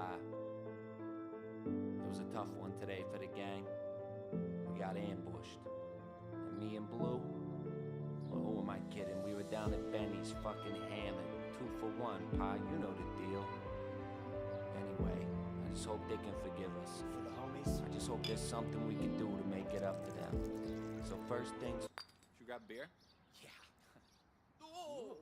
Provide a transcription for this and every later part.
Pa. It was a tough one today for the gang. We got ambushed. And me and Blue, well, who am I kidding? We were down at Benny's fucking hammered. 2 for 1, Pa, you know the deal. Anyway, I just hope they can forgive us. For the homies, I just hope there's something we can do to make it up to them. So first things... You got beer? Yeah. Oh.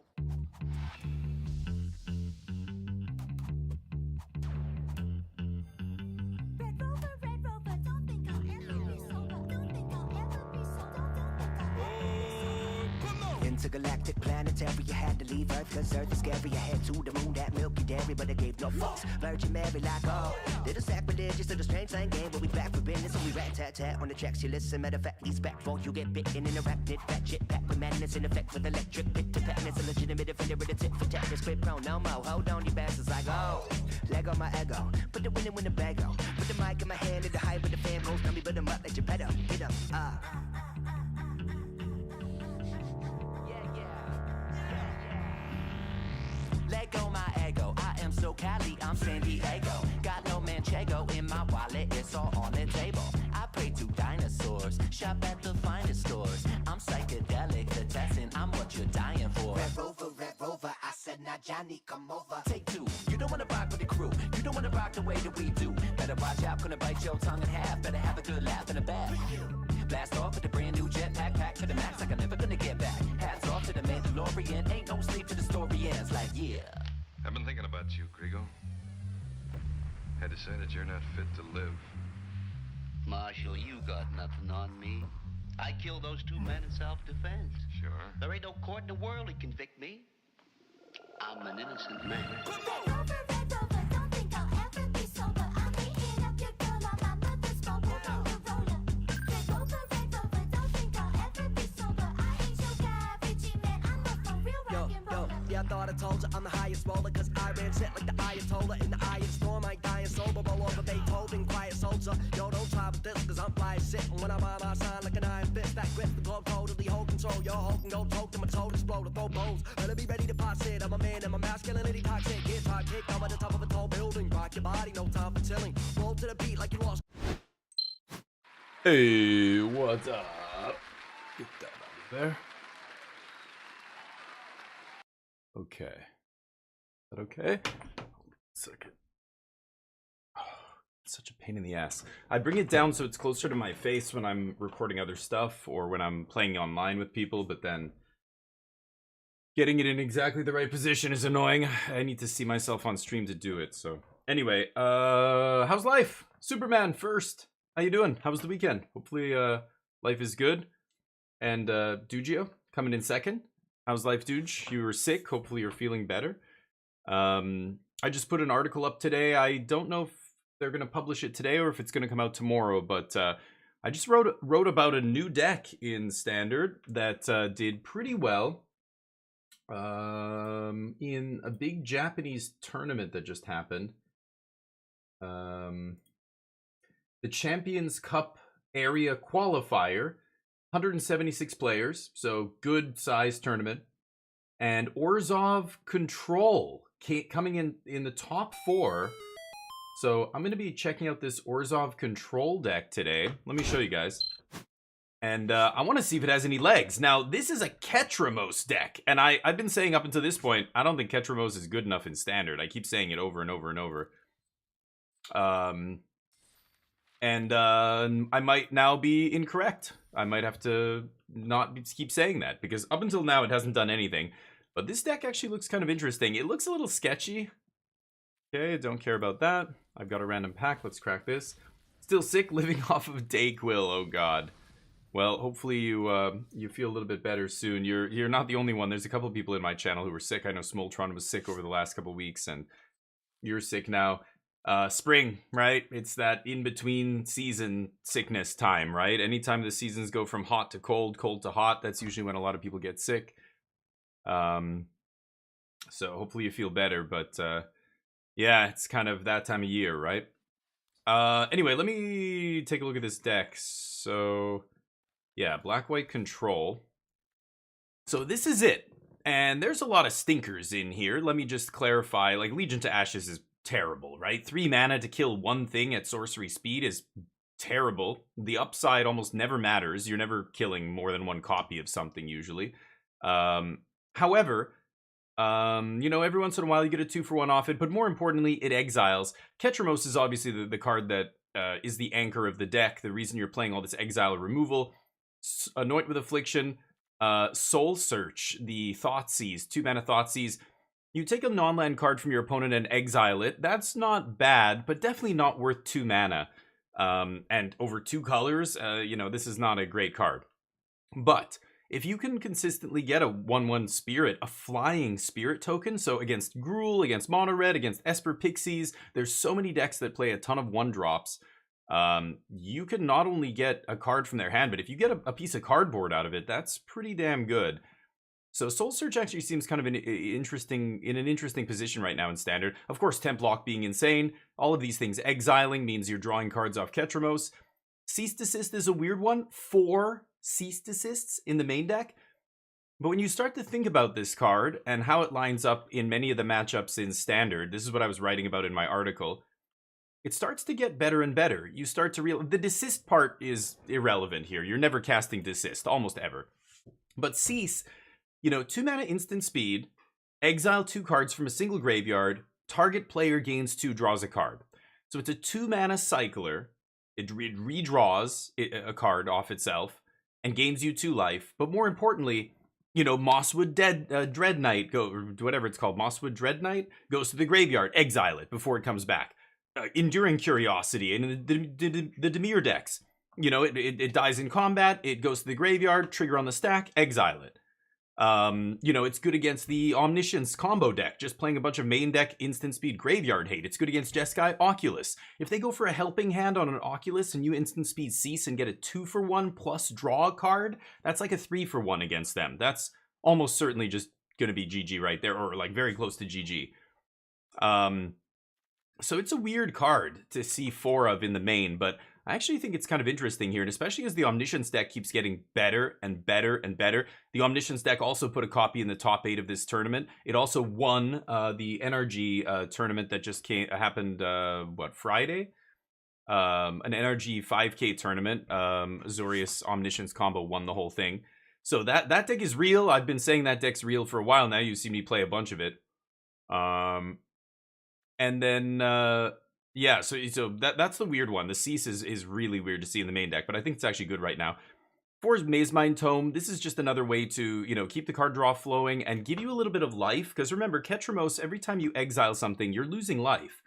Red Rover, don't think I'll ever be sober. Don't think I'll ever be sober. Don't think I'll ever be Intergalactic planetary, you had to leave Earth cause Earth is scary. I head to the moon, that milky dairy, but I gave no fucks. Virgin Mary like, oh, little sacrilegious to the strange land game, but we back for business and we rat-tat-tat on the tracks. You listen, matter of fact, these back for you get bitten in an arachnid, fat shit pack with madness in effect with electric pit to patent. It's a legitimate offender with a tip for tat. This clip grown, no more, hold on, you bastards like, oh, leg on my ego, put the winning in the bag out. Put the mic in my hand in the high with the fan rolls, tell me put them up, let you better, get up, Let go my ego, I am so Cali, I'm San Diego. Got no manchego in my wallet, it's all on the table. I pray to dinosaurs, shop at the finest stores. I'm psychedelic, the testing, I'm what you're dying for. Red Rover, I said now Johnny, come over. Take 2, you don't wanna rock with the crew. You don't wanna rock the way that we do. Better watch out, gonna bite your tongue in half. Better have a good laugh in the back. Blast off with a brand new jetpack, pack to the max like I'm never gonna get back. Hats off to the Mandalorian, ain't no sleep till the story ends. Like, yeah. I've been thinking about you, Grigo. Had decided you're not fit to live. Marshal, you got nothing on me. I killed those 2 men in self-defense. Sure. There ain't no court in the world that can convict me. I'm an innocent man. Red Rover, don't think I'll ever be sober. I'm eating up your girl on my mother's mobile roller. Red Rover, don't think I'll ever be sober. I ain't your guy, Richie man, I'm a for real rock and roller. Yeah, I thought I told you I'm the highest roller, cause I ran shit like the Ayatollah in the eye of the storm. I ain't dying sober, roll over Beethoven, quiet soldier. Yo, don't try with this, cause I'm fly as shit. And when I'm on my sign like an iron fist, that grip the globe totally hold control. Your hoe can go choke till my toe explode or throw bones. Better be ready to pot shit, I'm a man and my masculinity toxic. Guitar kick, I'm at the top of a tall building. Rock your body, no time for chilling. Roll to the beat like you lost. Hey, what's up? Get that out of there. Okay. Is that okay? Second. Oh, it's such a pain in the ass. I bring it down so it's closer to my face when I'm recording other stuff or when I'm playing online with people, but then getting it in exactly the right position is annoying. I need to see myself on stream to do it. So anyway, how's life? Superman first. How you doing? How was the weekend? Hopefully life is good. And Dugio coming in second. How's life, Duge? You were sick. Hopefully you're feeling better. I just put an article up today. I don't know if they're going to publish it today or if it's going to come out tomorrow, but I just wrote about a new deck in Standard that did pretty well in a big Japanese tournament that just happened. The Champions Cup area qualifier, 176 players, so good size tournament. And Orzhov Control coming in the top 4. So I'm going to be checking out this Orzhov Control deck today. Let me show you guys. And I want to see if it has any legs. Now, this is a Ketramos deck. And I've been saying up until this point, I don't think Ketramos is good enough in Standard. I keep saying it over and over and over. I might now be incorrect. I might have to not keep saying that, because up until now it hasn't done anything. But this deck actually looks kind of interesting. It looks a little sketchy. Okay, don't care about that. I've got a random pack. Let's crack this. Still sick, living off of Dayquil. Oh god. Well, hopefully you feel a little bit better soon. You're not the only one. There's a couple of people in my channel who were sick. I know Smoltron was sick over the last couple of weeks, and you're sick now. Spring, right? It's that in-between season sickness time, right? Anytime the seasons go from hot to cold, cold to hot, that's usually when a lot of people get sick. So hopefully you feel better, but yeah, it's kind of that time of year, right? Anyway, let me take a look at this deck. So yeah, black-white control. So this is it. And there's a lot of stinkers in here. Let me just clarify, like Legion to Ashes is terrible, right? 3 mana to kill one thing at sorcery speed is terrible. The upside almost never matters. You're never killing more than one copy of something usually. However, every once in a while you get a 2-for-1 off it, but more importantly, it exiles. Ketramos is obviously the card that is the anchor of the deck, the reason you're playing all this exile removal. Anoint with Affliction, Soul Search, the Thoughtseize, 2-mana Thoughtseize. You take a non-land card from your opponent and exile it. That's not bad, but definitely not worth 2 mana. And over 2 colors, this is not a great card. But if you can consistently get a 1/1 Spirit, a flying Spirit token, so against Gruul, against Mono Red, against Esper Pixies, there's so many decks that play a ton of 1-drops. You can not only get a card from their hand, but if you get a piece of cardboard out of it, that's pretty damn good. So Soul Search actually seems kind of in an interesting position right now in Standard. Of course, Temp Lock being insane. All of these things exiling means you're drawing cards off Ketramos. Cease Desist is a weird one. 4 Cease Desists in the main deck. But when you start to think about this card and how it lines up in many of the matchups in Standard, this is what I was writing about in my article, it starts to get better and better. You start to realize the Desist part is irrelevant here. You're never casting Desist, almost ever. But Cease, 2 mana instant speed, exile 2 cards from a single graveyard, target player gains 2, draws a card. So it's a 2 mana cycler. It redraws a card off itself and gains you 2 life. But more importantly, Mosswood Dread Knight, whatever it's called, Mosswood Dread Knight, goes to the graveyard, exile it before it comes back. Enduring Curiosity and the Dimir decks, it dies in combat, it goes to the graveyard, trigger on the stack, exile it. It's good against the Omniscience combo deck, just playing a bunch of main deck instant speed graveyard hate. It's good against Jeskai Oculus. If they go for a helping hand on an Oculus and you instant speed Cease and get a 2-for-1 plus draw a card, that's like a 3-for-1 against them. That's almost certainly just gonna be GG right there, or like very close to GG. So it's a weird card to see 4 of in the main, but I actually think it's kind of interesting here, and especially as the Omniscience deck keeps getting better and better and better. The Omniscience deck also put a copy in the top 8 of this tournament. It also won the NRG tournament that just happened, Friday? An NRG 5K tournament. Azorius Omniscience combo won the whole thing. So that deck is real. I've been saying that deck's real for a while now. You've seen me play a bunch of it. And then, so that's the weird one. The Cease is really weird to see in the main deck, but I think it's actually good right now. 4 is Mazemind Tome. This is just another way to, keep the card draw flowing and give you a little bit of life. Because remember, Ketramos, every time you exile something, you're losing life.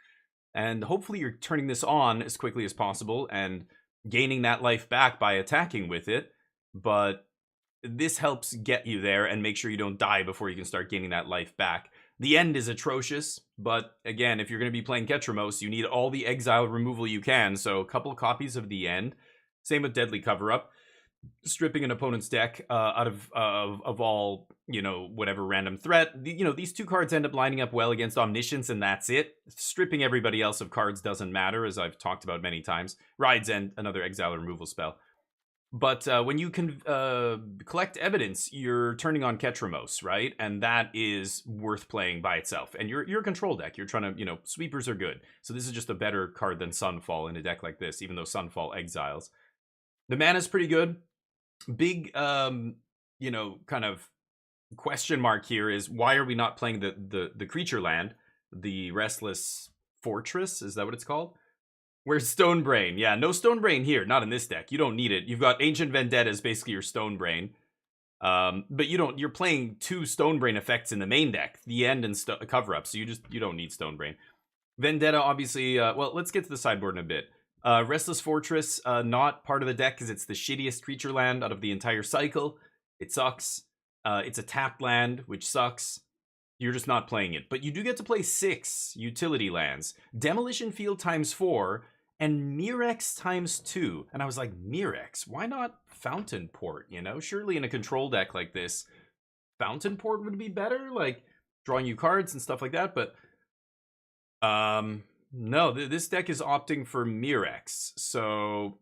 And hopefully you're turning this on as quickly as possible and gaining that life back by attacking with it. But this helps get you there and make sure you don't die before you can start gaining that life back. The end is atrocious, but again, if you're going to be playing Ketramos, you need all the exile removal you can, so a couple copies of the end. Same with Deadly Cover-Up. Stripping an opponent's deck out of all, whatever random threat. These 2 cards end up lining up well against Omniscience, and that's it. Stripping everybody else of cards doesn't matter, as I've talked about many times. Ride's End, another exile removal spell. But when you can collect evidence, you're turning on Ketramos, right? And that is worth playing by itself. And you're a control deck. You're trying to, sweepers are good. So this is just a better card than Sunfall in a deck like this, even though Sunfall exiles. The mana's pretty good. Big, kind of question mark here is, why are we not playing the creature land? The Restless Fortress, is that what it's called? Where's Stonebrain? Yeah, no Stonebrain here. Not in this deck. You don't need it. You've got Ancient Vendetta as basically your Stonebrain. But you're playing 2 Stonebrain effects in the main deck. The End and Cover-Up. So you don't need Stonebrain. Vendetta, obviously, let's get to the sideboard in a bit. Restless Fortress, not part of the deck because it's the shittiest creature land out of the entire cycle. It sucks. It's a tapped land, which sucks. You're just not playing it. But you do get to play 6 utility lands. Demolition Field ×4 and Mirex ×2. And I was like, Mirex? Why not Fountain Port, Surely in a control deck like this, Fountain Port would be better, like drawing you cards and stuff like that. But no, this deck is opting for Mirex. So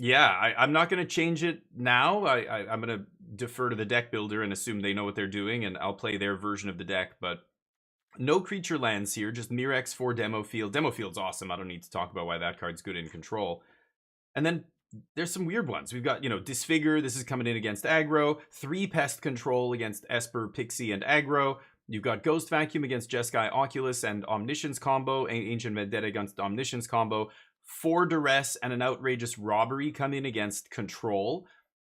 yeah, I'm not going to change it now. I'm going to defer to the deck builder and assume they know what they're doing, and I'll play their version of the deck. But No creature lands here, just Mirex for Demo Field. Demo Field's awesome. I don't need to talk about why that card's good in control. And then there's some weird ones. We've got, Disfigure. This is coming in against aggro. 3 Pest Control against Esper, Pixie, and aggro. You've got Ghost Vacuum against Jeskai, Oculus, and Omniscience combo. Ancient Vendetta against Omniscience combo. 4 Duress and an Outrageous Robbery come in against Control.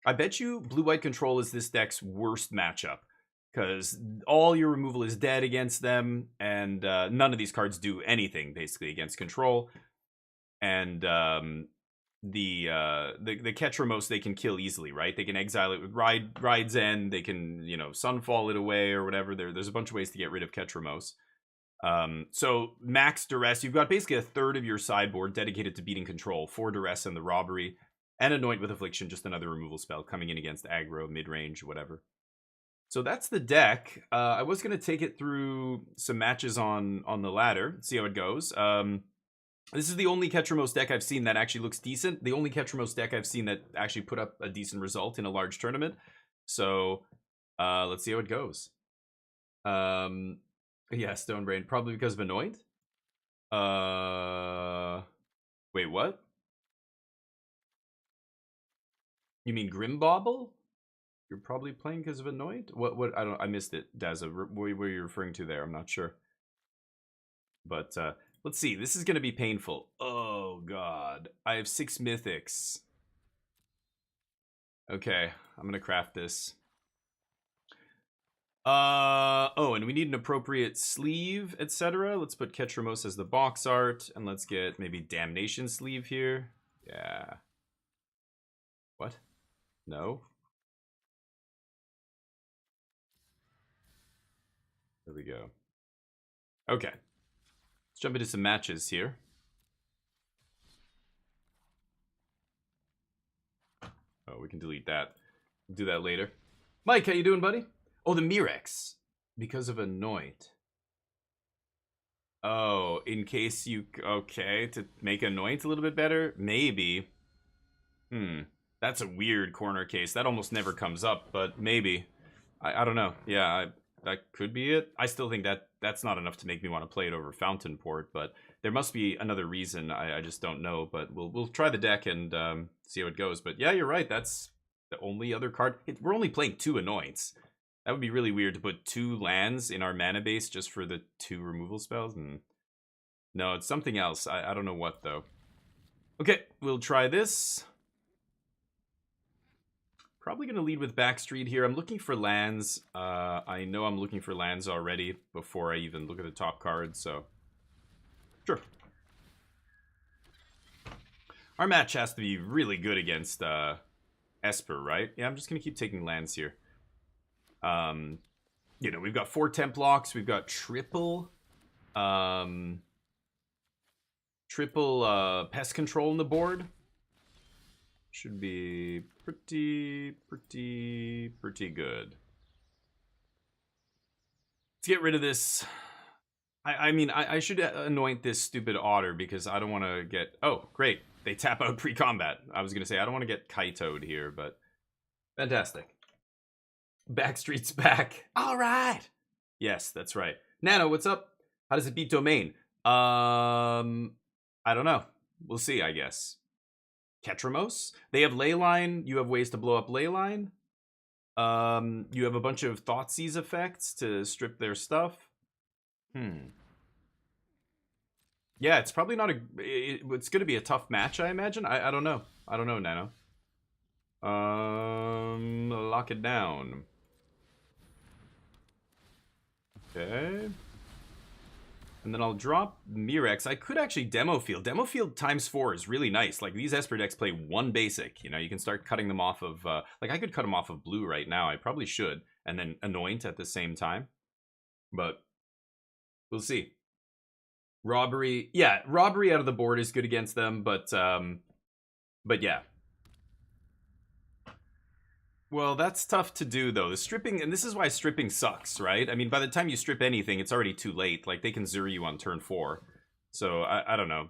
I bet you Blue-White Control is this deck's worst matchup, because all your removal is dead against them, and none of these cards do anything, basically, against Control. And the Ketramos they can kill easily, right? They can exile it with Ride's End, they can, Sunfall it away or whatever. There's a bunch of ways to get rid of Ketramos. So max Duress, you've got basically a third of your sideboard dedicated to beating Control. 4 Duress and the Robbery, and Anoint with Affliction, just another removal spell coming in against aggro, mid-range, whatever. So that's the deck. I was going to take it through some matches on the ladder, see how it goes. This is the only Ketramos deck I've seen that actually looks decent. The only Ketramos deck I've seen that actually put up a decent result in a large tournament. So let's see how it goes. Yeah, Stone Brain, probably because of Anoint. Wait, what? You mean Grimbauble? You're probably playing because of Anoint? What? I missed it, Dazza. What were you referring to there? I'm not sure. But let's see. This is going to be painful. Oh, God. I have 6 Mythics. Okay. I'm going to craft this. Oh, and we need an appropriate sleeve, etc. Let's put Ketramos as the box art. And let's get maybe Damnation sleeve here. Yeah. What? No? There we go. Okay. Let's jump into some matches here. Oh, we can delete that. We'll do that later. Mike, how you doing, buddy? Oh, the Mirex. Because of Anoint. Oh, in case you... Okay, to make Anoint a little bit better? Maybe. That's a weird corner case. That almost never comes up, but maybe. I don't know. Yeah, that could be it. I still think that's not enough to make me want to play it over Fountain Port, but there must be another reason. I just don't know, but we'll try the deck and see how it goes. But yeah, you're right. That's the only other card. We're only playing 2 Anoints. That would be really weird to put 2 lands in our mana base just for the 2 removal spells. No, it's something else. I don't know what, though. Okay, we'll try this. Probably going to lead with Backstreet here. I'm looking for lands. I know I'm looking for lands already before I even look at the top cards, so... Sure. Our match has to be really good against Esper, right? Yeah, I'm just going to keep taking lands here. We've got 4 Templocks. We've got triple Pest Control on the board. Should be pretty good. Let's get rid of this. I should anoint this stupid otter because I don't want to get... Oh, great. They tap out pre-combat. I was going to say, I don't want to get Kaito'd here, but... Fantastic. Backstreet's back. All right. Yes, that's right. Nano, what's up? How does it beat Domain? I don't know. We'll see, I guess. Ketramos? They have Leyline. You have ways to blow up Leyline. You have a bunch of Thoughtseize effects to strip their stuff. Yeah, it's probably not it's going to be a tough match, I imagine. I don't know. I don't know, Nano. Lock it down. Okay. And then I'll drop Mirex. I could actually Demo Field. Demo Field ×4 is really nice. Like, these Esper decks play 1 basic. You can start cutting them off of... like, I could cut them off of blue right now. I probably should. And then Anoint at the same time. But we'll see. Robbery. Yeah, Robbery out of the board is good against them. But yeah. Well, that's tough to do, though. The stripping, and this is why stripping sucks, right? I mean, by the time you strip anything, it's already too late. Like, they can zero you on turn 4. So, I don't know.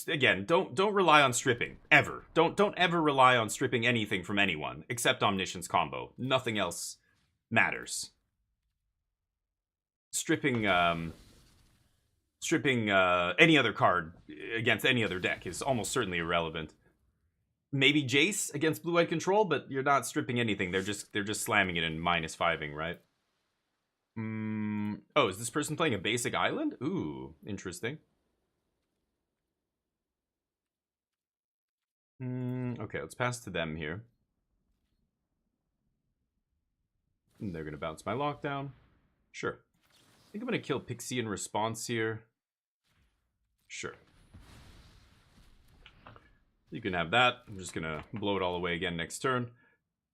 Again, don't rely on stripping. Ever. Don't ever rely on stripping anything from anyone, except Omniscience combo. Nothing else matters. stripping any other card against any other deck is almost certainly irrelevant. Maybe Jace against blue-white control, but you're not stripping anything. They're just slamming it and -5ing, right? Oh, is this person playing a basic island? Ooh, interesting. Okay, let's pass to them here. And they're gonna bounce my lockdown. Sure. I think I'm gonna kill Pixie in response here. Sure. You can have that. I'm just gonna blow it all away again next turn.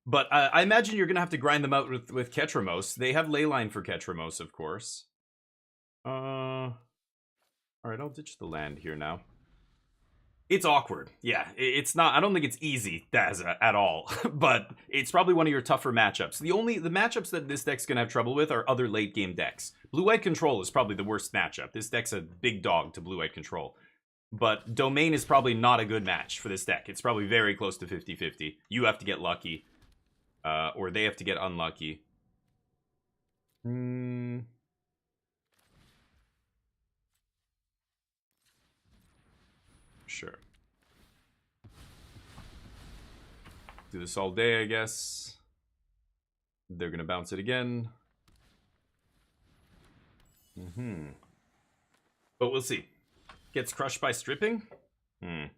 But I imagine you're gonna have to grind them out with Ketramos. They have Leyline for Ketramos, of course. Alright, I'll ditch the land here now. It's awkward. Yeah, it's not. I don't think it's easy, Daza, at all. But it's probably one of your tougher matchups. The matchups that this deck's gonna have trouble with are other late game decks. Blue-white control is probably the worst matchup. This deck's a big dog to blue-white control. But Domain is probably not a good match for this deck. It's probably very close to 50-50. You have to get lucky. Or they have to get unlucky. Sure. Do this all day, I guess. They're gonna bounce it again. But we'll see. Gets crushed by stripping? Okay.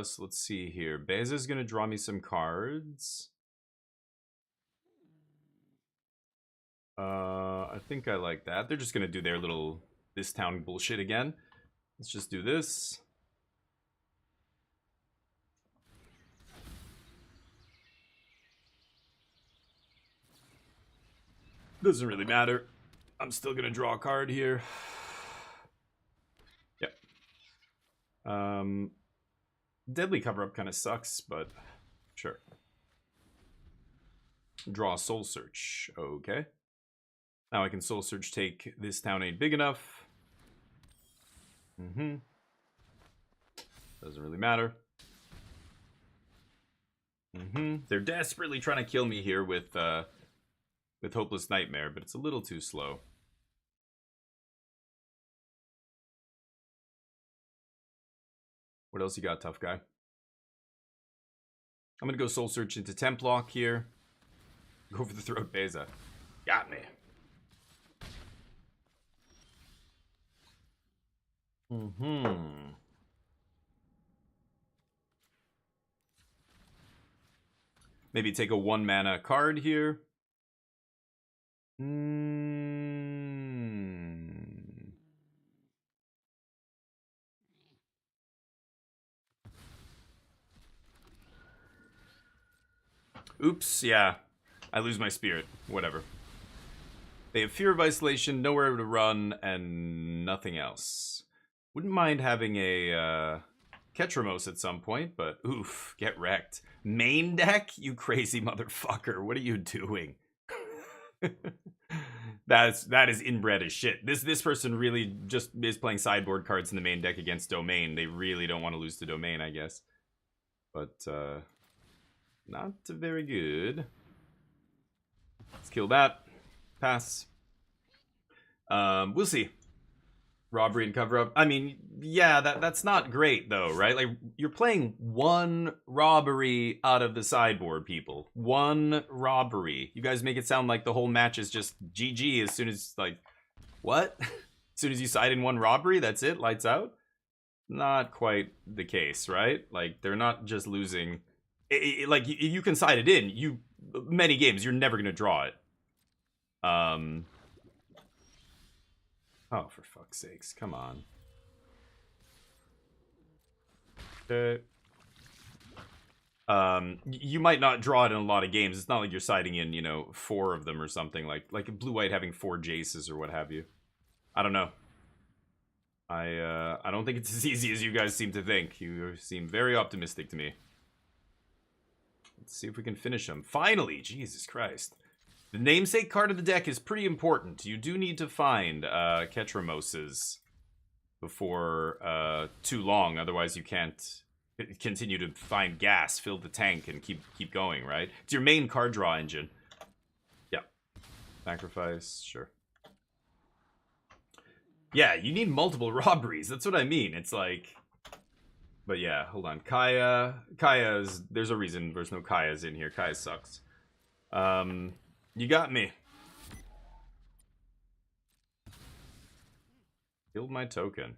So let's see here. Beza's gonna draw me some cards. I think I like that. They're just gonna do their little this town bullshit again. Let's just do this. Doesn't really matter. I'm still gonna draw a card here. Yep. Deadly cover-up kind of sucks, but sure. Draw a Soul Search. Okay. Now I can Soul Search take this town ain't big enough. Doesn't really matter. They're desperately trying to kill me here with Hopeless Nightmare, but it's a little too slow. What else you got, tough guy? I'm gonna go Soul Search into Templock here. Go for the throat, Beza. Got me. Maybe take a 1-mana card here. Oops, yeah. I lose my spirit. Whatever. They have Fear of Isolation, nowhere to run, and nothing else. Wouldn't mind having a Ketramos at some point, but oof, get wrecked. Main deck? You crazy motherfucker. What are you doing? That is inbred as shit. This person really just is playing sideboard cards in the main deck against Domain. They really don't want to lose to Domain, I guess. But not very good. Let's kill that. Pass. We'll see. Robbery and cover-up. I mean, yeah, that's not great, though, right? Like, you're playing one robbery out of the sideboard, people. One robbery. You guys make it sound like the whole match is just GG as soon as, like, what? As soon as you side in one robbery, that's it? Lights out? Not quite the case, right? Like, they're not just losing... like, you can side it in. Many games, you're never going to draw it. Oh, for fuck's sakes, come on. Okay. You might not draw it in a lot of games. It's not like you're siding in, 4 of them or something. Like blue-white having 4 Jaces or what have you. I don't know. I don't think it's as easy as you guys seem to think. You seem very optimistic to me. Let's see if we can finish them. Finally! Jesus Christ. The namesake card of the deck is pretty important. You do need to find Ketramoses before too long, otherwise you can't continue to find gas, fill the tank, and keep going, right? It's your main card draw engine. Yeah. Sacrifice, sure. Yeah, you need multiple robberies. That's what I mean. It's like... But yeah, hold on. Kaya's... There's a reason there's no Kaya's in here. Kaya sucks. You got me. Killed my token.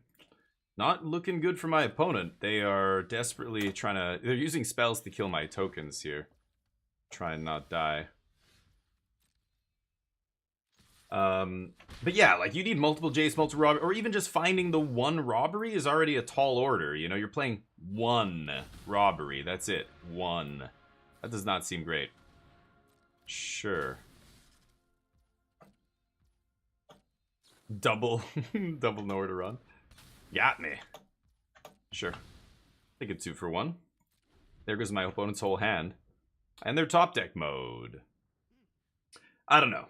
Not looking good for my opponent. They are desperately trying to... They're using spells to kill my tokens here. Try and not die. But yeah, like, you need multiple Jace, multiple robbery, or even just finding the one robbery is already a tall order. You know, you're playing one robbery. That's it. One. That does not seem great. Sure. Double nowhere to run. Got me. Sure. Take it 2 for 1. There goes my opponent's whole hand. And their top deck mode. I don't know.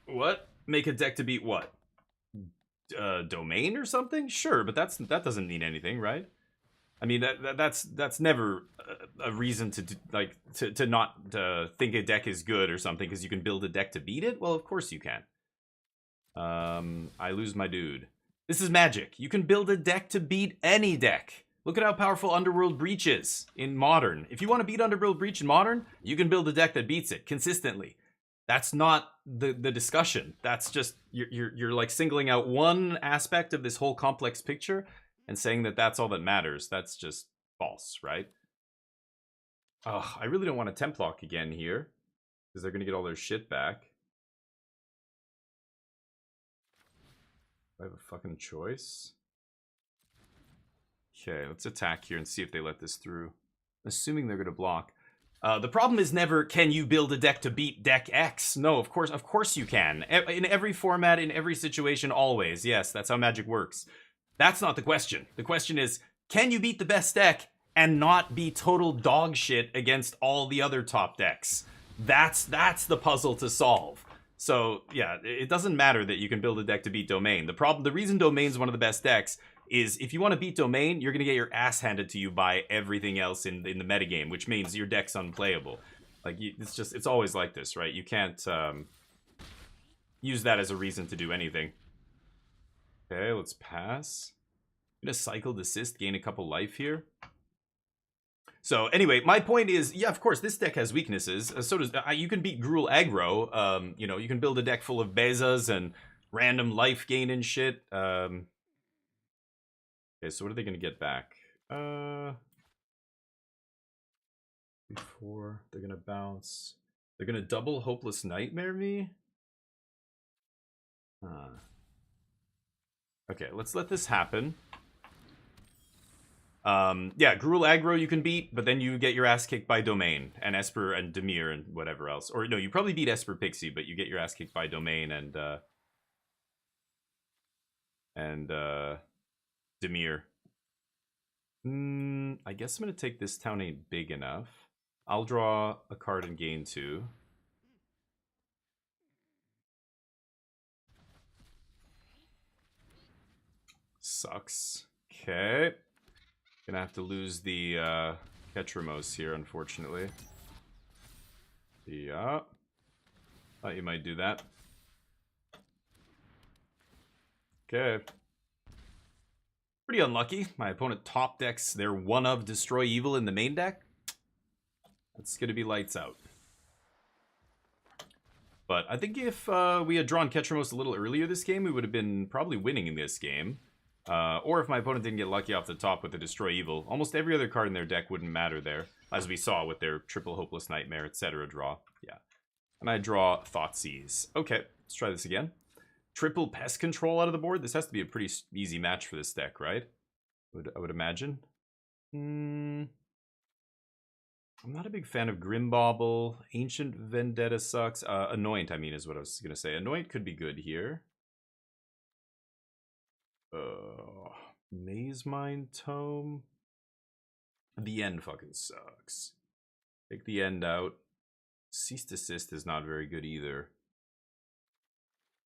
What? Make a deck to beat what? Domain or something? Sure, but that doesn't mean anything, right? I mean, that's never a reason to not think a deck is good or something because you can build a deck to beat it. Well, of course you can. I lose my dude. This is Magic. You can build a deck to beat any deck. Look at how powerful Underworld Breach is in Modern. If you want to beat Underworld Breach in Modern, you can build a deck that beats it consistently. That's not the discussion. That's just you're like singling out one aspect of this whole complex picture and saying that that's all that matters. That's just false, right? Ugh, I really don't want to temp lock again here because they're gonna get all their shit back. I have a fucking choice. Okay, let's attack here and see if they let this through. Assuming they're gonna block. The problem is never, can you build a deck to beat deck X? No, of course you can. In every format, in every situation, always. Yes, that's how Magic works. That's not the question. The question is, can you beat the best deck and not be total dog shit against all the other top decks? That's the puzzle to solve. So, yeah, it doesn't matter that you can build a deck to beat Domain. The reason Domain's one of the best decks is if you want to beat Domain, you're going to get your ass handed to you by everything else in the metagame, which means your deck's unplayable. Like, it's always like this, right? You can't use that as a reason to do anything. Okay, let's pass. I'm going to cycle desist, gain a couple life here. So anyway, my point is, yeah, of course, this deck has weaknesses. So does you can beat Gruul aggro. You know, you can build a deck full of Bezas and random life gain and shit. Okay, so what are they going to get back? Before they're going to bounce. They're going to double Hopeless Nightmare me? Okay, let's let this happen. Yeah, Gruul aggro you can beat, but then you get your ass kicked by Domain and Esper and Dimir and whatever else. Or no, you probably beat Esper Pixie, but you get your ass kicked by Domain and Dimir. I guess I'm gonna take this town ain't big enough. I'll draw a card and gain 2. Sucks. Okay. Gonna have to lose the Ketramos here, unfortunately. Yeah. Thought you might do that. Okay. Pretty unlucky. My opponent top decks their one of Destroy Evil in the main deck. That's gonna be lights out. But I think if we had drawn Ketramos a little earlier this game, we would have been probably winning in this game. Or if my opponent didn't get lucky off the top with the Destroy Evil, almost every other card in their deck wouldn't matter there, as we saw with their triple Hopeless Nightmare, etc. draw. Yeah. And I draw Thoughtseize. Okay, let's try this again. Triple Pest Control out of the board? This has to be a pretty easy match for this deck, right? I would imagine. I'm not a big fan of Grimbauble. Ancient Vendetta sucks. Anoint, I mean, is what I was going to say. Anoint could be good here. Maze Mind Tome. The End fucking sucks. Take the End out. Cease Desist is not very good either.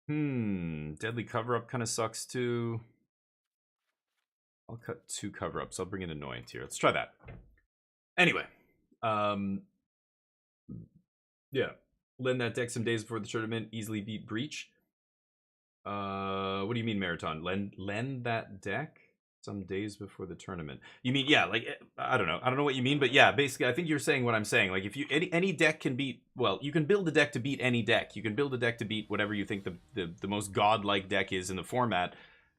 Deadly Cover-Up kind of sucks too. I'll cut 2 cover-ups. I'll bring in Annoyance here. Let's try that. Anyway. Yeah. Lend that deck some days before the tournament. Easily beat Breach. What do you mean, Marathon? Lend that deck some days before the tournament. You mean, yeah, like, I don't know what you mean, but yeah, basically, I think you're saying what I'm saying. Like, if you any deck can beat, well, you can build a deck to beat any deck. You can build a deck to beat whatever you think the most godlike deck is in the format.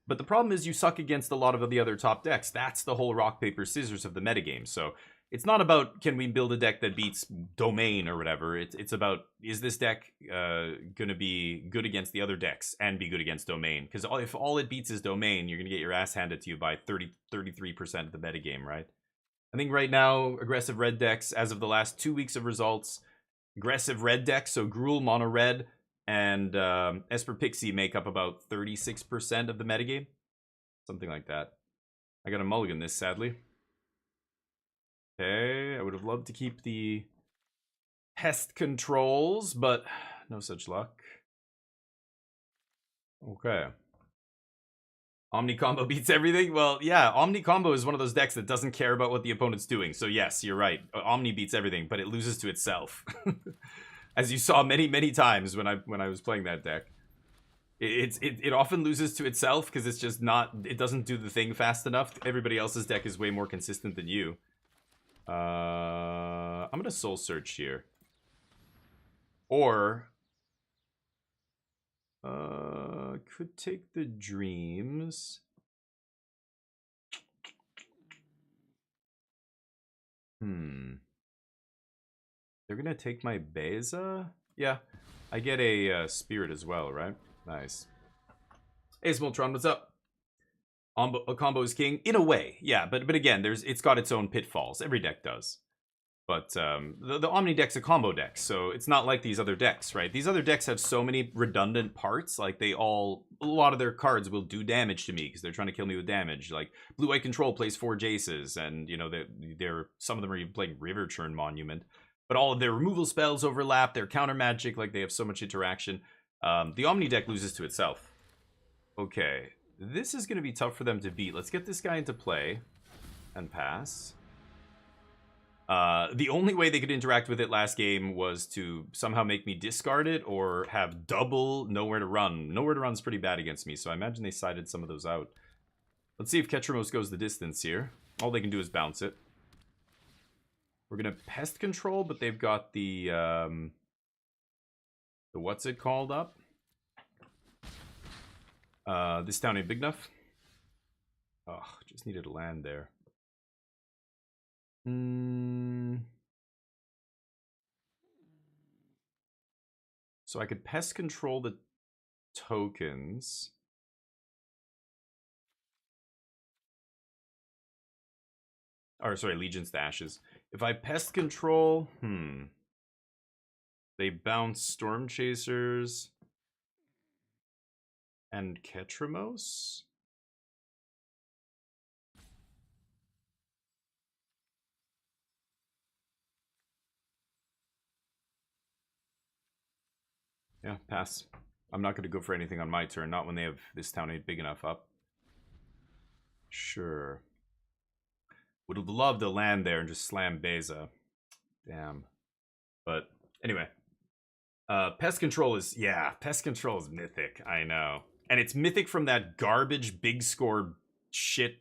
But the problem is you suck against a lot of the other top decks. That's the whole rock, paper, scissors of the metagame. So it's not about can we build a deck that beats Domain or whatever. It's about, is this deck going to be good against the other decks and be good against Domain? Because if all it beats is Domain, you're going to get your ass handed to you by 33% of the metagame, right? I think right now, aggressive red decks, as of the last 2 weeks of results, aggressive red decks, so Gruul, Mono Red, and Esper Pixie make up about 36% of the metagame. Something like that. I got a mulligan this, sadly. Okay, I would have loved to keep the pest controls, but no such luck. Okay. Omni Combo beats everything? Well, yeah, Omni Combo is one of those decks that doesn't care about what the opponent's doing. So yes, you're right. Omni beats everything, but it loses to itself. As you saw many times when I was playing that deck. It often loses to itself because it's just not, it doesn't do the thing fast enough. Everybody else's deck is way more consistent than you. I'm gonna Soul Search here. Or could take the Dreams. They're gonna take my Beza? Yeah, I get a Spirit as well, right? Nice. Hey, Smoltron, what's up? A combo is king? In a way, yeah, but again, it's got its own pitfalls. Every deck does. But the Omni deck's a combo deck, so it's not like these other decks, right? These other decks have so many redundant parts, like a lot of their cards will do damage to me because they're trying to kill me with damage. Like Blue-White Control plays 4 Jaces, and you know, some of them are even playing River Churn Monument. But all of their removal spells overlap, their counter magic, like they have so much interaction. The Omni deck loses to itself. Okay, this is going to be tough for them to beat. Let's get this guy into play and pass. The only way they could interact with it last game was to somehow make me discard it or have double Nowhere to Run. Nowhere to Run's pretty bad against me, so I imagine they sided some of those out. Let's see if Ketramos goes the distance here. All they can do is bounce it. We're gonna Pest Control, but they've got the what's it called up? This town ain't big enough. Oh, just needed a land there. So I could Pest Control the tokens. Or sorry, Allegiance to Ashes. If I Pest Control, they bounce Storm Chasers and Ketramos. Yeah, pass. I'm not going to go for anything on my turn, not when they have this town ain't big enough up. Sure. Would have loved to land there and just slam Beza. Damn. But anyway. Pest Control is, yeah, Pest Control is mythic, I know. And it's mythic from that garbage big score shit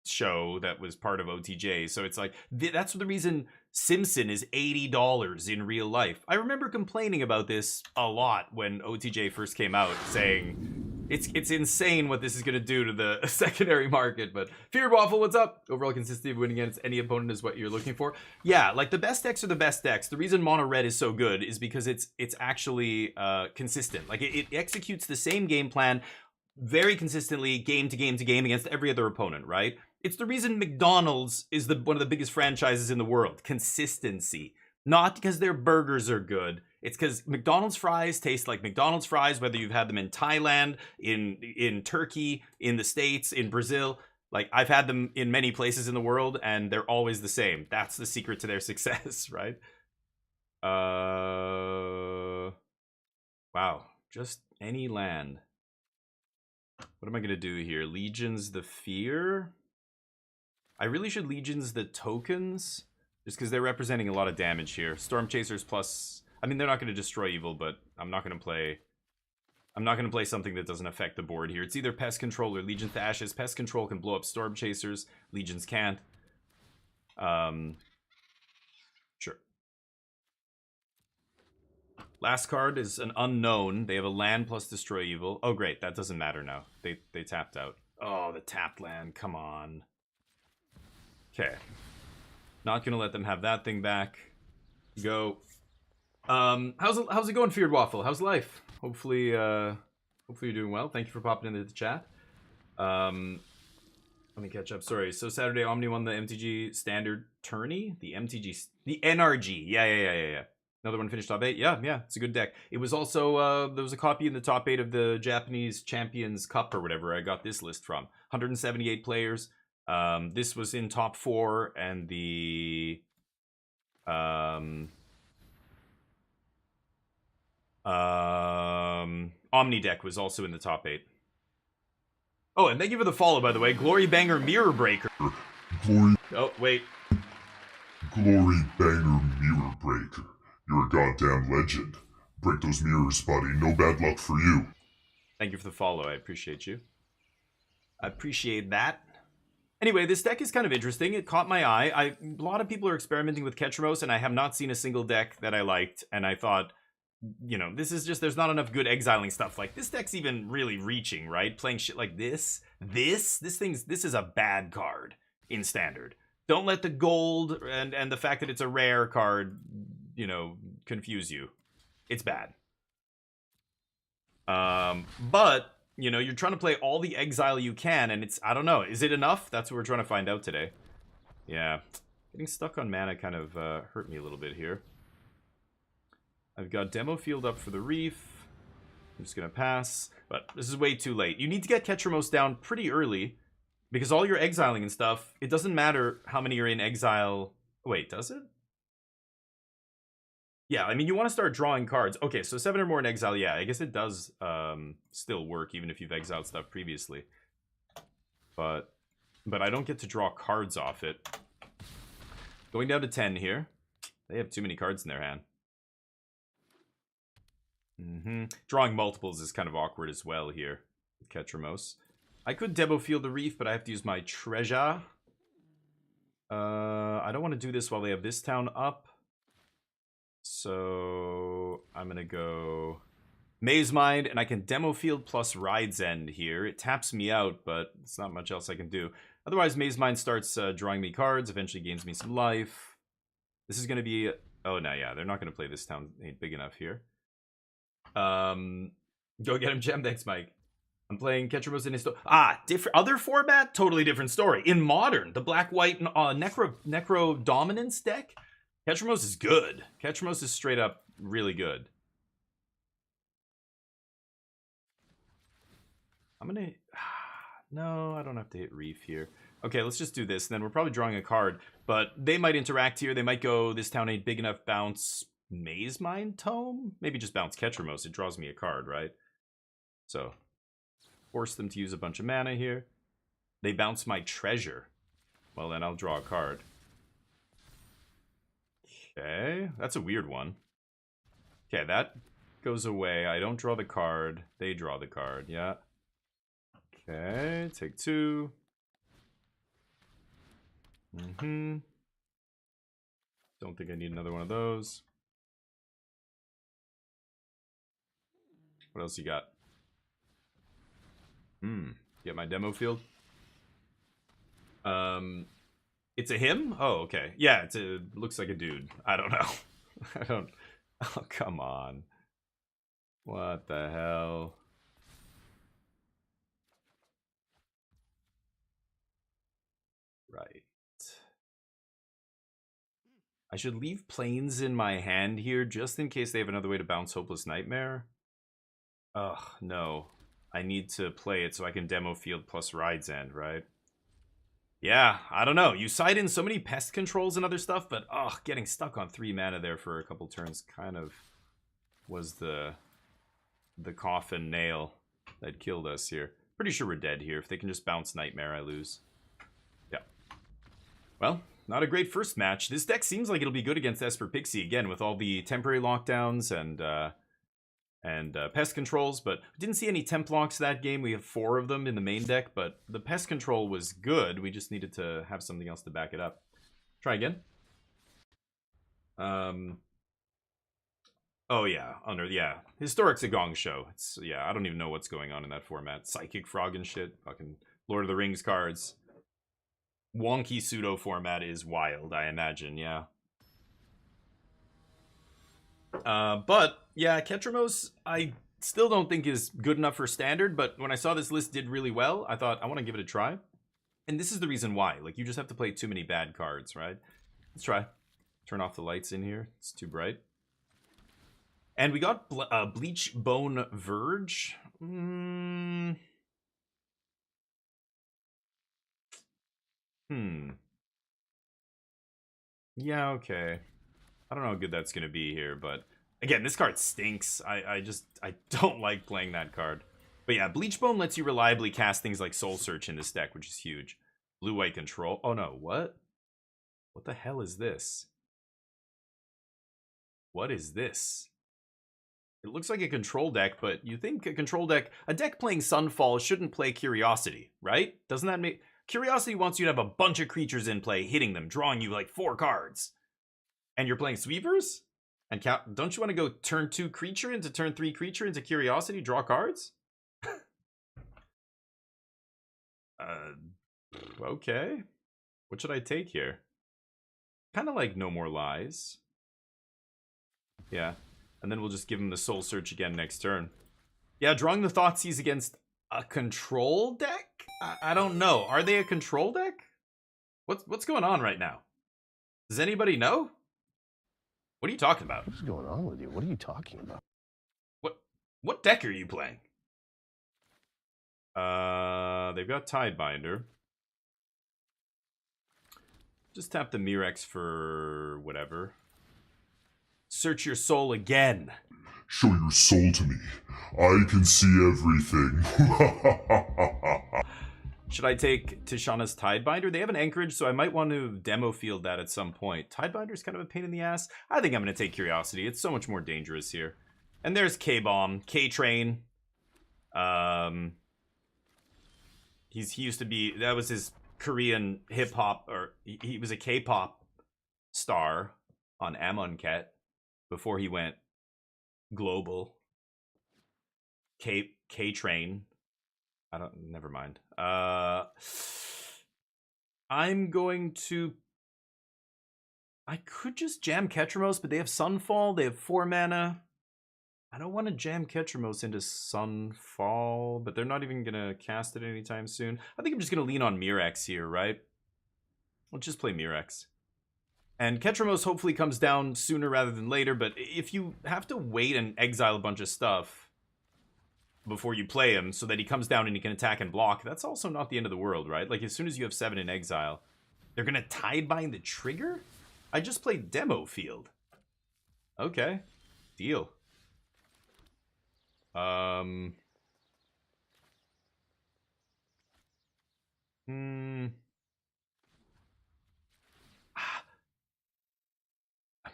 show that was part of OTJ. So it's like, that's the reason Simpson is $80 in real life. I remember complaining about this a lot when OTJ first came out, saying it's insane what this is going to do to the secondary market. But Fear Waffle, what's up? Overall consistency of winning against any opponent is what you're looking for. Yeah, like the best decks are the best decks. The reason Mono Red is so good is because it's actually consistent. Like it executes the same game plan very consistently, game to game to game, against every other opponent, right? It's the reason McDonald's is one of the biggest franchises in the world. Consistency. Not because their burgers are good. It's because McDonald's fries taste like McDonald's fries, whether you've had them in Thailand, in Turkey, in the States, in Brazil. Like, I've had them in many places in the world, and they're always the same. That's the secret to their success, right? Wow. Just any land. What am I gonna do here? Legions the Fear? I really should Legions the Tokens, just because they're representing a lot of damage here. Storm Chasers plus... I mean, they're not gonna destroy evil, but I'm not gonna play something that doesn't affect the board here. It's either Pest Control or Legions to Ashes. Pest Control can blow up Storm Chasers. Legions can't. Sure. Last card is an unknown. They have a land plus destroy evil. Oh, great. That doesn't matter now. They tapped out. Oh, the tapped land. Come on. Okay. Not gonna let them have that thing back. Go. How's it going, Feared Waffle? How's life? Hopefully you're doing well. Thank you for popping into the chat. Let me catch up. Sorry. So Saturday, Omni won the MTG Standard Tourney. The NRG. Yeah. Another one finished top 8. Yeah. It's a good deck. It was also, there was a copy in the top 8 of the Japanese Champions Cup or whatever I got this list from. 178 players. This was in top 4, and the Omni deck was also in the top 8. Oh, and thank you for the follow, by the way. Glory Banger Mirror Breaker. Oh, wait. Glory Banger Mirror Breaker. You're a goddamn legend. Break those mirrors, buddy. No bad luck for you. Thank you for the follow. I appreciate you. I appreciate that. Anyway, this deck is kind of interesting. It caught my eye. A lot of people are experimenting with Ketchamos, and I have not seen a single deck that I liked. And I thought, you know, this is just, there's not enough good exiling stuff. Like, this deck's even really reaching, right? Playing shit like this. This is a bad card in Standard. Don't let the gold and the fact that it's a rare card, you know, confuse you. It's bad. But, you know, you're trying to play all the exile you can, and it's, I don't know, is it enough? That's what we're trying to find out today. Yeah. Getting stuck on mana kind of hurt me a little bit here. I've got Demo Field up for the Reef. I'm just going to pass. But this is way too late. You need to get Ketchamos down pretty early, because all your exiling and stuff, it doesn't matter how many are in exile. Wait, does it? Yeah, I mean, you want to start drawing cards. Okay, so 7 or more in exile, yeah, I guess it does still work, even if you've exiled stuff previously. But I don't get to draw cards off it. Going down to 10 here. They have too many cards in their hand. Drawing multiples is kind of awkward as well here with Ketchamos. I could Demo Field the Reef, but I have to use my treasure. I don't want to do this while they have this town up. So I'm going to go Maze Mind, and I can Demo Field plus Ride's End here. It taps me out, but it's not much else I can do. Otherwise, Maze Mind starts drawing me cards, eventually gains me some life. This is going to be... Oh, no, yeah, they're not going to play this town. Ain't big enough here. Go get him, Gem. Thanks, Mike. I'm playing Ketchamos in his... different other format? Totally different story. In Modern, the black-white Necro Dominance deck, Ketchamos is good. Ketchamos is straight up really good. I'm gonna... No, I don't have to hit Reef here. Okay, let's just do this. Then we're probably drawing a card, but they might interact here. They might go, this town ain't big enough, bounce Maze Mind Tome? Maybe just bounce Ketchamos. It draws me a card, right? So, force them to use a bunch of mana here. They bounce my treasure. Well, then I'll draw a card. Okay, that's a weird one. Okay, that goes away. I don't draw the card. They draw the card, yeah. Okay, take 2. Don't think I need another one of those. What else you got? Get my Demo Field. It's a him? Oh, okay. Yeah, it's a looks like a dude. I don't know. I don't... Oh, come on. What the hell? Right. I should leave planes in my hand here just in case they have another way to bounce Hopeless Nightmare. Ugh, no. I need to play it so I can Demo Field plus Ride's End, right? Yeah, I don't know. You side in so many pest controls and other stuff, but ugh, getting stuck on 3 mana there for a couple turns kind of was the coffin nail that killed us here. Pretty sure we're dead here. If they can just bounce Nightmare, I lose. Yeah. Well, not a great first match. This deck seems like it'll be good against Esper Pixie again with all the temporary lockdowns and pest controls, but didn't see any temp locks that game. We have 4 of them in the main deck, but the pest control was good. We just needed to have something else to back it up. Try again. Oh yeah, Historic's a gong show. It's I don't even know what's going on in that format. Psychic Frog and shit. Fucking Lord of the Rings cards. Wonky pseudo format is wild, I imagine, yeah. But yeah, Ketramos I still don't think is good enough for standard, but when I saw this list did really well, I thought I want to give it a try. And this is the reason why. Like, you just have to play too many bad cards, right? Let's try. Turn off the lights in here. It's too bright. And we got Bleach Bone Verge. Yeah, okay. I don't know how good that's going to be here, but... Again, this card stinks. I don't like playing that card. But yeah, Bleach Bone lets you reliably cast things like Soul Search in this deck, which is huge. Blue-white control. Oh no, what? What the hell is this? What is this? It looks like a control deck, but you think a deck playing Sunfall shouldn't play Curiosity, right? Doesn't that make... Curiosity wants you to have a bunch of creatures in play, hitting them, drawing you like 4 cards. And you're playing Sweepers? And don't you want to go turn 2 creature into turn 3 creature into Curiosity, draw cards? Okay. What should I take here? Kind of like No More Lies. Yeah. And then we'll just give him the Soul Search again next turn. Yeah, drawing the Thoughtseize against a control deck? I don't know. Are they a control deck? What's going on right now? Does anybody know? What are you talking about? What's going on with you? What are you talking about? What deck are you playing? They've got Tidebinder. Just tap the Mirex for whatever. Search your soul again. Show your soul to me. I can see everything. Should I take Tishana's Tidebinder? They have an Anchorage, so I might want to demo field that at some point. Tidebinder's kind of a pain in the ass. I think I'm going to take Curiosity. It's so much more dangerous here. And there's K-Bomb, K-Train. He used to be... That was his Korean hip-hop... Or he was a K-pop star on Amonket before he went global. K-Train. Never mind. I'm going to... I could just jam Ketramos, but they have Sunfall. They have 4 mana. I don't want to jam Ketramos into Sunfall, but they're not even going to cast it anytime soon. I think I'm just going to lean on Mirex here, right? We'll just play Mirex. And Ketramos hopefully comes down sooner rather than later, but if you have to wait and exile a bunch of stuff before you play him so that he comes down and he can attack and block, that's also not the end of the world, right? Like, as soon as you have 7 in exile, they're going to Tidebind the trigger? I just played Demo Field. Okay. Deal. I'm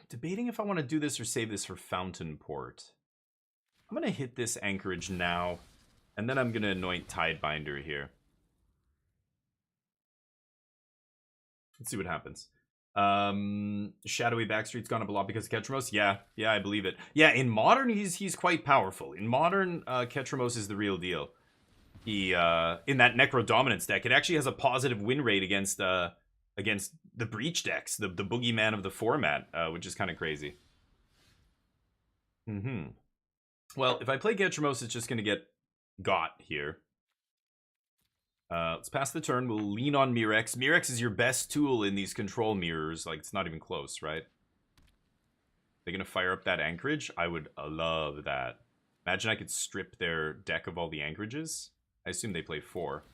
debating if I want to do this or save this for Fountain Port. I'm going to hit this Anchorage now, and then I'm going to anoint Tidebinder here. Let's see what happens. Shadowy Backstreet's gone up a lot because of Ketramos. Yeah, I believe it. Yeah, in Modern, he's quite powerful. In Modern, Ketramos is the real deal. He, in that Necro Dominance deck, it actually has a positive win rate against the Breach decks, the boogeyman of the format, which is kind of crazy. Well, if I play Ketramos, it's just going to get got here. Let's pass the turn. We'll lean on Mirex. Mirex is your best tool in these control mirrors. Like, it's not even close, right? They're going to fire up that Anchorage? I would love that. Imagine I could strip their deck of all the Anchorages. I assume they play 4.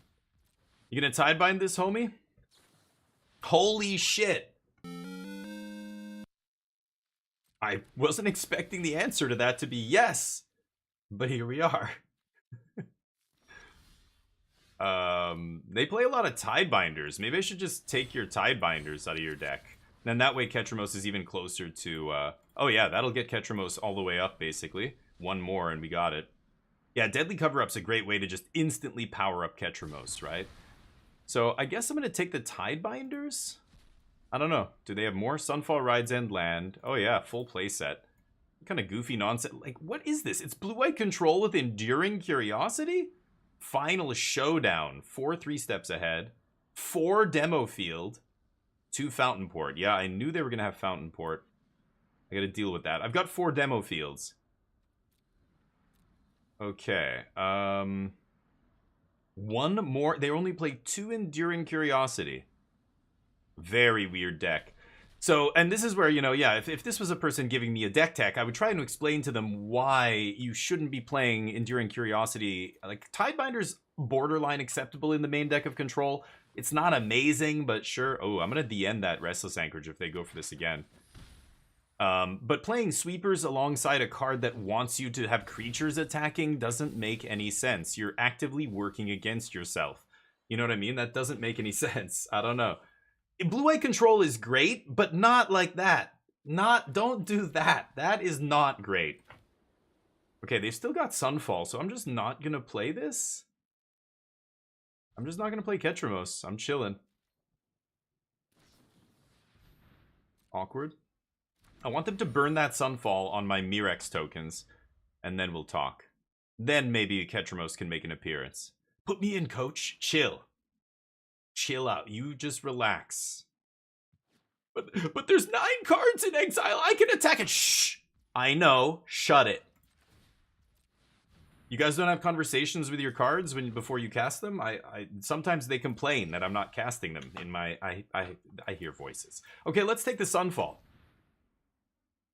You going to Tidebind this, homie? Holy shit! I wasn't expecting the answer to that to be yes. But here we are. They play a lot of Tidebinders. Maybe I should just take your Tidebinders out of your deck. Then that way Ketramos is even closer to, oh yeah, that'll get Ketramos all the way up, basically. One more and we got it. Yeah, Deadly Cover-Up's a great way to just instantly power up Ketramos, right? So I guess I'm going to take the Tidebinders? I don't know. Do they have more? Sunfall, Ride's End, Land. Oh yeah, full playset. What kind of goofy nonsense. Like, what is this? It's Blue-White Control with Enduring Curiosity? Final Showdown. 4 3-steps ahead. 4 Demo Field. 2 Fountain Port. Yeah, I knew they were going to have Fountain Port. I got to deal with that. I've got 4 Demo Fields. Okay. One more. They only play 2 Enduring Curiosity. Very weird deck. So, and this is where, you know, yeah, if this was a person giving me a deck tech, I would try and explain to them why you shouldn't be playing Enduring Curiosity. Like, Tidebinder's borderline acceptable in the main deck of Control. It's not amazing, but sure. Oh, I'm going to DN that Restless Anchorage if they go for this again. But playing Sweepers alongside a card that wants you to have creatures attacking doesn't make any sense. You're actively working against yourself. You know what I mean? That doesn't make any sense. I don't know. Blue-White Control is great, but not like that. Don't do that. That is not great. Okay, they've still got Sunfall, so I'm just not gonna play this. I'm just not gonna play Ketramos. I'm chilling. Awkward. I want them to burn that Sunfall on my Mirex tokens, and then we'll talk. Then maybe Ketramos can make an appearance. Put me in, coach. Chill. Chill out. You just relax. But there's 9 cards in exile. I can attack it. Shh. I know. Shut it. You guys don't have conversations with your cards before you cast them? I sometimes they complain that I'm not casting them in my I hear voices. Okay, let's take the Sunfall.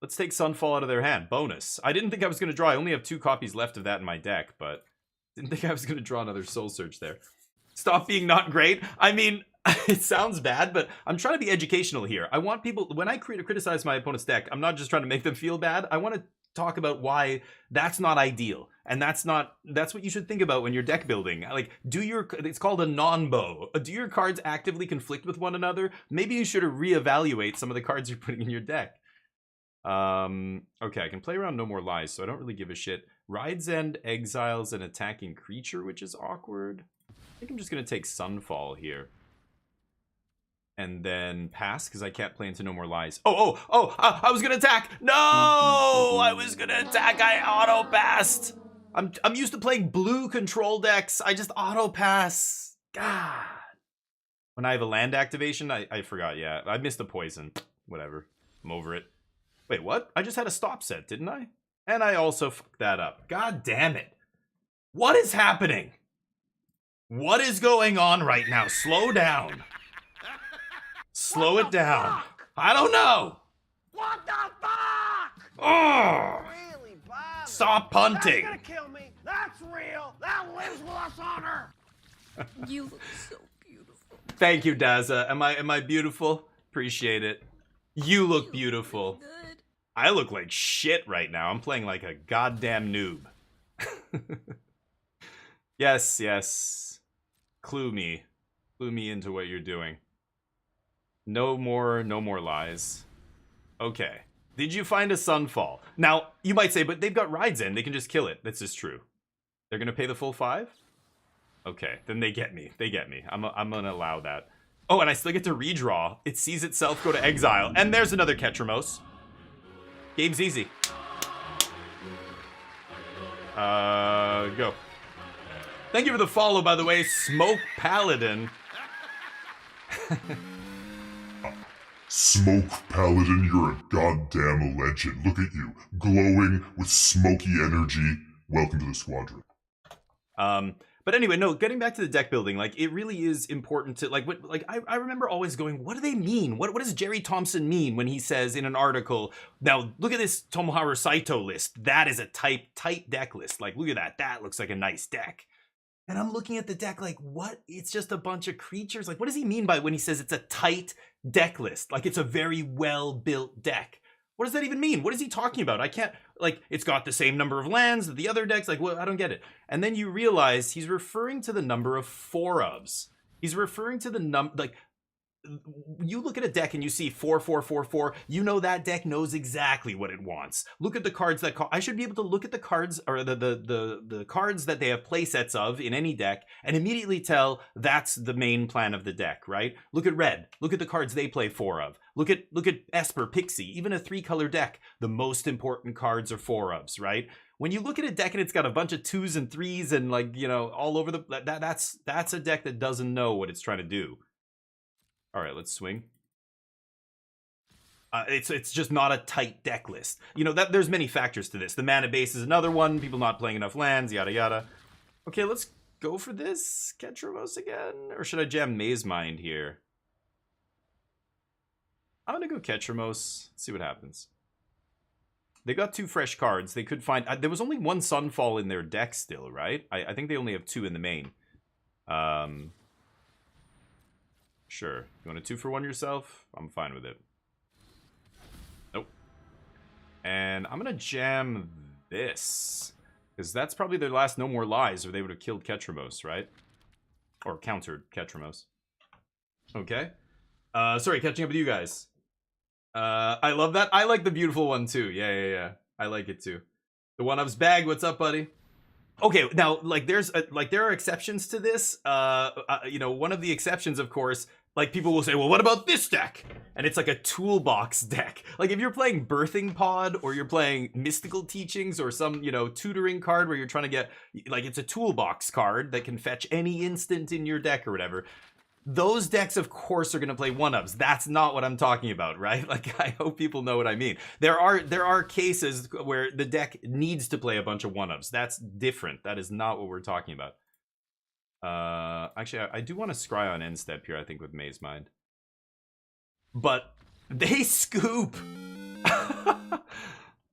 Let's take Sunfall out of their hand. Bonus. I didn't think I was going to draw. I only have 2 copies left of that in my deck, but didn't think I was going to draw another Soul Search there. Stop being not great. I mean, it sounds bad, but I'm trying to be educational here. I want people, when I criticize my opponent's deck, I'm not just trying to make them feel bad. I want to talk about why that's not ideal. And that's what you should think about when you're deck building. Like, it's called a non-bow. Do your cards actively conflict with one another? Maybe you should reevaluate some of the cards you're putting in your deck. Okay, I can play around No More Lies, so I don't really give a shit. Ride's End exiles an attacking creature, which is awkward. I think I'm just going to take Sunfall here. And then pass, because I can't play into No More Lies. I was going to attack! No! I was going to attack! I auto-passed! I'm used to playing blue control decks. I just auto-pass. God. When I have a land activation, I forgot, yeah. I missed the poison. Whatever. I'm over it. Wait, what? I just had a stop set, didn't I? And I also fucked that up. God damn it. What is happening? What is going on right now? Slow down. Slow it down. I don't know. What the fuck? Oh! Really, Bob? Stop punting. That's gonna kill me. That's real. That lives with us on her. You look so beautiful. Thank you, Daza. Am I beautiful? Appreciate it. You look beautiful. Good. I look like shit right now. I'm playing like a goddamn noob. Yes. Clue me into what you're doing. No more lies. Okay. Did you find a Sunfall? Now, you might say, but they've got Rides in. They can just kill it. This is true. They're going to pay the full 5? Okay, then they get me. I'm going to allow that. Oh, and I still get to redraw. It sees itself go to exile. And there's another Ketramos. Game's easy. Go. Thank you for the follow, by the way, Smoke Paladin. Smoke Paladin, you're a goddamn legend. Look at you, glowing with smoky energy. Welcome to the squadron. But anyway, no, getting back to the deck building, like, it really is important to, I remember always going, what do they mean? What does Jerry Thompson mean when he says in an article, now, look at this Tomoharu Saito list. That is a tight deck list. Like, look at that. That looks like a nice deck. And I'm looking at the deck like, what? It's just a bunch of creatures? Like, what does he mean by when he says it's a tight deck list? Like, it's a very well-built deck. What does that even mean? What is he talking about? I can't, like, it's got the same number of lands that the other decks, like, well, I don't get it. And then you realize he's referring to the number of 4-ofs. He's referring to the like, you look at a deck and you see 4, 4, 4, 4. You know that deck knows exactly what it wants. Look at the cards that I should be able to look at the cards or the cards that they have play sets of in any deck and immediately tell that's the main plan of the deck, right? Look at red. Look at the cards they play 4 of. Look at Esper, Pixie, even a 3-color deck. The most important cards are 4-ofs, right? When you look at a deck and it's got a bunch of 2s and 3s and, like, you know, all over the that's a deck that doesn't know what it's trying to do. All right, let's swing. It's just not a tight deck list. You know, there's many factors to this. The mana base is another one. People not playing enough lands, yada yada. Okay, let's go for this. Ketramos again, or should I jam Maze Mind here? I'm gonna go Ketramos. See what happens. They got 2 fresh cards. They could find. There was only 1 Sunfall in their deck still, right? I think they only have 2 in the main. Sure. You want a 2-for-1 yourself? I'm fine with it. Nope. And I'm gonna jam this. Because that's probably their last No More Lies, or they would have killed Ketramos, right? Or countered Ketramos. Okay. Sorry, catching up with you guys. I love that. I like the beautiful one too. Yeah. I like it too. The 1-ofs bag, what's up, buddy? Okay, now, like, there are exceptions to this. You know, one of the exceptions, of course, like, people will say, well, what about this deck? And it's like a toolbox deck. Like, if you're playing Birthing Pod, or you're playing Mystical Teachings, or some, you know, tutoring card where you're trying to get, like, it's a toolbox card that can fetch any instant in your deck or whatever. Those decks, of course, are going to play 1-ofs. That's not what I'm talking about, right? Like, I hope people know what I mean. There are cases where the deck needs to play a bunch of 1-ofs. That's different. That is not what we're talking about. Actually, I do want to scry on end step here, I think, with Maze Mind. But they scoop.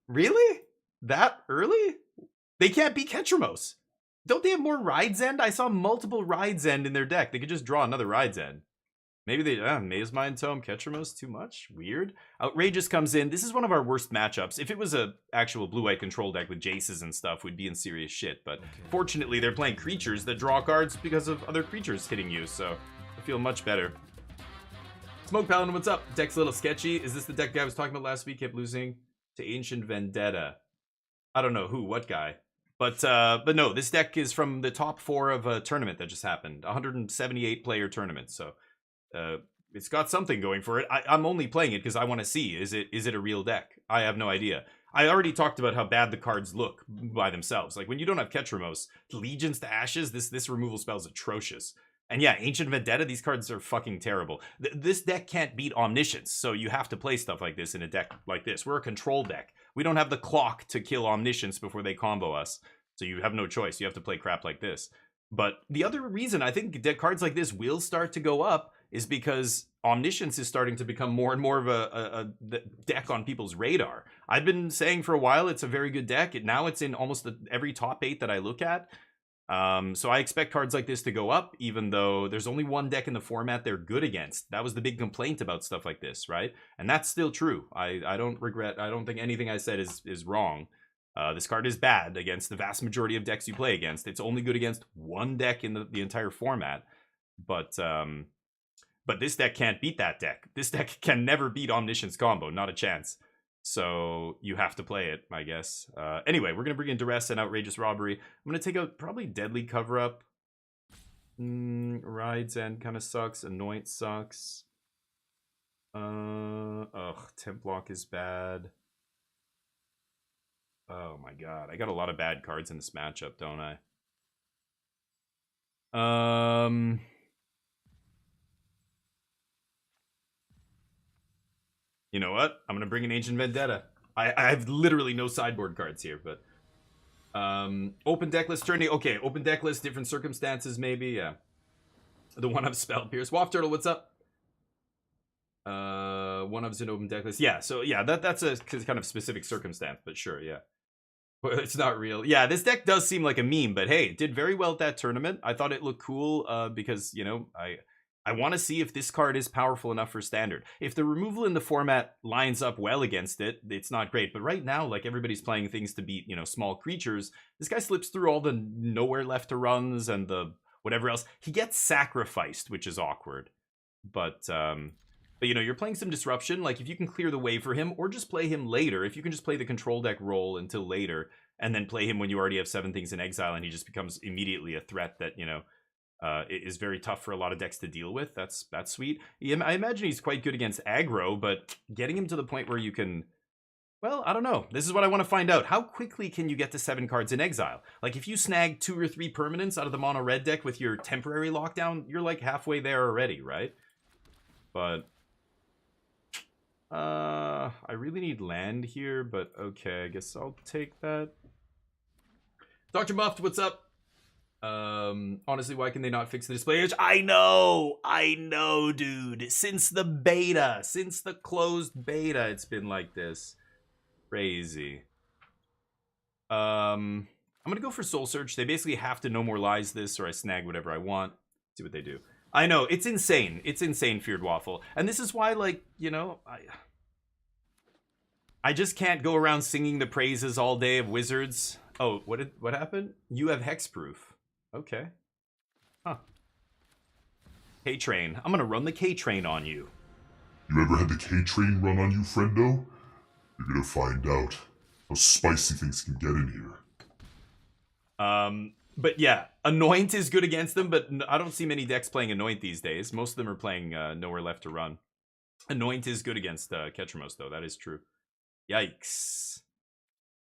Really? That early? They can't beat Ketramos. Don't they have more Ride's End? I saw multiple Ride's End in their deck. They could just draw another Ride's End. Maybe they, Maze Mind Tome, Ketramos, too much? Weird. Outrageous comes in. This is one of our worst matchups. If it was a actual blue-white control deck with Jaces and stuff, we'd be in serious shit. But fortunately, they're playing creatures that draw cards because of other creatures hitting you, so I feel much better. Smoke Paladin, what's up? Deck's a little sketchy. Is this the deck I was talking about last week? Kept losing to Ancient Vendetta. I don't know who, what guy. But no, this deck is from the top 4 of a tournament that just happened. 178 player tournament, so it's got something going for it. I'm only playing it because I want to see, is it a real deck? I have no idea. I already talked about how bad the cards look by themselves. Like, when you don't have Ketramos, Legions to Ashes, this removal spell is atrocious. And yeah, Ancient Vendetta, these cards are fucking terrible. This deck can't beat Omniscience, so you have to play stuff like this in a deck like this. We're a control deck. We don't have the clock to kill Omniscience before they combo us, so you have no choice. You have to play crap like this. But the other reason I think cards like this will start to go up is because Omniscience is starting to become more and more of a deck on people's radar. I've been saying for a while it's a very good deck. Now it's in almost every top 8 that I look at. So I expect cards like this to go up, even though there's only 1 deck in the format they're good against. That was the big complaint about stuff like this, right? And that's still true. I don't regret, I don't think anything I said is wrong. This card is bad against the vast majority of decks you play against. It's only good against 1 deck in the entire format. But this deck can't beat that deck. This deck can never beat Omniscience combo, not a chance. So you have to play it, I guess. Anyway, we're going to bring in Duress and Outrageous Robbery. I'm going to take out probably Deadly Cover-Up. Ride's End kind of sucks. Anoint sucks. Templock is bad. Oh my god. I got a lot of bad cards in this matchup, don't I? You know what? I'm going to bring in Ancient Vendetta. I have literally no sideboard cards here, but... open deck list turning. Okay, open deck list, different circumstances, maybe, yeah. The 1-of Spell Pierce. Waft Turtle, what's up? 1-of's an open deck list. Yeah, so yeah, that's a kind of specific circumstance, but sure, yeah. It's not real. Yeah, this deck does seem like a meme, but hey, it did very well at that tournament. I thought it looked cool because, you know, I want to see if this card is powerful enough for standard. If the removal in the format lines up well against it, it's not great. But right now, like, everybody's playing things to beat, you know, small creatures. This guy slips through all the nowhere left to runs and the whatever else. He gets sacrificed, which is awkward. But you know, you're playing some disruption. Like, if you can clear the way for him, or just play him later. If you can just play the control deck role until later, and then play him when you already have 7 things in exile, and he just becomes immediately a threat that, you know, is very tough for a lot of decks to deal with. That's sweet. I imagine he's quite good against aggro, but getting him to the point where you can... Well, I don't know. This is what I want to find out. How quickly can you get to 7 cards in exile? Like, if you snag 2 or 3 permanents out of the mono red deck with your temporary lockdown, you're like halfway there already, right? But... I really need land here, but okay, I guess I'll take that. Dr. Muffed, what's up? Honestly, why can they not fix the display edge? I know, dude. Since the beta, since the closed beta, it's been like this. Crazy. I'm gonna go for Soul Search. They basically have to No More Lies this, or I snag whatever I want. See what they do. I know, it's insane. It's insane, Feared Waffle. And this is why, like, you know, I just can't go around singing the praises all day of Wizards. Oh, what happened? You have Hexproof. Okay. Huh. K-Train. I'm gonna run the K-Train on you. You ever had the K-Train run on you, friendo? You're gonna find out how spicy things can get in here. But yeah, Anoint is good against them, but I don't see many decks playing Anoint these days. Most of them are playing Nowhere Left to Run. Anoint is good against Ketramos, though. That is true. Yikes.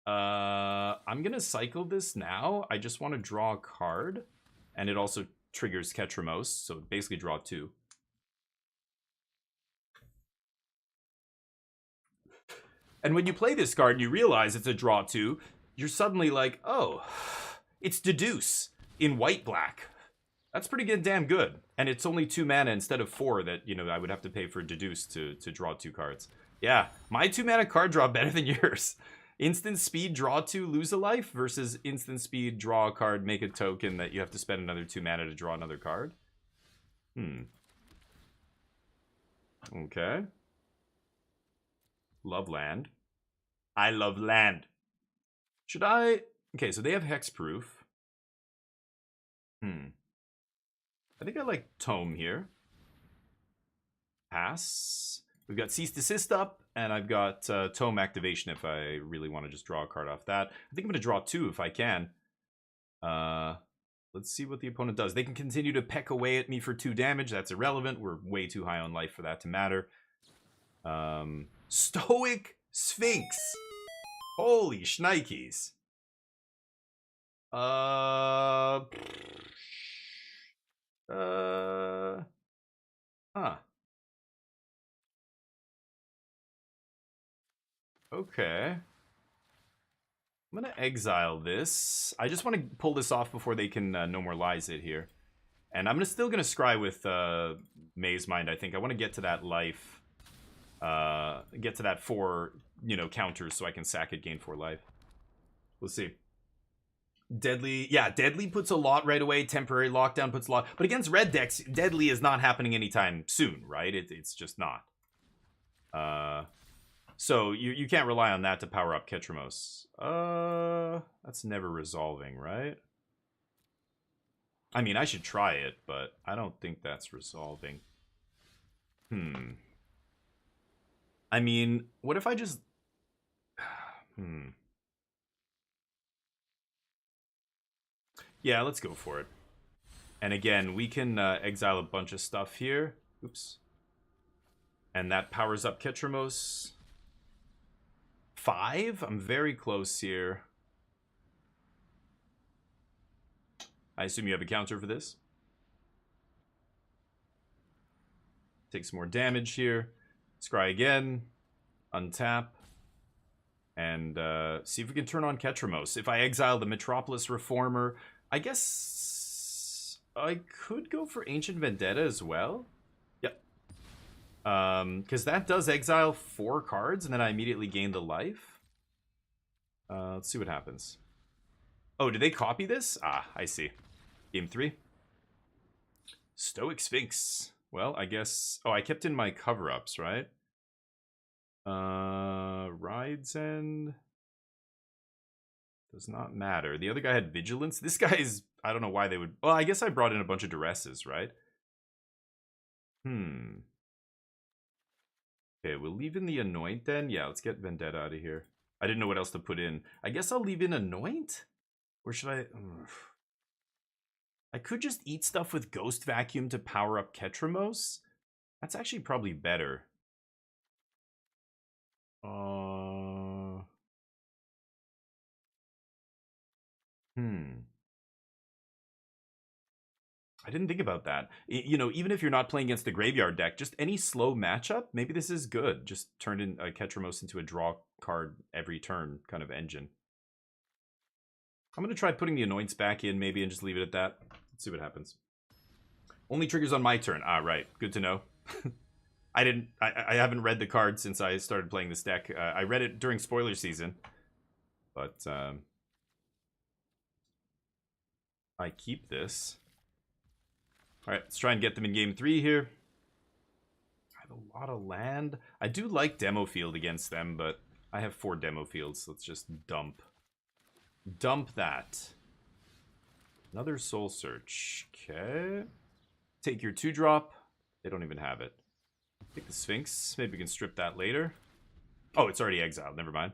I'm gonna cycle this now. I just want to draw a card, and it also triggers Ketramos, so basically draw 2. And when you play this card and you realize it's a draw 2, you're suddenly like, oh, it's Deduce in white-black. That's pretty damn good. And it's only 2 mana instead of 4 that, you know, I would have to pay for Deduce to draw 2 cards. Yeah, my 2 mana card draw better than yours. Instant speed, draw 2, lose a life, versus instant speed, draw a card, make a token that you have to spend another 2 mana to draw another card. Okay. Love land. I love land. Should I... Okay, so they have Hexproof. I think I like Tome here. Pass. We've got Cease Desist up, and I've got Tome Activation if I really want to just draw a card off that. I think I'm going to draw 2 if I can. Let's see what the opponent does. They can continue to peck away at me for 2 damage. That's irrelevant. We're way too high on life for that to matter. Stoic Sphinx. Holy shnikes. Huh. Okay. I'm gonna exile this. I just want to pull this off before they can No More Lies it here. And I'm still gonna scry with Maze Mind, I think. I want to get to that life. Get to that 4, you know, counters so I can sack it, gain 4 life. We'll see. Deadly, yeah, Deadly puts a lot right away. Temporary Lockdown puts a lot. But against red decks, Deadly is not happening anytime soon, right? It's just not. So you can't rely on that to power up Ketramos. That's never resolving, right? I mean, I should try it, but I don't think that's resolving. I mean, what if I just... Yeah, let's go for it. And again, we can exile a bunch of stuff here. Oops. And that powers up Ketramos. 5? I'm very close here. I assume you have a counter for this. Take some more damage here. Scry again. Untap. And see if we can turn on Ketramos. If I exile the Metropolis Reformer, I guess I could go for Ancient Vendetta as well. Yep. Because that does exile 4 cards, and then I immediately gain the life. Let's see what happens. Oh, did they copy this? Ah, I see. Game 3. Stoic Sphinx. Well, I guess... Oh, I kept in my cover-ups, right? Rides End... Does not matter. The other guy had Vigilance. This guy is... I don't know why they would... Well, I guess I brought in a bunch of Duresses, right? Okay, we'll leave in the Anoint then. Yeah, let's get Vendetta out of here. I didn't know what else to put in. I guess I'll leave in Anoint? Or should I... Ugh. I could just eat stuff with Ghost Vacuum to power up Ketramos. That's actually probably better. I didn't think about that. You know, even if you're not playing against the graveyard deck, just any slow matchup, maybe this is good. Just turn in Ketramos into a draw card every turn kind of engine. I'm going to try putting the Anoints back in maybe and just leave it at that. Let's see what happens. Only triggers on my turn. Ah, right. Good to know. I haven't read the card since I started playing this deck. I read it during spoiler season. But I keep this. Alright, let's try and get them in game 3 here. I have a lot of land. I do like Demo Field against them, but I have 4 Demo Fields. So let's just dump. Dump that. Another Soul Search. Okay. Take your 2-drop. They don't even have it. Take the Sphinx. Maybe we can strip that later. Oh, it's already exiled. Never mind.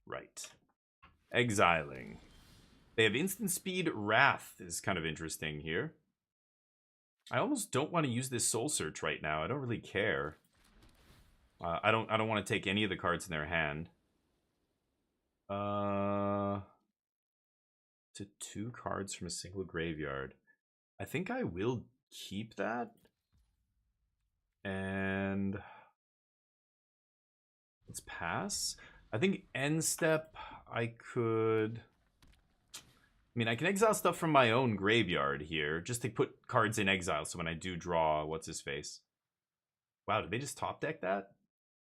Right. Exiling. They have instant speed. Wrath is kind of interesting here. I almost don't want to use this Soul Search right now. I don't really care. I don't want to take any of the cards in their hand. To 2 cards from a single graveyard. I think I will keep that. And let's pass. I think end step I could... I mean, I can exile stuff from my own graveyard here, just to put cards in exile, so when I do draw, what's-his-face? Wow, did they just top deck that?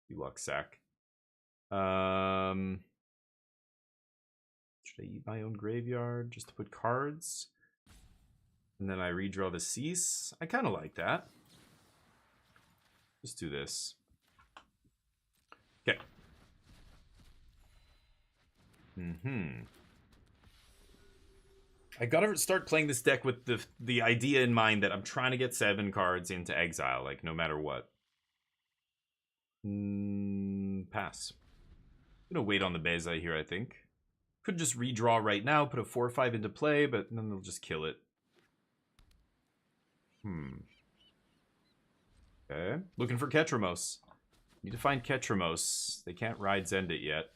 You luck sack. Should I eat my own graveyard, just to put cards? And then I redraw the Cease? I kind of like that. Let's do this. Okay. I gotta start playing this deck with the idea in mind that I'm trying to get 7 cards into exile, like, no matter what. Pass. I'm gonna wait on the Beza here, I think. Could just redraw right now, put a 4/5 into play, but then they'll just kill it. Okay. Looking for Ketramos. Need to find Ketramos. They can't Ride's End it yet.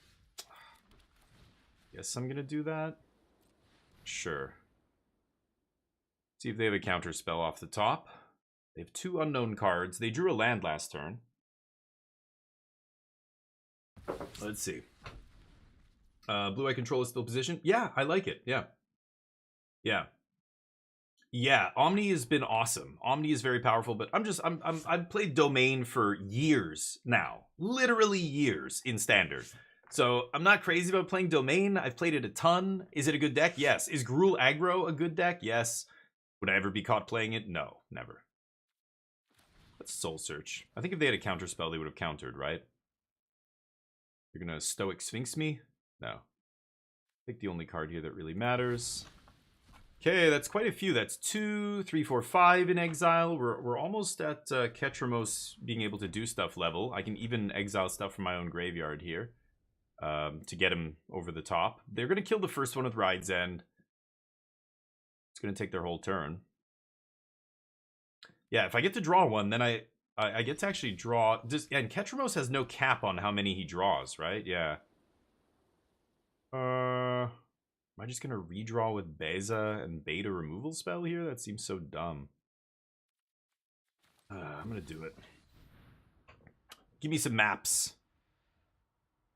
Guess I'm gonna do that. Sure. See if they have a counter spell off the top. They have 2 unknown cards. They drew a land last turn. Let's see. Blue Eye Control is still positioned. Yeah, I like it. Yeah. Yeah, Omni has been awesome. Omni is very powerful, but I've played Domain for years now. Literally years in Standard. So I'm not crazy about playing Domain. I've played it a ton. Is it a good deck? Yes. Is Gruul Aggro a good deck? Yes. Would I ever be caught playing it? No, never. Let's Soul Search. I think if they had a counter spell, they would have countered, right? You're gonna Stoic Sphinx me? No. I think the only card here that really matters. Okay, that's quite a few. That's 2, 3, 4, 5 in exile. We're almost at Ketramos being able to do stuff level. I can even exile stuff from my own graveyard here. To get him over the top. They're going to kill the first one with Ride's End. It's going to take their whole turn. Yeah, if I get to draw one, then I get to actually draw... and Ketramos has no cap on how many he draws, right? Yeah. Am I just going to redraw with Beza and bait a removal spell here? That seems so dumb. I'm going to do it. Give me some maps.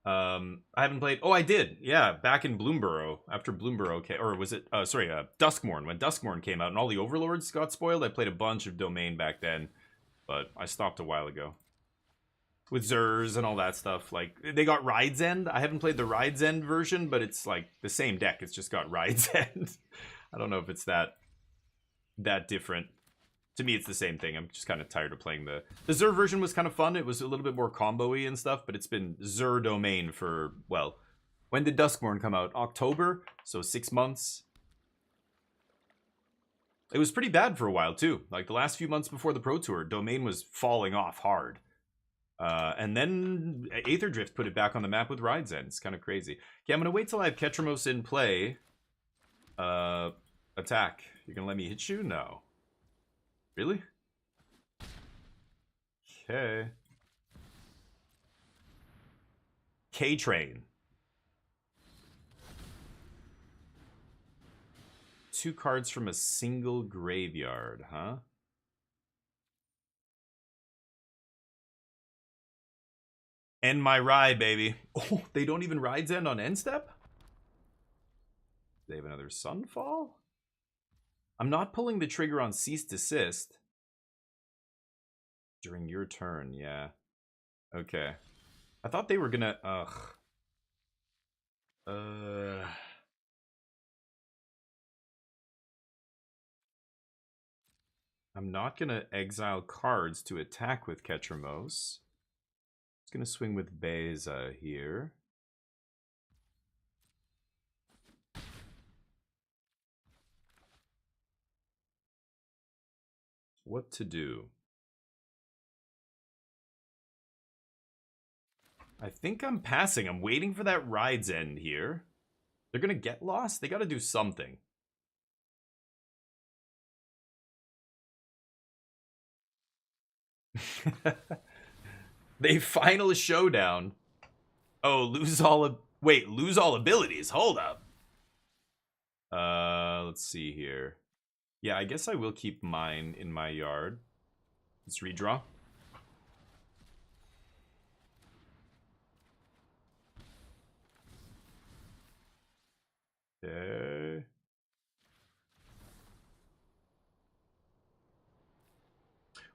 I haven't played... Oh, I did. Yeah, back in Bloomburrow. After Bloomburrow came... Or was it... Duskmourn. When Duskmourn came out and all the Overlords got spoiled, I played a bunch of Domain back then. But I stopped a while ago. With Zers and all that stuff. Like, they got Ride's End. I haven't played the Ride's End version, but it's like the same deck. It's just got Ride's End. I don't know if it's that different. To me, it's the same thing. I'm just kind of tired of playing the Xur version was kind of fun. It was a little bit more combo-y and stuff, but it's been Xur domain for, well, when did Duskmourn come out? October? So 6 months. It was pretty bad for a while, too. Like, the last few months before the Pro Tour, domain was falling off hard. And then Aether Drift put it back on the map with Ride's End. It's kind of crazy. Okay, I'm going to wait till I have Ketramos in play. Attack. You're going to let me hit you? No. Really? Okay. K-Train. 2 cards from a single graveyard, huh? End my ride, baby. Oh, they don't even Ride's End on end step? They have another Sunfall? I'm not pulling the trigger on Cease Desist. During your turn, yeah. Okay. I thought they were gonna... I'm not gonna exile cards to attack with Ketramos. It's gonna swing with Beza here. What to do? I think I'm passing. I'm waiting for that Ride's End here. They're gonna get lost? They gotta do something. They final showdown. Oh, lose all lose all abilities. Hold up. Let's see here. Yeah, I guess I will keep mine in my yard. Let's redraw. Okay.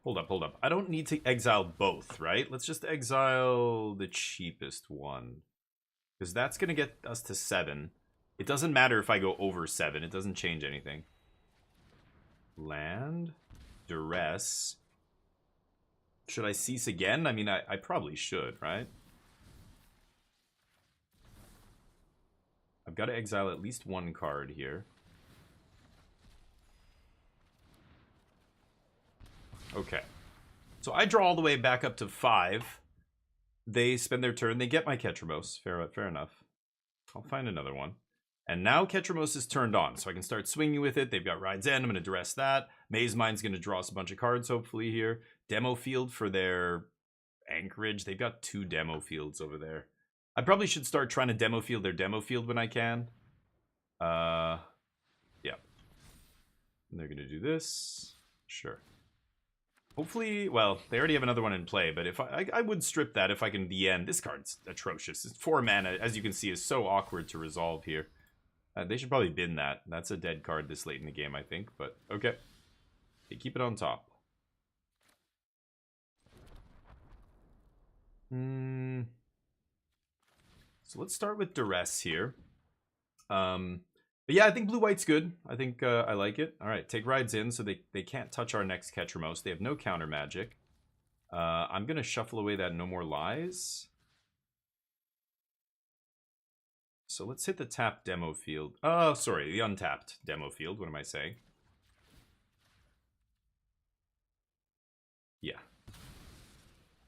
Hold up, hold up. I don't need to exile both, right? Let's just exile the cheapest one. Because that's going to get us to 7. It doesn't matter if I go over 7. It doesn't change anything. Land. Duress. Should I cease again? I mean, I probably should, right? I've got to exile at least 1 card here. Okay. So I draw all the way back up to 5. They spend their turn. They get my Ketramos. Fair enough. I'll find another one. And now Ketramos is turned on, so I can start swinging with it. They've got Ride's End. I'm going to duress that. Maze Mind's going to draw us a bunch of cards, hopefully, here. Demo Field for their Anchorage. They've got 2 Demo Fields over there. I probably should start trying to Demo Field their Demo Field when I can. Yeah. And they're going to do this. Sure. Hopefully, well, they already have another one in play, but if I would strip that if I can the end. This card's atrocious. It's 4 mana, as you can see, is so awkward to resolve here. They should probably bin that. That's a dead card this late in the game, I think, but okay. Okay, keep it on top. So let's start with Duress here. But yeah, I think blue-white's good. I think I like it. All right, take Rides in, so they can't touch our next Ketramos. They have no counter magic. I'm going to shuffle away that No More Lies. So let's hit the tap Demo Field. Oh, sorry, the untapped Demo Field. What am I saying? Yeah.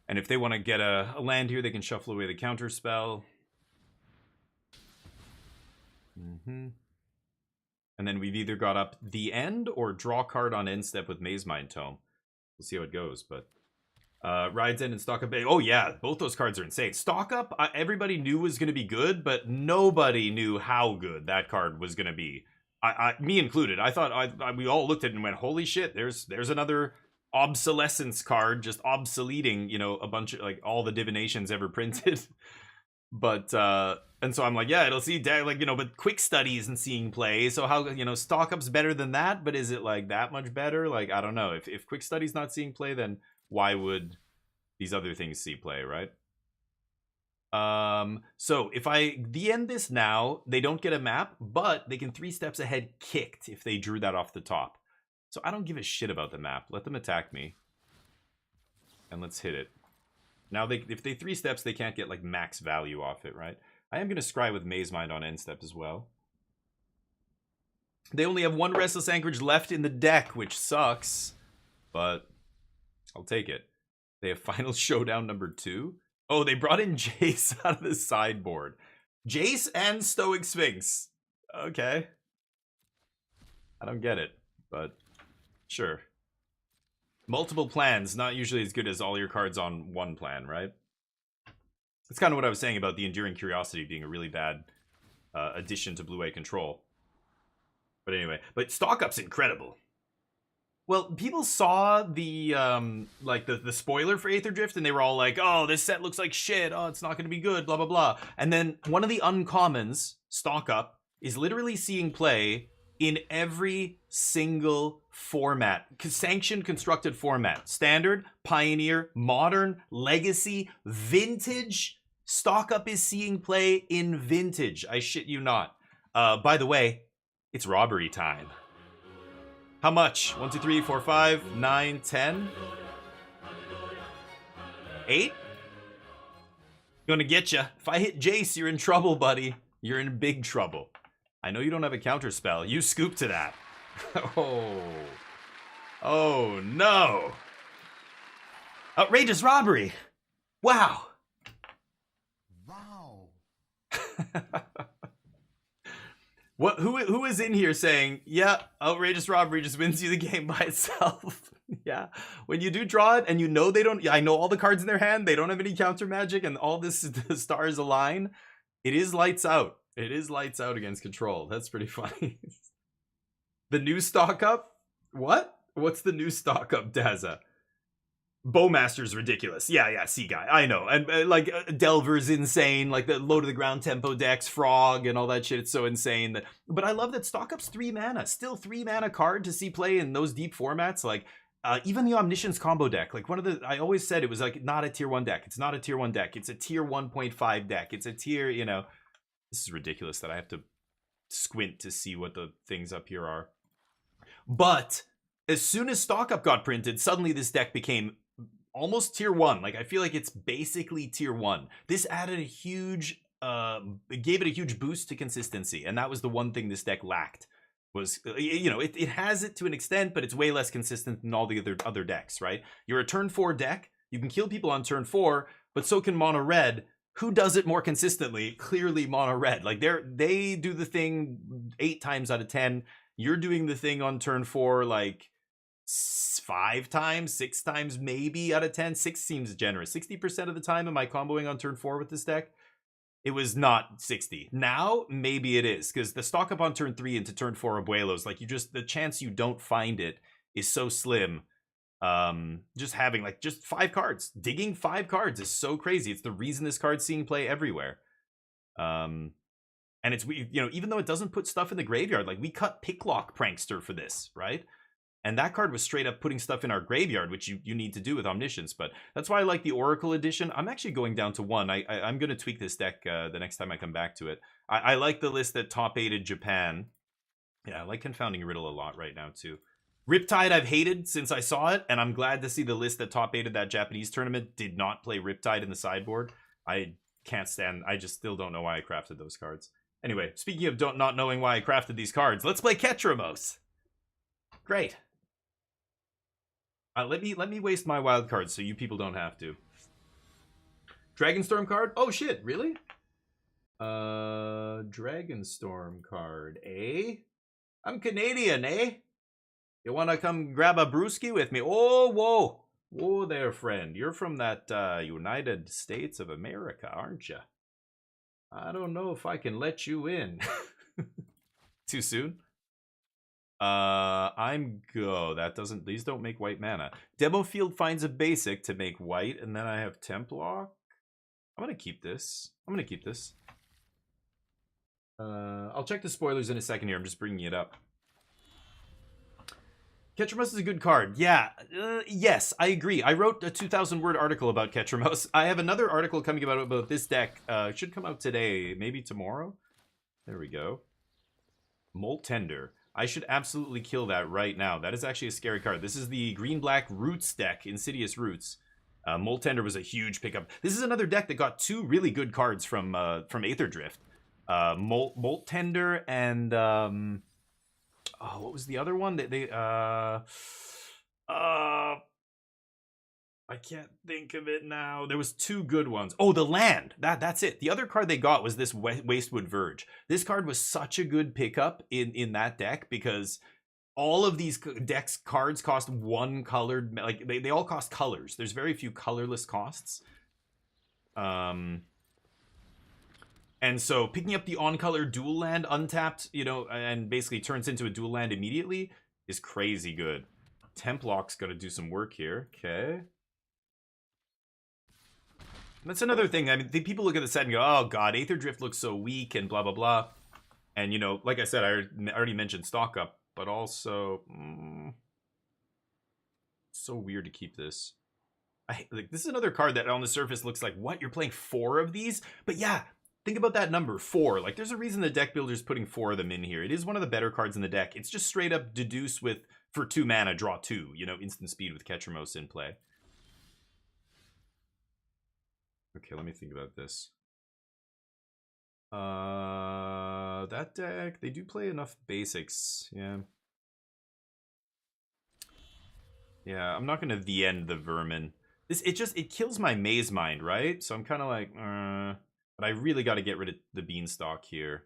And if they want to get a land here, they can shuffle away the counter spell. And then we've either got up the end or draw card on end step with Maze Mind Tome. We'll see how it goes, but Ride's End and Stock Up. Oh yeah, both those cards are insane. Stock Up, everybody knew was going to be good, but nobody knew how good that card was going to be. Me included. I thought we all looked at it and went, "Holy shit! There's another obsolescence card, just obsoleting, you know, a bunch of like all the divinations ever printed." But and so I'm like, yeah, it'll see like, you know, but quick studies and seeing play. So how, you know, Stock Up's better than that, but is it like that much better? Like, I don't know. If quick study's not seeing play, then why would these other things see play, right? So if I end this now, they don't get a map, but they can 3 steps ahead kicked if they drew that off the top. So I don't give a shit about the map. Let them attack me. And let's hit it. Now, if they 3 steps, they can't get, like, max value off it, right? I am going to scry with Maze Mind on end step as well. They only have 1 Restless Anchorage left in the deck, which sucks. But I'll take it. They have Final Showdown number 2. Oh, they brought in Jace out of the sideboard. Jace and Stoic Sphinx. Okay. I don't get it, but sure. Multiple plans, not usually as good as all your cards on one plan, right? That's kind of what I was saying about the Enduring Curiosity being a really bad addition to Blue-White Control. But anyway, but Stock Up's incredible. Well, people saw the like the spoiler for Aether Drift, and they were all like, "Oh, this set looks like shit. Oh, it's not going to be good." Blah blah blah. And then one of the uncommons, Stock Up, is literally seeing play in every single format, sanctioned constructed format: Standard, Pioneer, Modern, Legacy, Vintage. Stock Up is seeing play in Vintage. I shit you not. By the way, it's robbery time. How much? 1, 2, 3, 4, 5, 9, 10? 8? Gonna get you. If I hit Jace, you're in trouble, buddy. You're in big trouble. I know you don't have a counter spell. You scoop to that. Oh. Oh, no. Outrageous robbery. Wow. Wow. What? Who is in here saying, yeah, outrageous robbery just wins you the game by itself? Yeah. When you do draw it and you know they don't, yeah, I know all the cards in their hand, they don't have any counter magic, and all this, the stars align, it is lights out. It is lights out against Control. That's pretty funny. The new Stock Up? What? What's the new Stock Up, Daza? Bowmaster's ridiculous. Yeah, Sea Guy. I know. And like Delver's insane. Like the low to the ground tempo decks, Frog, and all that shit. It's so insane. But I love that Stock Up's 3 mana. Still 3 mana card to see play in those deep formats. Like even the Omniscience combo deck. Like one of the, I always said it was like not a tier 1 deck. It's not a tier 1 deck. It's a tier 1.5 deck. It's a tier, you know. This is ridiculous that I have to squint to see what the things up here are. But as soon as Stock Up got printed, suddenly this deck became almost tier 1. Like I feel like it's basically tier 1. This added a huge it gave it a huge boost to consistency, and that was the one thing this deck lacked. Was, you know, it has it to an extent, but it's way less consistent than all the other decks, right? You're a turn 4 deck, you can kill people on turn 4, but so can mono red. Who does it more consistently? Clearly mono red. Like they do the thing 8 times out of 10. You're doing the thing on turn 4 like 5 times, 6 times maybe out of 10. 6 seems generous. 60% of the time am I comboing on turn 4 with this deck? It was not 60. Now maybe it is, because the Stock Up on turn 3 into turn 4 Abuelos, like you just, the chance you don't find it is so slim. Just having like just 5 cards, digging 5 cards is so crazy. It's the reason this card's seeing play everywhere. And it's, you know, even though it doesn't put stuff in the graveyard, like we cut Picklock Prankster for this, right? And that card was straight up putting stuff in our graveyard, which you need to do with Omniscience. But that's why I like the Oracle edition. I'm actually going down to 1. I'm going to tweak this deck the next time I come back to it. I like the list that top-8'd Japan. Yeah, I like Confounding Riddle a lot right now, too. Riptide I've hated since I saw it, and I'm glad to see the list that top-8'd that Japanese tournament did not play Riptide in the sideboard. I can't stand, I just still don't know why I crafted those cards. Anyway, speaking of not knowing why I crafted these cards, let's play Ketramos. Great. Let me waste my wild cards so you people don't have to. Dragonstorm card? Oh shit, really? Dragonstorm card, eh? I'm Canadian, eh? You wanna come grab a brewski with me? Oh, whoa. Whoa there, friend. You're from that United States of America, aren't you? I don't know if I can let you in. Too soon? I'm go. That doesn't, these don't make white mana. Demo field finds a basic to make white, and then I have Templock. I'm gonna keep this. I'll check the spoilers in a second here. I'm just bringing it up. Ketramos is a good card. Yeah, yes, I agree. I wrote a 2,000-word article about Ketramos. I have another article coming about this deck. Should come out today, maybe tomorrow. There we go. Molt Tender. I should absolutely kill that right now. That is actually a scary card. This is the green-black Roots deck, Insidious Roots. Molt Tender was a huge pickup. This is another deck that got 2 really good cards from Aether Drift. Molt Tender and what was the other one? I can't think of it now. There was 2 good ones. Oh, the land. That's it. The other card they got was this Wastewood Verge. This card was such a good pickup in that deck because all of these decks cards cost 1 colored. Like they all cost colors. There's very few colorless costs. And so picking up the on-color dual land untapped, you know, and basically turns into a dual land immediately is crazy good. Templock's got to do some work here. Okay. That's another thing. I mean, people look at the set and go, oh, God, Aether Drift looks so weak and blah, blah, blah. And, you know, like I said, I already mentioned Stock Up, but also... so weird to keep this. Like, this is another card that on the surface looks like, what? You're playing 4 of these? But yeah, think about that number, 4. Like, there's a reason the deck builder's putting 4 of them in here. It is one of the better cards in the deck. It's just straight up deduce with, for 2 mana, draw 2. You know, instant speed with Ketramos in play. Okay, let me think about this. That deck, they do play enough basics. Yeah. Yeah, I'm not gonna end the Vermin. It kills my Maze Mind, right? So I'm kind of like, but I really got to get rid of the Beanstalk here.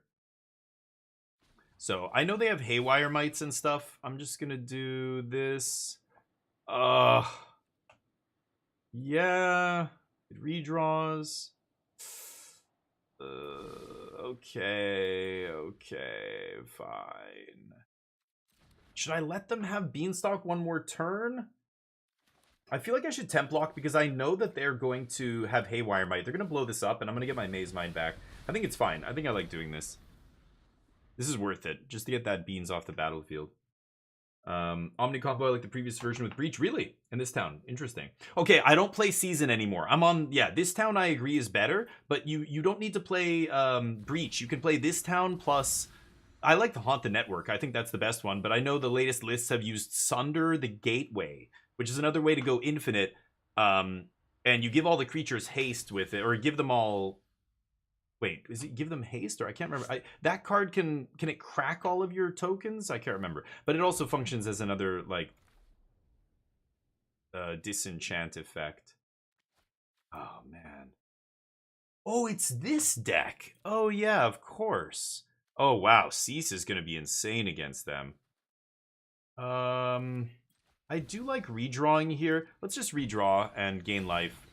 So I know they have Haywire Mites and stuff. I'm just gonna do this. Yeah. It redraws. Okay, fine. Should I let them have Beanstalk one more turn? I feel like I should Templock because I know that they're going to have Haywire Mite. They're going to blow this up, and I'm going to get my Maze Mind back. I think it's fine. I think I like doing this. This is worth it, just to get that Beans off the battlefield. Omni combo like the previous version with Breach, really? In this town, interesting. Okay, I don't play Season anymore. I'm on, yeah, this town I agree is better, but you don't need to play Breach. You can play this town plus, I like the Haunt the Network. I think that's the best one, but I know the latest lists have used Sunder the Gateway, which is another way to go infinite, and you give all the creatures haste with it, or give them all... Wait, is it give them haste? Or I can't remember. That card can it crack all of your tokens? I can't remember. But it also functions as another, like, disenchant effect. Oh, man. Oh, it's this deck. Oh, yeah, of course. Oh, wow. Cease is going to be insane against them. I do like redrawing here. Let's just redraw and gain life.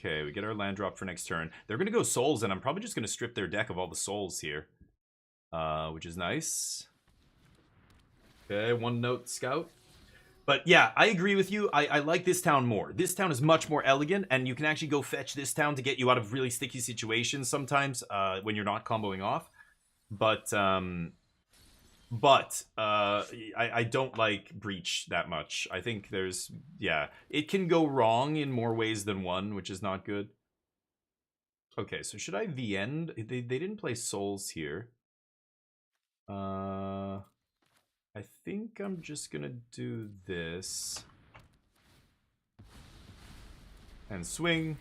Okay, we get our land drop for next turn. They're going to go souls, and I'm probably just going to strip their deck of all the souls here. Which is nice. Okay, 1-note scout. But yeah, I agree with you. I like this town more. This town is much more elegant, and you can actually go fetch this town to get you out of really sticky situations sometimes when you're not comboing off. But I don't like Breach that much. I think there's, yeah, it can go wrong in more ways than one, which is not good. Okay, so should I V-end? They didn't play Souls here. I think I'm just gonna do this. And swing.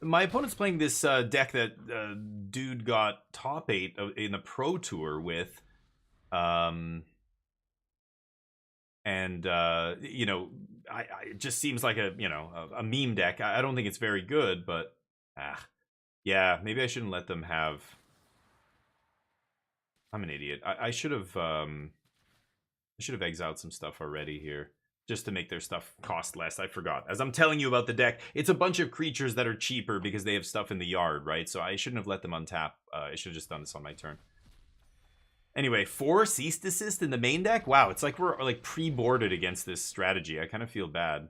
My opponent's playing this deck that dude got top 8 in the Pro Tour with. You know, it just seems like a meme deck. I don't think it's very good, but yeah, maybe I shouldn't let them have. I'm an idiot. I should have exiled some stuff already here just to make their stuff cost less. I forgot. As I'm telling you about the deck, it's a bunch of creatures that are cheaper because they have stuff in the yard, right? So I shouldn't have let them untap. I should have just done this on my turn. Anyway, 4 Cease Desist in the main deck? Wow, it's like we're like pre-boarded against this strategy. I kind of feel bad.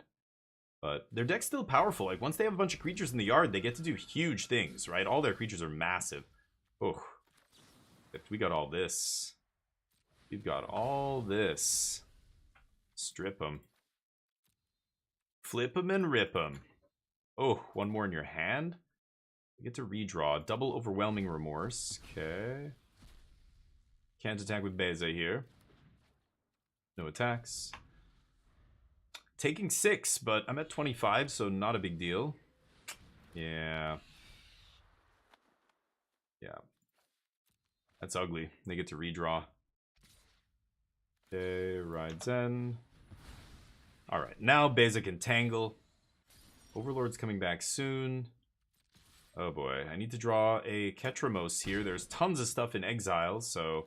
But their deck's still powerful. Like, once they have a bunch of creatures in the yard, they get to do huge things, right? All their creatures are massive. Oh, if we got all this. We've got all this. Strip them. Flip them and rip them. Oh, one more in your hand? You get to redraw. Double Overwhelming Remorse. Okay. Can't attack with Beza here. No attacks. Taking 6, but I'm at 25, so not a big deal. Yeah. Yeah. That's ugly. They get to redraw. Okay, rides in. Alright, now Beza can tangle. Overlord's coming back soon. Oh boy, I need to draw a Ketramos here. There's tons of stuff in exile, so...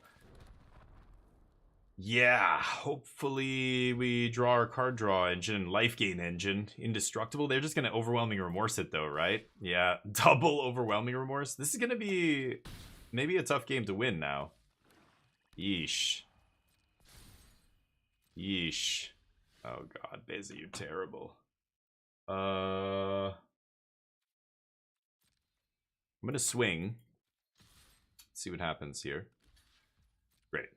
Yeah, hopefully we draw our card draw engine, life gain engine. Indestructible. They're just going to overwhelming remorse it though, right? Yeah, double overwhelming remorse. This is going to be maybe a tough game to win now. Yeesh. Yeesh. Oh god, Beza, you're terrible. I'm going to swing. See what happens here. Great.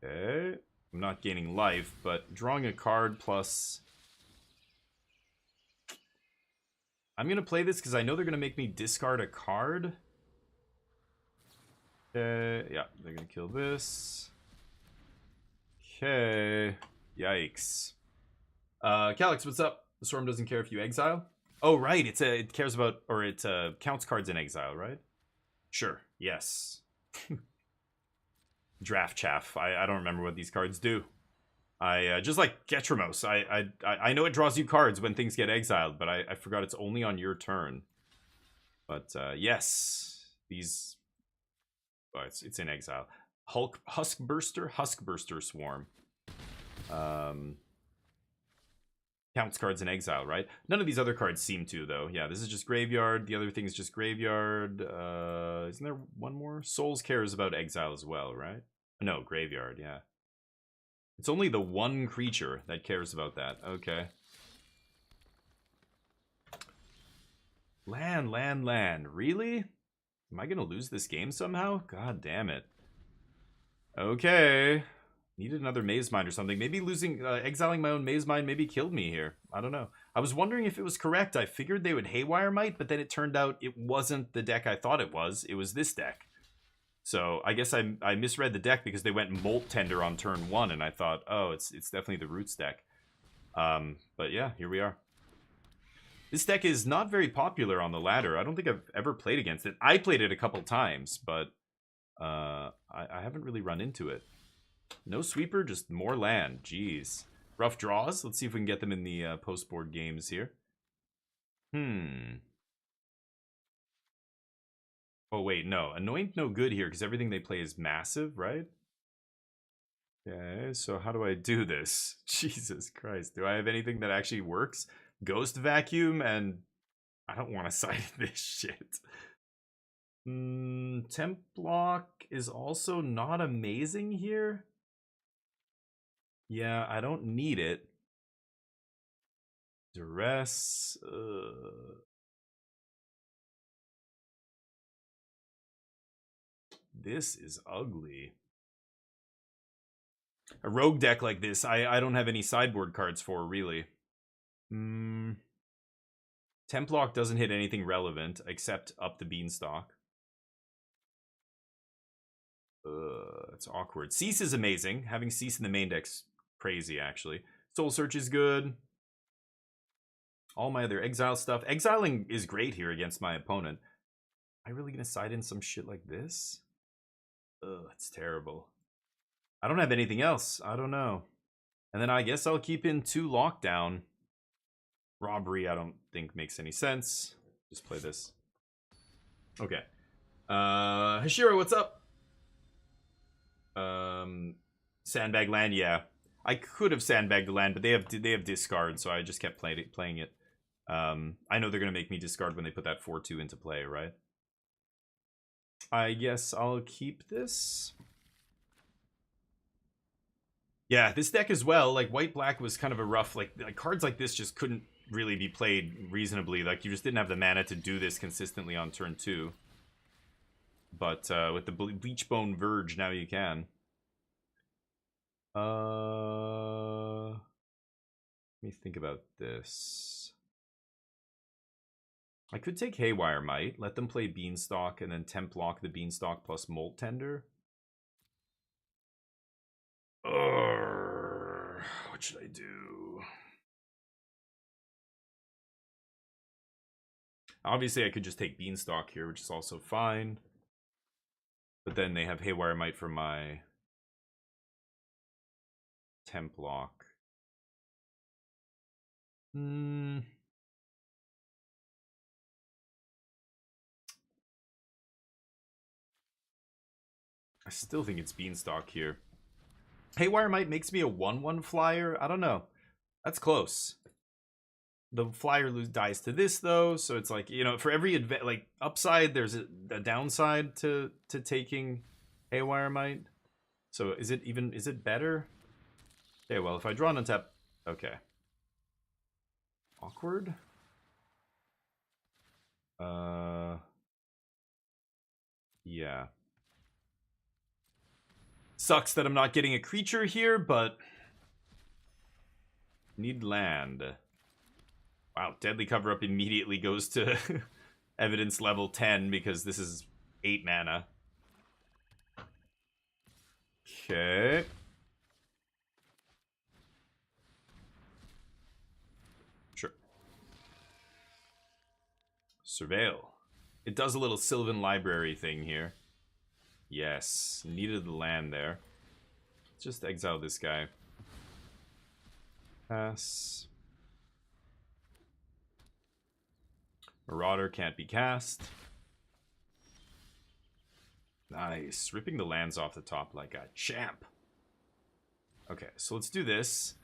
Okay. I'm not gaining life, but drawing a card plus... I'm going to play this because I know they're going to make me discard a card. Okay. Yeah, they're going to kill this. Okay. Yikes. Calyx, what's up? The Storm doesn't care if you exile? Oh, right. It cares about, or it counts cards in exile, right? Sure. Yes. Draft chaff. I don't remember what these cards do. I just like Ketramos. I know it draws you cards when things get exiled, but I forgot it's only on your turn. But yes, these. Oh, it's in exile. Huskburster Swarm. Counts cards in exile, right? None of these other cards seem to, though. Yeah, this is just graveyard. The other thing is just graveyard. Isn't there one more? Souls cares about exile as well, right? No, graveyard, yeah. It's only the one creature that cares about that. Okay. Land. Really? Am I gonna lose this game somehow? God damn it. Okay. Needed another Maze Mind or something. Maybe losing, exiling my own Maze Mind maybe killed me here. I don't know. I was wondering if it was correct. I figured they would Haywire Might, but then it turned out it wasn't the deck I thought it was. It was this deck. So I guess I misread the deck because they went Molt Tender on turn 1, and I thought, oh, it's definitely the Roots deck. But yeah, here we are. This deck is not very popular on the ladder. I don't think I've ever played against it. I played it a couple times, but I haven't really run into it. No sweeper, just more land. Jeez. Rough draws. Let's see if we can get them in the post-board games here. Oh, wait, no. Anoint no good here because everything they play is massive, right? Okay, so how do I do this? Jesus Christ. Do I have anything that actually works? Ghost Vacuum, and I don't want to side this shit. Temp Block is also not amazing here. Yeah, I don't need it. Duress. This is ugly. A rogue deck like this, I don't have any sideboard cards for, really. Templock doesn't hit anything relevant, except up the Beanstalk. It's awkward. Cease is amazing. Having Cease in the main deck's crazy, actually. Soul Search is good. All my other exile stuff. Exiling is great here against my opponent. Am I really gonna side in some shit like this? Ugh, it's terrible. I don't have anything else. I don't know. And then I guess I'll keep in 2 Lockdown. Robbery, I don't think makes any sense. Just play this. Okay. Hashira, what's up? Sandbag land, yeah. I could have sandbagged the land, but they have discard, so I just kept playing it. I know they're gonna make me discard when they put that 4/2 into play, right? I guess I'll keep this. Yeah, this deck as well, like white-black was kind of a rough, like cards like this just couldn't really be played reasonably. Like you just didn't have the mana to do this consistently on turn 2. But with the Bleachbone Verge, now you can. Let me think about this. I could take Haywire Might, let them play Beanstalk, and then temp block the Beanstalk plus Molt Tender. What should I do? Obviously, I could just take Beanstalk here, which is also fine. But then they have Haywire Might for my temp block. I still think it's Beanstalk here. Haywire Might makes me a 1/1 flyer. I don't know. That's close. The flyer dies to this though, so it's like, you know, for every like upside, there's a downside to taking Haywire Might. So is it better? Okay, well, if I draw an untap, okay. Awkward. Yeah. Sucks that I'm not getting a creature here, but need land. Wow, Deadly Cover-Up immediately goes to evidence level 10 because this is 8 mana. Okay. Sure. Surveil. It does a little Sylvan Library thing here. Yes, needed the land there. Let's just exile this guy. Pass. Marauder can't be cast. Nice. Ripping the lands off the top like a champ. Okay, so let's do this.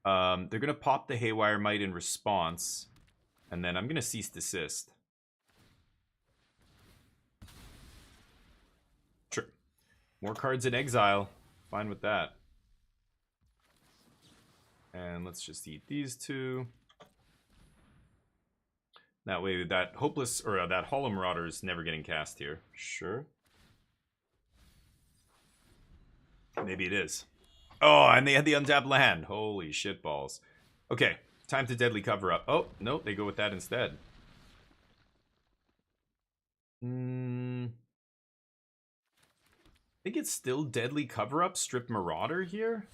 They're going to pop the Haywire Might in response. And then I'm going to cease desist. Sure. More cards in exile. Fine with that. And let's just eat these two. That way that Hopeless, or that Hollow Marauder is never getting cast here. Sure. Maybe it is. Oh, and they had the untapped land. Holy shit balls. Okay, time to Deadly Cover-Up. Oh, no, they go with that instead. I think it's still Deadly Cover-Up, Strip Marauder here.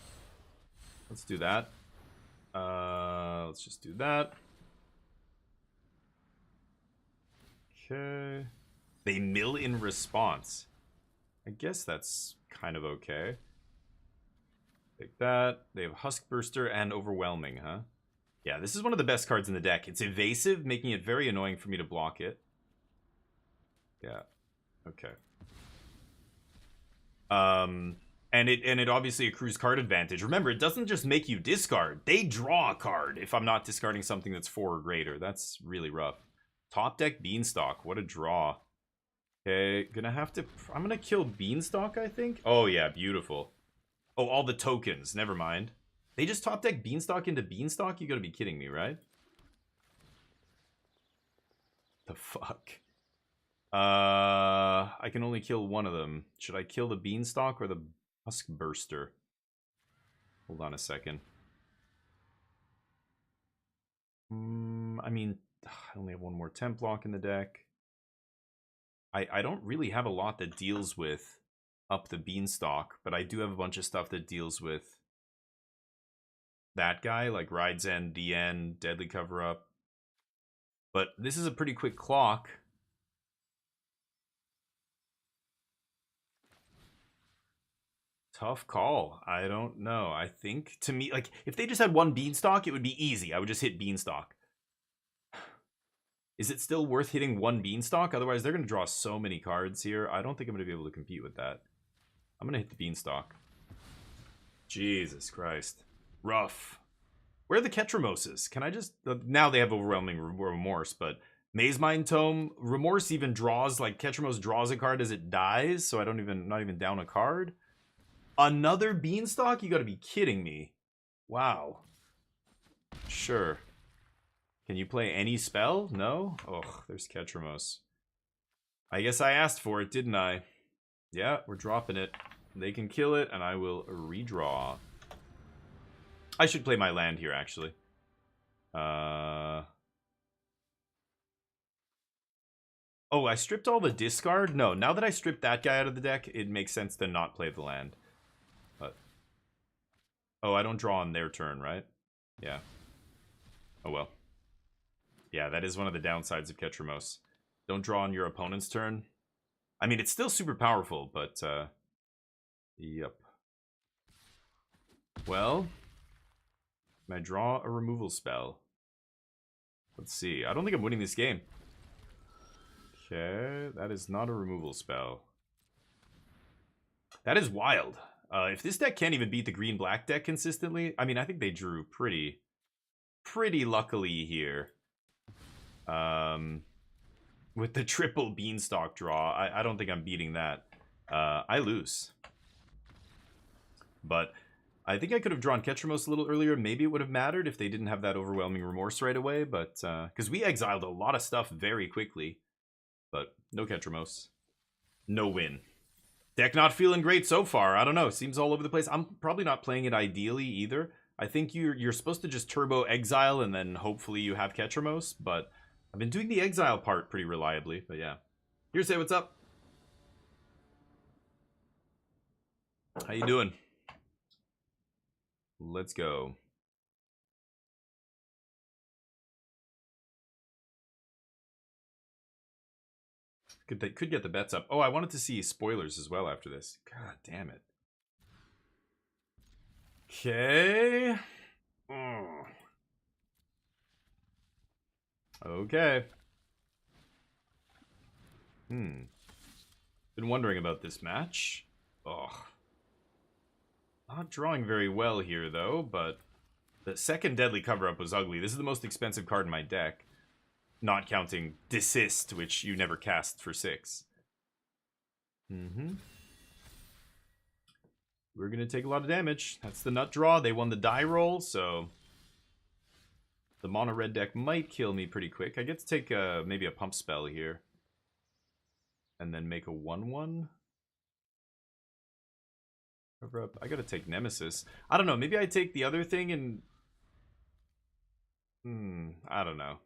Let's do that. Let's just do that. Okay. They mill in response. I guess that's kind of okay. Take that. They have Huskburster and Overwhelming, huh? Yeah, this is one of the best cards in the deck. It's evasive, making it very annoying for me to block it. Yeah. Okay. And it obviously accrues card advantage. Remember, it doesn't just make you discard. They draw a card if I'm not discarding something that's 4 or greater. That's really rough. Top deck Beanstalk. What a draw. Okay, I'm gonna kill Beanstalk, I think. Oh yeah, beautiful. Oh, all the tokens. Never mind. They just top deck Beanstalk into Beanstalk? You gotta be kidding me, right? The fuck? I can only kill one of them. Should I kill the Beanstalk or the Huskburster? Hold on a second. I mean, I only have one more temp block in the deck. I don't really have a lot that deals with up the Beanstalk, but I do have a bunch of stuff that deals with that guy, like Ride's End, the End, Deadly Cover-Up. But this is a pretty quick clock. Tough call. I don't know. I think, to me, like, if they just had one Beanstalk, it would be easy. I would just hit Beanstalk. Is it still worth hitting one Beanstalk? Otherwise, they're going to draw so many cards here. I don't think I'm going to be able to compete with that. I'm going to hit the Beanstalk. Jesus Christ. Rough. Where are the Ketramoses? Can I just... now they have Overwhelming Remorse, but... Maze Mind Tome, Remorse even draws, like, Ketramos draws a card as it dies, so not even down a card. Another Beanstalk? You gotta be kidding me. Wow. Sure. Can you play any spell? No? Oh, there's Ketramos. I guess I asked for it, didn't I? Yeah, we're dropping it. They can kill it, and I will redraw. I should play my land here, actually. Oh, I stripped all the discard? No, now that I stripped that guy out of the deck, it makes sense to not play the land. But... Oh, I don't draw on their turn, right? Yeah. Oh well. Yeah, that is one of the downsides of Ketramos. Don't draw on your opponent's turn. I mean, it's still super powerful, but, yep. Well, can I draw a removal spell? Let's see. I don't think I'm winning this game. Okay, that is not a removal spell. That is wild. If this deck can't even beat the green-black deck consistently, I mean, I think they drew pretty luckily here. With the triple beanstalk draw, I don't think I'm beating that. I lose. But I think I could have drawn Ketramos a little earlier. Maybe it would have mattered if they didn't have that overwhelming remorse right away. But because we exiled a lot of stuff very quickly. But no Ketramos. No win. Deck not feeling great so far. I don't know. Seems all over the place. I'm probably not playing it ideally either. I think you're supposed to just turbo exile and then hopefully you have Ketramos. But I've been doing the exile part pretty reliably. But yeah. Here's Say, what's up? How you doing? Let's go. Could get the bets up. Oh, I wanted to see spoilers as well after this. God damn it. Okay. Okay. Been wondering about this match. Oh. Not drawing very well here, though, but the second Deadly Cover-Up was ugly. This is the most expensive card in my deck. Not counting Desist, which you never cast for 6. We're going to take a lot of damage. That's the nut draw. They won the die roll, so... The mono red deck might kill me pretty quick. I get to take maybe a pump spell here. And then make a 1/1. Cover up. I gotta take Nemesis. I don't know. Maybe I take the other thing and... I don't know.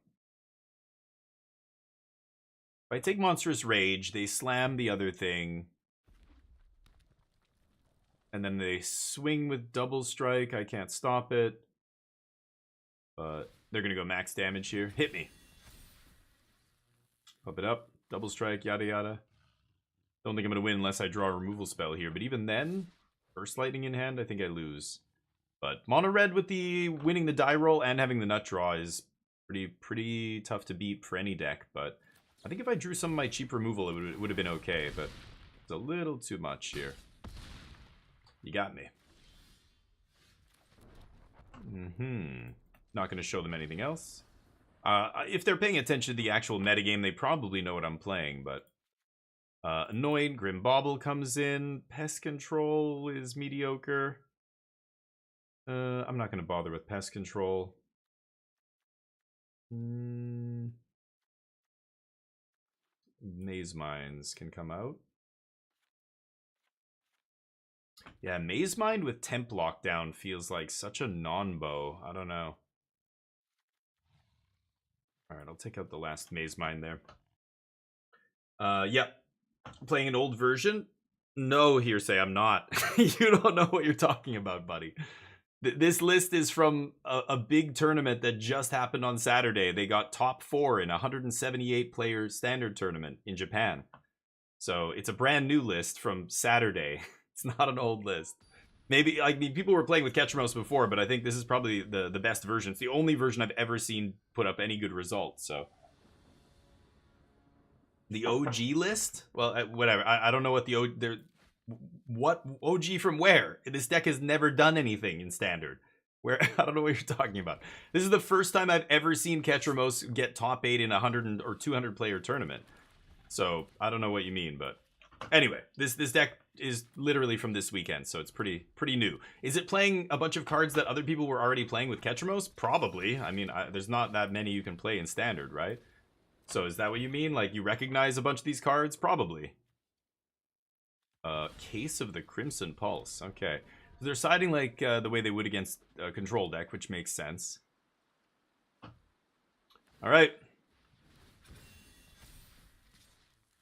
If I take Monstrous Rage, they slam the other thing. And then they swing with Double Strike. I can't stop it. But they're gonna go max damage here. Hit me. Pump it up. Double Strike, yada yada. Don't think I'm gonna win unless I draw a removal spell here. But even then... First Lightning in hand, I think I lose. But mono red with the winning the die roll and having the nut draw is pretty tough to beat for any deck. But I think if I drew some of my cheap removal, it would have been okay. But it's a little too much here. You got me. Not going to show them anything else. If they're paying attention to the actual metagame, they probably know what I'm playing, but... Annoyed, Grim Bauble comes in. Pest Control is mediocre. I'm not going to bother with Pest Control. Maze Mines can come out. Yeah, Maze Mind with Temp Lockdown feels like such a non-bow. I don't know. Alright, I'll take out the last Maze Mind there. Yep. Playing an old version? No, Hearsay, I'm not. You don't know what you're talking about, buddy. This list is from a big tournament that just happened on Saturday. They got top 4 in a 178-player standard tournament in Japan. So it's a brand new list from Saturday. It's not an old list. Maybe, I mean, people were playing with Ketramos before, but I think this is probably the best version. It's the only version I've ever seen put up any good results, so... The OG list? Well, whatever. I don't know what what OG from where? This deck has never done anything in standard. Where I don't know what you're talking about. This is the first time I've ever seen Ketramos get top 8 in a 100 or 200 player tournament. So I don't know what you mean, but anyway, this deck is literally from this weekend, so it's pretty new. Is it playing a bunch of cards that other people were already playing with Ketramos? Probably. I mean, there's not that many you can play in standard, right? So is that what you mean? Like, you recognize a bunch of these cards? Probably. Case of the Crimson Pulse. Okay. So they're siding like the way they would against a control deck, which makes sense. Alright.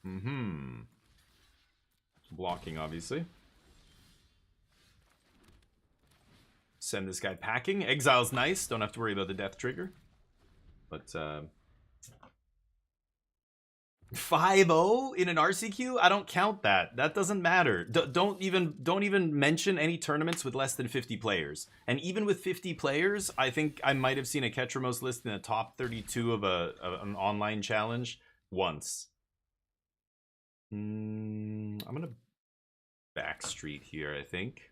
Mm-hmm. Blocking, obviously. Send this guy packing. Exile's nice. Don't have to worry about the death trigger. But, 5-0 in an RCQ? I don't count that. That doesn't matter. Don't even mention any tournaments with less than 50 players. And even with 50 players, I think I might have seen a Ketramos list in the top 32 of an online challenge once. I'm gonna backstreet here, I think.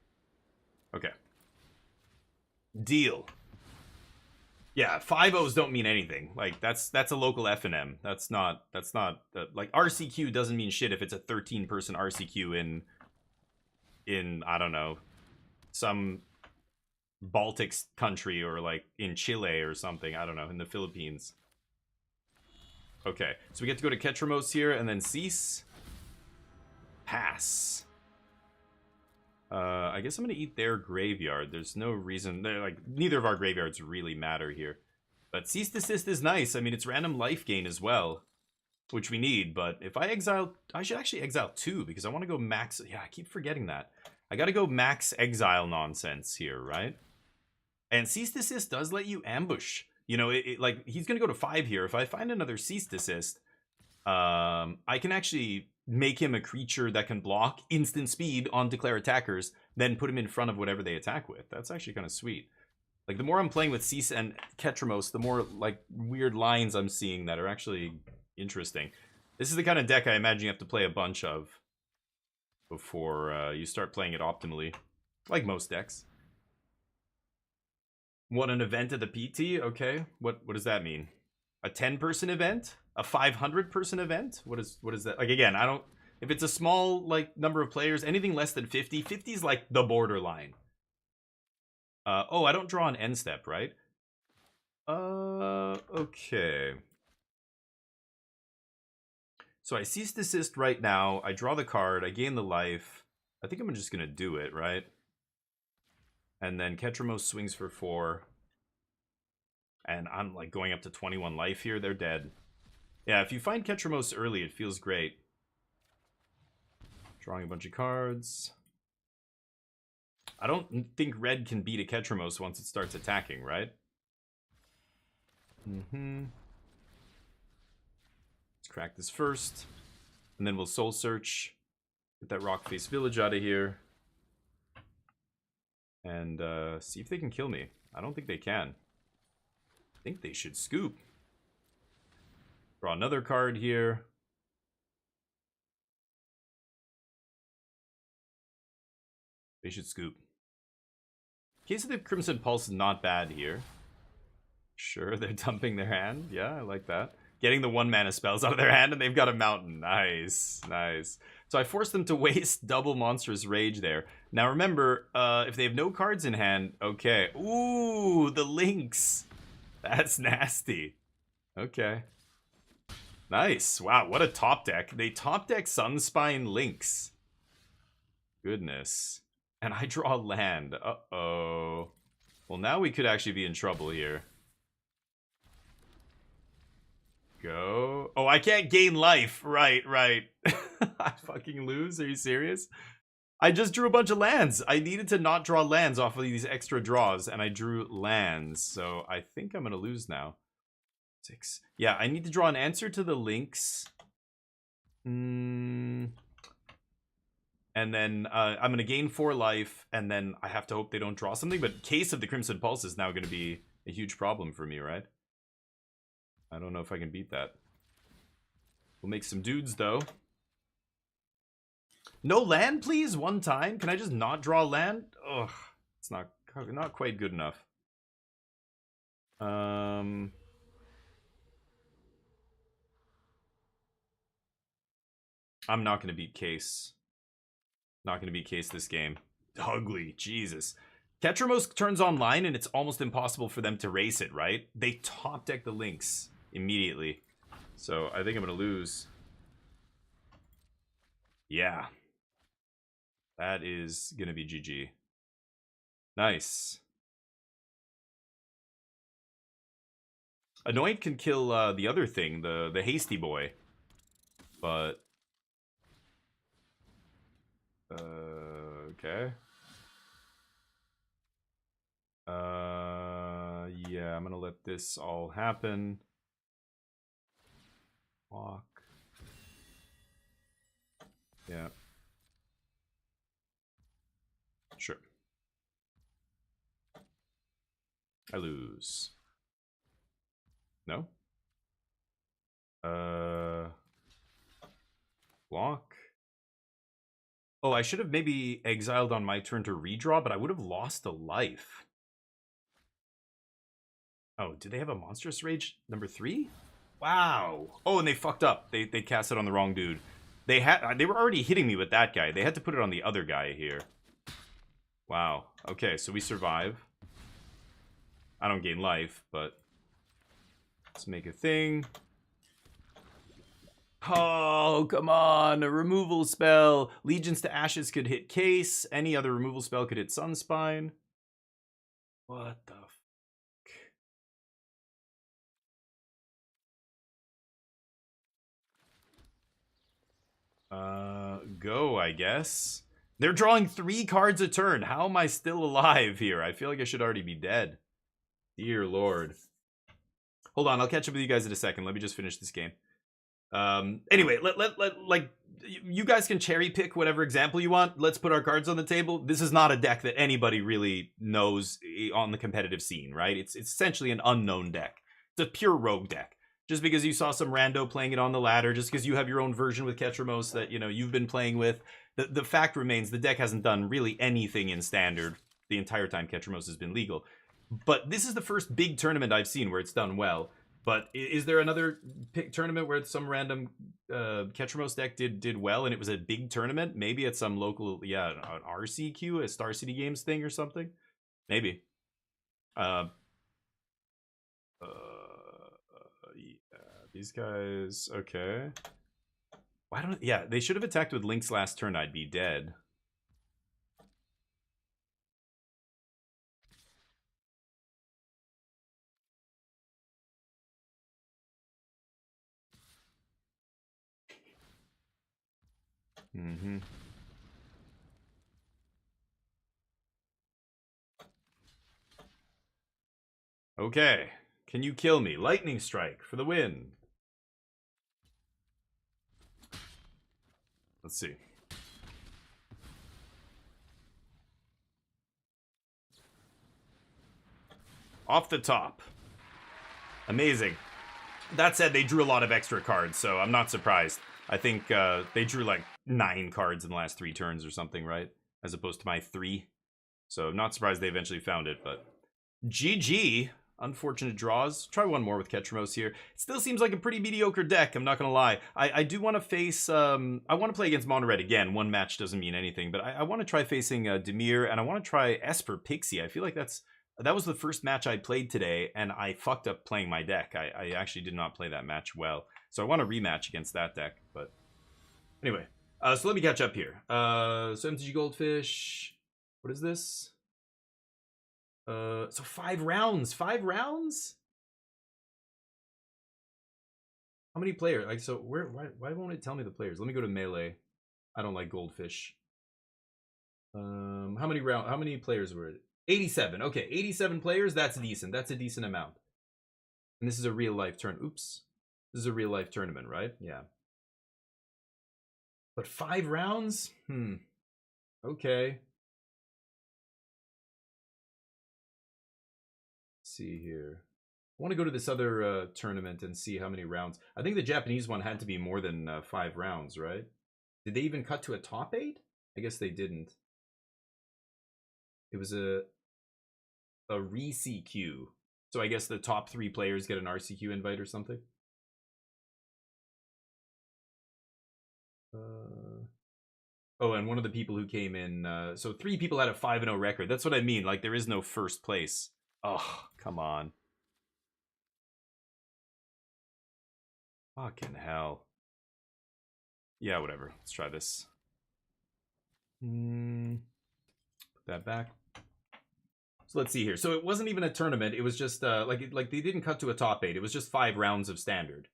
Okay. Deal. Yeah, 5-0s don't mean anything. Like, that's a local FNM. That's not like, RCQ doesn't mean shit if it's a 13-person RCQ in I don't know, some Baltic country, or like in Chile or something. I don't know, in the Philippines. Okay, so we get to go to Ketramos here and then cease. Pass. I guess I'm gonna eat their graveyard. There's no reason. They're like, neither of our graveyards really matter here. But cease desist is nice. I mean, it's random life gain as well, which we need. But if I exile, I should actually exile 2 because I want to go max. Yeah, I keep forgetting that. I gotta go max exile nonsense here, right? And cease desist does let you ambush. You know, like, he's gonna go to 5 here. If I find another cease desist, I can actually make him a creature that can block instant speed on declare attackers, then put him in front of whatever they attack with. That's actually kind of sweet. Like, the more I'm playing with Cease and Ketramos, the more, like, weird lines I'm seeing that are actually interesting. This is the kind of deck I imagine you have to play a bunch of before you start playing it optimally. Like most decks. What, an event at the PT? Okay. What does that mean? A 10-person event? A 500-person event? What is that? Like, again, I don't... If it's a small, like, number of players, anything less than 50, 50 is, like, the borderline. Oh, I don't draw an end step, right? Okay. So I cease desist right now. I draw the card. I gain the life. I think I'm just going to do it, right? And then Ketramos swings for 4. And I'm, like, going up to 21 life here. They're dead. Yeah, if you find Ketramos early, it feels great. Drawing a bunch of cards. I don't think red can beat a Ketramos once it starts attacking, right? Let's crack this first. And then we'll soul search. Get that rock face village out of here. And see if they can kill me. I don't think they can. I think they should scoop. Draw another card here. They should scoop. Case of the Crimson Pulse is not bad here. Sure, they're dumping their hand. Yeah, I like that. Getting the 1-mana spells out of their hand, and they've got a mountain. Nice, nice. So I forced them to waste double Monstrous Rage there. Now remember, if they have no cards in hand, okay. Ooh, the Lynx. That's nasty. Okay. Nice. Wow, what a top deck. They top deck Sunspine Lynx. Goodness. And I draw land. Uh-oh. Well, now we could actually be in trouble here. Go. Oh, I can't gain life. Right, right. I fucking lose? Are you serious? I just drew a bunch of lands. I needed to not draw lands off of these extra draws, and I drew lands. So I think I'm going to lose now. 6. Yeah, I need to draw an answer to the Lynx. And then I'm going to gain 4 life, and then I have to hope they don't draw something. But Case of the Crimson Pulse is now going to be a huge problem for me, right? I don't know if I can beat that. We'll make some dudes, though. No land, please? One time? Can I just not draw land? Ugh, it's not quite good enough. I'm not going to beat Case. Not going to beat Case this game. Ugly, Jesus. Ketramos turns online and it's almost impossible for them to race it, right? They top deck the Lynx immediately. So I think I'm going to lose. Yeah. That is going to be GG. Nice. Anoint can kill the other thing, the hasty boy. But Okay. Yeah, I'm gonna let this all happen. Walk. Yeah. Sure. I lose. No? Block. Oh, I should have maybe exiled on my turn to redraw, but I would have lost a life. Oh, do they have a Monstrous Rage number 3? Wow. Oh, and they fucked up. They cast it on the wrong dude. They were already hitting me with that guy. They had to put it on the other guy here. Wow. Okay, so we survive. I don't gain life, but let's make a thing. Oh, come on. A removal spell. Legions to Ashes could hit Case. Any other removal spell could hit Sunspine. What the fuck? Go, I guess. They're drawing 3 cards a turn. How am I still alive here? I feel like I should already be dead. Dear Lord. Hold on, I'll catch up with you guys in a second. Let me just finish this game. Anyway, like, you guys can cherry pick whatever example you want. Let's put our cards on the table. This is not a deck that anybody really knows on the competitive scene, right? It's essentially an unknown deck. It's a pure rogue deck. Just because you saw some rando playing it on the ladder, just because you have your own version with Ketramos that, you know, you've been playing with, the fact remains the deck hasn't done really anything in Standard the entire time Ketramos has been legal. But this is the first big tournament I've seen where it's done well. But is there another tournament where some random Ketramos deck did well and it was a big tournament? Maybe at some local, yeah, an RCQ, a Star City Games thing or something? Maybe. Yeah, these guys, okay. Why don't, yeah, they should have attacked with Link's last turn. I'd be dead. Mm-hmm. Okay. Can you kill me? Lightning Strike for the win. Let's see. Off the top. Amazing. That said, they drew a lot of extra cards, so I'm not surprised. I think they drew like 9 cards in the last 3 turns or something, right? As opposed to my 3. So I'm not surprised they eventually found it, but GG. Unfortunate draws. Try one more with Ketramos here. It still seems like a pretty mediocre deck, I'm not gonna lie. I do want to face, I want to play against Mono Red again. One match doesn't mean anything, but I want to try facing Demir, and I want to try Esper Pixie. I feel like that was the first match I played today, and I fucked up playing my deck. I actually did not play that match well. So I want to rematch against that deck, but anyway. So let me catch up here. So MTG Goldfish, what is this? So 5 rounds. 5 rounds? How many players? Like, so why won't it tell me the players? Let me go to Melee. I don't like Goldfish. How many players were it? 87. Okay, 87 players. That's decent. That's a decent amount. And this is a real life turn. Oops. This is a real life tournament, right? Yeah. But 5 rounds? Okay. See here. I want to go to this other tournament and see how many rounds. I think the Japanese one had to be more than 5 rounds, right? Did they even cut to a top 8? I guess they didn't. It was a re-CQ. So I guess the top 3 players get an RCQ invite or something. Oh, and one of the people who came in, so 3 people had a 5-0 record. That's what I mean. Like, there is no first place. Oh, come on. Fucking hell. Yeah, whatever. Let's try this. Put that back. So let's see here. So it wasn't even a tournament. It was just like they didn't cut to a top 8. It was just 5 rounds of Standard.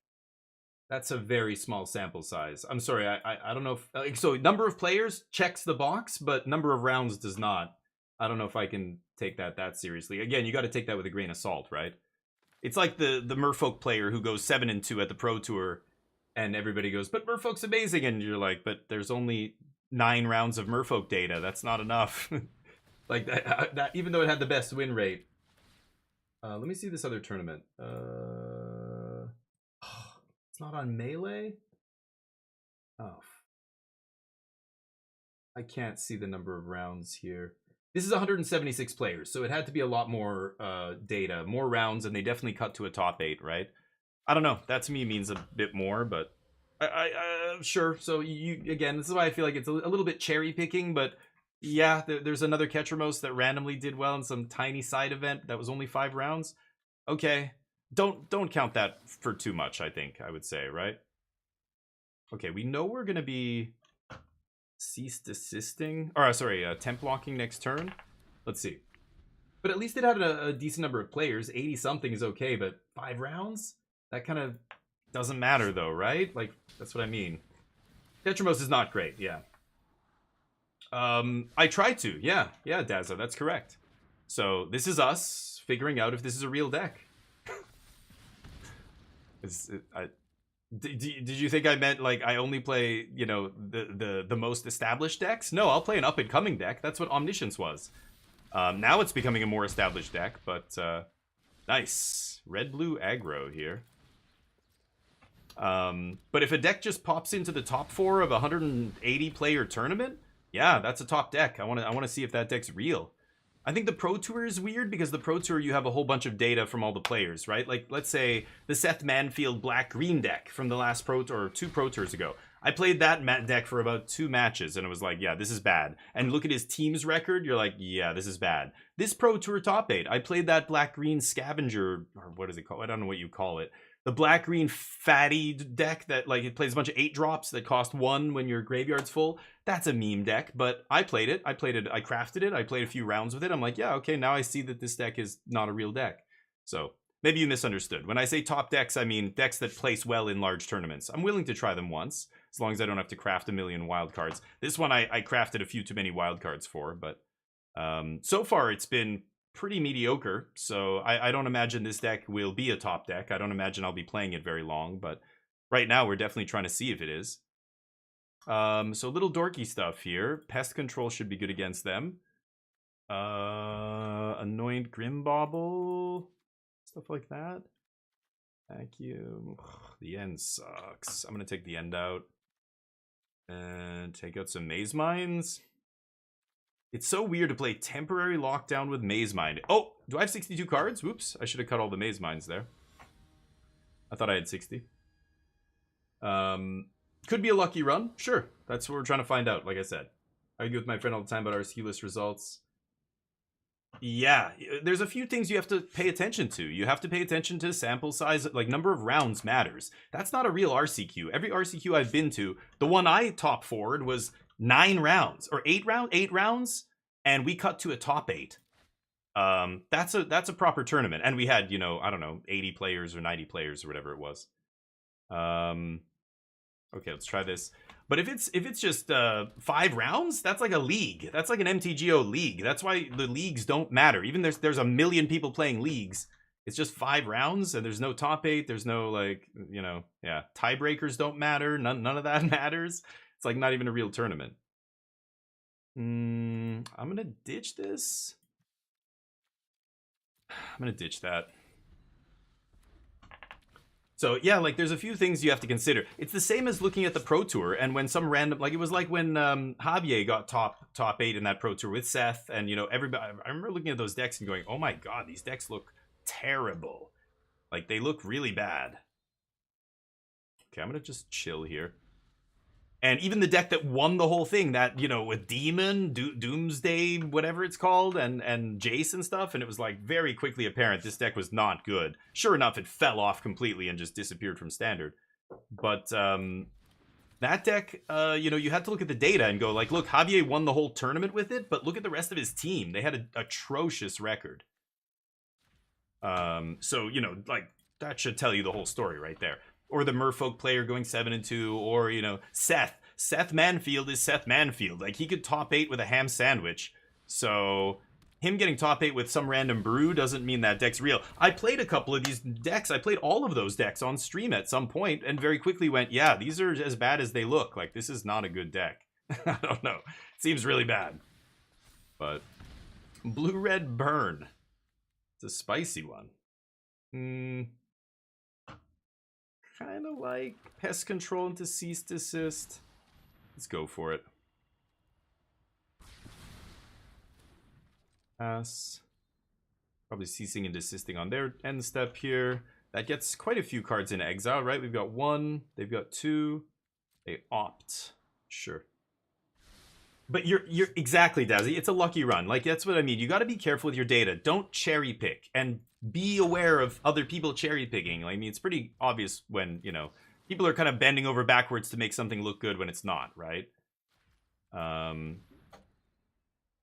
That's a very small sample size. I'm sorry, I don't know if... so number of players checks the box, but number of rounds does not. I don't know if I can take that seriously. Again, you got to take that with a grain of salt, right? It's like the Merfolk player who goes 7-2 at the Pro Tour, and everybody goes, but Merfolk's amazing, and you're like, but there's only 9 rounds of Merfolk data. That's not enough. Like, that even though it had the best win rate. Let me see this other tournament. It's not on Melee? Oh. I can't see the number of rounds here. This is 176 players, so it had to be a lot more data, more rounds, and they definitely cut to a top 8, right? I don't know. That to me means a bit more, but sure. So again, this is why I feel like it's a little bit cherry picking, but yeah, there's another Ketramos that randomly did well in some tiny side event that was only 5 rounds. Okay, don't count that for too much. I think I would say, right? Okay, we know we're gonna be ceased assisting, or sorry, temp locking next turn. Let's see. But at least it had a decent number of players. 80 something is okay, but 5 rounds? That kind of doesn't matter though, right? Like, that's what I mean. Tetramos is not great, yeah. I tried to, yeah, Dazza, that's correct. So this is us figuring out if this is a real deck. Did you think I meant like I only play, you know, the most established decks? No, I'll play an up and coming deck. That's what Omniscience was. Now it's becoming a more established deck, but nice red blue aggro here. But if a deck just pops into the top 4 of a 180 player tournament, yeah, that's a top deck. I want to see if that deck's real. I think the Pro Tour is weird because the Pro Tour you have a whole bunch of data from all the players, right? Like, let's say the Seth Manfield black-green deck from the last Pro Tour, or 2 Pro Tours ago. I played that deck for about 2 matches, and it was like, yeah, this is bad. And look at his team's record, you're like, yeah, this is bad. This Pro Tour top 8, I played that black-green scavenger, or what is it called? I don't know what you call it. The black-green fatty deck that, like, it plays a bunch of 8-drops that cost 1 when your graveyard's full. That's a meme deck, but I played it. I crafted it. I played a few rounds with it. I'm like, yeah, okay, now I see that this deck is not a real deck. So maybe you misunderstood. When I say top decks, I mean decks that place well in large tournaments. I'm willing to try them once, as long as I don't have to craft a million wildcards. This one I crafted a few too many wildcards for, but so far it's been pretty mediocre, so I don't imagine this deck will be a top deck. I don't imagine I'll be playing it very long, but right now we're definitely trying to see if it is. So little dorky stuff here. Pest control should be good against them. Anointed Grimbauble, stuff like that. Vacuum. Ugh, the end sucks. I'm gonna take the end out and take out some Maze Mines. It's so weird to play temporary lockdown with Maze Mind. Oh, do I have 62 cards? Whoops, I should have cut all the Maze Mines there. I thought I had 60. Could be a lucky run. Sure, that's what we're trying to find out, like I said. I argue with my friend all the time about RCQ list results. Yeah, there's a few things you have to pay attention to. You have to pay attention to sample size, like number of rounds matters. That's not a real RCQ. Every RCQ I've been to, the one I top forward was 9 rounds or 8 rounds, and we cut to a top 8. That's a proper tournament, and we had, you know, I don't know, 80 players or 90 players or whatever it was. Okay, let's try this. But if it's just 5 rounds, that's like a league. That's like an MTGO league. That's why the leagues don't matter. Even there's a million people playing leagues. It's just 5 rounds, and there's no top 8. There's no, like, you know, yeah, tiebreakers don't matter. None of that matters. It's like not even a real tournament. I'm gonna ditch this. I'm gonna ditch that. So yeah, like there's a few things you have to consider. It's the same as looking at the Pro Tour, and when some random, like it was like when Javier got top 8 in that Pro Tour with Seth, and you know, everybody. I remember looking at those decks and going, "Oh my god, these decks look terrible. Like they look really bad." Okay, I'm gonna just chill here. And even the deck that won the whole thing, that, you know, with Demon, Doomsday, whatever it's called, and Jace and stuff, and it was like very quickly apparent this deck was not good. Sure enough, it fell off completely and just disappeared from Standard. But that deck, you know, you had to look at the data and go like, look, Javier won the whole tournament with it, but look at the rest of his team. They had an atrocious record. So, you know, like, that should tell you the whole story right there. or the Merfolk player going 7-2, or, you know, Seth. Seth Manfield is Seth Manfield. Like, he could top 8 with a ham sandwich. So him getting top 8 with some random brew doesn't mean that deck's real. I played a couple of these decks. I played all of those decks on stream at some point and very quickly went, yeah, these are as bad as they look. Like, this is not a good deck. I don't know. It seems really bad. But Blue-Red Burn. It's a spicy one. Kind of like Pest Control into Cease Desist. Let's go for it. Pass. Probably ceasing and desisting on their end step here. That gets quite a few cards in exile, right? We've got 1, they've got 2. They opt. Sure. But you're exactly, Dazzy. It's a lucky run. Like, that's what I mean. You got to be careful with your data. Don't cherry pick, and be aware of other people cherry picking. I mean, it's pretty obvious when, you know, people are kind of bending over backwards to make something look good when it's not, right?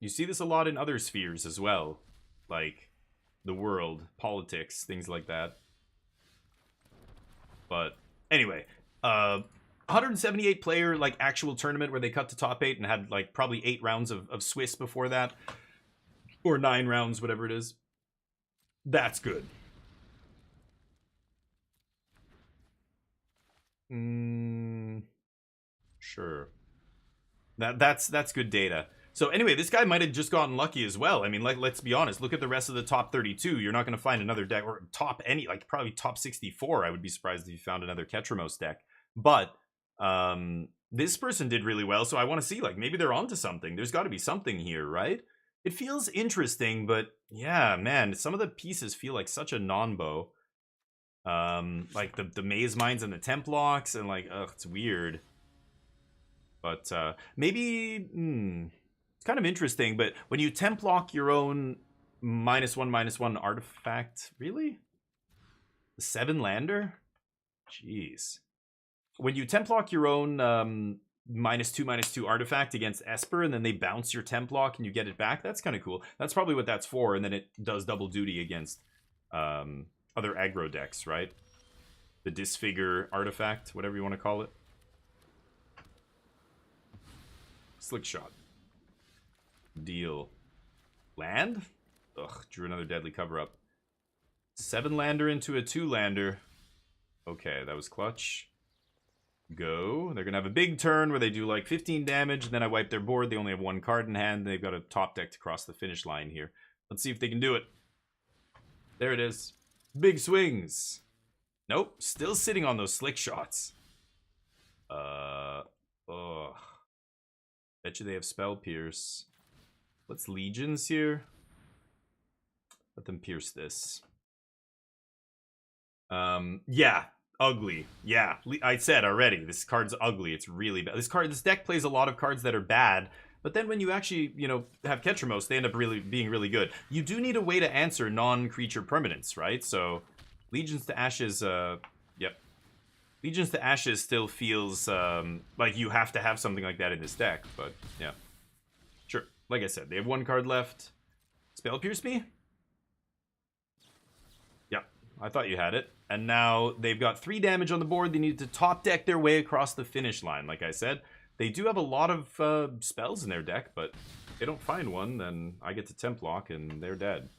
You see this a lot in other spheres as well, like the world, politics, things like that. But anyway, 178 player like actual tournament where they cut to top 8 and had like probably 8 rounds of Swiss before that, or 9 rounds, whatever it is. That's good. Sure. That's good data. So anyway, this guy might have just gotten lucky as well. I mean, like, let's be honest. Look at the rest of the top 32. You're not going to find another deck, or top any, like probably top 64. I would be surprised if you found another Ketramos deck. But this person did really well, so I want to see, like, maybe they're onto something. There's got to be something here, right? It feels interesting, but yeah, man, some of the pieces feel like such a non-bow. Like the Maze Mines and the Templocks, and like, ugh, it's weird. But maybe it's kind of interesting. But when you Templock your own -1/-1 artifact, really, the 7-lander, jeez. When you Templock your own -2/-2 artifact against Esper, and then they bounce your Templock and you get it back, that's kind of cool. That's probably what that's for, and then it does double duty against other aggro decks, right? The Disfigure artifact, whatever you want to call it. Slick Shot. Deal. Land? Ugh, drew another deadly cover-up. 7-lander into a 2-lander. Okay, that was clutch. Go. They're going to have a big turn where they do like 15 damage, and then I wipe their board. They only have 1 card in hand. They've got a top deck to cross the finish line here. Let's see if they can do it. There it is. Big swings. Nope. Still sitting on those slick shots. Ugh. Bet you they have Spell Pierce. What's Legions here? Let them pierce this. Yeah. Ugly. Yeah. I said already, this card's ugly. It's really bad. This deck plays a lot of cards that are bad, but then when you actually, you know, have Ketramos, they end up being really good. You do need a way to answer non-creature permanents, right? So, Legions to Ashes, yep. Legions to Ashes still feels like you have to have something like that in this deck, but yeah. Sure. Like I said, they have 1 card left. Spell Pierce me? Yeah, I thought you had it. And now they've got 3 damage on the board. They need to top deck their way across the finish line, like I said. They do have a lot of spells in their deck, but if they don't find one, then I get to Templock and they're dead.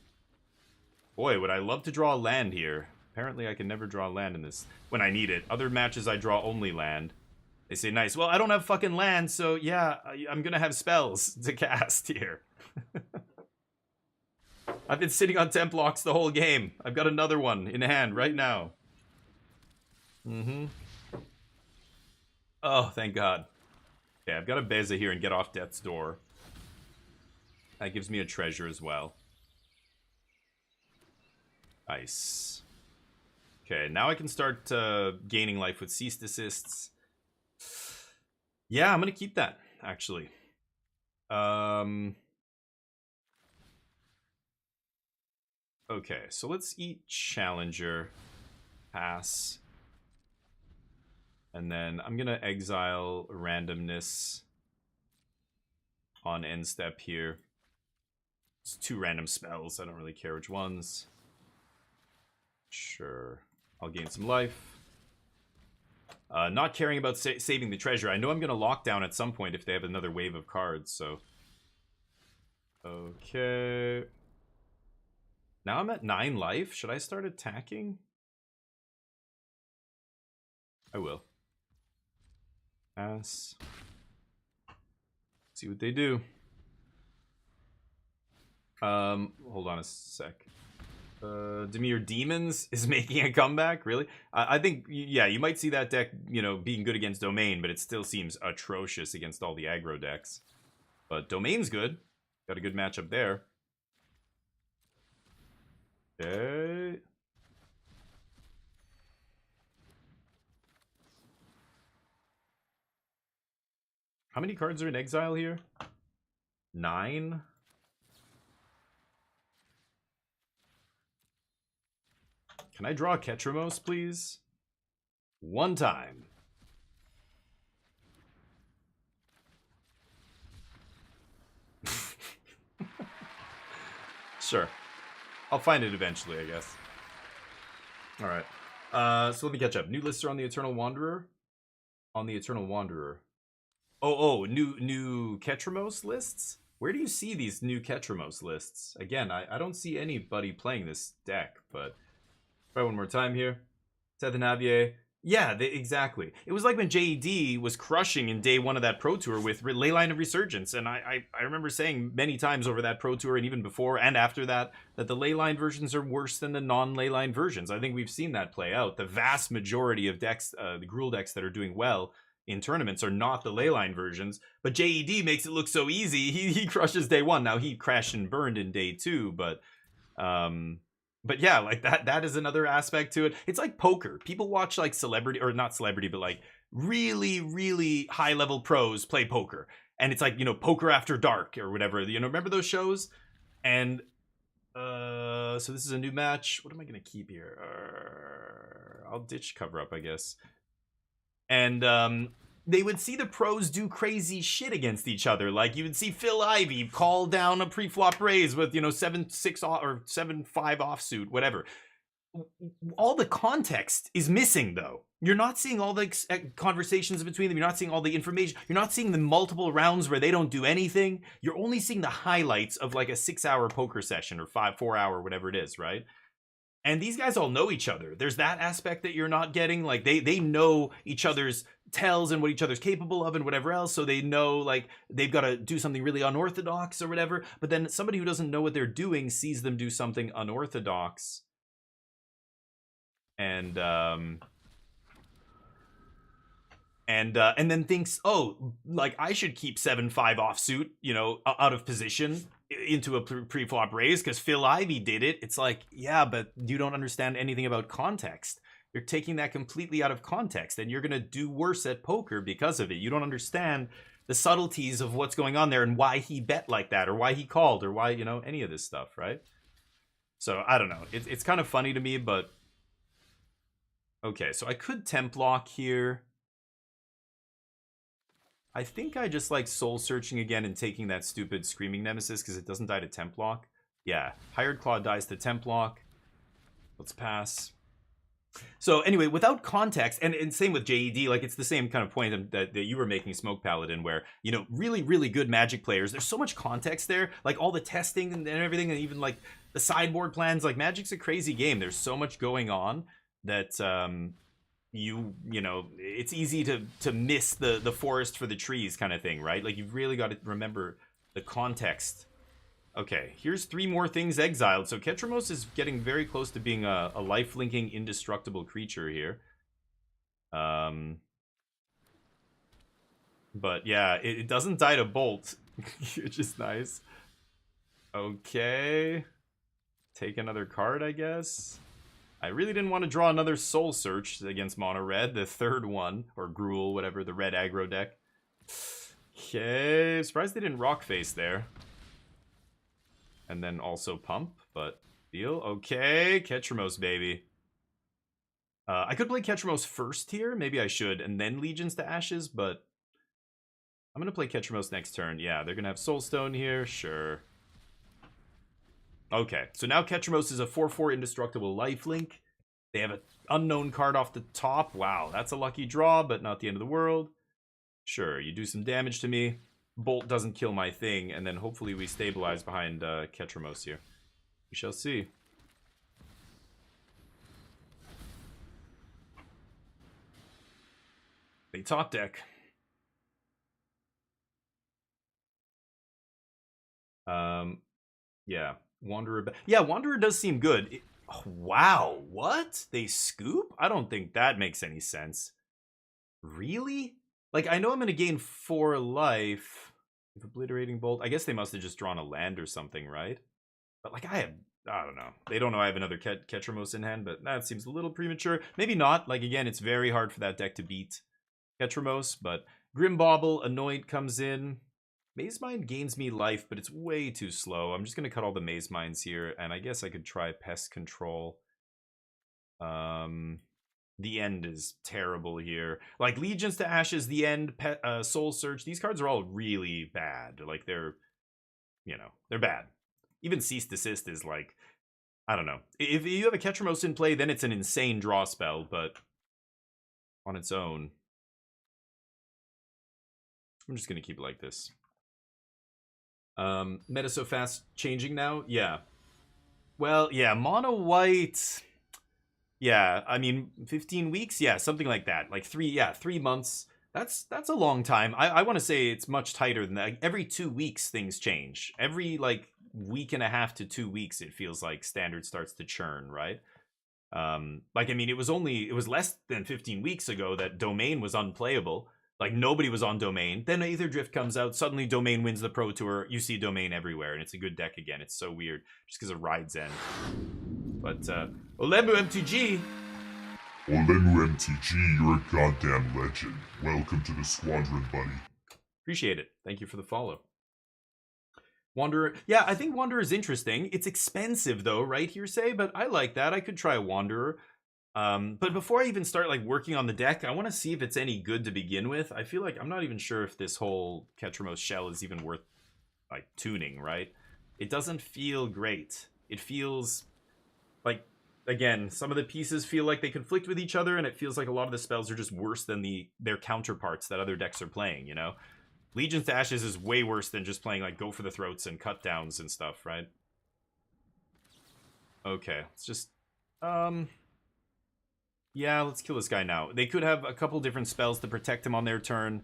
Boy, would I love to draw a land here. Apparently I can never draw a land in this when I need it. Other matches I draw only land. They say, nice. Well, I don't have fucking land, so yeah, I'm gonna have spells to cast here. I've been sitting on Templocks the whole game. I've got another one in hand right now. Oh, thank God. Okay, I've got a Beza here and get off Death's Door. That gives me a treasure as well. Nice. Okay, now I can start gaining life with Cease Desists. Yeah, I'm going to keep that, actually. Okay, so let's eat Challenger. Pass. And then I'm going to exile Randomness on end step here. It's 2 random spells. I don't really care which ones. Sure. I'll gain some life. Not caring about saving the treasure. I know I'm going to lock down at some point if they have another wave of cards, so... Okay... Now I'm at 9 life. Should I start attacking? I will. Pass. See what they do. Hold on a sec. Demir Demons is making a comeback, really? I think, yeah, you might see that deck, you know, being good against Domain, but it still seems atrocious against all the aggro decks. But Domain's good. Got a good matchup there. Okay. How many cards are in exile here? 9? Can I draw Ketramos, please? One time. Sure. I'll find it eventually, I guess. Alright. So let me catch up. New lists are on the Eternal Wanderer. On the Eternal Wanderer. Oh, new Ketramos lists? Where do you see these new Ketramos lists? Again, I don't see anybody playing this deck, but... Try one more time here. Seth and Javier. Yeah, exactly. It was like when JED was crushing in day 1 of that Pro Tour with Leyline of Resurgence, and I remember saying many times over that Pro Tour and even before and after that the Leyline versions are worse than the non-Leyline versions. I think we've seen that play out. The vast majority of decks, the Gruul decks that are doing well in tournaments are not the Leyline versions, but JED makes it look so easy. He crushes day 1. Now he crashed and burned in day 2, but yeah, like that is another aspect to it. It's like poker. People watch like celebrity, or not celebrity, but like really, really high level pros play poker. And it's like, you know, Poker After Dark or whatever. You know, remember those shows? And so this is a new match. What am I going to keep here? I'll ditch Cover Up, I guess. And they would see the pros do crazy shit against each other. Like you would see Phil Ivey call down a pre-flop raise with, you know, 7-6 or 7-5 offsuit, whatever. All the context is missing, though. You're not seeing all the conversations between them. You're not seeing all the information. You're not seeing the multiple rounds where they don't do anything. You're only seeing the highlights of like a 6-hour poker session or 4-hour, whatever it is, right? And these guys all know each other. There's that aspect that you're not getting. Like they know each other's tells and what each other's capable of and whatever else. So they know like they've got to do something really unorthodox or whatever. But then somebody who doesn't know what they're doing sees them do something unorthodox. And then thinks, oh, like I should keep 7-5 offsuit, you know, out of position into a pre-flop raise because Phil Ivey did it. It's like, yeah, but you don't understand anything about context. You're taking that completely out of context and you're going to do worse at poker because of it. You don't understand the subtleties of what's going on there and why he bet like that or why he called or why, you know, any of this stuff, right? So I don't know. It's kind of funny to me, but okay, so I could temp lock here. I think I just like soul searching again and taking that stupid Screaming Nemesis because it doesn't die to temp lock. Yeah, Hired Claw dies to temp lock. Let's pass. So anyway, without context, and same with JED, like it's the same kind of point that you were making, Smoke Paladin, where, you know, really, really good Magic players, there's so much context there, like all the testing and everything, and even like the sideboard plans, like Magic's a crazy game. There's so much going on that you know, it's easy to miss the forest for the trees kind of thing, right? Like you've really got to remember the context. Okay, here's 3 more things exiled. So Ketramos is getting very close to being a life-linking indestructible creature here. But yeah, it doesn't die to Bolt, which is nice. Okay, take another card, I guess. I really didn't want to draw another Soul Search against Mono Red, the 3rd one, or Gruul, whatever, the red aggro deck. Okay, surprised they didn't Rock Face there. And then also Pump, but deal. Okay, Ketramos, baby. I could play Ketramos first here, maybe I should, and then Legions to Ashes, but I'm going to play Ketramos next turn. Yeah, they're going to have Soulstone here, sure. Okay, so now Ketramos is a 4/4 indestructible lifelink. They have an unknown card off the top. Wow, that's a lucky draw, but not the end of the world. Sure, you do some damage to me. Bolt doesn't kill my thing, and then hopefully we stabilize behind Ketramos here. We shall see. They top deck. Yeah, Wanderer. Yeah, Wanderer does seem good. Oh, wow, what? They scoop? I don't think that makes any sense. Really? Like, I know I'm going to gain 4 life with Obliterating Bolt. I guess they must have just drawn a land or something, right? But, like, I don't know. They don't know I have another Ketramos in hand, but that seems a little premature. Maybe not. Like, again, it's very hard for that deck to beat Ketramos, but Grimbauble, Anoint comes in. Maze Mind gains me life, but it's way too slow. I'm just going to cut all the Maze Minds here, and I guess I could try Pest Control. The End is terrible here. Like, Legions to Ashes, The End, Soul Search, these cards are all really bad. Like, they're, you know, they're bad. Even Cease Desist is like, I don't know. If you have a Ketramos in play, then it's an insane draw spell, but on its own, I'm just going to keep it like this. Meta so fast changing now? Yeah. Well, yeah, mono white. Yeah, I mean, 15 weeks? Yeah, something like that. Like 3 months. That's a long time. I want to say it's much tighter than that. Like, every 2 weeks, things change. Every, like, week and a half to 2 weeks, it feels like Standard starts to churn, right? Like, I mean, it was less than 15 weeks ago that Domain was unplayable. Like, nobody was on Domain. Then Aether Drift comes out. Suddenly, Domain wins the Pro Tour. You see Domain everywhere, and it's a good deck again. It's so weird, just because of Ride's End. But, Olemu MTG. Olemu MTG, you're a goddamn legend. Welcome to the squadron, buddy. Appreciate it. Thank you for the follow. Wanderer. Yeah, I think Wanderer is interesting. It's expensive, though, right, Hearsay? But I like that. I could try Wanderer. But before I even start, like, working on the deck, I want to see if it's any good to begin with. I feel like I'm not even sure if this whole Ketramos shell is even worth, like, tuning, right? It doesn't feel great. It feels like, again, some of the pieces feel like they conflict with each other, and it feels like a lot of the spells are just worse than their counterparts that other decks are playing, you know? Legions to Ashes is way worse than just playing, like, Go for the Throats and Cut Downs and stuff, right? Okay, let's just, yeah, let's kill this guy now. They could have a couple different spells to protect him on their turn.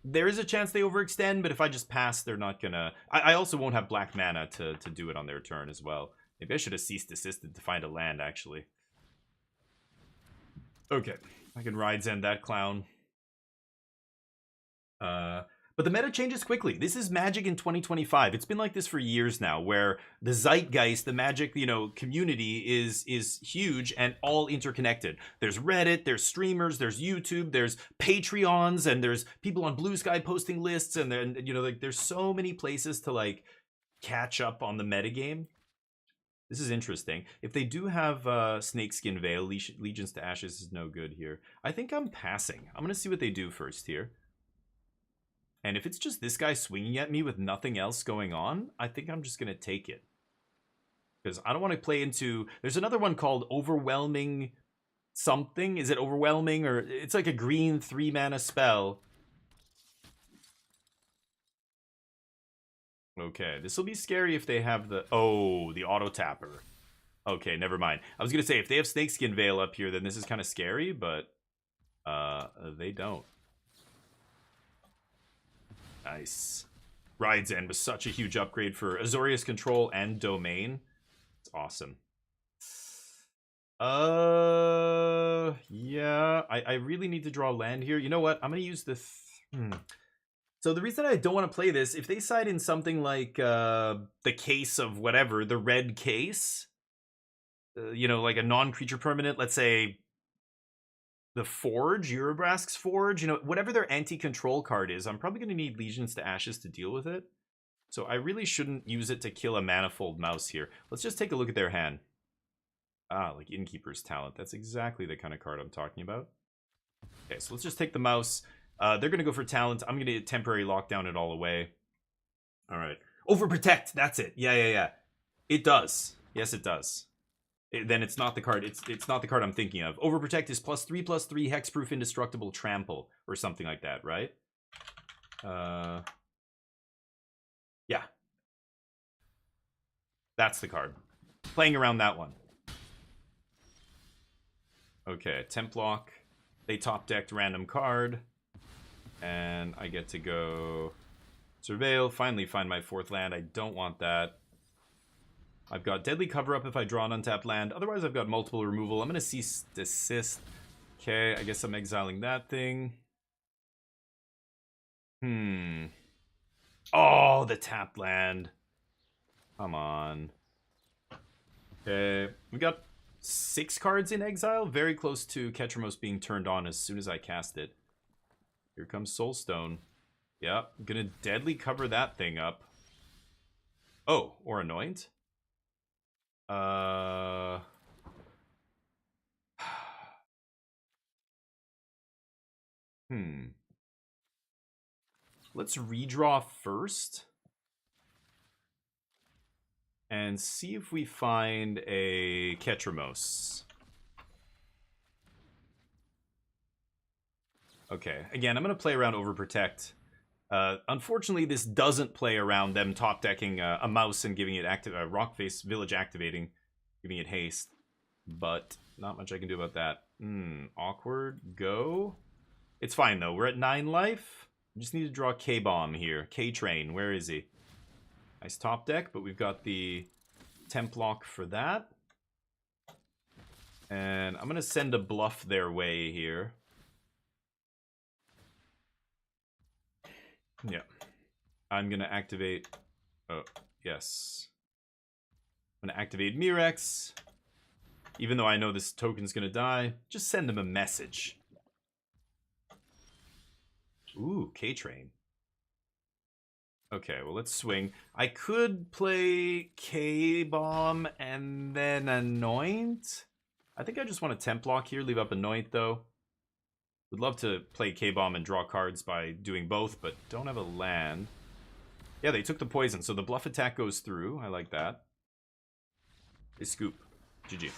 There is a chance they overextend, but if I just pass, they're not gonna... I also won't have black mana to do it on their turn as well. Maybe I should have ceased desisted to find a land, actually. Okay, I can Ride's End that clown. But the meta changes quickly. This is Magic in 2025. It's been like this for years now, where the zeitgeist, the Magic, you know, community is huge and all interconnected. There's Reddit, there's streamers, there's YouTube, there's Patreons, and there's people on Blue Sky posting lists, and then, you know, like, there's so many places to, like, catch up on the metagame. This is interesting. If they do have Snakeskin Veil, Legions to Ashes is no good here. I think I'm passing. I'm going to see what they do first here. And if it's just this guy swinging at me with nothing else going on, I think I'm just going to take it. Because I don't want to play into... There's another one called Overwhelming something. Is it Overwhelming? Or it's like a green 3-mana spell. Okay, this will be scary if they have the... Oh, the auto tapper. Okay, never mind. I was going to say, if they have Snakeskin Veil up here, then this is kind of scary, but they don't. Nice. Ride's End was such a huge upgrade for Azorius Control and Domain. It's awesome. Yeah, I really need to draw land here. You know what? I'm going to use the... So the reason I don't want to play this, if they side in something like the case of whatever, the red case, you know, like a non-creature permanent, let's say the Forge, Eurobrask's Forge, you know, whatever their anti-control card is, I'm probably going to need Legions to Ashes to deal with it. So I really shouldn't use it to kill a Manifold Mouse here. Let's just take a look at their hand. Ah, like Innkeeper's Talent. That's exactly the kind of card I'm talking about. Okay, so let's just take the mouse. They're going to go for Talent. I'm going to temporary lockdown it all away. All right. Overprotect. That's it. Yeah. It does. Yes, it does. then it's not the card. It's not the card I'm thinking of. Overprotect is +3/+3 hexproof indestructible trample or something like that, right? Yeah. That's the card. Playing around that one. Okay, Templock. They top decked random card. And I get to go Surveil. Finally find my 4th land. I don't want that. I've got Deadly Cover-Up if I draw an untapped land. Otherwise, I've got multiple removal. I'm going to cease desist. Okay, I guess I'm exiling that thing. Oh, the tapped land. Come on. Okay, we got 6 cards in exile. Very close to Ketramos being turned on as soon as I cast it. Here comes Soulstone. Yep, I'm gonna deadly cover that thing up. Oh, or Anoint. Let's redraw first. And see if we find a Ketramos. Okay, again, I'm going to play around Overprotect. Unfortunately, this doesn't play around them top decking a mouse and giving it Rockface Village activating, giving it haste. But not much I can do about that. Awkward. Go. It's fine, though. We're at 9 life. We just need to draw K-Bomb here. K-Train. Where is he? Nice top deck, but we've got the Templock for that. And I'm going to send a bluff their way here. Yeah. I'm going to activate... Oh, yes. I'm going to activate Mirex. Even though I know this token's going to die, just send them a message. Ooh, K-Train. Okay, well, let's swing. I could play K-Bomb and then Anoint. I think I just want a Templock here, leave up Anoint, though. Would love to play K-Bomb and draw cards by doing both, but don't have a land. Yeah, they took the poison, so the bluff attack goes through. I like that. They scoop. GG.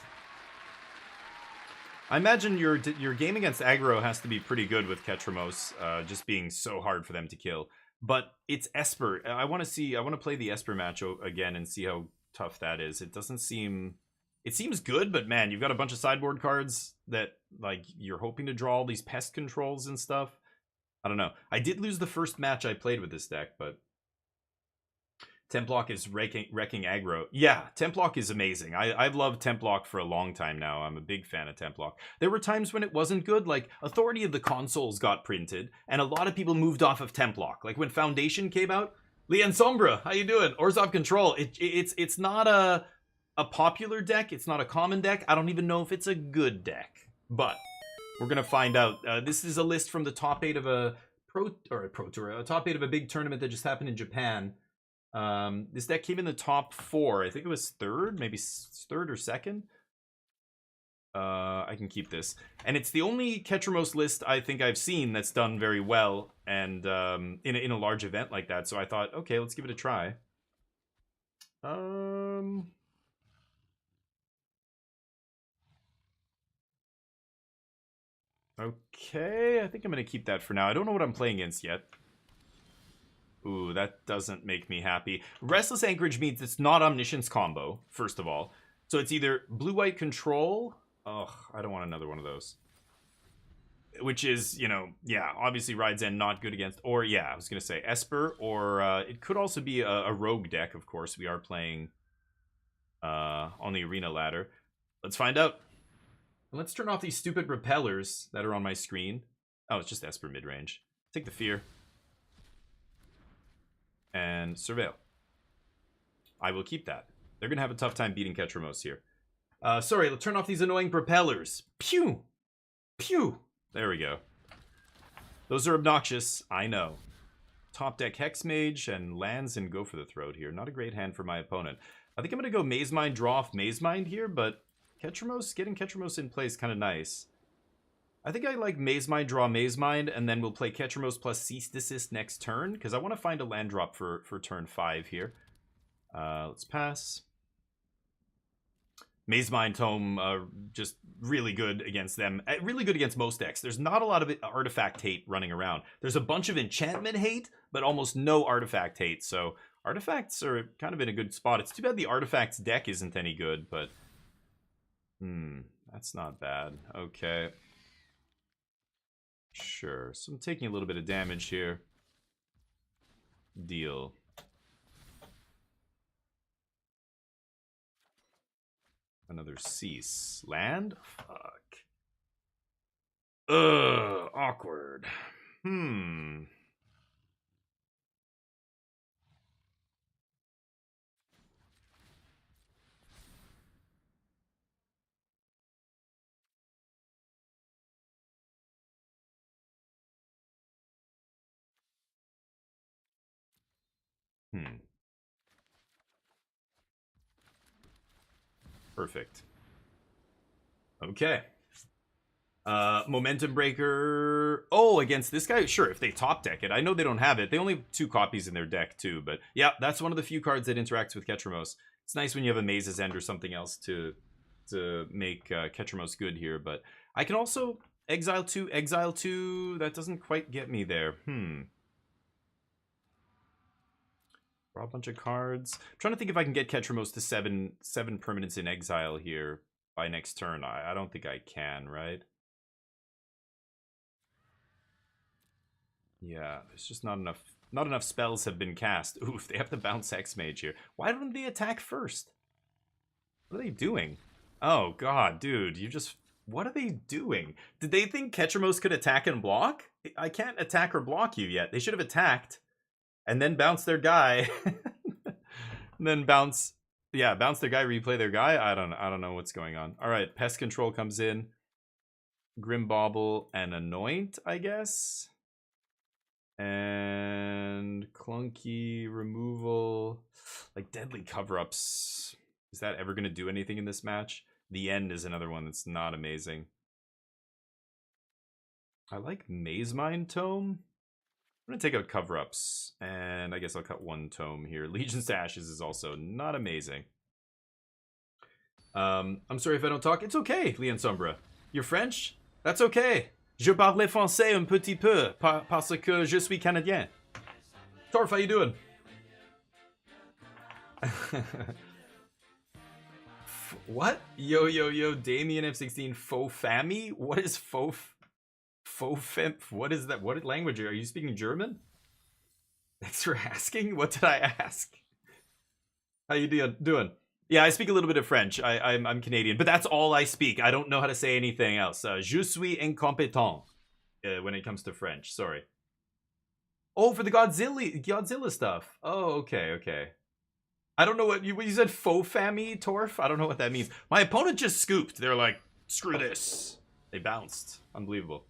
I imagine your game against aggro has to be pretty good with Ketramos, just being so hard for them to kill. But it's Esper. I want to play the Esper match again and see how tough that is. It doesn't seem... It seems good, but man, you've got a bunch of sideboard cards that, like, you're hoping to draw all these pest controls and stuff. I don't know. I did lose the first match I played with this deck, but... Templock is wrecking aggro. Yeah, Templock is amazing. I've loved Templock for a long time now. I'm a big fan of Templock. There were times when it wasn't good, like Authority of the Consoles got printed, and a lot of people moved off of Templock. Like when Foundation came out, Leon Sombra, how you doing? Orzhov Control. It's not a popular deck. It's not a common deck. I don't even know if it's a good deck, but we're gonna find out. This is a list from the top 8 of a top 8 of a big tournament that just happened in Japan. This deck came in the top 4. I think it was 3rd, maybe 3rd or 2nd. I can keep this. And it's the only Ketramos list I think I've seen that's done very well and in a large event like that. So I thought, okay, let's give it a try. Okay, I think I'm going to keep that for now. I don't know what I'm playing against yet. Ooh, that doesn't make me happy. Restless Anchorage means it's not Omniscience combo, first of all. So it's either blue-white control. Ugh, I don't want another one of those. Which is, you know, yeah, obviously Ride's End not good against. Or, yeah, I was going to say Esper. Or it could also be a rogue deck, of course. We are playing on the arena ladder. Let's find out. Let's turn off these stupid repellers that are on my screen. Oh, it's just Esper mid-range. Take the fear. And Surveil. I will keep that. They're going to have a tough time beating Ketramos here. Sorry, let's turn off these annoying propellers. Pew! Pew! There we go. Those are obnoxious, I know. Top deck Hexmage and lands and go for the throat here. Not a great hand for my opponent. I think I'm going to go Maze Mind, draw off Maze Mind here, but Ketramos, getting Ketramos in play is kind of nice. I think I like Maze Mind, draw Maze Mind, and then we'll play Ketramos plus Cease Desist next turn, because I want to find a land drop for turn 5 here. Let's pass. Maze Mind Tome, just really good against them. Really good against most decks. There's not a lot of artifact hate running around. There's a bunch of enchantment hate, but almost no artifact hate. So artifacts are kind of in a good spot. It's too bad the artifacts deck isn't any good, but... that's not bad. Okay. Sure. So I'm taking a little bit of damage here. Deal. Another cease. Land? Fuck. Ugh, awkward. Perfect. Okay. Momentum Breaker. Oh, against this guy? Sure, if they top deck it. I know they don't have it. They only have 2 copies in their deck, too. But yeah, that's one of the few cards that interacts with Ketramos. It's nice when you have a Maze's End or something else to make Ketramos good here. But I can also exile 2, exile 2. That doesn't quite get me there. Draw a bunch of cards. I'm trying to think if I can get Ketramos to 7 permanents in exile here by next turn. I don't think I can, right? Yeah, there's just not enough spells have been cast. Oof, they have to bounce Hexmage here. Why don't they attack first? What are they doing? Oh god, dude, you just... What are they doing? Did they think Ketramos could attack and block? I can't attack or block you yet. They should have attacked. And then bounce their guy. And then bounce their guy, replay their guy. I don't know what's going on. All right, Pest Control comes in. Grim Bauble and Anoint, I guess. And Clunky Removal. Like Deadly Cover-Ups. Is that ever going to do anything in this match? The End is another one that's not amazing. I like Maze Mind Tome. I'm going to take out Cover-Ups, and I guess I'll cut 1 tome here. Legions to Ashes is also not amazing. I'm sorry if I don't talk. It's okay, Leon Sombra. You're French? That's okay. Je parle français un petit peu, parce que je suis Canadien. Torf, how you doing? What? Yo, Damien F16, faux fammy? What is faux... What is that? What language are you speaking? German? Thanks for asking. What did I ask? How you doing? Yeah, I speak a little bit of French. I'm Canadian, but that's all I speak. I don't know how to say anything else. Je suis incompétent when it comes to French. Sorry. Oh, for the Godzilla stuff. Oh, okay. I don't know what you said. Faux fammy, Torf. I don't know what that means. My opponent just scooped. They're like, screw this. They bounced. Unbelievable.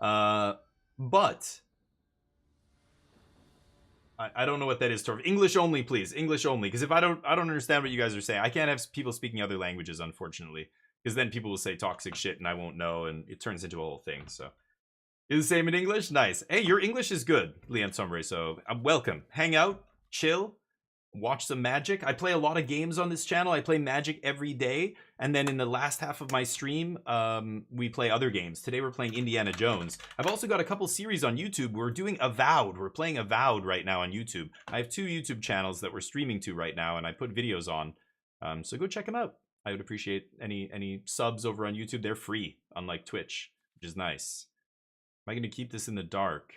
But I don't know what that is, Torv. English only, please. English only. Because if I don't understand what you guys are saying. I can't have people speaking other languages, unfortunately. Because then people will say toxic shit and I won't know, and it turns into a whole thing. So, is the same in English? Nice. Hey, your English is good, Leon Sombre. So, welcome. Hang out, chill, watch some Magic. I play a lot of games on this channel. I play Magic every day. And then in the last half of my stream, we play other games. Today we're playing Indiana Jones. I've also got a couple series on YouTube. We're doing Avowed. We're playing Avowed right now on YouTube. I have 2 YouTube channels that we're streaming to right now, and I put videos on. So go check them out. I would appreciate any subs over on YouTube. They're free, unlike Twitch, which is nice. Am I going to keep this in the dark?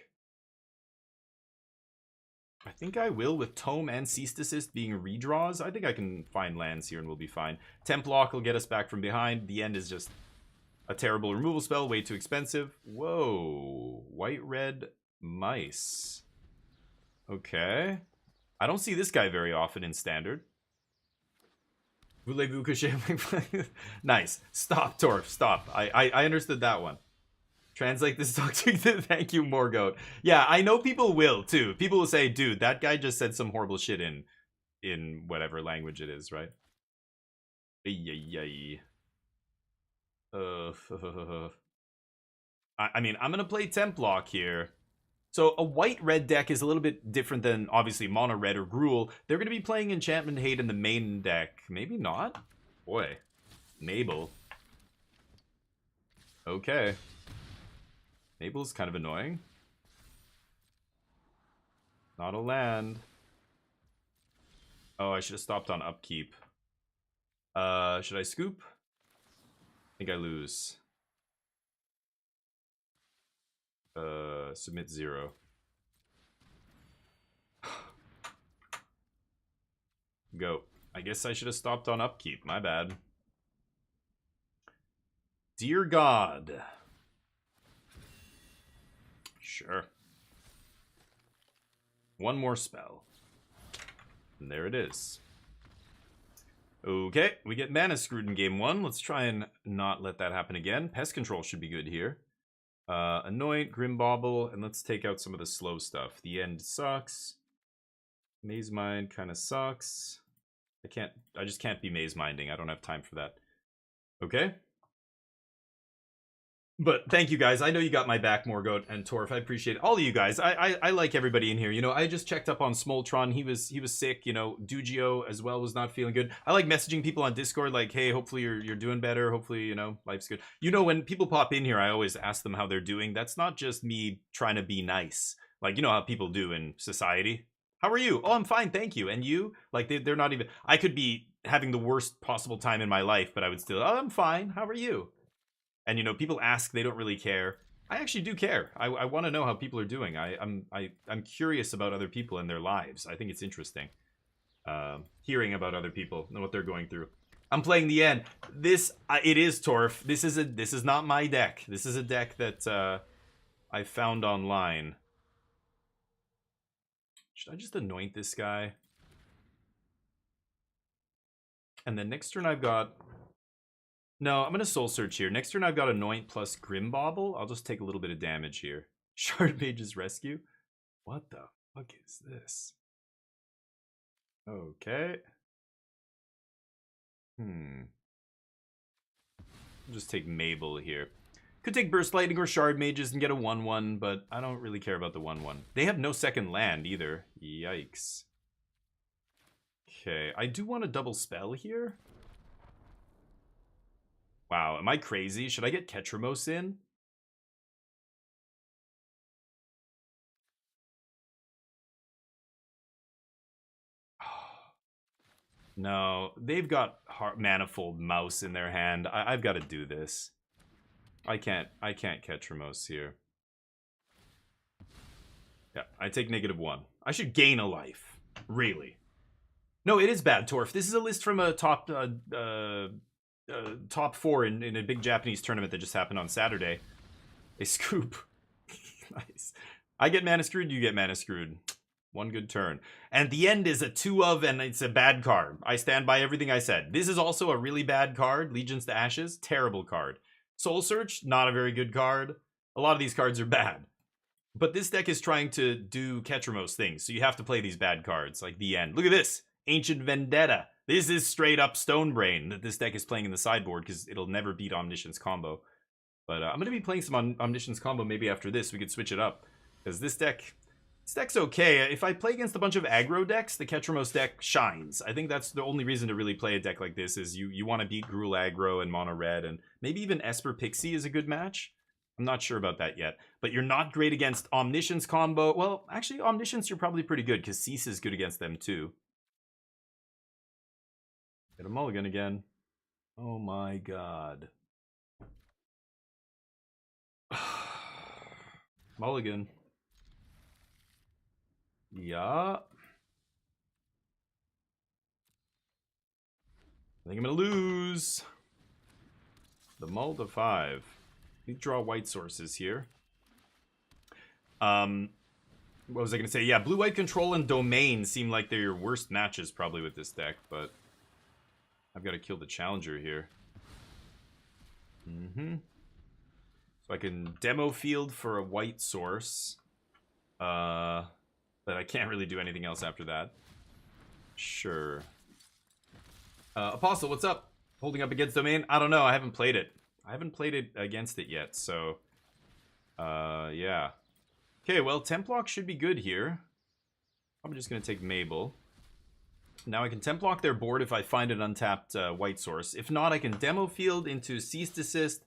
I think I will, with Tome and Cease Desist being redraws. I think I can find lands here and we'll be fine. Templock will get us back from behind. The End is just a terrible removal spell, way too expensive. Whoa. White-red mice. Okay. I don't see this guy very often in Standard. Voulez-vous que je... Nice. Stop, Torf. Stop. I understood that one. Translate this toxic. Thank you, Morgoat. Yeah, I know people will too. People will say, dude, that guy just said some horrible shit in whatever language it is, right? I mean, I'm gonna play Templock here. So a white-red deck is a little bit different than, obviously, mono-red or Gruul. They're gonna be playing Enchantment Hate in the main deck. Maybe not? Boy. Mabel. Okay. Mabel's kind of annoying. Not a land. Oh, I should have stopped on upkeep. Should I scoop? I think I lose. Submit 0. Go. I guess I should have stopped on upkeep. My bad. Dear God. Sure. One more spell. And there it is. Okay, we get mana screwed in game 1. Let's try and not let that happen again. Pest control should be good here. Anoint, Grimbauble, and let's take out some of the slow stuff. The end sucks. Maze Mind kind of sucks. I just can't be Maze Minding. I don't have time for that. Okay. But thank you guys. I know you got my back, Morgoth and Torf. I appreciate all of you guys. I like everybody in here. You know, I just checked up on Smoltron. He was sick. You know, Dugio as well was not feeling good. I like messaging people on Discord like, hey, hopefully you're doing better. Hopefully, you know, life's good. You know, when people pop in here, I always ask them how they're doing. That's not just me trying to be nice. Like, you know how people do in society. How are you? Oh, I'm fine, thank you. And you? Like, they're not even... I could be having the worst possible time in my life, but I would still... Oh, I'm fine. How are you? And, you know, people ask, they don't really care. I actually do care. I want to know how people are doing. I'm curious about other people and their lives. I think it's interesting. Hearing about other people and what they're going through. I'm playing the end. This, it is Torf. This is not my deck. This is a deck that I found online. Should I just anoint this guy? And then next turn I've got... No, I'm going to Soul Search here. Next turn I've got Anoint plus Grimbauble. I'll just take a little bit of damage here. Shard Mage's Rescue? What the fuck is this? Okay. I'll just take Mabel here. Could take Burst Lightning or Shard Mages and get a 1-1, but I don't really care about the 1-1. They have no second land either. Yikes. Okay, I do want a double spell here. Wow, am I crazy? Should I get Ketramos in? No, they've got Manifold Mouse in their hand. I've got to do this. I can't Ketramos here. Yeah, I take -1. I should gain a life. Really. No, it is bad, Torf. This is a list from a top four in a big Japanese tournament that just happened on Saturday. They scoop. Nice. I get mana screwed, you get mana screwed. One good turn. And the end is a 2 of, and it's a bad card. I stand by everything I said. This is also a really bad card. Legions to Ashes, terrible card. Soul Search, not a very good card. A lot of these cards are bad. But this deck is trying to do Ketramos things, so you have to play these bad cards, like the end. Look at this! Ancient Vendetta. This is straight up Stone Brain that this deck is playing in the sideboard, because it'll never beat Omniscience combo. But I'm going to be playing some Omniscience combo maybe after this. We could switch it up. Because this deck's okay. If I play against a bunch of aggro decks, the Ketramos deck shines. I think that's the only reason to really play a deck like this, is you want to beat Gruul aggro and mono red, and maybe even Esper Pixie is a good match. I'm not sure about that yet. But you're not great against Omniscience combo. Well, actually, Omniscience you're probably pretty good, because Cease is good against them too. Get a mulligan again. Oh my god. Mulligan. Yeah. I think I'm gonna lose. The mull to 5. We draw white sources here. What was I gonna say? Yeah, blue-white control and domain seem like they're your worst matches probably with this deck, but I've got to kill the challenger here. So I can demo field for a white source. But I can't really do anything else after that. Sure. Apostle, what's up? Holding up against domain? I don't know. I haven't played it. I haven't played it against it yet, so... yeah. Okay, well, Templock should be good here. I'm just going to take Mabel. Now I can temp block their board if I find an untapped white source. If not, I can demo field into cease desist,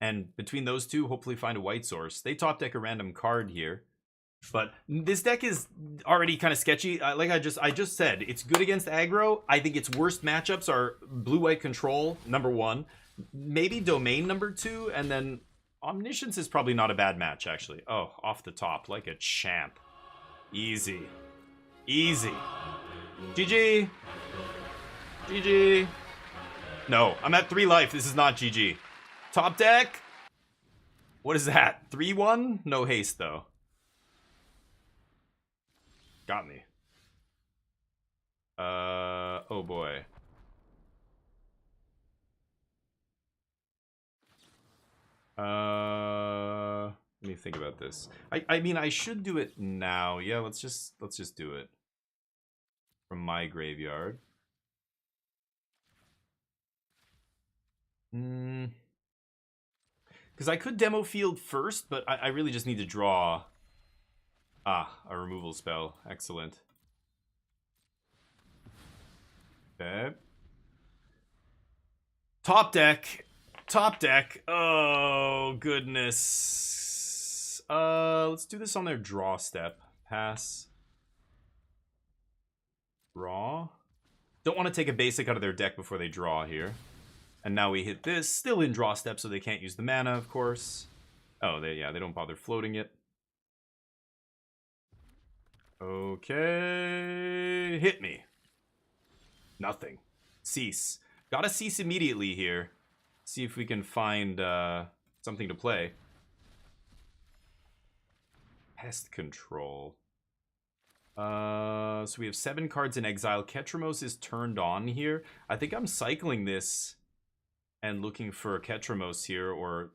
and between those two, hopefully find a white source. They top deck a random card here. But this deck is already kind of sketchy. Like I just said, it's good against aggro. I think its worst matchups are blue-white control, number 1. Maybe domain, number 2. And then omniscience is probably not a bad match, actually. Oh, off the top, like a champ. Easy. Easy. GG. GG. No, I'm at 3 life. This is not GG. Top deck. What is that? 3-1? No haste, though. Got me. Oh boy. Let me think about this. I mean, I should do it now. Yeah, let's just do it. From my graveyard. Because I could demo field first, but I really just need to draw... Ah, a removal spell. Excellent. Okay. Top deck. Top deck. Oh, goodness. Let's do this on their draw step. Pass. Draw. Don't want to take a basic out of their deck before they draw here. And now we hit this. Still in draw step, so they can't use the mana, of course. Oh, they don't bother floating it. Okay, hit me. Nothing. Cease. Gotta cease immediately here. See if we can find something to play. Pest control. So we have 7 cards in exile. Ketramos is turned on here. I think I'm cycling this and looking for Ketramos here, or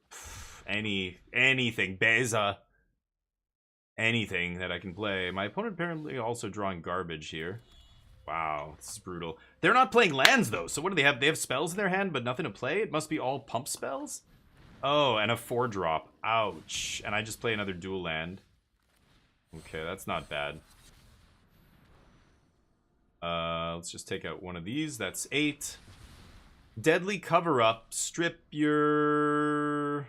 anything. Beza. Anything that I can play. My opponent apparently also drawing garbage here. Wow, this is brutal. They're not playing lands, though. So what do they have? They have spells in their hand, but nothing to play? It must be all pump spells? Oh, and a 4-drop. Ouch. And I just play another dual land. Okay, that's not bad. Let's just take out one of these. That's 8. Deadly Cover-Up. Strip your...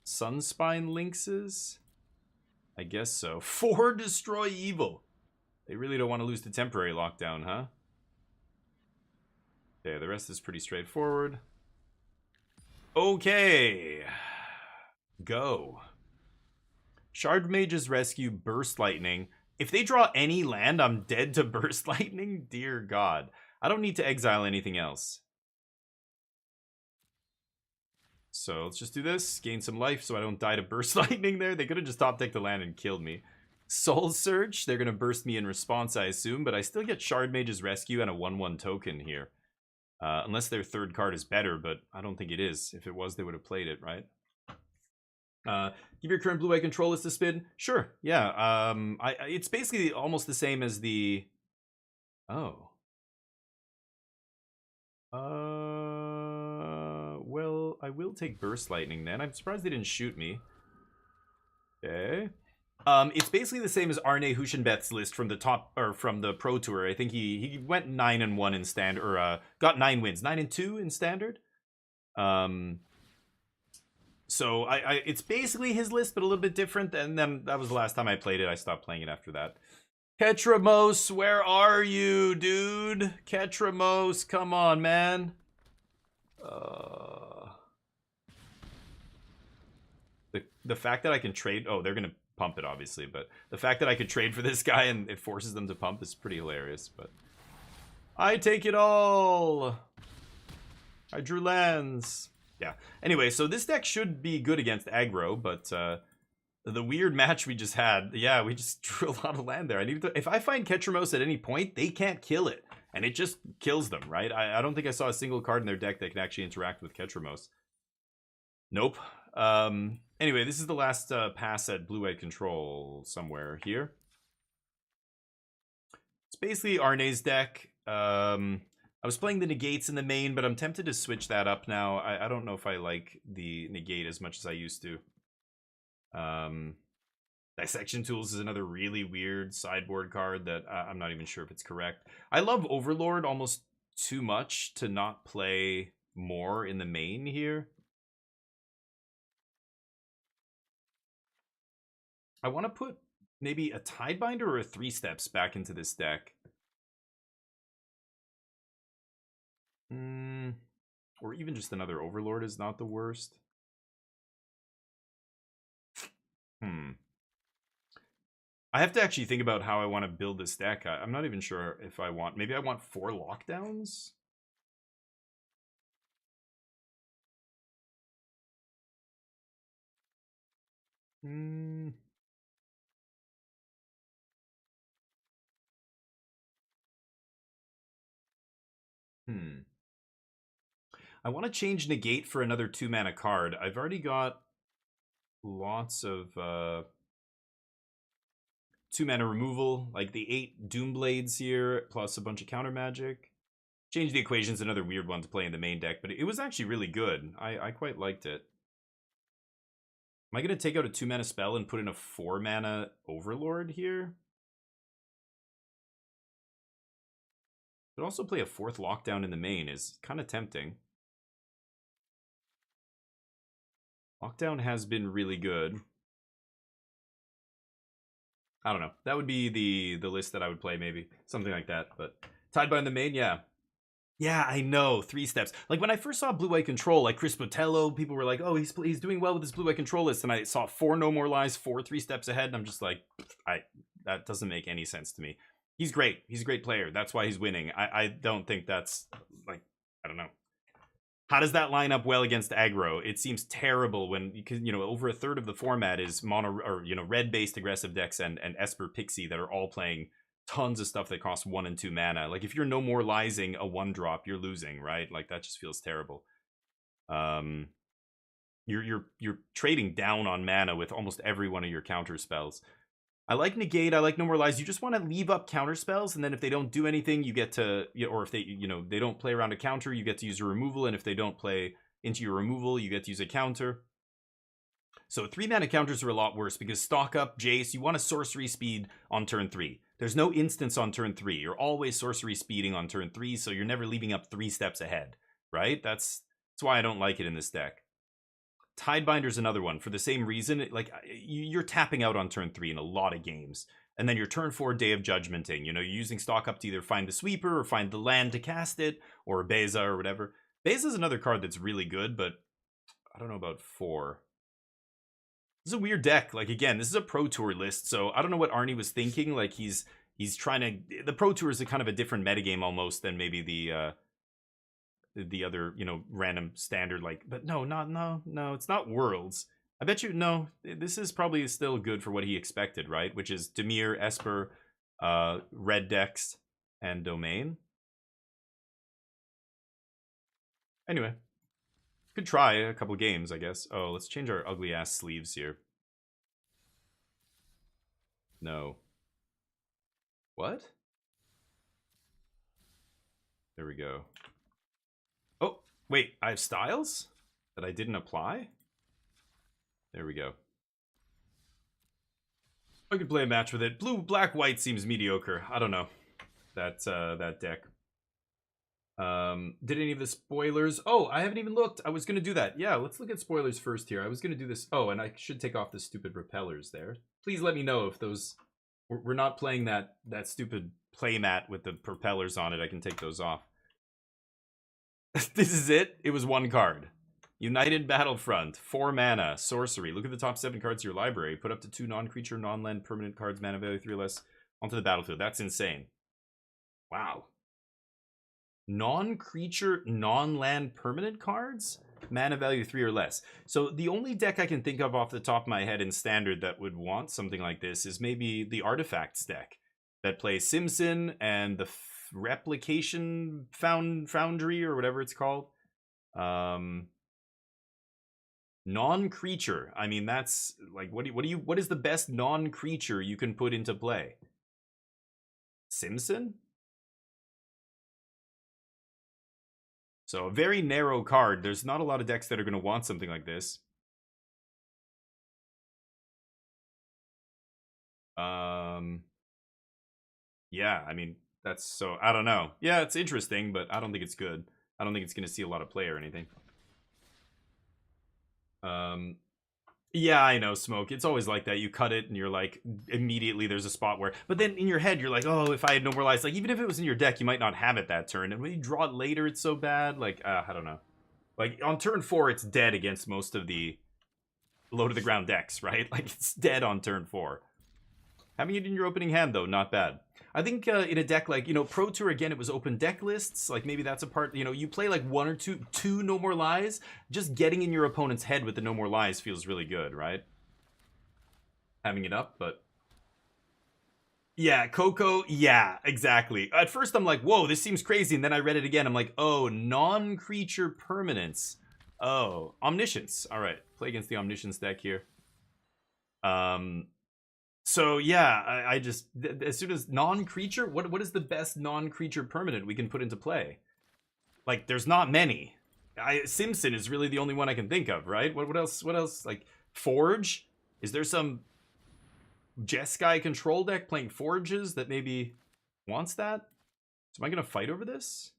Sunspine Lynxes? I guess so. 4 Destroy Evil. They really don't want to lose to Temporary Lockdown, huh? Okay, the rest is pretty straightforward. Okay. Go. Shard Mage's Rescue, Burst Lightning. If they draw any land, I'm dead to Burst Lightning? Dear God. I don't need to exile anything else. So let's just do this. Gain some life so I don't die to Burst Lightning there. They could have just top decked the land and killed me. Soul Search. They're going to burst me in response, I assume. But I still get Shard Mage's Rescue and a 1/1 token here. Unless their third card is better, but I don't think it is. If it was, they would have played it, right? Give your current blue-white control list a spin. Sure, yeah. It's basically almost the same as the... Oh. Well, I will take Burst Lightning then. I'm surprised they didn't shoot me. Okay. It's basically the same as Arne Huschenbeth's list from the top, or from the Pro Tour. I think he went 9-1 in standard, or got 9 wins, 9-2 in standard. So it's basically his list, but a little bit different. And then that was the last time I played it. I stopped playing it after that. Ketramos, where are you, dude? Ketramos, come on, man. The fact that I can trade... Oh, they're going to pump it, obviously. But the fact that I could trade for this guy and it forces them to pump is pretty hilarious. But I take it all. I drew lands. Yeah. Anyway, so this deck should be good against aggro, but the weird match we just had, yeah, we just drew a lot of land there. I need to, if I find Ketramos at any point, they can't kill it. And it just kills them, right? I don't think I saw a single card in their deck that can actually interact with Ketramos. Nope. Anyway, this is the last pass at blue-white control somewhere here. It's basically Arne's deck. I was playing the negates in the main, but I'm tempted to switch that up now. I don't know if I like the negate as much as I used to. Dissection Tools is another really weird sideboard card that I'm not even sure if it's correct. I love Overlord almost too much to not play more in the main here. I want to put maybe a Tidebinder or a 3-steps back into this deck. Or even just another Overlord is not the worst. I have to actually think about how I want to build this deck. I'm not even sure if I want... Maybe I want 4 lockdowns? I want to change Negate for another 2-mana card. I've already got lots of 2-mana removal, like the 8 Doomblades here, plus a bunch of counter magic. Change the Equation's another weird one to play in the main deck, but it was actually really good. I quite liked it. Am I going to take out a 2-mana spell and put in a 4-mana Overlord here? But also play a 4th lockdown in the main is kind of tempting. Lockdown has been really good. I don't know. That would be the list that I would play, maybe. Something like that. But Tidebind in the main, yeah. Yeah, I know. 3-steps. Like, when I first saw Blue-White Control, like Chris Botello, people were like, oh, he's doing well with his Blue-White Control list. And I saw 4 No More Lies, 4 3-steps ahead. And I'm just like, that doesn't make any sense to me. He's great. He's a great player. That's why he's winning. I don't think that's, like, I don't know. How does that line up well against aggro? It seems terrible when, because, you know, over a third of the format is mono, or, you know, red-based aggressive decks and Esper Pixie that are all playing tons of stuff that costs 1 and 2 mana. Like, if you're No More Lising a 1-drop, you're losing, right? Like, that just feels terrible. You're trading down on mana with almost every one of your counter spells. I like Negate, I like No More Lies. You just want to leave up counter spells, and then if they don't do anything, you get to, or if they, you know, they don't play around a counter, you get to use a removal, and if they don't play into your removal, you get to use a counter. So 3-mana counters are a lot worse, because stock up, Jace, you want a sorcery speed on turn 3. There's no instance on turn 3. You're always sorcery speeding on turn 3, so you're never leaving up 3 steps ahead, right? That's why I don't like it in this deck. Tidebinder's another one for the same reason. Like, you're tapping out on turn 3 in a lot of games, and then your turn 4 Day of Judgmenting. You know, you're using stock up to either find the sweeper or find the land to cast it, or Beza or whatever. Beza's another card that's really good, but I don't know about 4. This is a weird deck. Like, again, this is a Pro Tour list, so I don't know what Arnie was thinking. Like, he's trying to... The Pro Tour is a kind of a different metagame almost than maybe the other, you know, random standard, like, but no, it's not Worlds. I bet you, no, this is probably still good for what he expected, right? Which is Dimir, Esper, red decks, and Domain. Anyway, could try a couple games, I guess. Oh, let's change our ugly ass sleeves here. No. What? There we go. Oh, wait, I have styles that I didn't apply? There we go. I could play a match with it. Blue, black, white seems mediocre. I don't know. That deck. Did any of the spoilers? Oh, I haven't even looked. I was going to do that. Yeah, let's look at spoilers first here. I was going to do this. Oh, and I should take off the stupid repellers there. Please let me know if those... We're not playing that stupid playmat with the propellers on it. I can take those off. This is it. It was 1 card. United Battlefront, 4 mana, sorcery. Look at the top 7 cards of your library. Put up to 2 non-creature, non-land permanent cards, mana value 3 or less, onto the battlefield. That's insane. Wow. Non-creature, non-land permanent cards? Mana value 3 or less. So the only deck I can think of off the top of my head in Standard that would want something like this is maybe the Artifacts deck that plays Simpson and the Replication Foundry or whatever it's called. Non-creature. I mean, that's like, what is the best non-creature you can put into play? Simpson? So a very narrow card. There's not a lot of decks that are going to want something like this. Yeah, I mean, that's so, I don't know. Yeah, it's interesting, but I don't think it's good. I don't think it's going to see a lot of play or anything. Yeah, I know, Smoke. It's always like that. You cut it and you're like, immediately there's a spot where, but then in your head, you're like, oh, if I had no more lives, like, even if it was in your deck, you might not have it that turn. And when you draw it later, it's so bad. Like, I don't know. Like, on turn 4, it's dead against most of the low to the ground decks, right? Like, it's dead on turn 4. Having it in your opening hand, though, not bad. I think in a deck like, you know, Pro Tour, again, it was open deck lists. Like, maybe that's a part, you know, you play like one or two No More Lies. Just getting in your opponent's head with the No More Lies feels really good, right? Having it up, but... Yeah, Coco, yeah, exactly. At first, I'm like, whoa, this seems crazy. And then I read it again. I'm like, oh, non-creature permanence. Oh, Omniscience. All right, play against the Omniscience deck here. So yeah, I just, as soon as non-creature, what is the best non-creature permanent we can put into play? Like, there's not many. Simpson is really the only one I can think of, right? What else? What else? Like, Forge? Is there some Jeskai control deck playing Forges that maybe wants that? So am I gonna fight over this?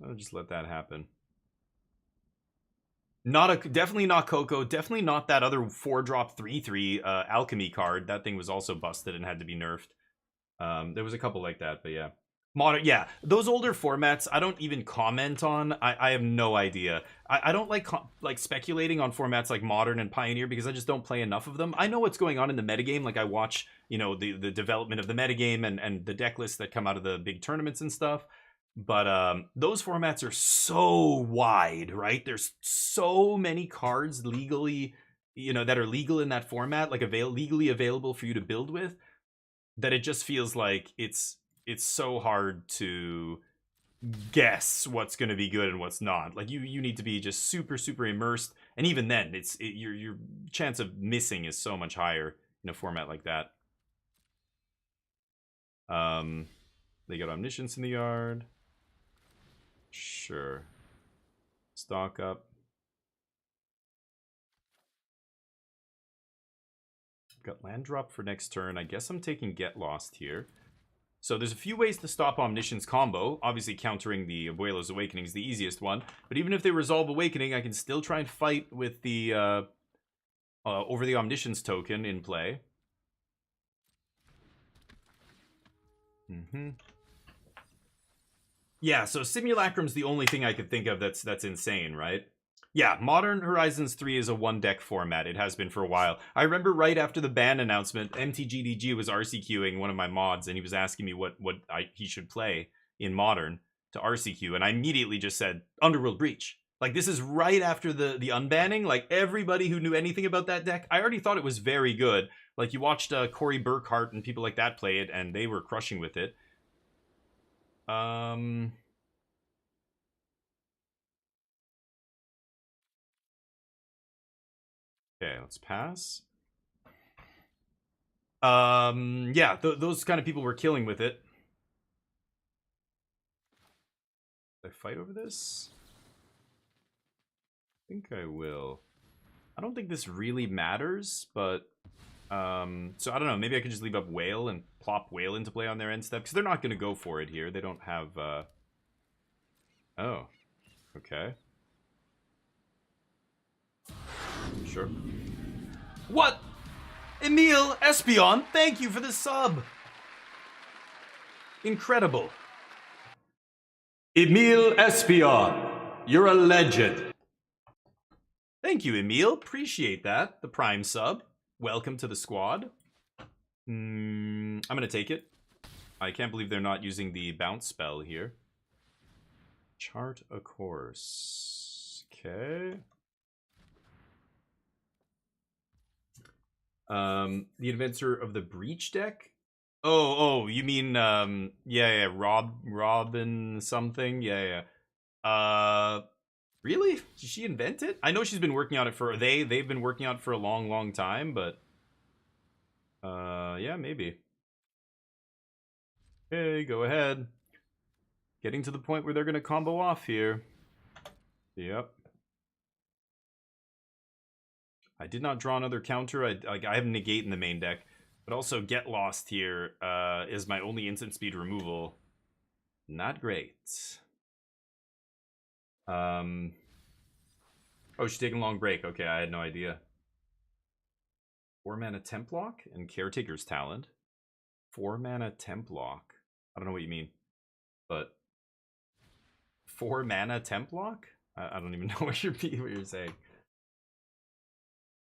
I'll just let that happen. Definitely not Coco. Definitely not that other 4-drop 3/3 alchemy card. That thing was also busted and had to be nerfed. There was a couple like that, but yeah. Modern, yeah. Those older formats, I don't even comment on. I have no idea. I don't like speculating on formats like Modern and Pioneer because I just don't play enough of them. I know what's going on in the metagame. Like, I watch, you know, the development of the metagame and the deck lists that come out of the big tournaments and stuff. But those formats are so wide, right? There's so many cards legally, you know, that are legal in that format, like legally available for you to build with, that it just feels like it's so hard to guess what's going to be good and what's not. Like, you need to be just super immersed, and even then, your chance of missing is so much higher in a format like that. They got Omniscience in the yard. Sure. Stock up. Got land drop for next turn. I guess I'm taking Get Lost here. So there's a few ways to stop Omniscience combo. Obviously, countering the Abuelo's Awakening is the easiest one. But even if they resolve Awakening, I can still try and fight with the over the Omniscience token in play. Yeah, so Simulacrum's the only thing I could think of that's insane, right? Yeah, Modern Horizons 3 is a one-deck format. It has been for a while. I remember right after the ban announcement, MTGDG was RCQing one of my mods, and he was asking me what he should play in Modern to RCQ, and I immediately just said, Underworld Breach. Like, this is right after the unbanning. Like, everybody who knew anything about that deck, I already thought it was very good. Like, you watched Corey Burkhart and people like that play it, and they were crushing with it. Okay, let's pass. Yeah, those kind of people were killing with it. Did I fight over this? I think I will. I don't think this really matters, but so I don't know, maybe I could just leave up Whale and plop Whale into play on their end step, because they're not going to go for it here. They don't have oh, okay, sure. What? Emil Espion, thank you for the sub. Incredible. Emil Espion, you're a legend. Thank you, Emil. Appreciate that. The Prime sub. Welcome to the squad. I'm gonna take it. I can't believe they're not using the bounce spell here. Chart a course. Okay. The inventor of the Breach deck? Oh, you mean yeah, Robin something? Yeah. Really? Did she invent it? I know she's been working on it for they've been working on it for a long time, but yeah, maybe. Okay, go ahead. Getting to the point where they're gonna combo off here. Yep. I did not draw another counter. I have negate in the main deck, but also get lost here is my only instant speed removal. Not great. Oh, she's taking a long break. Okay, I had no idea. 4 mana Templock and Caretaker's Talent. 4 mana Templock. I don't know what you mean, but 4 mana Templock? I don't even know what you're saying.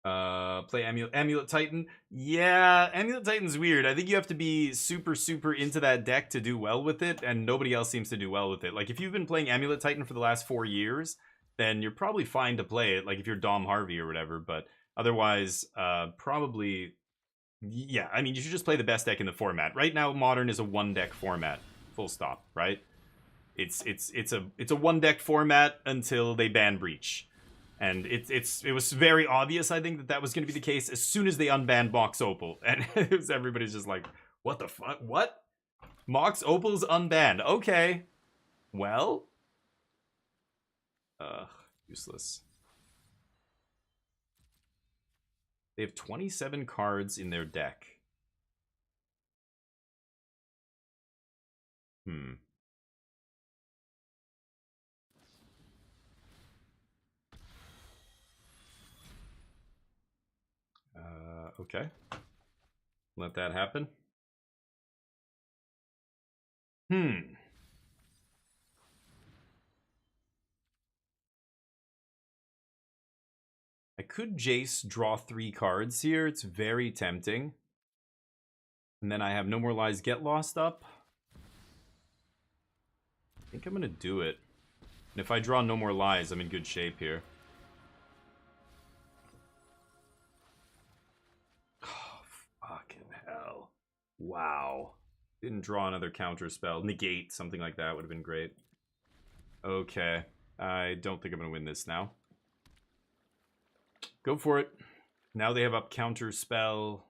Play Amulet Titan. Yeah, Amulet Titan's weird. I think you have to be super into that deck to do well with it, and nobody else seems to do well with it. Like, if you've been playing Amulet Titan for the last 4 years, then you're probably fine to play it, like if you're Dom Harvey or whatever, but otherwise, probably, yeah, I mean, you should just play the best deck in the format. Right now, Modern is a 1-deck format, full stop, right? It's a 1-deck format until they ban Breach. And it was very obvious, I think, that was going to be the case as soon as they unbanned Mox Opal. And everybody's just like, what the fuck? What? Mox Opal's unbanned. Okay. Well. Useless. They have 27 cards in their deck. Okay. Let that happen. I could Jace draw 3 cards here. It's very tempting. And then I have No More Lies Get Lost up. I think I'm going to do it. And if I draw No More Lies, I'm in good shape here. Oh, fucking hell. Wow. Didn't draw another counter spell. Negate, something like that would have been great. Okay. I don't think I'm going to win this now. Go for it. Now they have up counter spell.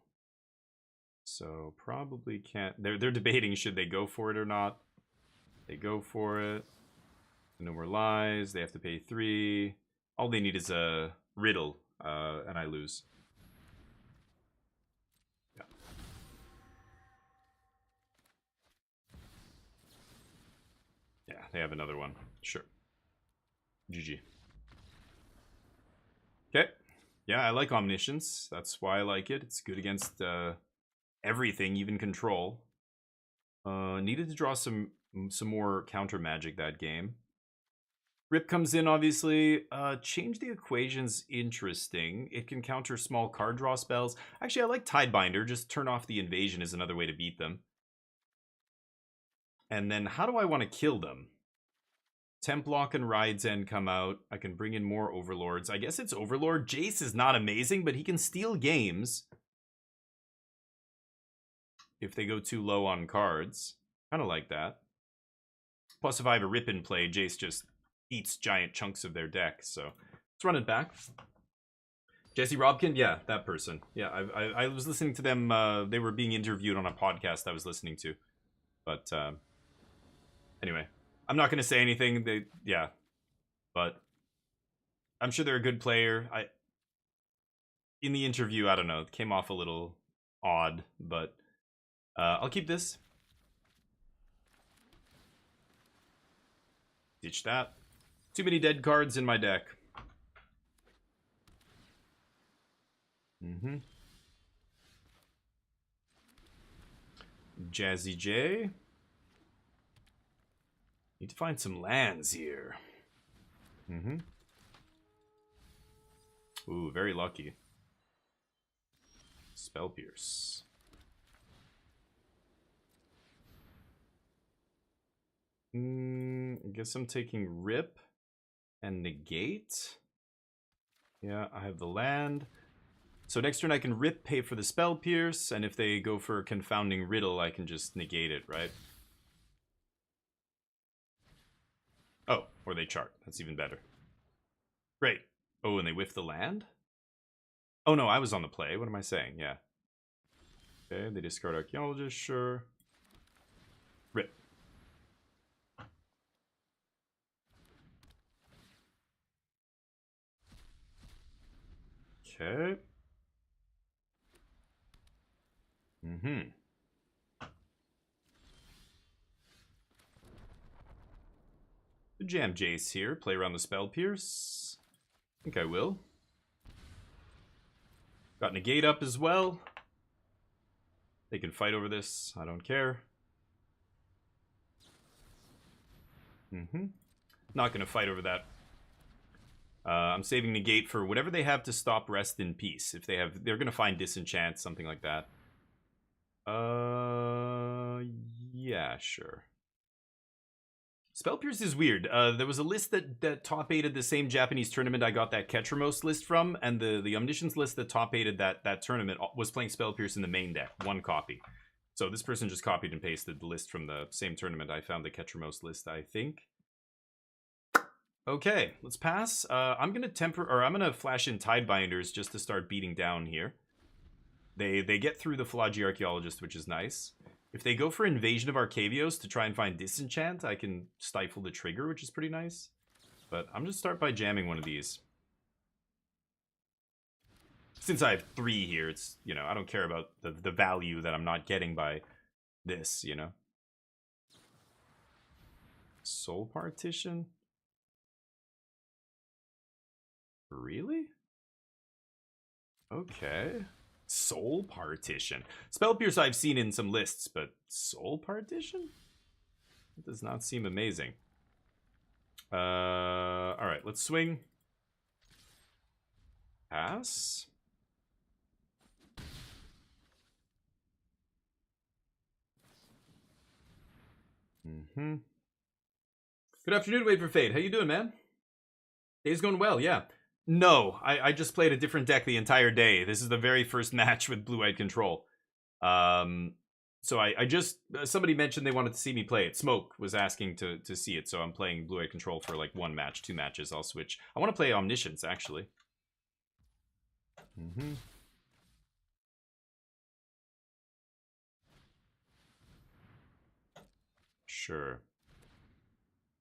So probably can't. They're debating should they go for it or not. They go for it. No More Lies. They have to pay 3. All they need is a riddle, and I lose. Yeah. Yeah, they have another one. Sure. GG. Okay. Yeah, I like Omniscience. That's why I like it. It's good against everything, even control. Needed to draw some more counter magic that game. Rip comes in, obviously. Change the equation's interesting. It can counter small card draw spells. Actually, I like Tidebinder. Just turn off the invasion is another way to beat them. And then how do I want to kill them? Templock and Ride's End come out. I can bring in more Overlords. I guess it's Overlord. Jace is not amazing, but he can steal games if they go too low on cards. Kind of like that. Plus, if I have a Rip in play, Jace just eats giant chunks of their deck. So let's run it back. Jesse Robkin? Yeah, that person. Yeah, I was listening to them. They were being interviewed on a podcast I was listening to. But anyway. I'm not going to say anything. Yeah, but I'm sure they're a good player. In the interview, I don't know, it came off a little odd, but I'll keep this. Ditch that. Too many dead cards in my deck. Jazzy J. Need to find some lands here. Ooh, very lucky. Spell Pierce. I guess I'm taking Rip and Negate. Yeah, I have the land. So next turn I can Rip, pay for the Spell Pierce, and if they go for a Confounding Riddle, I can just negate it, right? Oh, or they chart. That's even better. Great. Oh, and they whiff the land? Oh no, I was on the play. What am I saying? Yeah. Okay, they discard Archaeologist, sure. Rip. Okay. Mm-hmm. Jam Jace here. Play around the Spell Pierce. I think I will. Got Negate up as well. They can fight over this. I don't care. Not going to fight over that. I'm saving Negate for whatever they have to stop Rest in Peace. If they have, they're going to find Disenchant, something like that. Yeah, sure. Spell Pierce is weird. There was a list that top 8'd the same Japanese tournament I got that Ketramos list from, and the Omniscience list that top 8'd that tournament was playing Spell Pierce in the main deck, one copy. So this person just copied and pasted the list from the same tournament. I found the Ketramos list, I think. Okay, let's pass. I'm gonna flash in Tidebinders just to start beating down here. They get through the Philology Archaeologist, which is nice. If they go for Invasion of Arcavios to try and find Disenchant, I can stifle the trigger, which is pretty nice. But I'm gonna start by jamming one of these. Since I have 3 here, it's, you know, I don't care about the value that I'm not getting by this, you know. Soul Partition? Really? Okay. Soul Partition. Spell Pierce I've seen in some lists, but Soul Partition? That does not seem amazing. Alright, let's swing. Pass. Good afternoon, Wait for Fade. How you doing, man? Day's going well, yeah. No, I just played a different deck the entire day. This is the very first match with Blue-Eyed Control. So I just... somebody mentioned they wanted to see me play it. Smoke was asking to see it, so I'm playing Blue-Eyed Control for like 1 match, 2 matches. I'll switch. I want to play Omniscience, actually. Sure.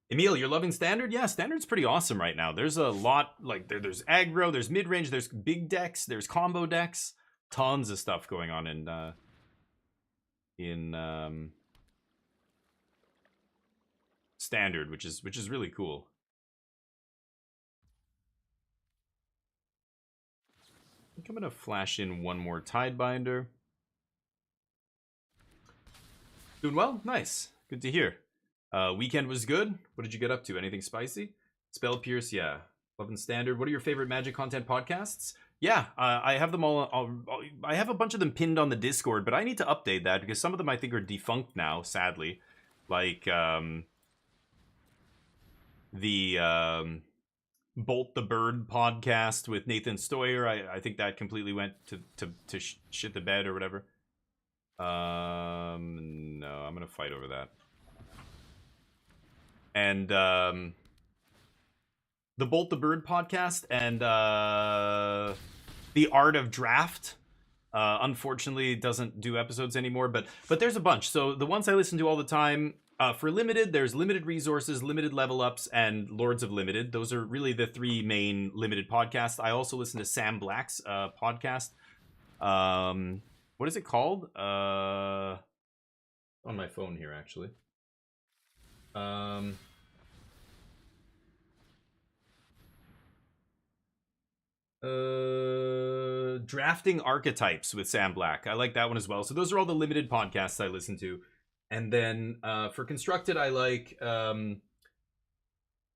Emil, you're loving Standard? Yeah, Standard's pretty awesome right now. There's a lot, like, there's aggro, there's mid-range, there's big decks, there's combo decks. Tons of stuff going on in Standard, which is really cool. I think I'm gonna flash in one more Tidebinder. Doing well? Nice. Good to hear. Weekend was good. What did you get up to? Anything spicy? Spell Pierce, yeah. Loving Standard. What are your favorite Magic content podcasts? Yeah, I have them all. I have a bunch of them pinned on the Discord, but I need to update that because some of them I think are defunct now, sadly. Like the Bolt the Bird podcast with Nathan Stoyer. I think that completely went to shit the bed or whatever. No, I'm gonna fight over that. And the Bolt the Bird podcast and the Art of Draft unfortunately doesn't do episodes anymore, but there's a bunch. So the ones I listen to all the time, for Limited, there's Limited Resources, Limited Level Ups, and Lords of Limited. Those are really the 3 main Limited podcasts. I also listen to Sam Black's podcast. What is it called? On my phone here, actually. Drafting Archetypes with Sam Black. I like that one as well. So those are all the Limited podcasts I listen to. And then for Constructed, I like the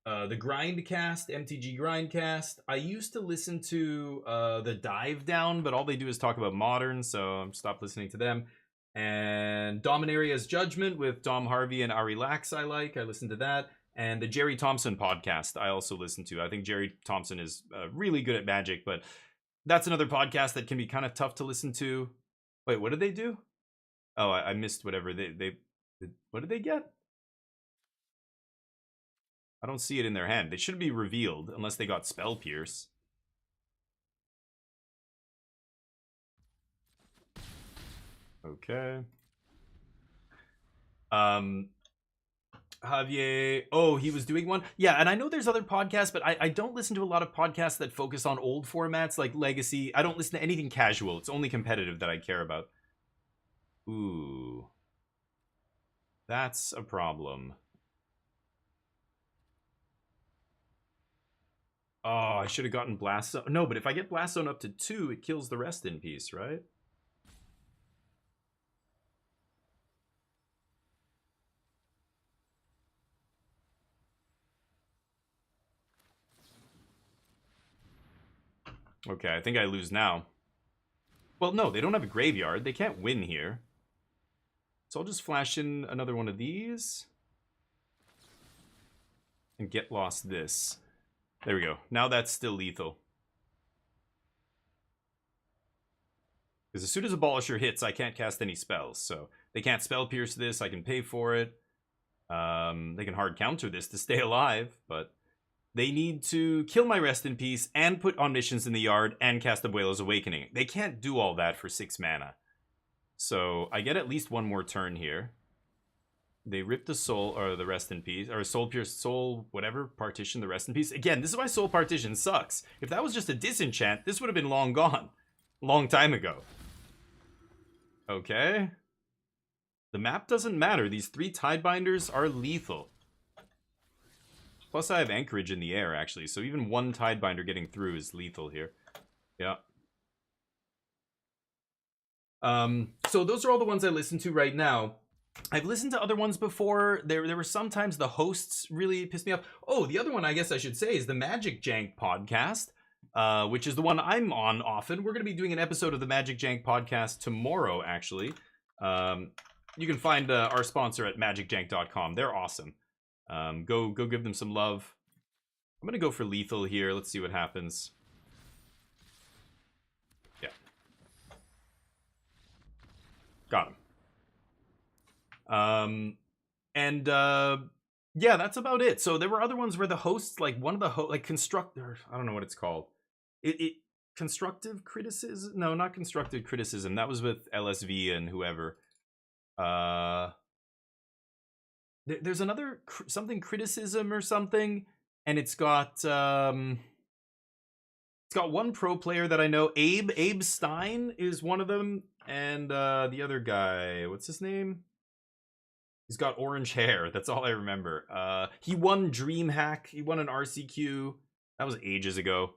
Grindcast, MTG Grindcast. I used to listen to the Dive Down, but all they do is talk about Modern, so I've stopped listening to them. And Dominaria's Judgment with Dom Harvey and Ari Lax I like. I listen to that. And the Jerry Thompson podcast I also listen to. I think Jerry Thompson is really good at Magic, but that's another podcast that can be kind of tough to listen to. Wait, what did they do? Oh, I missed whatever they what did they get? I don't see it in their hand. They should be revealed unless they got Spell Pierce. Okay. Javier. Oh, he was doing one? Yeah, and I know there's other podcasts, but I don't listen to a lot of podcasts that focus on old formats like Legacy. I don't listen to anything casual. It's only competitive that I care about. Ooh. That's a problem. Oh, I should have gotten Blast Zone. No, but if I get Blast Zone up to 2, it kills the Rest in Peace, right? Okay, I think I lose now. Well, no, they don't have a graveyard. They can't win here. So I'll just flash in another one of these. And get lost this. There we go. Now that's still lethal. Because as soon as Abolisher hits, I can't cast any spells. So they can't Spell Pierce this. I can pay for it. They can hard counter this to stay alive. But they need to kill my Rest in Peace and put Omniscience in the yard and cast Abuela's Awakening. They can't do all that for 6 mana. So I get at least one more turn here. They rip the soul, or the Rest in Peace, or Soul Pierce, Soul, whatever, partition, the Rest in Peace. Again, this is why Soul Partition sucks. If that was just a disenchant, this would have been long gone. Long time ago. Okay. The map doesn't matter. These 3 Tidebinders are lethal. Plus I have Anchorage in the air, actually, so even one Tidebinder getting through is lethal here. Yeah. So those are all the ones I listen to right now. I've listened to other ones before. There were sometimes the hosts really pissed me off. Oh, the other one I guess I should say is the Magic Jank podcast, which is the one I'm on often. We're going to be doing an episode of the Magic Jank podcast tomorrow, actually. You can find our sponsor at magicjank.com. They're awesome. Go give them some love. I'm going to go for lethal here. Let's see what happens. Yeah. Got him. Yeah, that's about it. So there were other ones where the hosts, like one of the like constructor, I don't know what it's called. Constructive criticism? No, not constructive criticism. That was with LSV and whoever. There's another something criticism or something, and it's got one pro player that I know. Abe Stein is one of them, and the other guy, what's his name? He's got orange hair. That's all I remember. He won DreamHack. He won an RCQ. That was ages ago.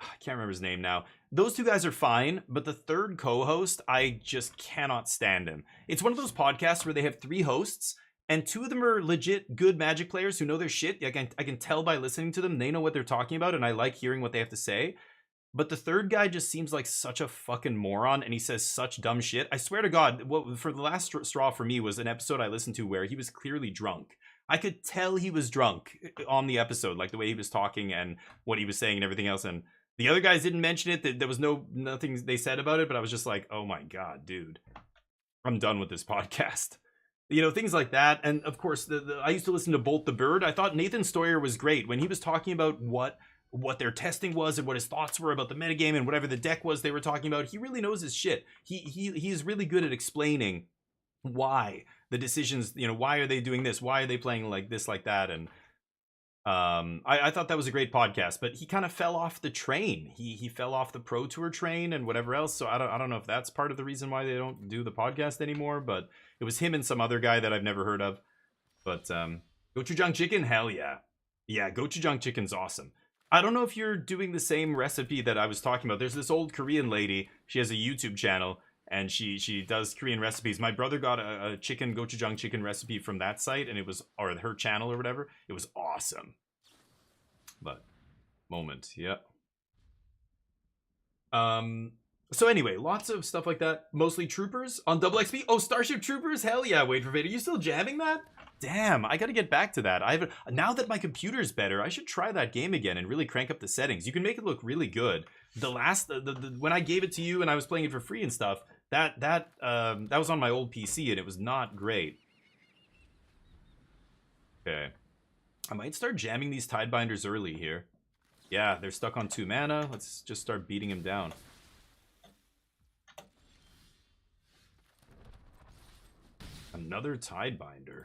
I can't remember his name now. Those 2 guys are fine, but the third co-host, I just cannot stand him. It's one of those podcasts where they have 3 hosts, and 2 of them are legit good Magic players who know their shit. I can tell by listening to them. They know what they're talking about, and I like hearing what they have to say. But the third guy just seems like such a fucking moron, and he says such dumb shit. I swear to God, what for the last straw for me was an episode I listened to where he was clearly drunk. I could tell he was drunk on the episode, like the way he was talking and what he was saying and everything else. And the other guys didn't mention it. There was nothing they said about it, but I was just like, oh my God, dude. I'm done with this podcast. You know, things like that. And of course, I used to listen to Bolt the Bird. I thought Nathan Stoyer was great when he was talking about what their testing was and what his thoughts were about the metagame and whatever the deck was they were talking about. He really knows his shit. He's really good at explaining why the decisions, you know, why are they doing this? Why are they playing like this, like that? And I thought that was a great podcast, but he kind of fell off the train. He fell off the Pro Tour train and whatever else. So I don't know if that's part of the reason why they don't do the podcast anymore, but it was him and some other guy that I've never heard of. But Gochujang chicken, hell yeah. Yeah, Gochujang chicken's awesome. I don't know if you're doing the same recipe that I was talking about. There's this old Korean lady. She has a YouTube channel, and she does Korean recipes. My brother got a gochujang chicken recipe from that site, and it was, or her channel or whatever. It was awesome. But, moment, yeah. So anyway, lots of stuff like that. Mostly Troopers on double XP. Oh, Starship Troopers? Hell yeah, wait for Vader. Are you still jamming that? Damn, I gotta get back to that. Now that my computer's better, I should try that game again and really crank up the settings. You can make it look really good. When I gave it to you and I was playing it for free and stuff, that was on my old PC and it was not great. Okay. I might start jamming these Tidebinders early here. Yeah, they're stuck on 2 mana. Let's just start beating him down. Another Tidebinder.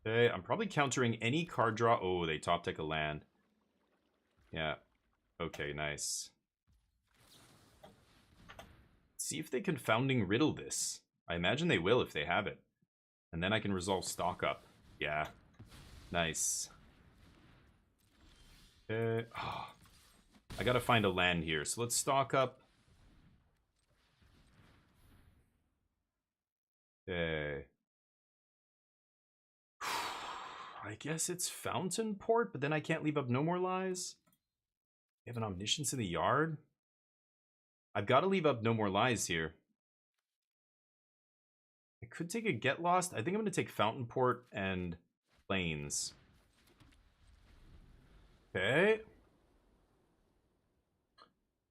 Okay, I'm probably countering any card draw. Oh, they top deck a land. Yeah. Okay, nice. See if they can Founding Riddle this. I imagine they will if they have it. And then I can resolve stock up. Yeah. Nice. Okay. Oh, I gotta find a land here. So let's stock up. Okay. I guess it's Fountain Port, but then I can't leave up No More Lies. They have an Omniscience in the yard. I've got to leave up No More Lies here. I could take a Get Lost. I think I'm going to take Fountain Port and Plains. Okay.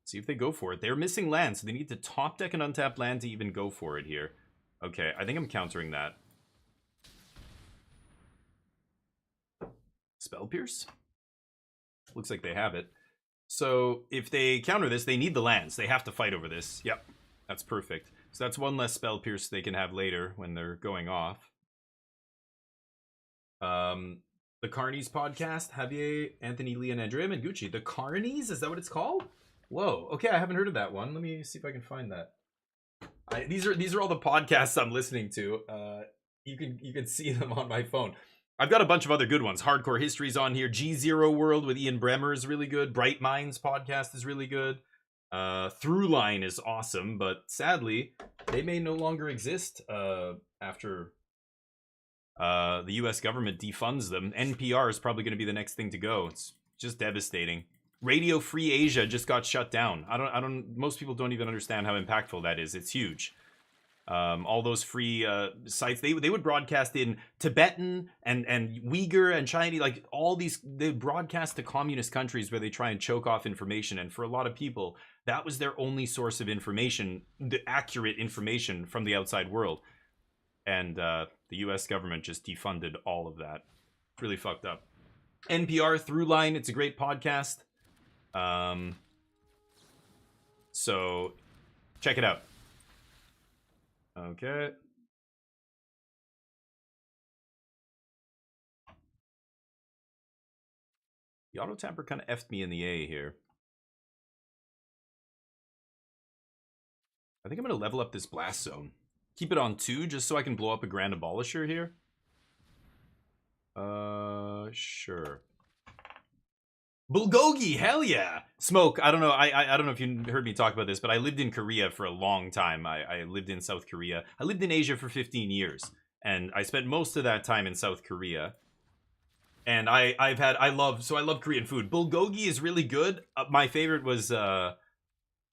See if they go for it. They're missing land, so they need to top deck an untapped land to even go for it here. Okay, I think I'm countering that. Spell Pierce? Looks like they have it. So if they counter this, they need the lands. They have to fight over this. Yep, that's perfect. So that's one less Spell Pierce they can have later when they're going off. The Carnies podcast, Javier, Anthony, Leon, Andrea, and Gucci. The Carnies? Is that what it's called? Whoa. Okay, I haven't heard of that one. Let me see if I can find that. These are all the podcasts I'm listening to. You can see them on my phone. I've got a bunch of other good ones. Hardcore History's on here. G0 World with Ian Bremmer is really good. Bright Minds podcast is really good. Throughline is awesome, but sadly, they may no longer exist after the U.S. government defunds them. NPR is probably going to be the next thing to go. It's just devastating. Radio Free Asia just got shut down. Most people don't even understand how impactful that is. It's huge. All those free sites, they would broadcast in Tibetan and Uyghur and Chinese, like all these, they broadcast to communist countries where they try and choke off information. And for a lot of people, that was their only source of information, the accurate information from the outside world. And the US government just defunded all of that. It's really fucked up. NPR Throughline, it's a great podcast. So check it out. Okay. The auto tamper kind of effed me in the A here. I think I'm going to level up this blast zone. Keep it on 2 just so I can blow up a Grand Abolisher here. Sure. Bulgogi, hell yeah! Smoke, I don't know, I don't know if you heard me talk about this, but I lived in Korea for a long time. I lived in South Korea. I lived in Asia for 15 years, and I spent most of that time in South Korea. And I love Korean food. Bulgogi is really good. My favorite was not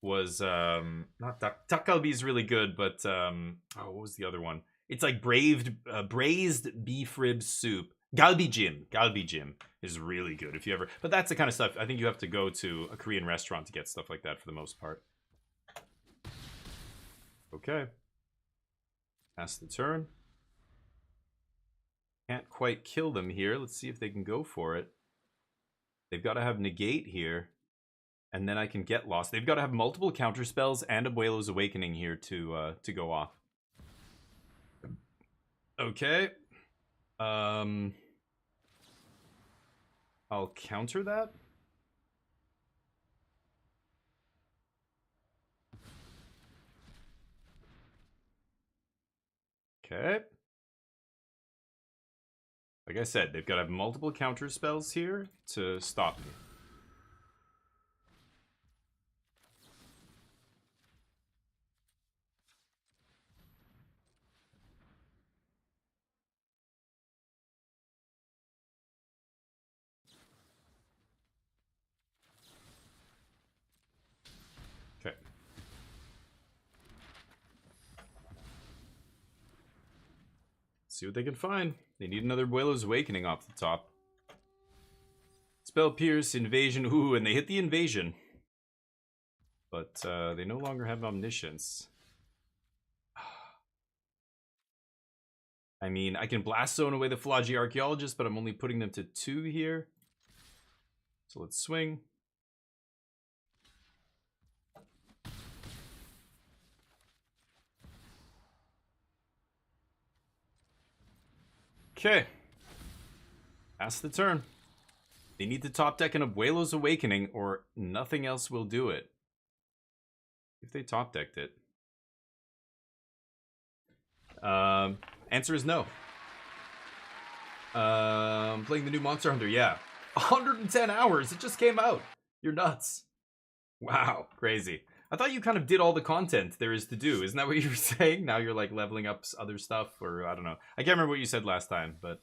takgalbi is really good, but what was the other one? It's like braised beef rib soup. Galbijim is really good if you ever, but that's the kind of stuff I think you have to go to a Korean restaurant to get stuff like that for the most part. Okay. Pass the turn. Can't quite kill them here. Let's see if they can go for it. They've got to have negate here, and then I can get lost. They've got to have multiple counter spells and Abuelo's Awakening here to go off. Okay. I'll counter that. Okay. Like I said, they've got to have multiple counter spells here to stop me. Okay. See what they can find. They need another Abuelo's Awakening off the top. Spell Pierce, Invasion, ooh, and they hit the Invasion. But they no longer have Omniscience. I mean, I can Blast Zone away the Flaggy Archaeologist, but I'm only putting them to 2 here. So let's swing. Okay. Pass the turn. They need to top deck an Abuelo's Awakening or nothing else will do it. If they top decked it. Answer is no. Playing the new Monster Hunter, yeah. 110 hours, it just came out. You're nuts. Wow, crazy. I thought you kind of did all the content there is to do. Isn't that what you were saying? Now you're like leveling up other stuff, or I don't know. I can't remember what you said last time, but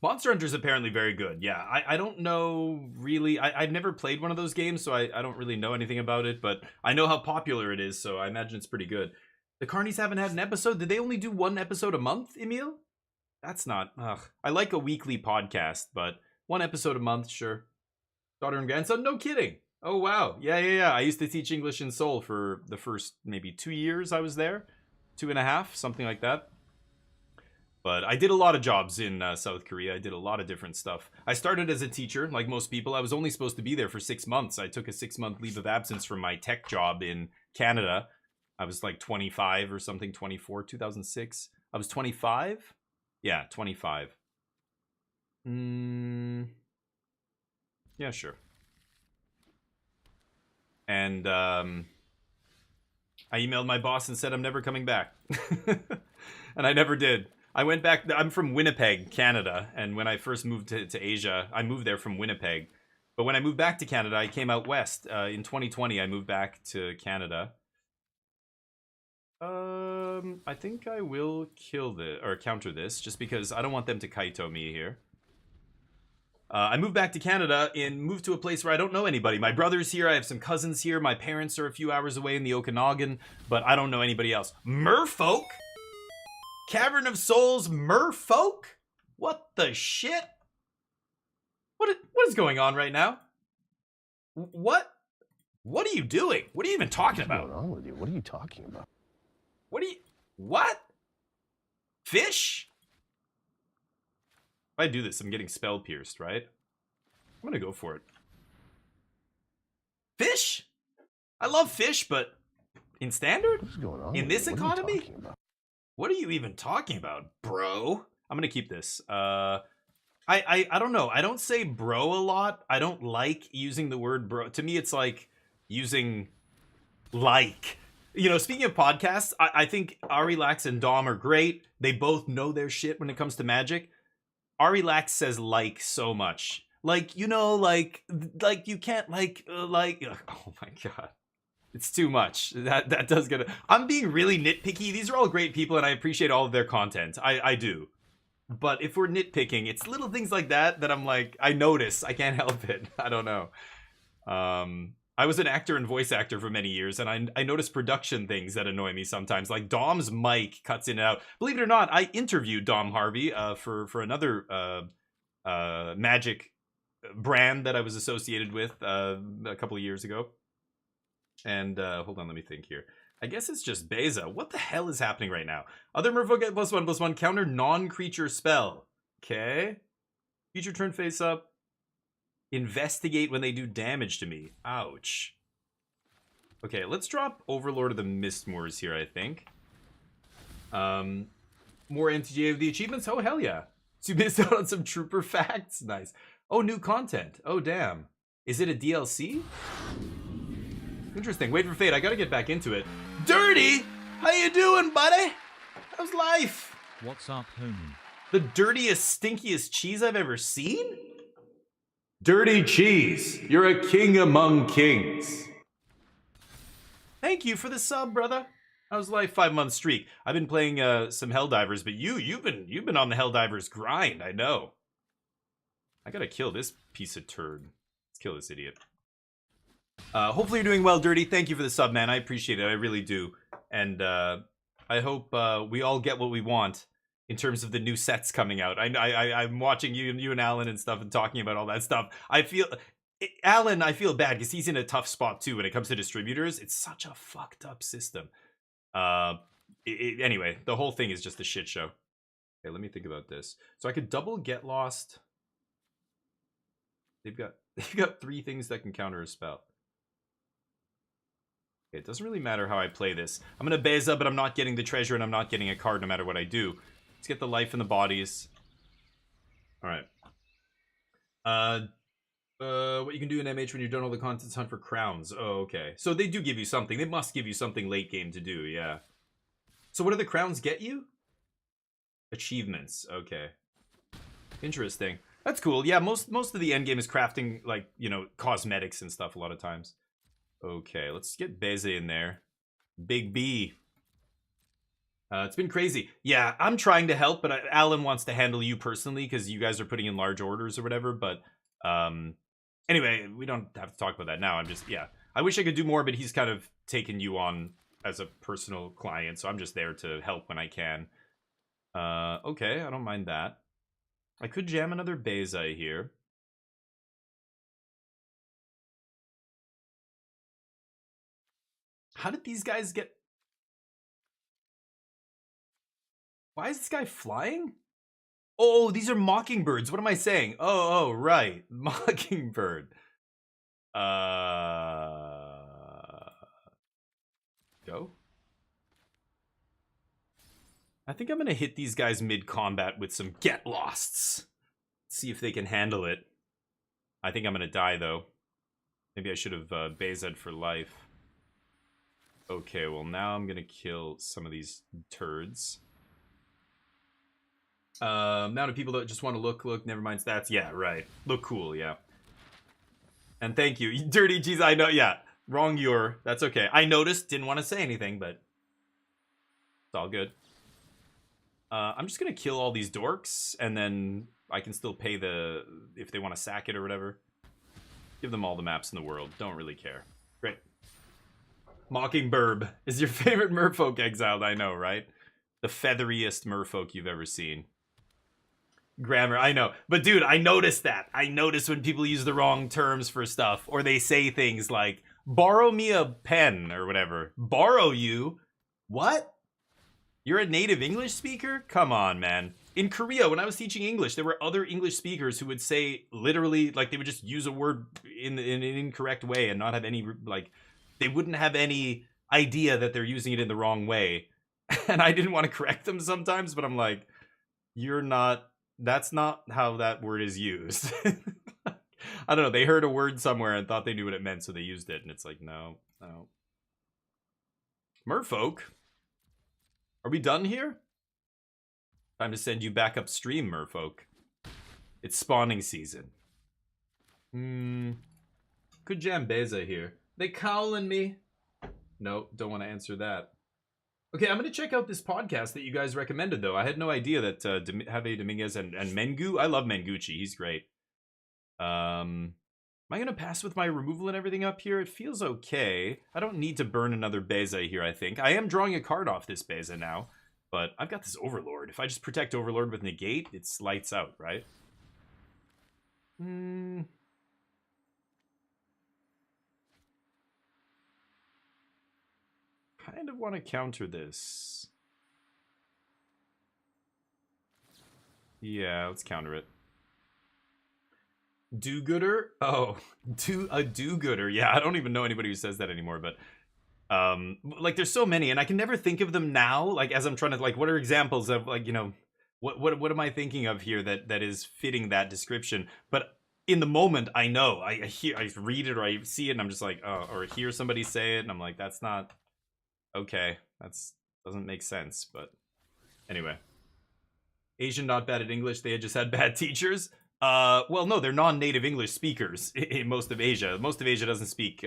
Monster Hunter's apparently very good. Yeah, I don't know really. I've never played one of those games, so I don't really know anything about it, but I know how popular it is, so I imagine it's pretty good. The Carnies haven't had an episode? Did they only do one episode a month, Emil? That's not... Ugh. I like a weekly podcast, but one episode a month, sure. Daughter and grandson? No kidding. Oh, wow. Yeah. I used to teach English in Seoul for the first maybe 2 years I was there. 2.5, something like that. But I did a lot of jobs in South Korea. I did a lot of different stuff. I started as a teacher, like most people. I was only supposed to be there for 6 months. I took a 6-month leave of absence from my tech job in Canada. I was like 25 or something, 24, 2006. I was 25? Yeah, 25. Yeah, sure. And I emailed my boss and said I'm never coming back. And I never did. I went back. I'm from Winnipeg, Canada. And when I first moved to Asia, I moved there from Winnipeg. But when I moved back to Canada, I came out west. In 2020, I moved back to Canada. I think I will kill this, or counter this, just because I don't want them to Kaito me here. I moved back to Canada and moved to a place where I don't know anybody. My brother's here, I have some cousins here, my parents are a few hours away in the Okanagan, but I don't know anybody else. Merfolk? Cavern of Souls Merfolk? What the shit? What is going on right now? What are you doing? What are you even talking about? What's going on with you? What are you talking about? What? Fish? If I do this, I'm getting spell pierced, right? I'm gonna go for it. Fish? I love fish, but in standard? What's going on? In this economy? What are you talking about? What are you even talking about, bro? I'm gonna keep this. I don't know. I don't say bro a lot. I don't like using the word bro. To me, it's like using like. You know, speaking of podcasts, I think Ari Lax and Dom are great. They both know their shit when it comes to magic. Ari Lax says like so much. Like, you know, like you can't like, oh my god. It's too much. That does get it. I'm being really nitpicky. These are all great people and I appreciate all of their content. I do. But if we're nitpicking, it's little things like that I'm like, I notice. I can't help it. I don't know. I was an actor and voice actor for many years, and I notice production things that annoy me sometimes. Like Dom's mic cuts in and out. Believe it or not, I interviewed Dom Harvey for another magic brand that I was associated with a couple of years ago. And hold on, let me think here. I guess it's just Beza. What the hell is happening right now? Other Merfolk get +1/+1 counter non-creature spell. Okay. Future turn face up. Investigate when they do damage to me. Ouch. Okay, let's drop Overlord of the Mistmoors here, I think. More NTGA of the achievements? Oh, hell yeah. So you missed out on some trooper facts? Nice. Oh, new content. Oh, damn. Is it a DLC? Interesting. Wait for fate. I gotta get back into it. Dirty! How you doing, buddy? How's life? What's up, homie? The dirtiest, stinkiest cheese I've ever seen? Dirty cheese. You're a king among kings. Thank you for the sub, brother. How's life? 5-month streak. I've been playing some Helldivers, but you've been on the Helldivers grind. I know. I gotta kill this piece of turd. Let's kill this idiot. Hopefully you're doing well, Dirty. Thank you for the sub, man. I appreciate it. I really do. And I hope we all get what we want in terms of the new sets coming out. I'm watching you and Alan and stuff and talking about all that stuff. I feel bad because he's in a tough spot too when it comes to distributors. It's such a fucked up system. Anyway, the whole thing is just a shit show. Okay, let me think about this. So I could double Get Lost. They've got 3 things that can counter a spell. Okay, it doesn't really matter how I play this. I'm gonna Beza, but I'm not getting the treasure and I'm not getting a card no matter what I do. Let's get the life and the bodies. Alright. What you can do in MH when you're done all the contents, hunt for crowns. Oh, okay. So they do give you something. They must give you something late game to do, yeah. So what do the crowns get you? Achievements, okay. Interesting. That's cool. Yeah, most of the end game is crafting, like, you know, cosmetics and stuff a lot of times. Okay, let's get Beze in there. Big B. It's been crazy. Yeah, I'm trying to help, but Alan wants to handle you personally because you guys are putting in large orders or whatever. But anyway, we don't have to talk about that now. I'm just, yeah. I wish I could do more, but he's kind of taken you on as a personal client, so I'm just there to help when I can. Okay, I don't mind that. I could jam another Beze here. How did these guys get... Why is this guy flying? Oh, these are mockingbirds. What am I saying? Oh, right. Mockingbird. Go. I think I'm going to hit these guys mid-combat with some get losts. See if they can handle it. I think I'm going to die, though. Maybe I should have Bezed for life. Okay, well, now I'm going to kill some of these turds. Amount of people that just want to look, never mind stats. Yeah, right. Look cool, yeah. And thank you. Dirty cheese, I know, yeah. Wrong your. That's okay. I noticed, didn't want to say anything, but it's all good. I'm just going to kill all these dorks, and then I can still pay the, if they want to sack it or whatever. Give them all the maps in the world. Don't really care. Great. Mockingbird is your favorite merfolk exiled, I know, right? The featheriest merfolk you've ever seen. Grammar, I know. But dude, I noticed that. I notice when people use the wrong terms for stuff, or they say things like, borrow me a pen, or whatever. Borrow you? What? You're a native English speaker? Come on, man. In Korea, when I was teaching English, there were other English speakers who would say, literally, like, they would just use a word in an incorrect way and not have any, like, they wouldn't have any idea that they're using it in the wrong way. And I didn't want to correct them sometimes, but I'm like, you're not... That's not how that word is used. I don't know. They heard a word somewhere and thought they knew what it meant, so they used it. And it's like, no, no. Merfolk? Are we done here? Time to send you back upstream, Merfolk. It's spawning season. Could jam Beza here. They calling me? No, don't want to answer that. Okay, I'm going to check out this podcast that you guys recommended, though. I had no idea that Javier Dominguez and Mengu... I love Mengucci. He's great. Am I going to pass with my removal and everything up here? It feels okay. I don't need to burn another Beza here, I think. I am drawing a card off this Beza now, but I've got this Overlord. If I just protect Overlord with Negate, it's lights out, right? Kind of want to counter this. Yeah, let's counter it. Do-gooder? Oh, a do-gooder. Yeah, I don't even know anybody who says that anymore, but like there's so many and I can never think of them now, like as I'm trying to, like, what are examples of, like, you know, what am I thinking of here that is fitting that description? But in the moment, I know, I read it or I see it and I'm just like, oh, or hear somebody say it and I'm like, that's not okay. That's doesn't make sense, but anyway. Asian not bad at English, they had just had bad teachers. Well, no, they're non-native English speakers in most of Asia. Most of Asia doesn't speak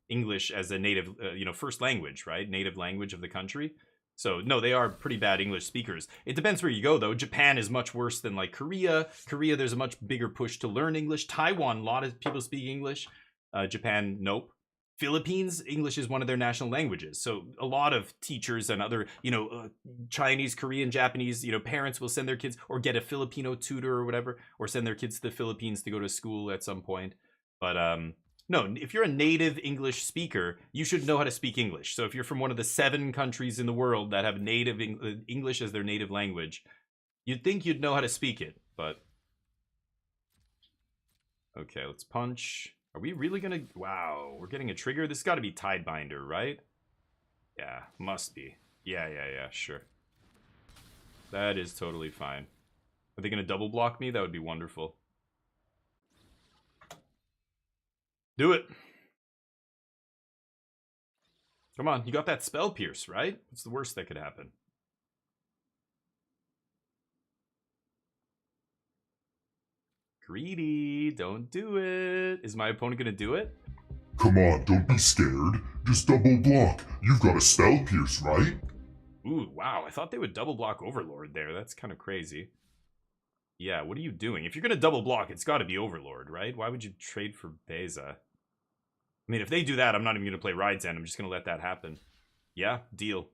English as a native, you know, first language, right? Native language of the country. So, no, they are pretty bad English speakers. It depends where you go, though. Japan is much worse than, like, Korea. Korea, there's a much bigger push to learn English. Taiwan, a lot of people speak English. Japan, nope. Philippines, English is one of their national languages. So a lot of teachers and other, you know, Chinese, Korean, Japanese, you know, parents will send their kids or get a Filipino tutor or whatever, or send their kids to the Philippines to go to school at some point. But no, if you're a native English speaker, you should know how to speak English. So if you're from one of the 7 countries in the world that have native English as their native language, you'd think you'd know how to speak it, but... Okay, let's punch. Are we really gonna... Wow, we're getting a trigger? This has got to be Tidebinder, right? Yeah, must be. Yeah, sure. That is totally fine. Are they gonna double block me? That would be wonderful. Do it. Come on, you got that spell pierce, right? What's the worst that could happen? Greedy, don't do it. Is my opponent gonna do it? Come on, don't be scared. Just double block. You've got a spell pierce, right? Ooh, wow. I thought they would double block Overlord there. That's kind of crazy. Yeah, what are you doing? If you're gonna double block, it's gotta be Overlord, right? Why would you trade for Beza? I mean, if they do that, I'm not even gonna play Ride's End. I'm just gonna let that happen. Yeah, deal.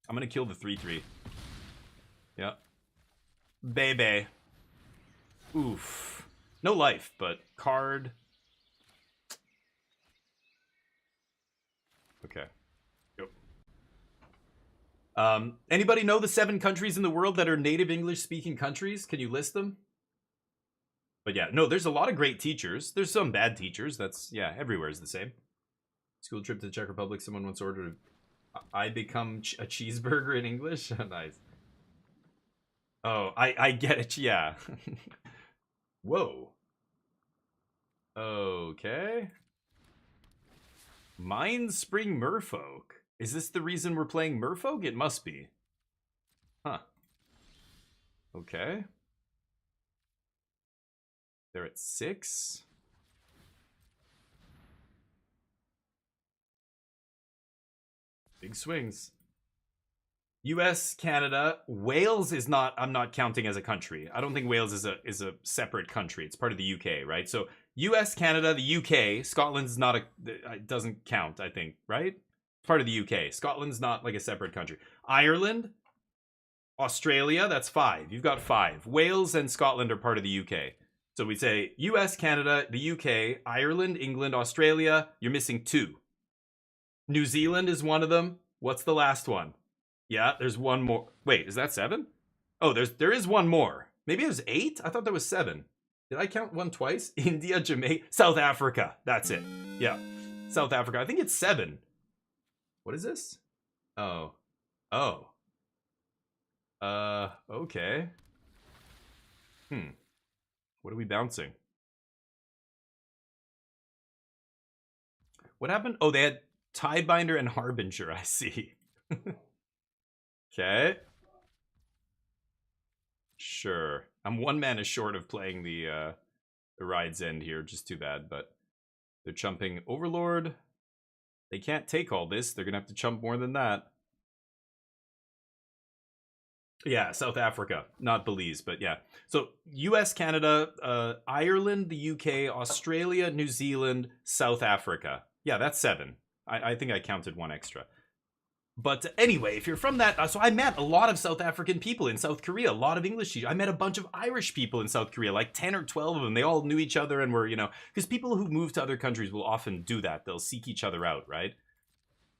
I'm gonna kill the 3-3. Yeah. Baby. Oof. No life, but card. Okay. Yep. Anybody know the 7 countries in the world that are native English-speaking countries? Can you list them? But yeah, no, there's a lot of great teachers. There's some bad teachers. That's, yeah, everywhere is the same. School trip to the Czech Republic. Someone once ordered I become a cheeseburger in English. Nice. Oh, I get it. Yeah. Whoa. Okay. Mind Spring Merfolk. Is this the reason we're playing Merfolk? It must be. Huh. Okay. They're at 6. Big swings. US, Canada, Wales is not, I'm not counting as a country. I don't think Wales is a separate country. It's part of the UK, right? So US, Canada, the UK, Scotland's not it doesn't count, I think, right? It's part of the UK. Scotland's not like a separate country. Ireland, Australia, that's 5. You've got 5. Wales and Scotland are part of the UK. So we say US, Canada, the UK, Ireland, England, Australia. You're missing 2. New Zealand is one of them. What's the last one? Yeah, there's one more. Wait, is that 7? Oh, there is one more. Maybe it was 8? I thought there was 7. Did I count one twice? India, Jamaica, South Africa. That's it. Yeah, South Africa. I think it's 7. What is this? Oh. Oh. Okay. What are we bouncing? What happened? Oh, they had Tiebinder and Harbinger, I see. Okay. Sure. I'm 1 mana short of playing the Ride's End here. Just too bad, but they're chumping Overlord. They can't take all this. They're gonna have to chump more than that. Yeah, South Africa, not Belize, but yeah. So US, Canada, Ireland, the UK, Australia, New Zealand, South Africa. Yeah, that's 7. I think I counted 1 extra. But anyway, if you're from that, so I met a lot of South African people in South Korea, a lot of English teachers. I met a bunch of Irish people in South Korea, like 10 or 12 of them. They all knew each other and were, because people who move to other countries will often do that. They'll seek each other out, right?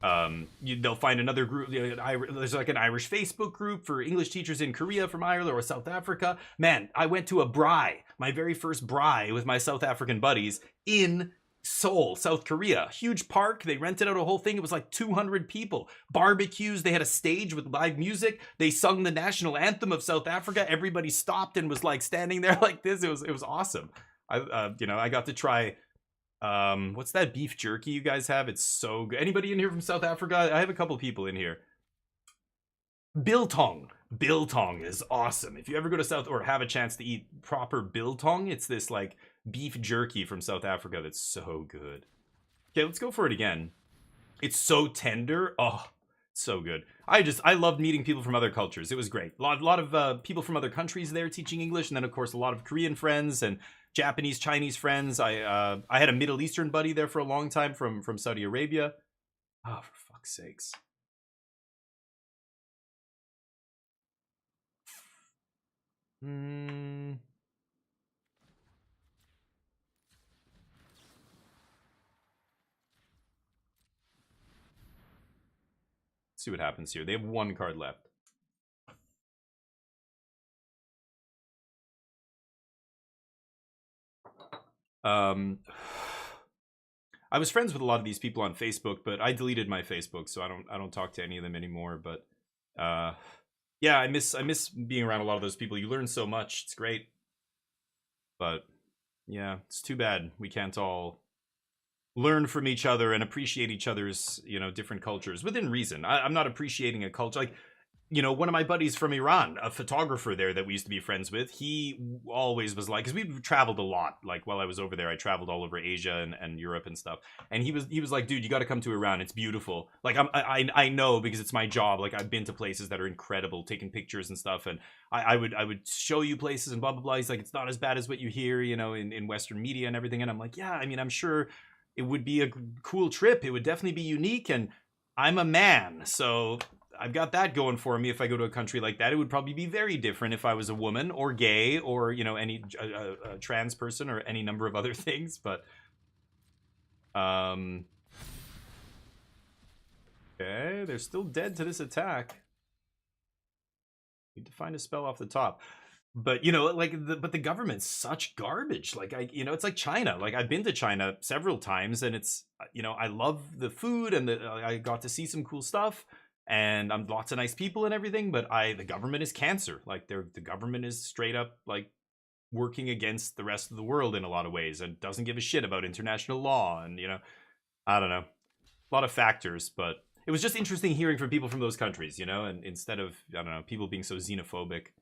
They'll find another group. There's like an Irish Facebook group for English teachers in Korea from Ireland or South Africa. Man, I went to a braai, my very first braai with my South African buddies in Seoul, South Korea. Huge park. They rented out a whole thing. It was like 200 people. Barbecues. They had a stage with live music. They sung the national anthem of South Africa. Everybody stopped and was like standing there like this. It was awesome. I got to try. What's that beef jerky you guys have? It's so good. Anybody in here from South Africa? I have a couple people in here. Biltong. Biltong is awesome. If you ever go to South or have a chance to eat proper biltong, it's this like beef jerky from South Africa that's so good. Okay, let's go for it again. It's so tender. Oh, so good. I loved meeting people from other cultures. It was great. A lot of people from other countries there teaching English, and then of course a lot of Korean friends and Japanese, Chinese friends. I had a Middle Eastern buddy there for a long time from Saudi Arabia. Oh, for fuck's sakes. Let's see what happens here. They have 1 card left. I was friends with a lot of these people on Facebook, but I deleted my Facebook, so I don't talk to any of them anymore. But yeah, I miss being around a lot of those people. You learn so much. It's great. But yeah, it's too bad we can't all learn from each other and appreciate each other's, you know, different cultures within reason. I'm not appreciating a culture like, you know, one of my buddies from Iran, a photographer there that we used to be friends with, he always was like, because we've traveled a lot. Like while I was over there, I traveled all over Asia and Europe and stuff. And he was like, dude, you got to come to Iran. It's beautiful. Like I know because it's my job. Like I've been to places that are incredible, taking pictures and stuff. And I would show you places and blah blah blah. He's like, it's not as bad as what you hear, you know, in Western media and everything. And I'm like, yeah, I mean, I'm sure it would be a cool trip. It would definitely be unique. And I'm a man, so I've got that going for me. If I go to a country like that, it would probably be very different if I was a woman or gay or, you know, any a trans person or any number of other things. But okay, they're still dead to this attack. Need to find a spell off the top. But you know, like but the government's such garbage. Like you know, it's like China. Like I've been to China several times, and it's, you know, I love the food and I got to see some cool stuff. And I'm lots of nice people and everything, but the government is cancer. Like the government is straight up like working against the rest of the world in a lot of ways and doesn't give a shit about international law. And, you know, I don't know, a lot of factors, but it was just interesting hearing from people from those countries, you know, and instead of, I don't know, people being so xenophobic.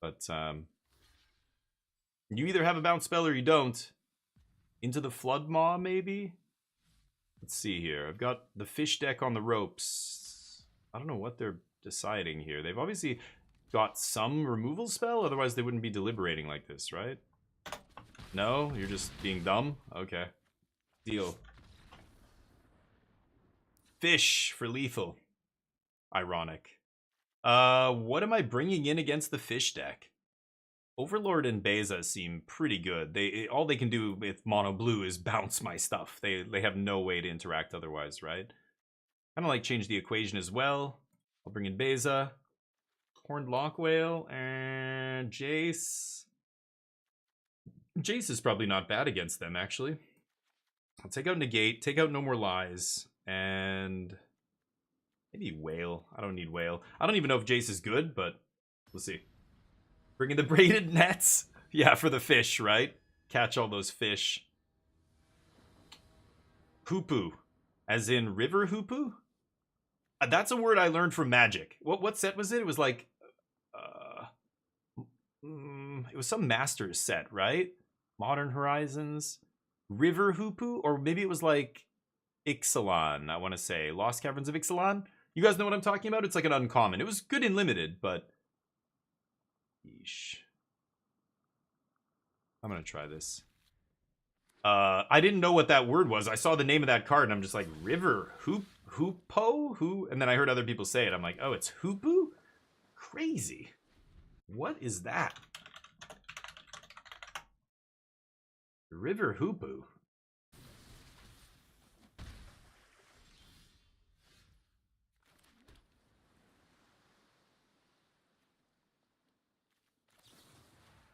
But you either have a bounce spell or you don't. Into the Flood Maw, maybe? Let's see here. I've got the fish deck on the ropes. I don't know what they're deciding here. They've obviously got some removal spell, otherwise they wouldn't be deliberating like this, right? No? You're just being dumb? Okay. Deal. Fish for lethal. Ironic. What am I bringing in against the fish deck? Overlord and Beza seem pretty good. All they can do with mono blue is bounce my stuff. They have no way to interact otherwise, right? Kind of like change the equation as well. I'll bring in Beza, Horned Lock Whale, and Jace. Jace is probably not bad against them, actually. I'll take out Negate, take out No More Lies, and maybe Whale. I don't need Whale. I don't even know if Jace is good, but we'll see. Bring in the braided nets. Yeah, for the fish, right? Catch all those fish. Hoopu. As in river hoopu? That's a word I learned from Magic. What set was it? It was like, it was some Masters set, right? Modern Horizons, River Hoopu, or maybe it was like Ixalan. I want to say Lost Caverns of Ixalan. You guys know what I'm talking about? It's like an uncommon. It was good in limited, but yeesh. I'm gonna try this. I didn't know what that word was. I saw the name of that card and I'm just like, River Hoopo? Who? And then I heard other people say it. I'm like, oh, it's Hoopu? Crazy. What is that? River Hoopu.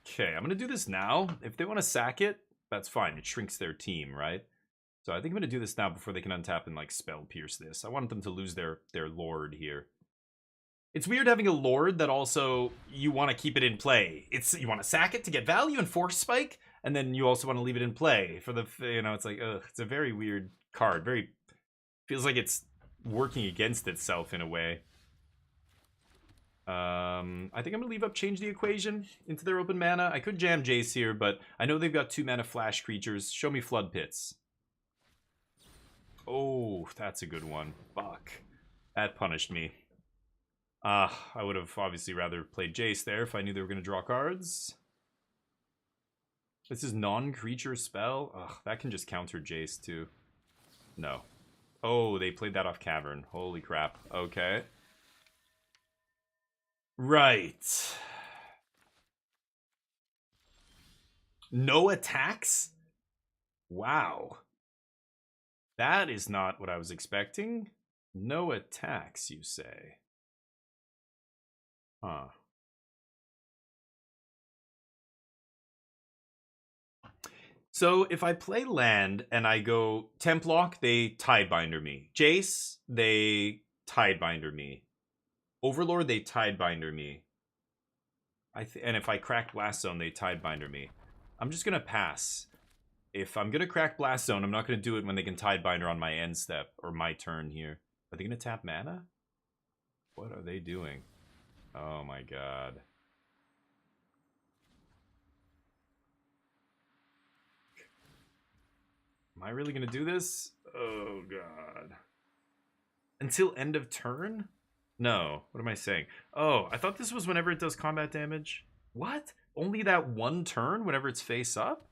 Okay, I'm gonna do this now. If they want to sack it, that's fine. It shrinks their team, right? So I think I'm going to do this now before they can untap and, like, Spell Pierce this. I want them to lose their Lord here. It's weird having a Lord that also you want to keep it in play. You want to sack it to get value and Force Spike, and then you also want to leave it in play for the, you know, it's like, ugh, it's a very weird card. Feels like it's working against itself in a way. I think I'm going to leave up Change the Equation into their open mana. I could jam Jace here, but I know they've got 2 mana flash creatures. Show me Flood Pits. Oh, that's a good one. Fuck. That punished me. I would have obviously rather played Jace there if I knew they were going to draw cards. This is non-creature spell? Ugh, that can just counter Jace too. No. Oh, they played that off Cavern. Holy crap. Okay. Right. No attacks? Wow. That is not what I was expecting. No attacks, you say? Huh. So if I play land and I go Templock, they Tidebinder me. Jace, they Tidebinder me. Overlord, they Tidebinder me. And if I crack Blast Zone, they Tidebinder me. I'm just gonna pass. if I'm gonna crack Blast Zone, I'm not gonna do it when they can Tidebinder on my end step or my turn here. Are they gonna tap mana? What are they doing? Oh my god. Am I really gonna do this? Oh god. Until end of turn? No. What am I saying? Oh, I thought this was whenever it does combat damage. What? Only that one turn whenever it's face up?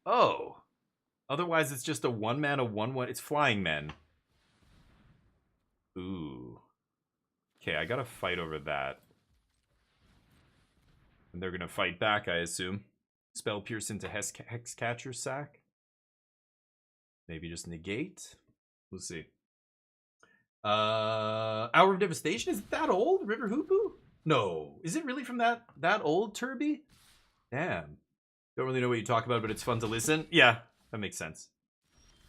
Oh. Otherwise, it's just a 1-mana 1/1. It's Flying Men. Ooh. Okay, I gotta fight over that. And they're gonna fight back, I assume. Spell Pierce into Hexcatcher Sack. Maybe just negate. We'll see. Hour of Devastation? Is it that old? River Hoopu? No. Is it really from that old, Turby? Damn. Don't really know what you talk about, but it's fun to listen. Yeah, that makes sense.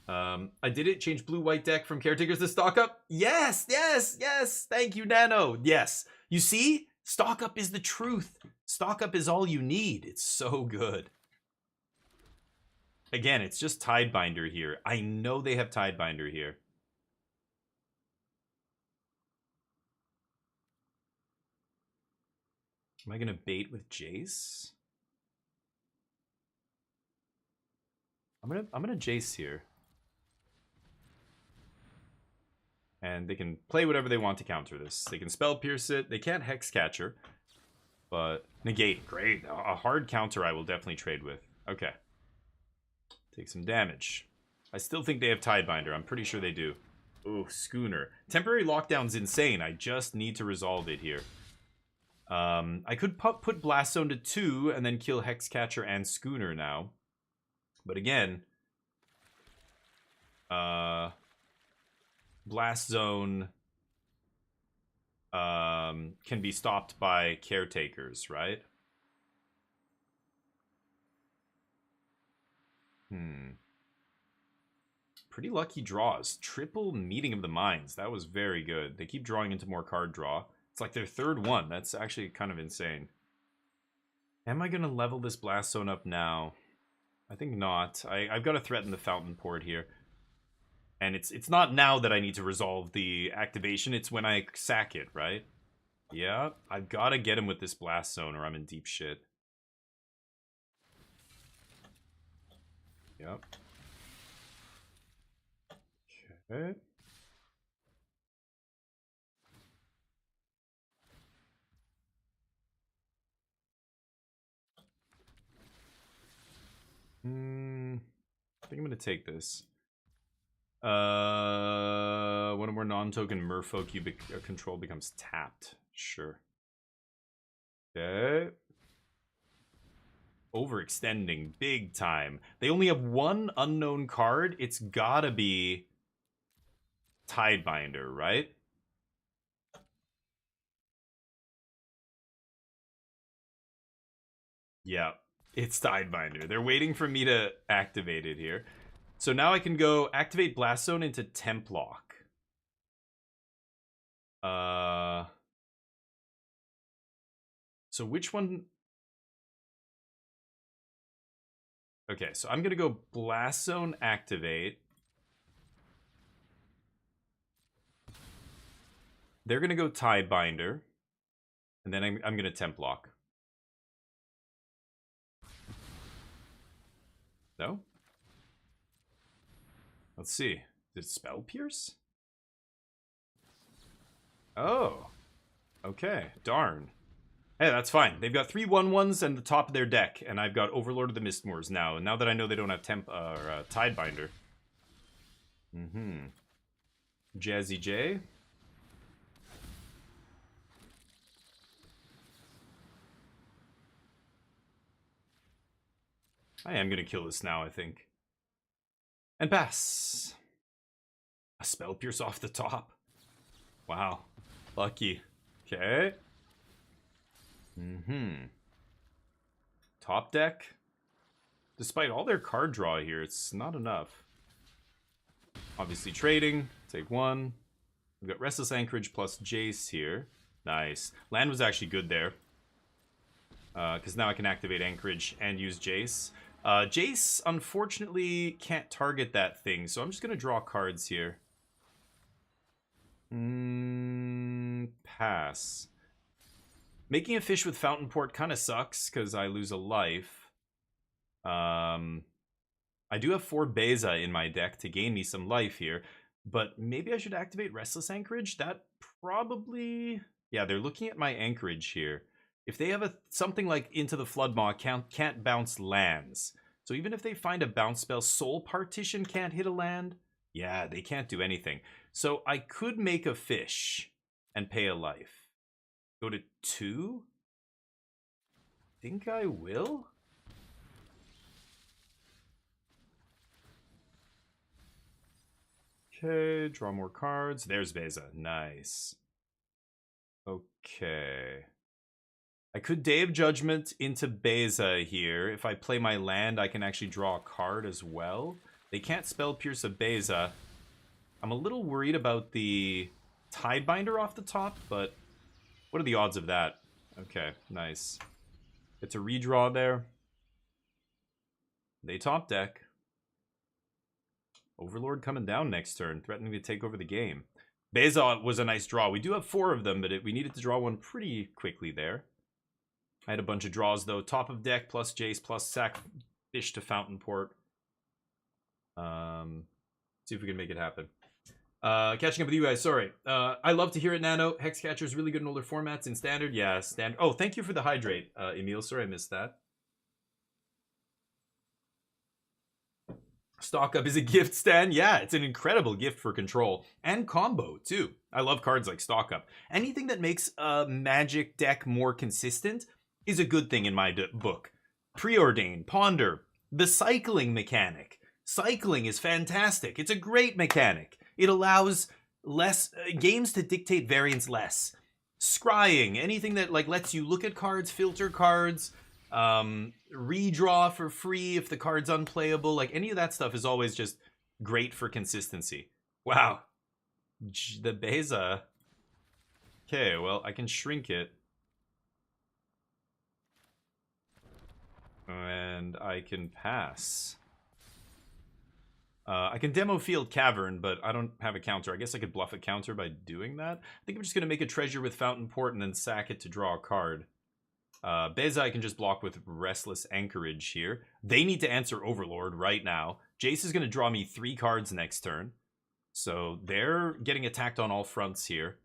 I did it. Change blue-white deck from Caretakers to Stock Up. Yes, yes, yes. Thank you, Nano. Yes. You see? Stock Up is the truth. Stock Up is all you need. It's so good. Again, it's just Tidebinder here. I know they have Tidebinder here. Am I gonna bait with Jace? I'm gonna Jace here. And they can play whatever they want to counter this. They can Spell Pierce it. They can't Hexcatcher. But negate, great. A hard counter I will definitely trade with. Okay. Take some damage. I still think they have Tidebinder. I'm pretty sure they do. Ooh, Schooner. Temporary Lockdown's insane. I just need to resolve it here. I could put Blast Zone to 2 and then kill Hexcatcher and Schooner now. But again, Blast Zone can be stopped by Caretakers, right? Pretty lucky draws. Triple Meeting of the Minds. That was very good. They keep drawing into more card draw. It's like their third one. That's actually kind of insane. Am I going to level this Blast Zone up now? I think not. I've got to threaten the Fountain Port here. And it's not now that I need to resolve the activation. It's when I sack it, right? Yeah, I've got to get him with this Blast Zone or I'm in deep shit. Yep. Okay. I think I'm gonna take this. One or more non-token merfolk you control becomes tapped. Sure. Okay. Overextending big time. They only have one unknown card. It's gotta be Tidebinder, right? Yeah, it's Tidebinder. They're waiting for me to activate it here. So now I can go activate Blast Zone into Temp Lock. So which one? Okay, so I'm gonna go Blast Zone activate. They're gonna go Tidebinder, and then I'm gonna Temp Lock. No? Let's see. Did it Spell Pierce? Oh. Okay. Darn. Hey, that's fine. They've got 3 1/1s and the top of their deck, and I've got Overlord of the Mistmoors now. And now that I know they don't have Tidebinder. Jazzy J. I am gonna kill this now, I think. And pass. A Spell Pierce off the top. Wow. Lucky. Okay. Top deck. Despite all their card draw here, it's not enough. Obviously trading. Take 1. We've got Restless Anchorage plus Jace here. Nice. Land was actually good there. Because now I can activate Anchorage and use Jace. Jace, unfortunately, can't target that thing, so I'm just going to draw cards here. Pass. Making a fish with Fountain Port kind of sucks, because I lose a life. I do have 4 Beza in my deck to gain me some life here, but maybe I should activate Restless Anchorage? That probably... Yeah, they're looking at my Anchorage here. If they have something like Into the Floodmaw, can't bounce lands. So even if they find a bounce spell, Soul Partition can't hit a land. Yeah, they can't do anything. So I could make a fish and pay a life. Go to 2? Think I will? Okay, draw more cards. There's Beza. Nice. Okay. I could Day of Judgment into Beza here. If I play my land, I can actually draw a card as well. They can't Spell Pierce a Beza. I'm a little worried about the Tidebinder off the top, but what are the odds of that? Okay, nice. It's a redraw there. They top deck. Overlord coming down next turn, threatening to take over the game. Beza was a nice draw. We do have 4 of them, but we needed to draw one pretty quickly there. I had a bunch of draws, though. Top of deck, plus Jace, plus sack fish to Fountain Port. See if we can make it happen. Catching up with you guys, sorry. I love to hear it, Nano. Hexcatcher is really good in older formats. In Standard, yeah, Standard. Oh, thank you for the hydrate, Emil. Sorry I missed that. Stock Up is a gift, Stan. Yeah, it's an incredible gift for control. And combo, too. I love cards like Stock Up. Anything that makes a Magic deck more consistent is a good thing in my book. Preordain, Ponder, the cycling mechanic. Cycling is fantastic. It's a great mechanic. It allows less games to dictate variance less. Scrying, anything that like lets you look at cards, filter cards, redraw for free if the card's unplayable. Like any of that stuff is always just great for consistency. Wow. The Beza. Okay, well, I can shrink it. And I can pass. I can demo Field Cavern, but I don't have a counter. I guess I could bluff a counter by doing that. I think I'm just going to make a treasure with Fountain Port and then sack it to draw a card. Beza I can just block with Restless Anchorage here. They need to answer Overlord right now. Jace is going to draw me 3 cards next turn. So they're getting attacked on all fronts here.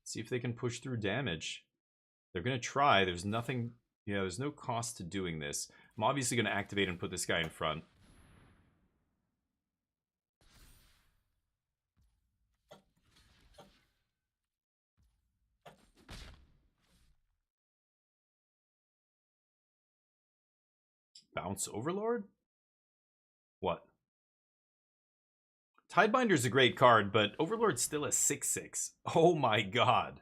See if they can push through damage. They're going to try. There's nothing... Yeah, there's no cost to doing this. I'm obviously going to activate and put this guy in front. Bounce Overlord? What? Tidebinder's a great card, but Overlord's still a 6/6. Oh my god.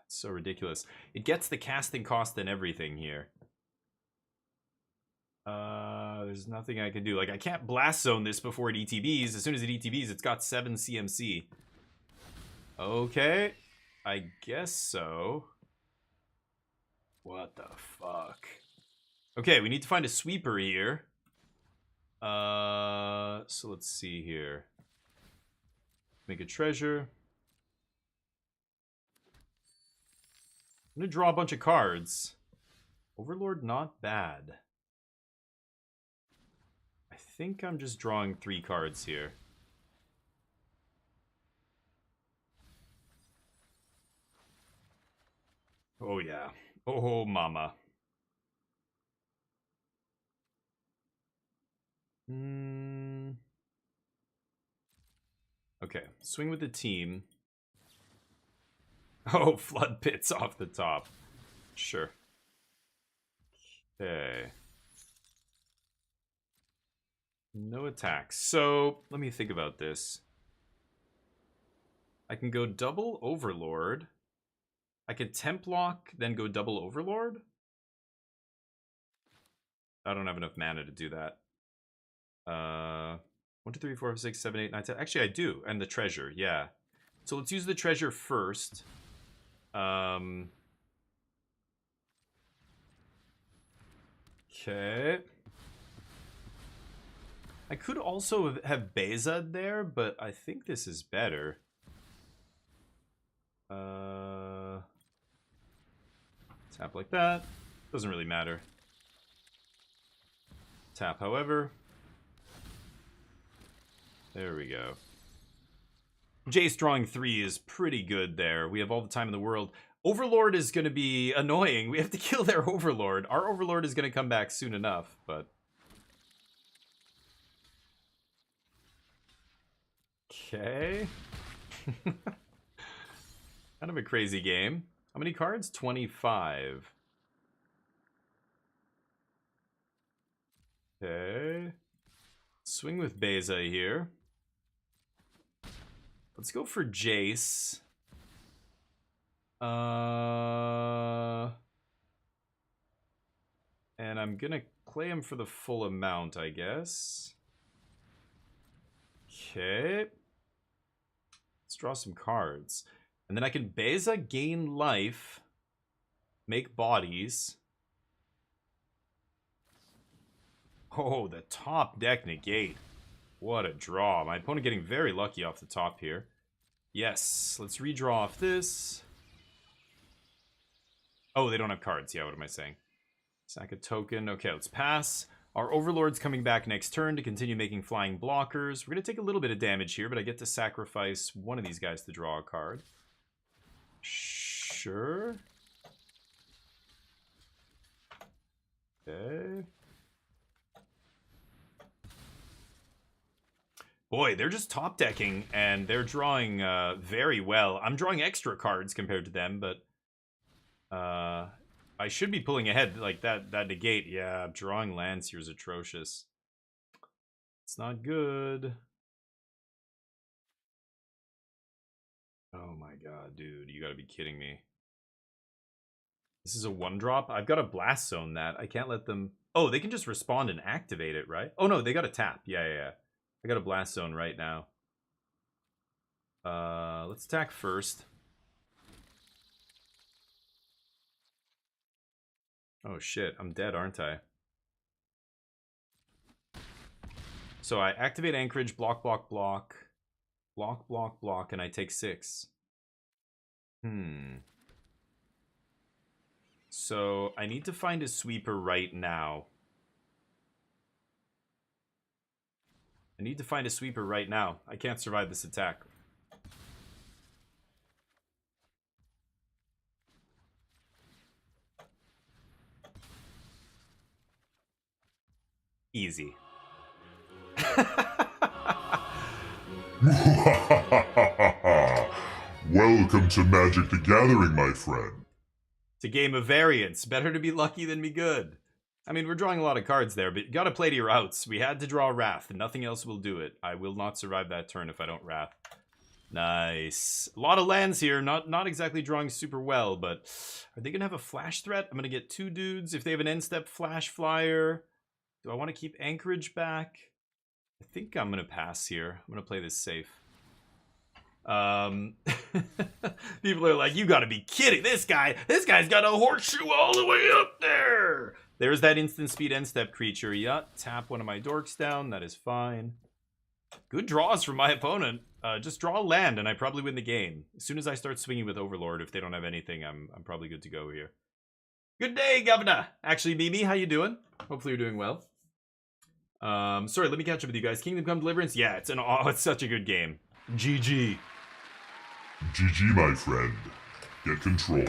It's so ridiculous. It gets the casting cost and everything here. There's nothing I can do. Like, I can't Blast Zone this before it ETBs. As soon as it ETBs, it's got 7 CMC. Okay. I guess so. What the fuck? Okay, we need to find a sweeper here. So let's see here. Make a treasure. I'm gonna draw a bunch of cards. Overlord, not bad. I think I'm just drawing 3 cards here. Oh yeah. Oh mama. Okay, swing with the team. Oh, Flood Pits off the top. Sure. Okay. No attacks. So, let me think about this. I can go double Overlord. I can temp lock, then go double Overlord. I don't have enough mana to do that. 1, 2, 3, 4, 5, 6, 7, 8, 9, 10. Actually, I do. And the treasure, yeah. So let's use the treasure first. Okay. I could also have Beza there, but I think this is better. Tap like that. Doesn't really matter. Tap, however. There we go. Jace drawing 3 is pretty good there. We have all the time in the world. Overlord is going to be annoying. We have to kill their Overlord. Our Overlord is going to come back soon enough, but... Okay. Kind of a crazy game. How many cards? 25. Okay. Swing with Beza here. Let's go for Jace. And I'm gonna play him for the full amount, I guess. Okay. Let's draw some cards. And then I can Beza, gain life, make bodies. Oh, the top deck negate. What a draw. My opponent getting very lucky off the top here. Yes, let's redraw off this. Oh, they don't have cards. Yeah, what am I saying? Sack a token. Okay, let's pass. Our Overlord's coming back next turn to continue making flying blockers. We're going to take a little bit of damage here, but I get to sacrifice one of these guys to draw a card. Sure. Okay. Boy, they're just top decking, and they're drawing very well. I'm drawing extra cards compared to them, but I should be pulling ahead. Like that negate. Yeah, drawing lands here is atrocious. It's not good. Oh my god, dude. You gotta be kidding me. This is a 1-drop? I've got to blast zone that. I can't let them... Oh, they can just respond and activate it, right? Oh no, they got to tap. Yeah. I got a blast zone right now. Let's attack first. Oh shit, I'm dead, aren't I? So I activate Anchorage, block, and I take 6. So I need to find a sweeper right now. I can't survive this attack. Easy. Welcome to Magic the Gathering, my friend. It's a game of variance. Better to be lucky than be good. I mean, we're drawing a lot of cards there, but you gotta play to your outs. We had to draw Wrath, and nothing else will do it. I will not survive that turn if I don't Wrath. Nice. A lot of lands here. Not exactly drawing super well, but are they gonna have a flash threat? I'm gonna get 2 dudes. If they have an end-step flash flyer, do I want to keep Anchorage back? I think I'm gonna pass here. I'm gonna play this safe. People are like, you gotta be kidding. This guy's got a horseshoe all the way up there. There's that instant speed end step creature. Yeah, tap one of my dorks down. That is fine. Good draws from my opponent. Just draw a land and I probably win the game. As soon as I start swinging with Overlord, if they don't have anything, I'm probably good to go here. Good day, Governor. Actually, Mimi, how you doing? Hopefully you're doing well. Sorry, let me catch up with you guys. Kingdom Come Deliverance? Yeah, it's such a good game. GG. GG, my friend. Get control.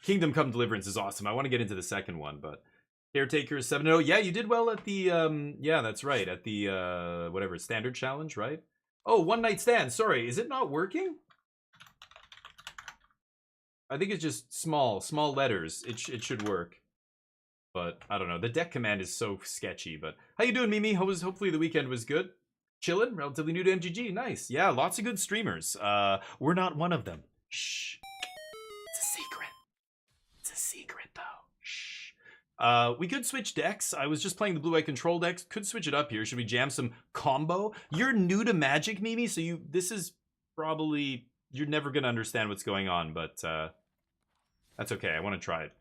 Kingdom Come Deliverance is awesome. I want to get into the second one, but Caretaker 7-0. Yeah, you did well at the yeah, that's right. At the whatever, standard challenge, right? Oh, one night stand. Sorry, is it not working? I think it's just small letters. It should work. But I don't know. The deck command is so sketchy, but how you doing, Mimi? Hopefully the weekend was good. Chillin', relatively new to MGG. Nice. Yeah, lots of good streamers. We're not one of them. Shh. It's a secret. It's a secret, though. Shh. We could switch decks. I was just playing the blue-white control decks. Could switch it up here. Should we jam some combo? You're new to Magic, Mimi, so this is probably... You're never going to understand what's going on, but that's okay. I want to try it.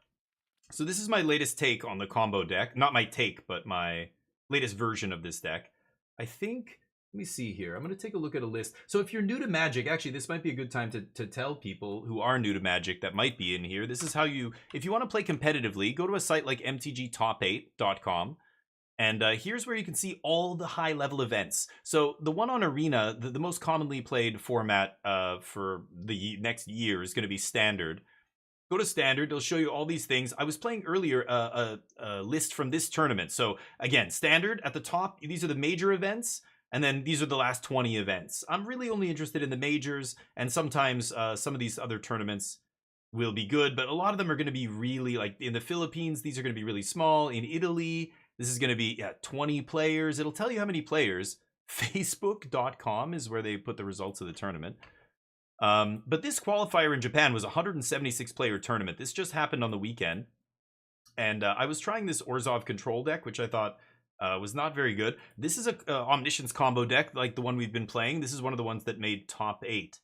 So this is my latest take on the combo deck. Not my take, but my latest version of this deck. I think, let me see here. I'm going to take a look at a list. So if you're new to Magic, actually, this might be a good time to tell people who are new to Magic that might be in here. This is how you, if you want to play competitively, go to a site like mtgtop8.com. And here's where you can see all the high-level events. So the one on Arena, the most commonly played format for the next year is going to be Standard. Go to Standard, it'll show you all these things. I was playing earlier a list from this tournament. So again, Standard at the top, these are the major events, and then these are the last 20 events. I'm really only interested in the majors, and sometimes some of these other tournaments will be good, but a lot of them are going to be really, like in the Philippines, these are going to be really small. In Italy, this is going to be 20 players. It'll tell you how many players. Facebook.com is where they put the results of the tournament. But this qualifier in Japan was a 176 player tournament. This just happened on the weekend. And I was trying this Orzhov control deck, which I thought was not very good. This is a Omniscience combo deck like the one we've been playing. This is one of the ones that made top 8.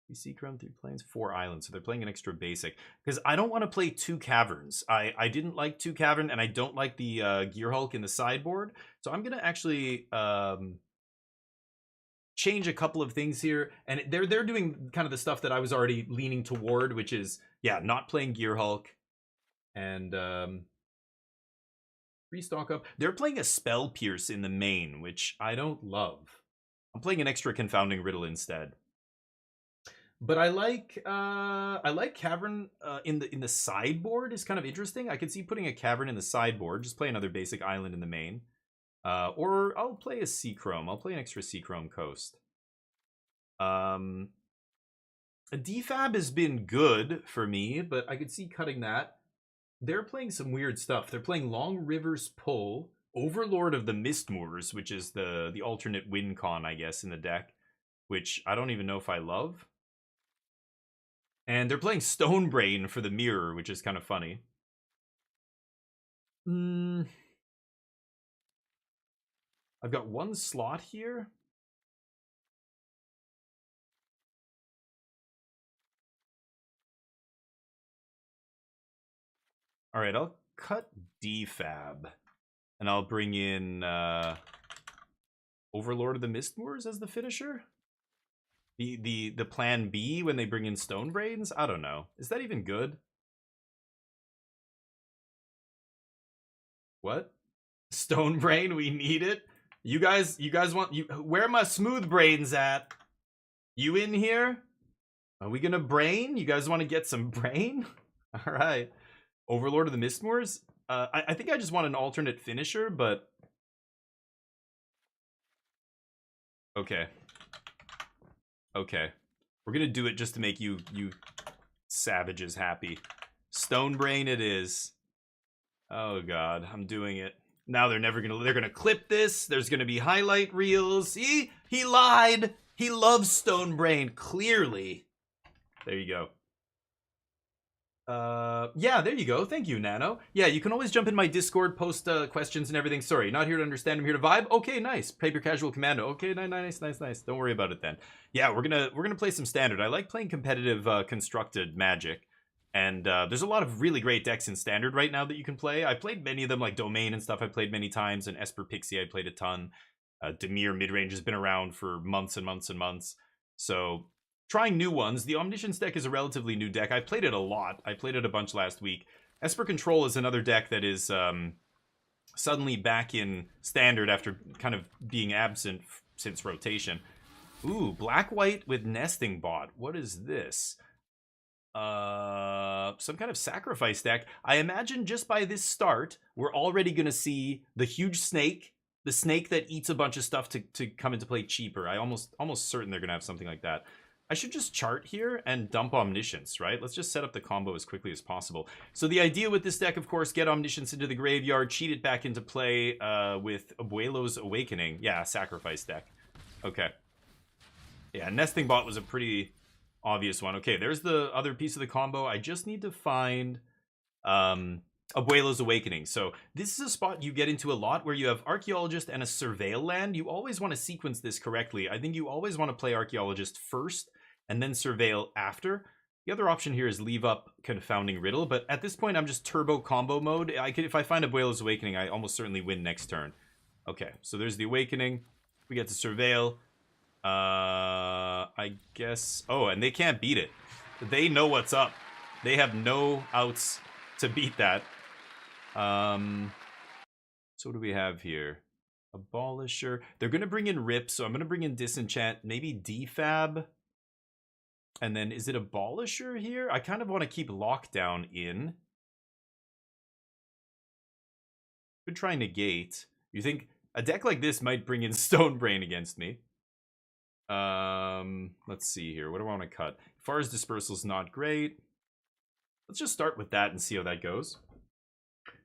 You see Crown 3 planes, 4 islands. So they're playing an extra basic. Because I don't want to play 2 caverns. I didn't like 2 cavern, and I don't like the Gear Hulk in the sideboard. So I'm going to actually change a couple of things here, and they're doing kind of the stuff that I was already leaning toward, which is not playing Gear Hulk and restock up. They're playing a Spell Pierce in the main, which I don't love. I'm playing an extra Confounding Riddle instead. But I like Cavern in the sideboard is kind of interesting. I could see putting a Cavern in the sideboard, just play another basic island in the main. Or I'll play a Seachrome. I'll play an extra Seachrome Coast. A DFAB has been good for me, but I could see cutting that. They're playing some weird stuff. They're playing Long Rivers Pull, Overlord of the Mistmoors, which is the alternate win con, I guess, in the deck, which I don't even know if I love. And they're playing Stonebrain for the Mirror, which is kind of funny. I've got one slot here. All right, I'll cut DFAB. And I'll bring in Overlord of the Mistmoors as the finisher. The plan B when they bring in Stonebrains? I don't know. Is that even good? What? Stonebrain, we need it? You guys want where are my smooth brains at? You in here? Are we gonna brain? You guys want to get some brain? All right. Overlord of the Mistmoors? I think I just want an alternate finisher, but okay. Okay. We're gonna do it just to make you savages happy. Stonebrain it is. Oh god, I'm doing it. Now they're gonna clip this. There's gonna be highlight reels. See? He lied. He loves Stonebrain, clearly. There you go. Yeah, there you go. Thank you, Nano. Yeah, you can always jump in my Discord, post questions and everything. Sorry, not here to understand, I'm here to vibe. Okay, nice. Paper Casual Commando. Okay, nice. Don't worry about it then. Yeah, we're gonna play some Standard. I like playing competitive constructed Magic. And there's a lot of really great decks in Standard right now that you can play. I played many of them, like Domain and stuff I played many times, and Esper Pixie I played a ton. Dimir Midrange has been around for months and months and months. So, trying new ones. The Omniscience deck is a relatively new deck. I played it a lot. I played it a bunch last week. Esper Control is another deck that is suddenly back in Standard after kind of being absent since rotation. Ooh, Black-White with Nesting Bot. What is this? Some kind of sacrifice deck. I imagine just by this start, we're already going to see the huge snake, the snake that eats a bunch of stuff to come into play cheaper. I almost certain they're going to have something like that. I should just chart here and dump Omniscience, right? Let's just set up the combo as quickly as possible. So the idea with this deck, of course, get Omniscience into the graveyard, cheat it back into play with Abuelo's Awakening. Yeah, sacrifice deck. Okay. Yeah, Nesting Bot was a pretty obvious one. Okay, there's the other piece of the combo. I just need to find Abuelo's Awakening. So this is a spot you get into a lot where you have Archaeologist and a Surveil land. You always want to sequence this correctly. I think you always want to play Archaeologist first and then Surveil after. The other option here is leave up Confounding Riddle, but at this point I'm just turbo combo mode. If I find Abuela's Awakening, I almost certainly win next turn. Okay, so there's the Awakening. We get to Surveil. I guess... Oh, and they can't beat it. They know what's up. They have no outs to beat that. So what do we have here? Abolisher. They're going to bring in Rip, so I'm going to bring in Disenchant. Maybe Defab. And then, is it Abolisher here? I kind of want to keep Lockdown in. Could try Negate. You think a deck like this might bring in Stonebrain against me? Let's see here. What do I want to cut? Far's Dispersal's not great. Let's just start with that and see how that goes.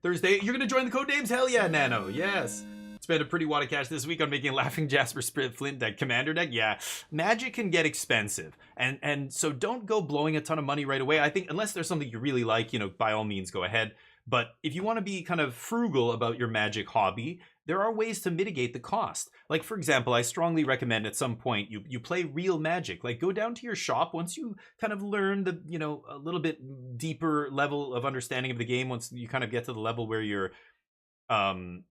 Thursday, you're going to join the code names? Hell yeah, Nano. Yes. Spent a pretty wad of cash this week on making a Laughing Jasper Spirit Flint deck commander deck. Yeah, Magic can get expensive. And so don't go blowing a ton of money right away. I think unless there's something you really like, you know, by all means go ahead. But if you want to be kind of frugal about your Magic hobby, there are ways to mitigate the cost. Like, for example, I strongly recommend at some point you play real Magic. Like, go down to your shop once you kind of learn the, you know, a little bit deeper level of understanding of the game. Once you kind of get to the level where you're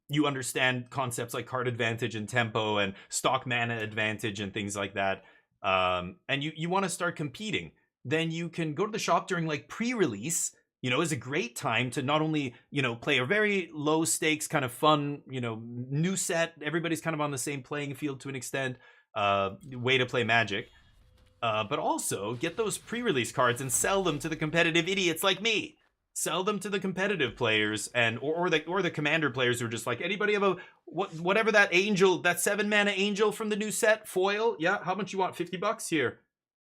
you understand concepts like card advantage and tempo and stock mana advantage and things like that, and you want to start competing, then you can go to the shop during like pre-release. You know, is a great time to not only, you know, play a very low stakes kind of fun, you know, new set. Everybody's kind of on the same playing field to an extent, way to play Magic, but also get those pre-release cards and sell them to the competitive idiots like me. Sell them to the competitive players and or the commander players who are just like, anybody have a whatever that angel, that 7-mana angel from the new set foil? Yeah, how much you want? $50 here.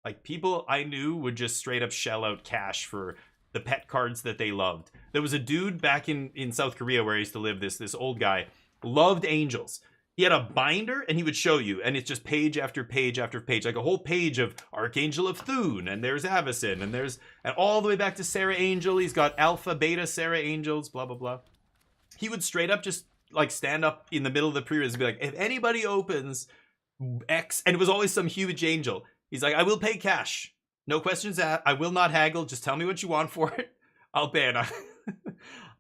Like, people I knew would just straight up shell out cash for the pet cards that they loved. There was a dude back in South Korea where I used to live, this old guy, loved angels. He had a binder and he would show you, and it's just page after page after page, like a whole page of Archangel of Thune, and there's Avacyn, and all the way back to Sarah Angel. He's got Alpha, Beta, Sarah Angels, blah, blah, blah. He would straight up just like stand up in the middle of the pre-release and be like, if anybody opens X, and it was always some huge angel, he's like, I will pay cash. No questions asked. I will not haggle. Just tell me what you want for it. I'll pay it.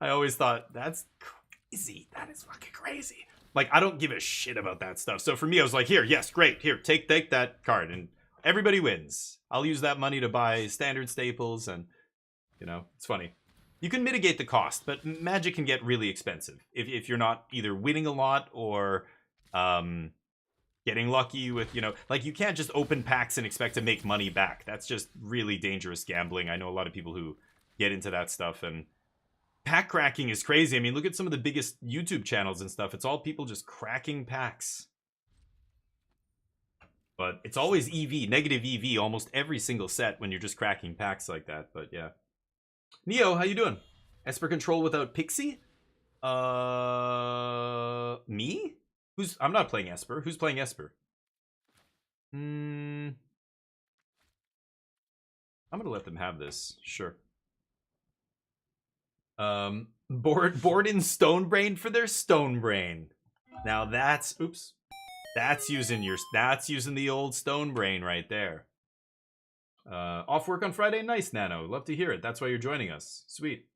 I always thought, that's crazy. That is fucking crazy. Like, I don't give a shit about that stuff. So for me, I was like, here, yes, great. Here, take that card. And everybody wins. I'll use that money to buy standard staples. And, you know, it's funny. You can mitigate the cost, but Magic can get really expensive. If you're not either winning a lot or getting lucky with, you know, like, you can't just open packs and expect to make money back. That's just really dangerous gambling. I know a lot of people who get into that stuff, and pack cracking is crazy. I mean, look at some of the biggest YouTube channels and stuff. It's all people just cracking packs. But it's always EV, negative EV, almost every single set when you're just cracking packs like that. But yeah. Neo, how you doing? Esper control without Pixie? Me? I'm not playing Esper. Who's playing Esper? I'm gonna let them have this. Sure. Board in Stonebrain for their Stonebrain. Now that's using the old Stonebrain right there. Off work on Friday? Nice, Nano. Love to hear it. That's why you're joining us. Sweet.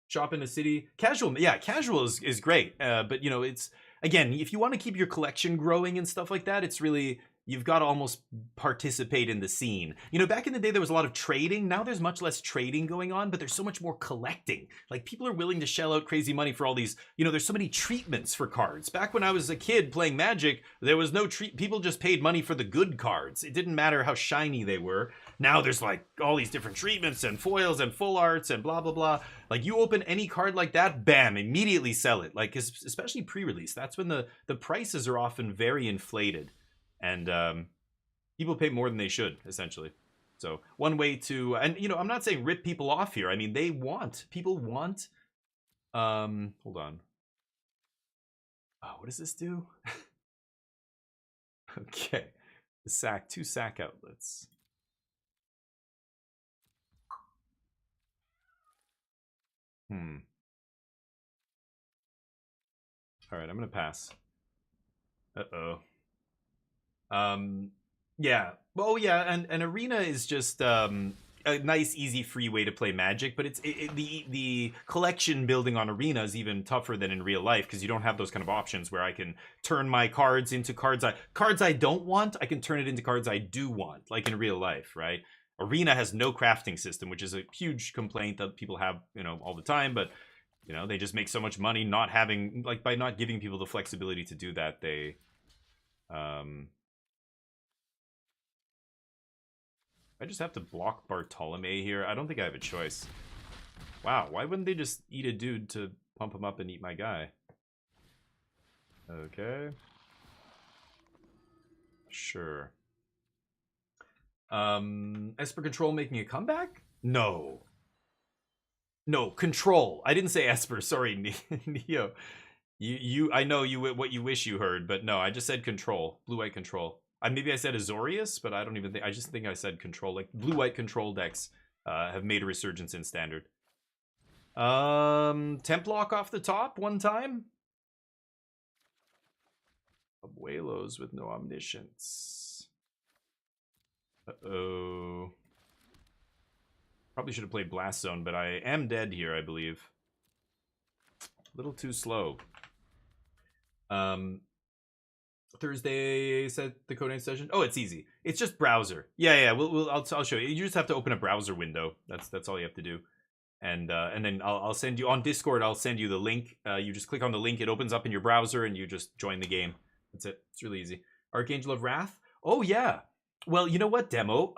Shop in the city. Casual, yeah, casual is great. But you know, it's, again, if you want to keep your collection growing and stuff like that, it's really, you've got to almost participate in the scene. You know, back in the day, there was a lot of trading. Now there's much less trading going on, but there's so much more collecting. Like, people are willing to shell out crazy money for all these, you know, there's so many treatments for cards. Back when I was a kid playing Magic, there was no people just paid money for the good cards. It didn't matter how shiny they were. Now there's like all these different treatments and foils and full arts and blah, blah, blah. Like, you open any card like that, bam, immediately sell it. Like, especially pre-release. That's when the prices are often very inflated. And people pay more than they should, essentially. So one way to, and you know, I'm not saying rip people off here. I mean, people want, hold on. Oh, what does this do? Okay. Two sack outlets. All right, I'm going to pass. Uh-oh. Yeah. Well, yeah, and Arena is just, a nice, easy, free way to play Magic, but the collection building on Arena is even tougher than in real life because you don't have those kind of options where I can turn my cards into cards I don't want. I can turn it into cards I do want, like in real life, right? Arena has no crafting system, which is a huge complaint that people have, all the time, but they just make so much money not having, like, by not giving people the flexibility to do that. They I just have to block Bartolome here. I don't think I have a choice. Wow, why wouldn't they just eat a dude to pump him up and eat my guy? Okay. Sure. Esper Control making a comeback? No. No, Control. I didn't say Esper. Sorry, Neo. I know what you wish you heard, but no, I just said Control. Blue-white Control. Maybe I said Azorius, but I don't even think... I just think I said Control. Like, blue-white Control decks have made a resurgence in Standard. Templock off the top one time? Abuelos with no omniscience. Uh-oh. Probably should have played Blast Zone, but I am dead here, I believe. A little too slow. Thursday set the codename session. Oh, it's easy. It's just browser. Yeah. I'll show you. You just have to open a browser window. That's all you have to do. And then I'll send you on Discord. I'll send you the link. You just click on the link. It opens up in your browser, and you just join the game. That's it. It's really easy. Archangel of Wrath. Oh yeah. Well, you know what, Demo?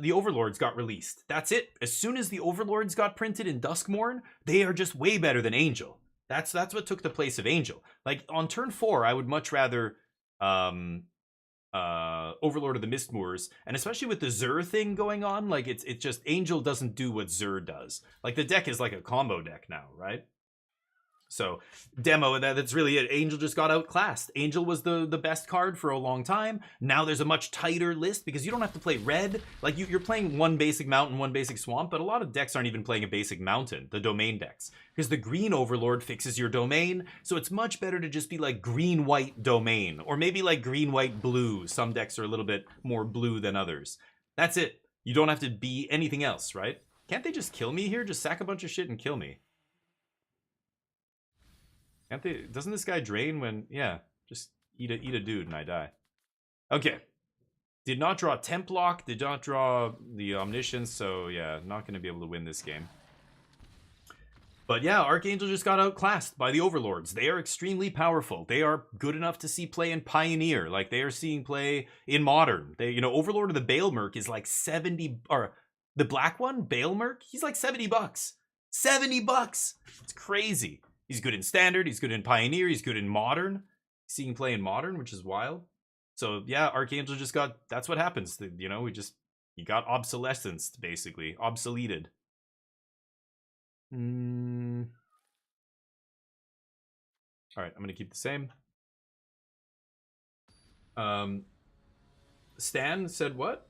The Overlords got released. That's it. As soon as the Overlords got printed in Duskmourn, they are just way better than Angel. That's what took the place of Angel. Like on turn 4, I would much rather Overlord of the Mistmoors, and especially with the Zur thing going on, like it's just Angel doesn't do what Zur does. Like the deck is like a combo deck now, right? So Demo, that's really it. Angel just got outclassed. Angel was the best card for a long time. Now there's a much tighter list because you don't have to play red. Like you're playing one basic mountain, one basic swamp, but a lot of decks aren't even playing a basic mountain, the domain decks, because the green Overlord fixes your domain. So it's much better to just be like green-white domain, or maybe like green-white-blue. Some decks are a little bit more blue than others. That's it. You don't have to be anything else, right? Can't they just kill me here? Just sack a bunch of shit and kill me. Can't they? Doesn't this guy drain when... Yeah, just eat a dude and I die. Okay. Did not draw Templock, did not draw the Omniscience, so yeah, not going to be able to win this game. But yeah, Archangel just got outclassed by the Overlords. They are extremely powerful. They are good enough to see play in Pioneer. Like, they are seeing play in Modern. They, Overlord of the Baelmerk is like 70... Or, the black one, Baelmerk, he's like $70. $70! It's crazy. He's good in Standard, he's good in Pioneer, he's good in Modern. Seeing play in Modern, which is wild. So yeah, Archangel just got... That's what happens. He got obsolescenced, basically. Obsoleted. Alright, I'm going to keep the same. Stan said what?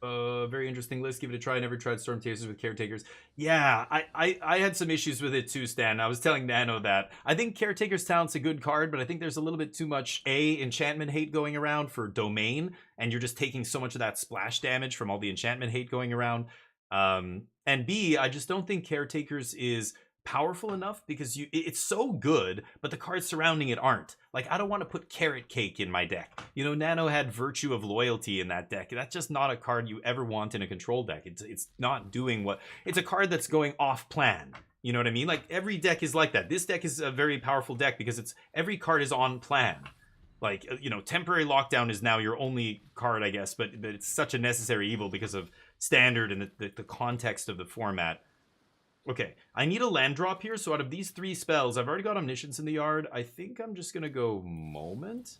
Very interesting list. Give it a try. Never tried Storm Chasers with Caretakers. Yeah, I had some issues with it too, Stan. I was telling Nano that. I think Caretaker's Talent's a good card, but I think there's a little bit too much enchantment hate going around for Domain, and you're just taking so much of that splash damage from all the enchantment hate going around. And B, I just don't think Caretakers is powerful enough because it's so good, but the cards surrounding it aren't. Like, I don't want to put Carrot Cake in my deck. Nano had Virtue of Loyalty in that deck. That's just not a card you ever want in a control deck. It's not doing what... It's a card that's going off plan. You know what I mean? Like, every deck is like that. This deck is a very powerful deck because every card is on plan. Like, Temporary Lockdown is now your only card, I guess, but it's such a necessary evil because of Standard and the context of the format. Okay, I need a land drop here, so out of these 3 spells, I've already got Omniscience in the yard. I think I'm just going to go Moment.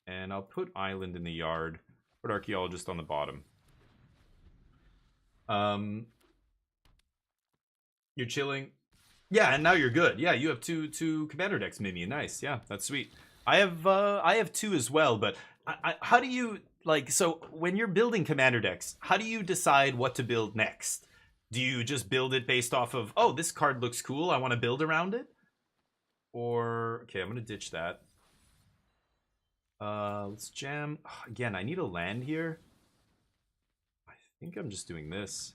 And I'll put Island in the yard. Put Archaeologist on the bottom. You're chilling. Yeah, and now you're good. Yeah, you have two commander decks, Mimi. Nice. Yeah, that's sweet. I have 2 as well, but how do you... Like, so when you're building commander decks, how do you decide what to build next? Do you just build it based off of, oh, this card looks cool, I want to build around it? Or, okay, I'm going to ditch that. Let's jam. Again, I need a land here. think I'm just doing this.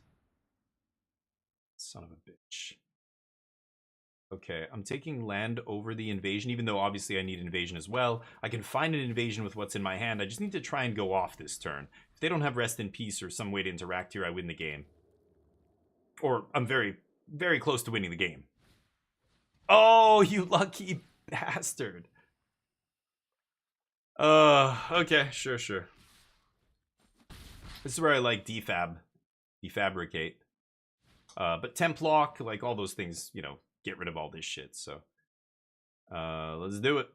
Son of a bitch. Okay, I'm taking land over the invasion, even though obviously I need invasion as well. I can find an invasion with what's in my hand. I just need to try and go off this turn. If they don't have rest in peace or some way to interact here, I win the game. Or I'm very, very close to winning the game. Oh, you lucky bastard. Okay, sure. This is where I like defabricate. But temp lock, like all those things, you know, get rid of all this shit. So, let's do it.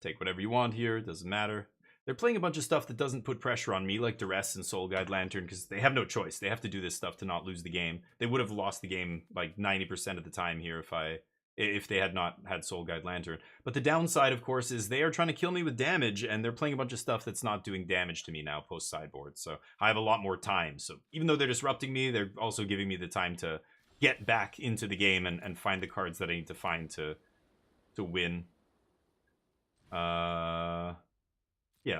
Take whatever you want here. Doesn't matter. They're playing a bunch of stuff that doesn't put pressure on me, like Duress and Soul Guide Lantern, because they have no choice. They have to do this stuff to not lose the game. They would have lost the game like 90% of the time here if they had not had Soul Guide Lantern. But the downside, of course, is they are trying to kill me with damage, and they're playing a bunch of stuff that's not doing damage to me now post-sideboard. So I have a lot more time. So even though they're disrupting me, they're also giving me the time to get back into the game and find the cards that I need to find to win. Yeah,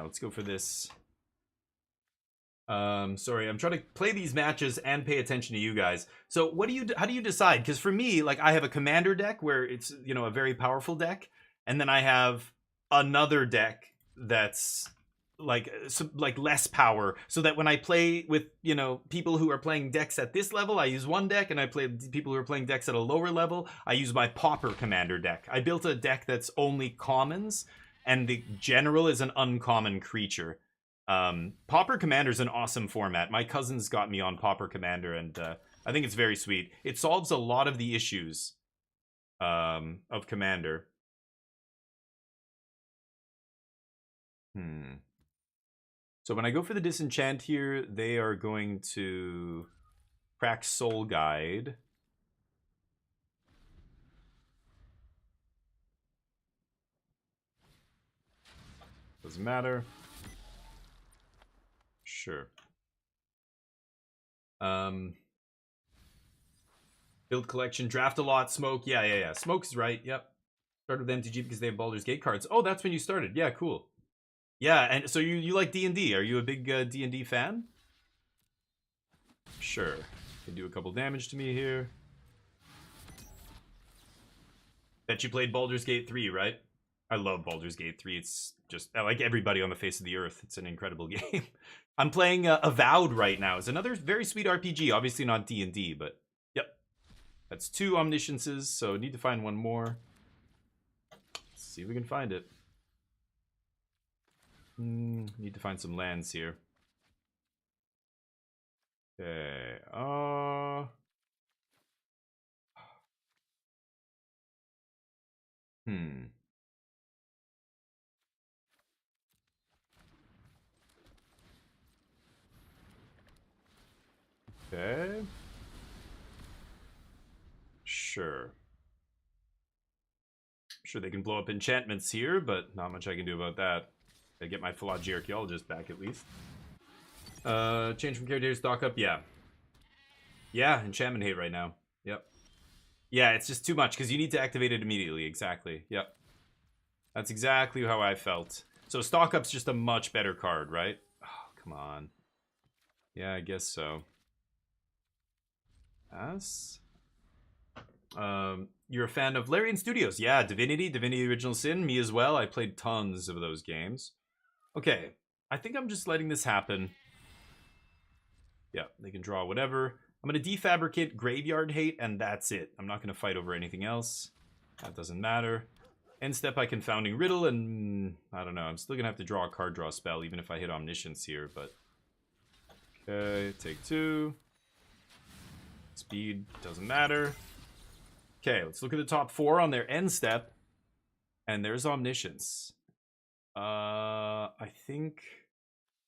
let's go for this. Sorry, I'm trying to play these matches and pay attention to you guys. So how do you decide? Because for me, like, I have a commander deck where it's, you know, a very powerful deck, and then I have another deck that's like less power, so that when I play with, you know, people who are playing decks at this level, I use one deck, and I play people who are playing decks at a lower level, I use my pauper commander deck. I built a deck that's only commons, and the general is an uncommon creature. Pauper Commander is an awesome format. My cousins got me on Pauper Commander, and I think it's very sweet. It solves a lot of the issues of Commander. So when I go for the Disenchant here, they are going to crack Soul Guide. Doesn't matter. Sure. Build collection, draft a lot, smoke. Yeah. Smoke is right. Yep. Started with MTG because they have Baldur's Gate cards. Oh, that's when you started. Yeah, cool. Yeah, and so you like D&D. Are you a big D&D fan? Sure. Can do a couple damage to me here. Bet you played Baldur's Gate 3, right? I love Baldur's Gate 3. It's just, I like everybody on the face of the earth. It's an incredible game. I'm playing Avowed right now. It's another very sweet RPG. Obviously not D&D, but yep. That's 2 Omnisciences, so need to find one more. Let's see if we can find it. Need to find some lands here. Okay. Okay. Sure. Sure, they can blow up enchantments here, but not much I can do about that. I get my Philology Archaeologist back at least. Change from character to stock up, yeah. Yeah, enchantment hate right now. Yep. Yeah, it's just too much because you need to activate it immediately. Exactly. Yep. That's exactly how I felt. So stock up's just a much better card, right? Oh, come on. Yeah, I guess so. Yes. You're a fan of Larian Studios. Yeah, Divinity Original Sin, me as well. I played tons of those games. Okay, I think I'm just letting this happen. Yeah, they can draw whatever. I'm going to defabricate Graveyard Hate, and that's it. I'm not going to fight over anything else. That doesn't matter. End step, I Confounding Riddle, and I don't know. I'm still going to have to draw a card draw spell, even if I hit Omniscience here, but... Okay, take 2. Speed, doesn't matter. Okay, let's look at the top 4 on their end step. And there's Omniscience. I think...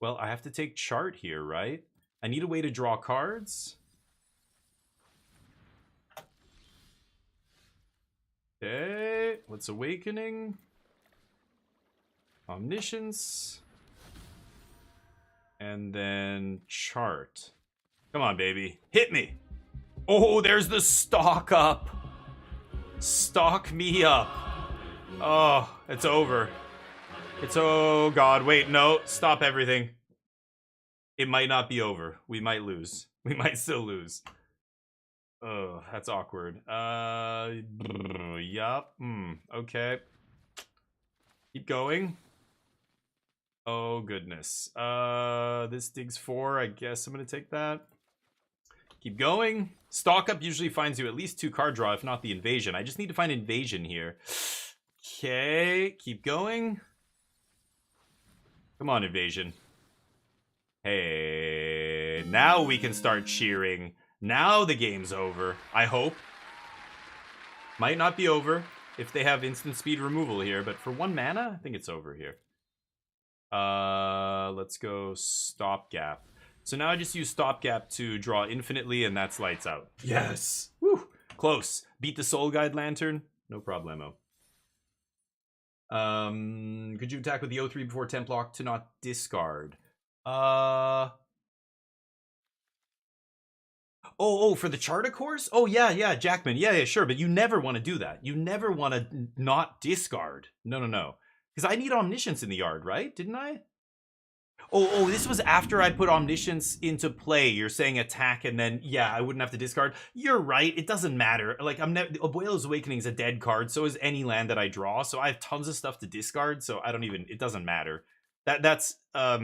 Well, I have to take Chart here, right? I need a way to draw cards. Okay, what's Awakening? Omniscience. And then Chart. Come on, baby. Hit me! Oh, there's the stock up! Stock me up. Oh, it's over. It's, oh god, wait, no, stop everything. It might not be over. We might lose. We might still lose. Oh, that's awkward. Yup. Okay. Keep going. Oh, goodness. This digs 4. I guess I'm going to take that. Keep going. Stock up usually finds you at least 2 card draw, if not the invasion. I just need to find invasion here. Okay. Keep going. Come on, invasion. Hey. Now we can start cheering. Now the game's over. I hope. Might not be over if they have instant speed removal here, but for 1 mana, I think it's over here. Let's go stopgap. So now I just use stopgap to draw infinitely, and that's lights out. Yes! Woo! Close. Beat the Soul Guide Lantern? No problemo. Could you attack with the 0-3 before 10 block to not discard? Oh, for the Charter Course? Oh, yeah, Jackman. Yeah, sure, but you never want to do that. You never want to not discard. No. Because I need Omniscience in the yard, right? Didn't I? Oh, this was after I put Omniscience into play. You're saying attack and then, yeah, I wouldn't have to discard. You're right. It doesn't matter. Like, Abuela's Awakening is a dead card. So is any land that I draw. So I have tons of stuff to discard. So I don't even, it doesn't matter. That's a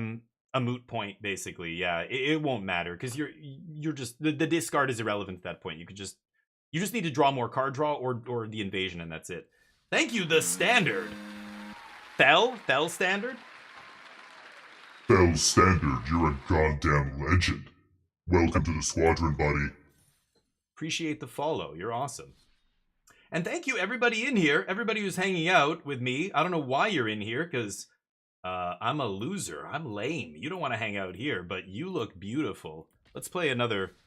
moot point, basically. Yeah, it won't matter because you're just, the discard is irrelevant at that point. You just need to draw more card draw or the invasion and that's it. Thank you, the standard. Fell standard? Fell Standard, you're a goddamn legend. Welcome to the squadron, buddy. Appreciate the follow. You're awesome. And thank you, everybody in here. Everybody who's hanging out with me. I don't know why you're in here, because I'm a loser. I'm lame. You don't want to hang out here, but you look beautiful. Let's play another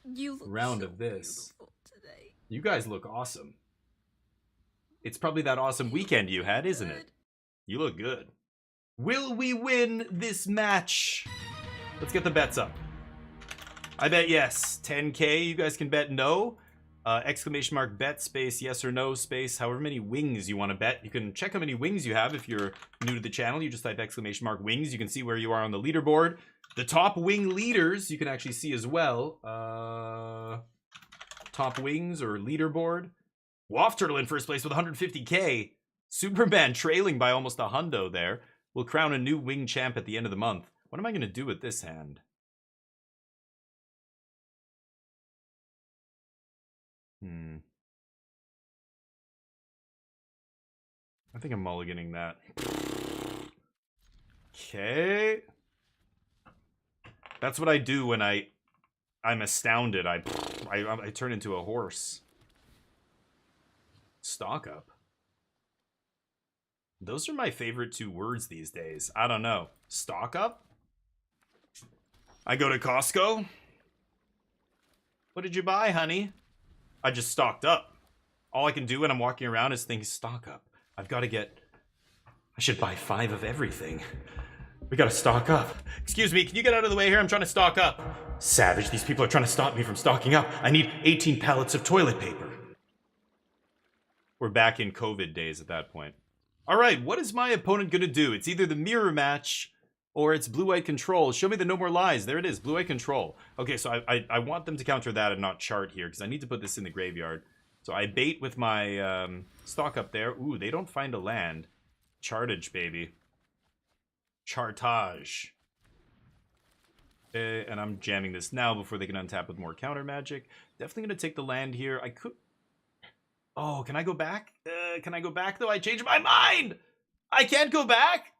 round of this. Today. You guys look awesome. It's probably that awesome weekend you had, isn't it? You look good. Will we win this match? Let's get the bets up. I bet yes. 10K. You guys can bet no. Exclamation mark bet space yes or no space. However many wings you want to bet. You can check how many wings you have if you're new to the channel. You just type exclamation mark wings. You can see where you are on the leaderboard. The top wing leaders you can actually see as well. Top wings or leaderboard. Waft Turtle in first place with 150K. Superman trailing by almost a hundo there. We'll crown a new wing champ at the end of the month. What am I going to do with this hand? I think I'm mulliganing that. Okay. That's what I do when I'm astounded. I turn into a horse. Stock up. Those are my favorite 2 words these days. I don't know. Stock up? I go to Costco. What did you buy, honey? I just stocked up. All I can do when I'm walking around is think, stock up. I've got to get... I should buy 5 of everything. We gotta stock up. Excuse me, can you get out of the way here? I'm trying to stock up. Savage, these people are trying to stop me from stocking up. I need 18 pallets of toilet paper. We're back in COVID days at that point. All right, what is my opponent going to do? It's either the mirror match or it's blue-white control. Show me the no more lies. There it is, blue-white control. Okay, so I want them to counter that and not chart here because I need to put this in the graveyard. So I bait with my stock up there. Ooh, they don't find a land. Chartage, baby. Chartage. And I'm jamming this now before they can untap with more counter magic. Definitely going to take the land here. I could... Oh, can I go back? Can I go back, though? I changed my mind! I can't go back!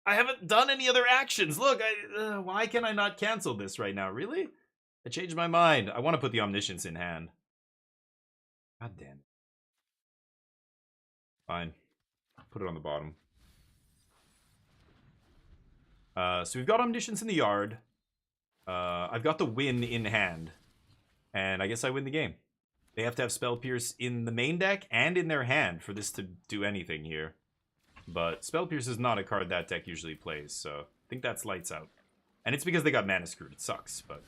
I haven't done any other actions. Look, why can I not cancel this right now? Really? I changed my mind. I want to put the Omniscience in hand. God damn it. Fine. Put it on the bottom. So we've got Omniscience in the yard. I've got the win in hand. And I guess I win the game. They have to have Spell Pierce in the main deck and in their hand for this to do anything here. But Spell Pierce is not a card that deck usually plays, so I think that's lights out. And it's because they got mana screwed. It sucks, but...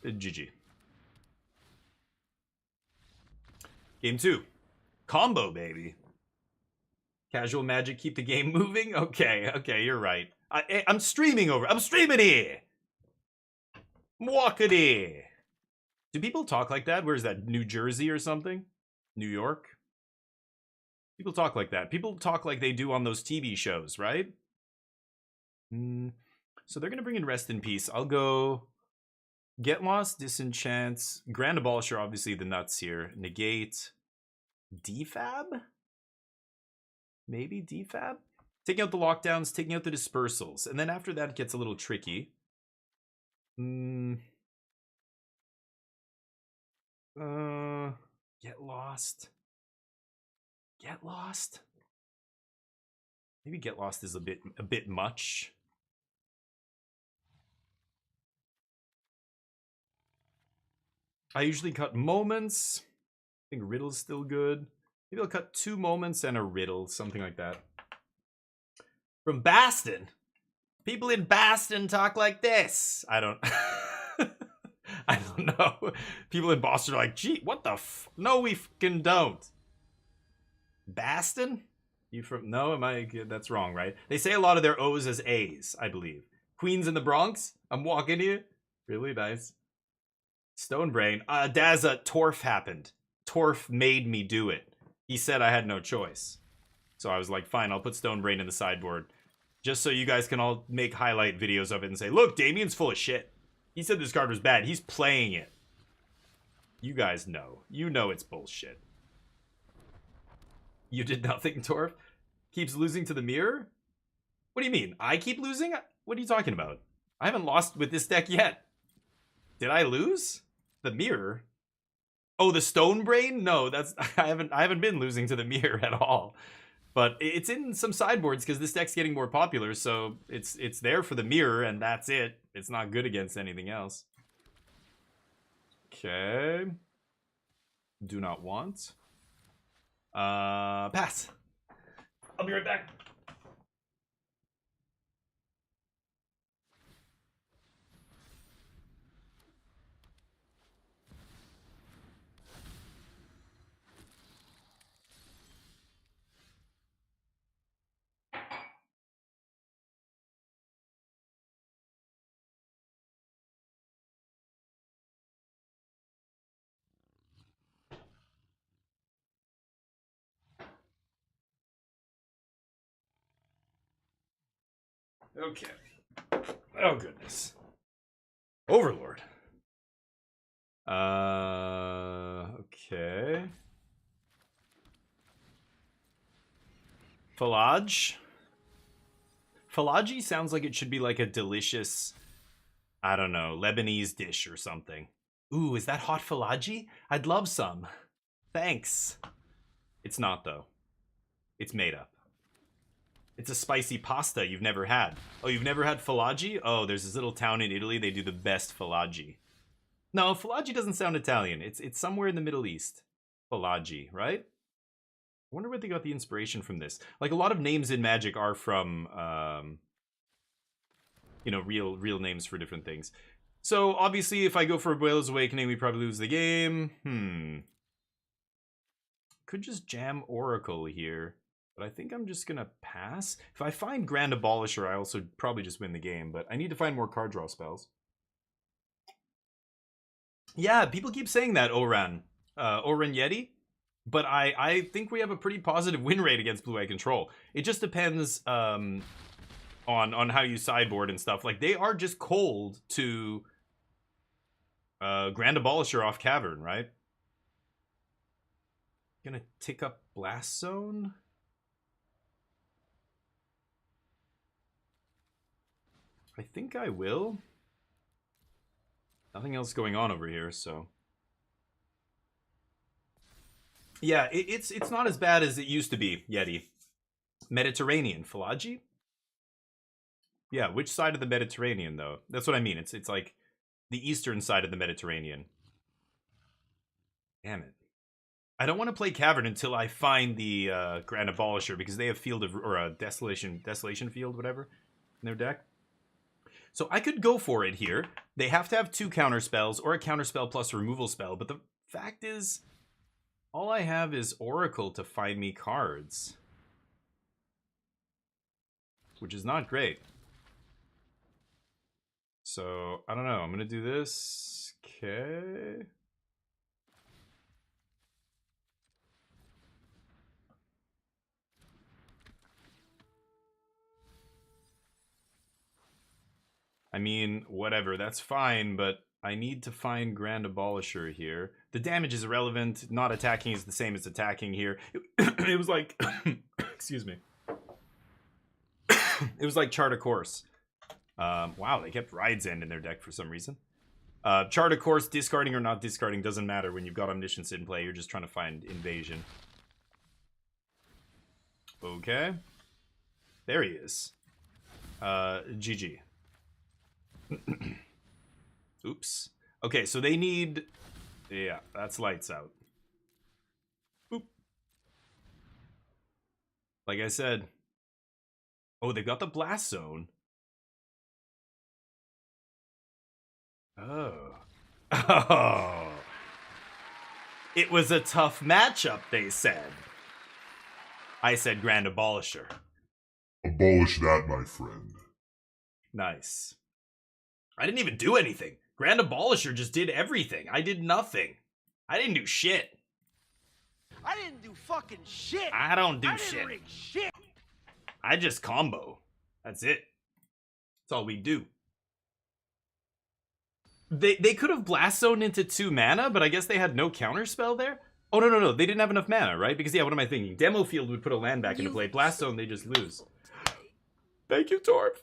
GG. Game 2. Combo, baby. Casual Magic, keep the game moving? Okay, you're right. I'm streaming over. I'm streaming here. I'm walking here. Do people talk like that? Where is that? New Jersey or something? New York? People talk like that. People talk like they do on those TV shows, right? So they're going to bring in Rest in Peace. I'll go Get Lost, Disenchant, Grand Abolisher, obviously the nuts here. Negate. Defab? Maybe Defab? Taking out the lockdowns, taking out the dispersals. And then after that, it gets a little tricky. Get Lost. Get Lost? Maybe Get Lost is a bit much. I usually cut moments. I think Riddle's still good. Maybe I'll cut 2 moments and a Riddle, something like that. From Baston? People in Baston talk like this. I don't... I don't know. People in Boston are like, gee, what the f... No, we fucking don't. Baston? You from... No, am I... That's wrong, right? They say a lot of their O's as A's, I believe. Queens in the Bronx? I'm walking here. Really nice. Stonebrain. Daza, Torf happened. Torf made me do it. He said I had no choice. So I was like, fine, I'll put Stonebrain in the sideboard. Just so you guys can all make highlight videos of it and say, look, Damien's full of shit. He said this card was bad. He's playing it. You guys know. You know it's bullshit. You did nothing, Torf? Keeps losing to the mirror? What do you mean? I keep losing? What are you talking about? I haven't lost with this deck yet. Did I lose? The mirror? Oh, the Stonebrain? No, that's I haven't been losing to the mirror at all. But it's in some sideboards because this deck's getting more popular, so it's there for the mirror, and that's it. It's not good against anything else. Okay. Do not want. Pass. I'll be right back. Okay. Oh, goodness. Overlord. Okay. Falaj? Falaji sounds like it should be like a delicious, I don't know, Lebanese dish or something. Ooh, is that hot Falaji? I'd love some. Thanks. It's not, though. It's made up. It's a spicy pasta you've never had. Oh, you've never had Falaji? Oh, there's this little town in Italy. They do the best Falaji. No, Falaji doesn't sound Italian. It's somewhere in the Middle East. Falaji, right? I wonder where they got the inspiration from this. Like, a lot of names in Magic are from, you know, real names for different things. So, obviously, if I go for Abuela's Awakening, we probably lose the game. Could just jam Oracle here. But I think I'm just going to pass. If I find Grand Abolisher, I also probably just win the game. But I need to find more card draw spells. Yeah, people keep saying that, Oran. Oran Yeti. But I think we have a pretty positive win rate against Blue Eye Control. It just depends on how you sideboard and stuff. Like, they are just cold to Grand Abolisher off Cavern, right? Gonna tick up Blast Zone. I think I will. Nothing else going on over here, so. Yeah, it's not as bad as it used to be, Yeti. Mediterranean, Falaji? Yeah, which side of the Mediterranean, though? That's what I mean. It's like the eastern side of the Mediterranean. Damn it. I don't want to play Cavern until I find the Grand Abolisher, because they have Field of, or a Desolation Field, whatever, in their deck. So I could go for it here. They have to have 2 counter spells or a counter spell plus a removal spell. But the fact is, all I have is Oracle to find me cards. Which is not great. So, I don't know. I'm going to do this. Okay. I mean, whatever. That's fine, but I need to find Grand Abolisher here. The damage is irrelevant. Not attacking is the same as attacking here. It was like... excuse me. It was like Chart a Course. Wow, they kept Ride's End in their deck for some reason. Chart a Course, discarding or not discarding doesn't matter when you've got Omniscience in play. You're just trying to find Invasion. Okay. There he is. GG. Oops. Okay, so they need... Yeah, that's lights out. Oop. Like I said... Oh, they got the Blast Zone. Oh. Oh. It was a tough matchup, they said. I said Grand Abolisher. Abolish that, my friend. Nice. I didn't even do anything. Grand Abolisher just did everything. I did nothing. I didn't do shit. I didn't do fucking shit. I don't do I shit. didn't rig shit. I just combo. That's it. That's all we do. They could have Blast Zoned into 2 mana, but I guess they had no counterspell there? Oh, no. They didn't have enough mana, right? Because, yeah, what am I thinking? Demo Field would put a land back into play. Blast Zone, they just lose. Thank you, Torp.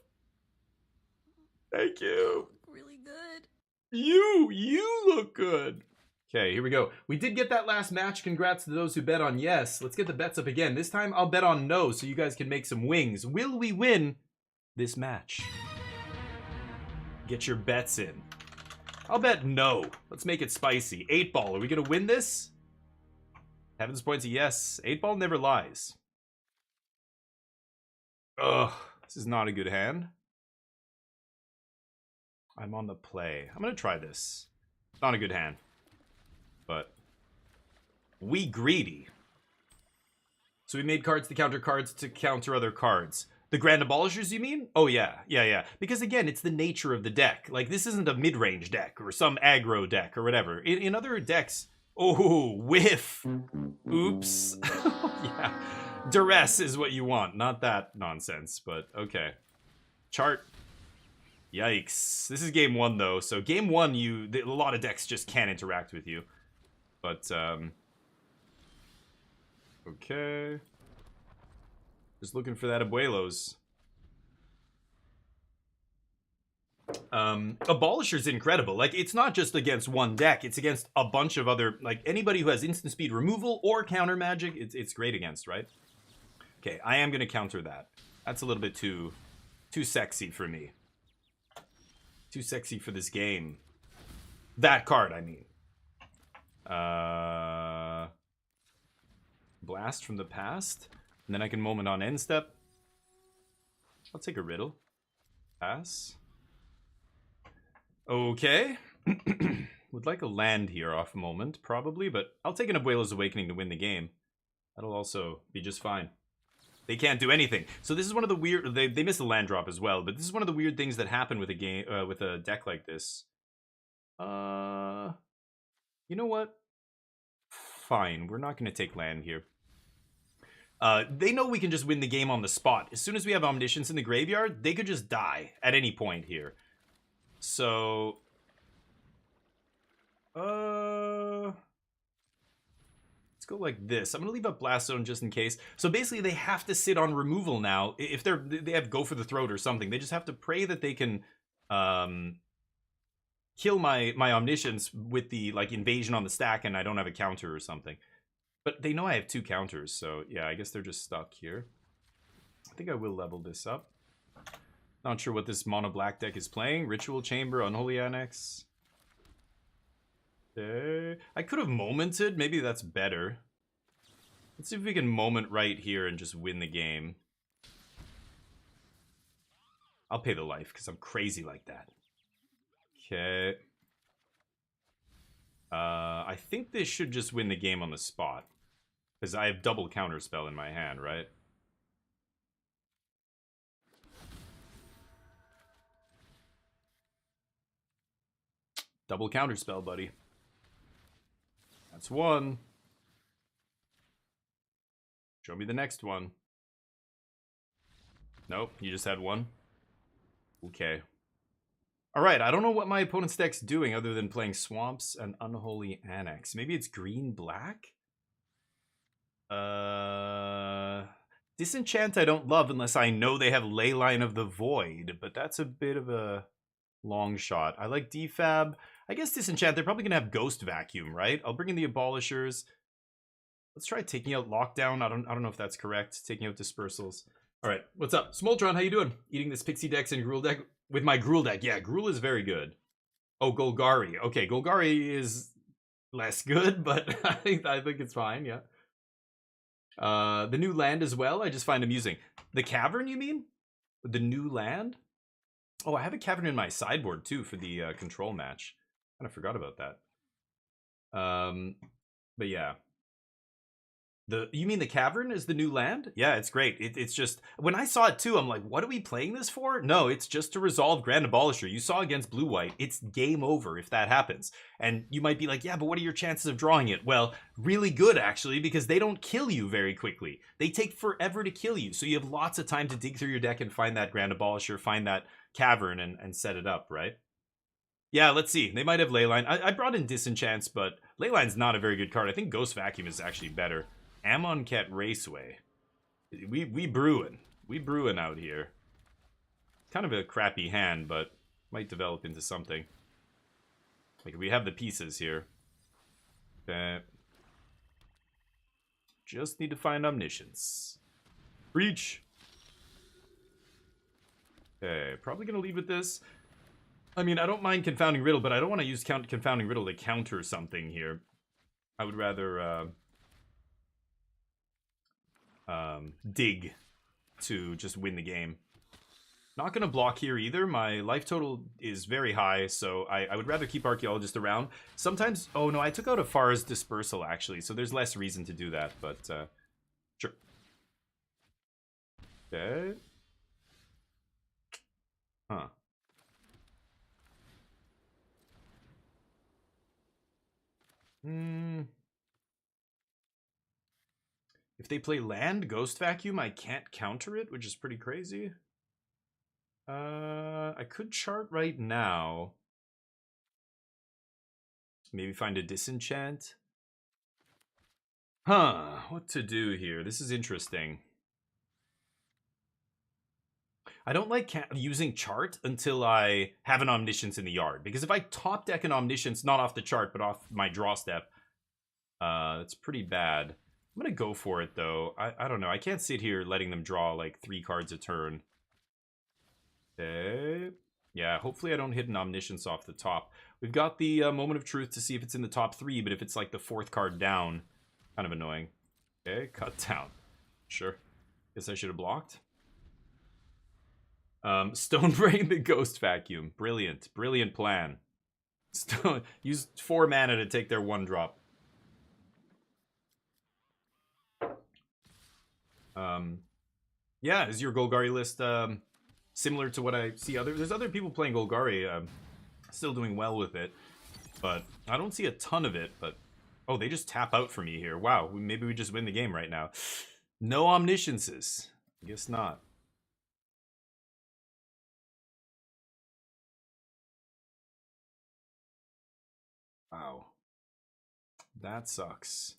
Thank you. Really good. You look good. Okay, here we go. We did get that last match. Congrats to those who bet on yes. Let's get the bets up again. This time I'll bet on no so you guys can make some wings. Will we win this match? Get your bets in. I'll bet no. Let's make it spicy. 8-ball, are we going to win this? Heaven's points a yes. 8-ball never lies. Ugh, this is not a good hand. I'm on the play. I'm going to try this. Not a good hand. But we greedy. So we made cards to counter cards to counter other cards. The Grand Abolishers, you mean? Oh, yeah. Because, again, it's the nature of the deck. Like, this isn't a mid-range deck or some aggro deck or whatever. In other decks... Oh, whiff. Oops. Yeah. Duress is what you want, not that nonsense, but okay. Chart. Yikes. This is game 1, though. So game 1, a lot of decks just can't interact with you. But, okay. Just looking for that Abuelos. Abolisher's incredible. Like, it's not just against one deck, it's against a bunch of other, like, anybody who has instant speed removal or counter magic, it's great against, right? Okay, I am gonna counter that. That's a little bit too sexy for me. Too sexy for this game. That card, I mean. Blast from the past. And then I can moment on end step. I'll take a riddle. Pass. Okay. Would like a land here off moment, probably, but I'll take an Abuelo's Awakening to win the game. That'll also be just fine. They can't do anything. So this is one of the weird... They missed a land drop as well, but this is one of the weird things that happen with a game, with a deck like this. You know what? Fine, we're not going to take land here. They know we can just win the game on the spot. As soon as we have Omniscience in the graveyard, they could just die at any point here. So... let's go like this. I'm going to leave up Blast Zone just in case. So basically, they have to sit on removal now. If they have Go for the Throat or something, they just have to pray that they can kill my Omniscience with the like invasion on the stack and I don't have a counter or something. But they know I have 2 counters, so yeah, I guess they're just stuck here. I think I will level this up. Not sure what this mono black deck is playing. Ritual Chamber, Unholy Annex. Okay. I could have momented. Maybe that's better. Let's see if we can moment right here and just win the game. I'll pay the life because I'm crazy like that. Okay. I think this should just win the game on the spot. Because I have double counterspell in my hand, right? Double counterspell, buddy. That's one. Show me the next one. Nope, you just had one. Okay. Alright, I don't know what my opponent's deck's doing other than playing Swamps and Unholy Annex. Maybe it's green-black? Disenchant I don't love unless I know they have Leyline of the Void, but that's a bit of a long shot. I like Defab. I guess Disenchant, they're probably going to have Ghost Vacuum, right? I'll bring in the Abolishers. Let's try taking out Lockdown. I don't know if that's correct. Taking out Dispersals. All right, what's up? Smoltron, how you doing? Eating this Pixie Dex and Gruul deck with my Gruul deck. Yeah, Gruul is very good. Oh, Golgari. Okay, Golgari is less good, but I think it's fine, yeah. The new land as well, I just find amusing. The Cavern, you mean? The new land? Oh, I have a Cavern in my sideboard, too, for the control match. Kind of forgot about that. But yeah. You mean the Cavern is the new land? Yeah, it's great. It's just, when I saw it too, I'm like, what are we playing this for? No, it's just to resolve Grand Abolisher. You saw against Blue-White, it's game over if that happens. And you might be like, yeah, but what are your chances of drawing it? Well, really good actually, because they don't kill you very quickly. They take forever to kill you, so you have lots of time to dig through your deck and find that Grand Abolisher, find that Cavern, and set it up, right? Yeah, let's see. They might have Leyline. I brought in Disenchants, but Leyline's not a very good card. I think Ghost Vacuum is actually better. Amonkhet Raceway. We brewing. We brewing out here. Kind of a crappy hand, but might develop into something. Like, we have the pieces here. Just need to find Omniscience. Breach! Okay, probably gonna leave with this. I mean, I don't mind Confounding Riddle, but I don't want to use Confounding Riddle to counter something here. I would rather, dig to just win the game. Not gonna block here either. My life total is very high, so I would rather keep Archaeologist around. Sometimes, oh no, I took out a Far's Dispersal actually, so there's less reason to do that, but sure. Okay. Huh. If they play land, Ghost Vacuum, I can't counter it, which is pretty crazy. I could chart right now. Maybe find a Disenchant. Huh, what to do here? This is interesting. I don't like using chart until I have an Omniscience in the yard. Because if I top deck an Omniscience, not off the chart, but off my draw step, that's pretty bad. I'm gonna go for it though. I don't know. I can't sit here letting them draw like 3 cards a turn. Okay. Yeah, hopefully I don't hit an Omniscience off the top. We've got the Moment of Truth to see if it's in the top 3, but if it's like the 4th card down, kind of annoying. Okay, cut down. Sure. Guess I should have blocked. Stonebrain the Ghost Vacuum. Brilliant. Brilliant plan. Use 4 mana to take their 1-drop. Yeah, is your Golgari list similar to what I see there's other people playing Golgari, still doing well with it, but I don't see a ton of it. But oh, they just tap out for me here. Wow, maybe we just win the game right now. No Omnisciences. I guess not. Wow, that sucks.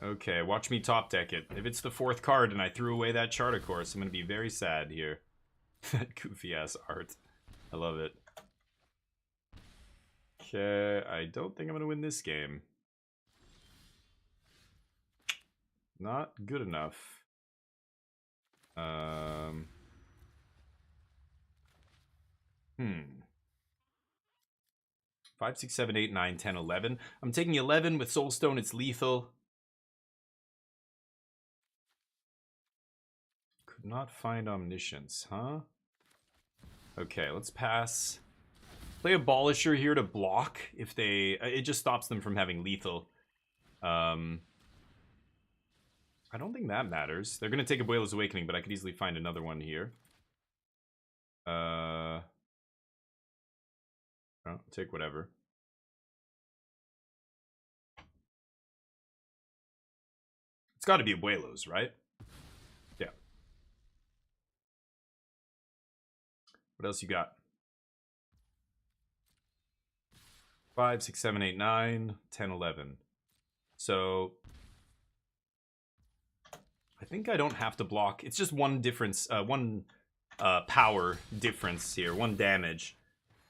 Okay, watch me top deck it. If it's the 4th card and I threw away that chart, of course, I'm going to be very sad here. That goofy-ass art. I love it. Okay, I don't think I'm going to win this game. Not good enough. 5, 6, 7, 8, 9, 10, 11. I'm taking 11 with Soulstone. It's lethal. Could not find Omniscience, huh? Okay, let's pass. Play Abolisher here to block if they... It just stops them from having lethal. I don't think that matters. They're going to take Abuela's Awakening, but I could easily find another one here. Oh, take whatever. It's got to be Abuelos, right? Yeah. What else you got? 5, 6, 7, 8, 9, 10, 11. So I think I don't have to block. It's just one difference, one power difference here, one damage.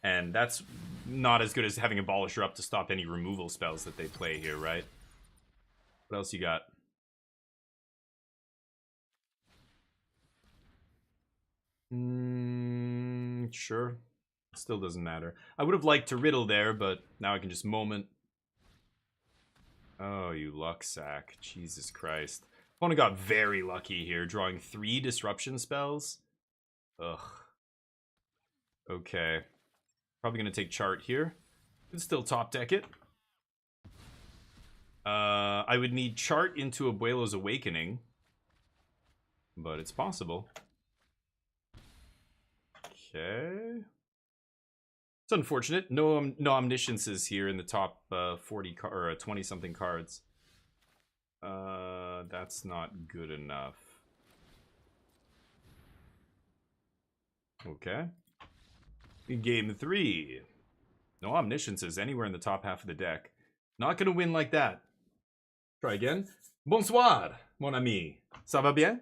And that's not as good as having Abolisher up to stop any removal spells that they play here, right? What else you got? Sure. Still doesn't matter. I would have liked to riddle there, but now I can just moment. Oh, you luck sack. Jesus Christ. Opponent got very lucky here, drawing 3 disruption spells. Ugh. Okay. Probably gonna take chart here. Could still top deck it. I would need chart into Abuelo's Awakening. But it's possible. Okay. It's unfortunate. No omnisciences here in the top 40 or 20 something cards. That's not good enough. Okay. Game 3. No omnisciences anywhere in the top half of the deck. Not gonna win like that. Try again. Bonsoir, mon ami. Ça va bien?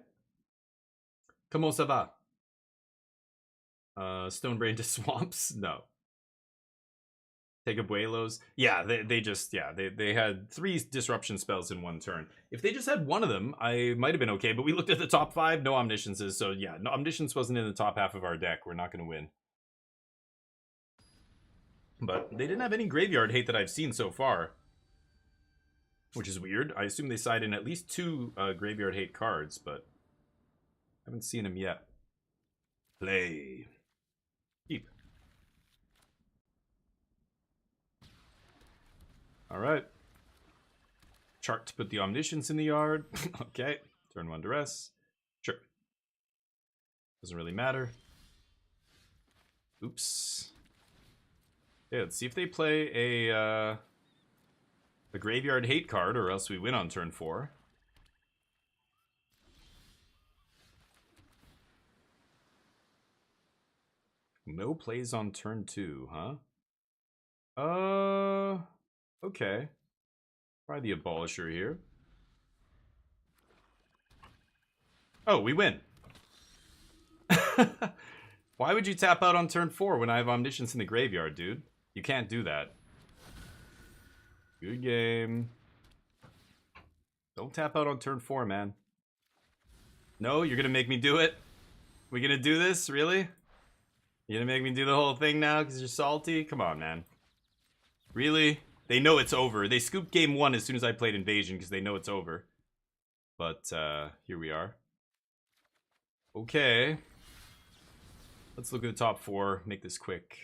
Comment ça va? Stonebrain to swamps? No. Take Abuelos. Yeah, they had 3 disruption spells in one turn. If they just had one of them, I might have been okay, but we looked at the top 5, no omnisciences, so yeah, no omniscience wasn't in the top half of our deck. We're not gonna win. But they didn't have any graveyard hate that I've seen so far. Which is weird. I assume they side in at least 2 graveyard hate cards, but I haven't seen them yet. Play. Keep. Alright. Chart to put the omniscience in the yard. Okay. Turn 1 duress. Sure. Doesn't really matter. Oops. Yeah, let's see if they play a graveyard hate card, or else we win on turn 4. No plays on turn 2, huh? Okay. Try the Abolisher here. Oh, we win. Why would you tap out on turn 4 when I have Omniscience in the graveyard, dude? You can't do that. Good game. Don't tap out on turn 4, man. No, you're gonna make me do it? We gonna do this? Really? You're gonna make me do the whole thing now because you're salty? Come on, man. Really? They know it's over. They scooped game 1 as soon as I played Invasion because they know it's over. But, here we are. Okay. Let's look at the top 4. Make this quick.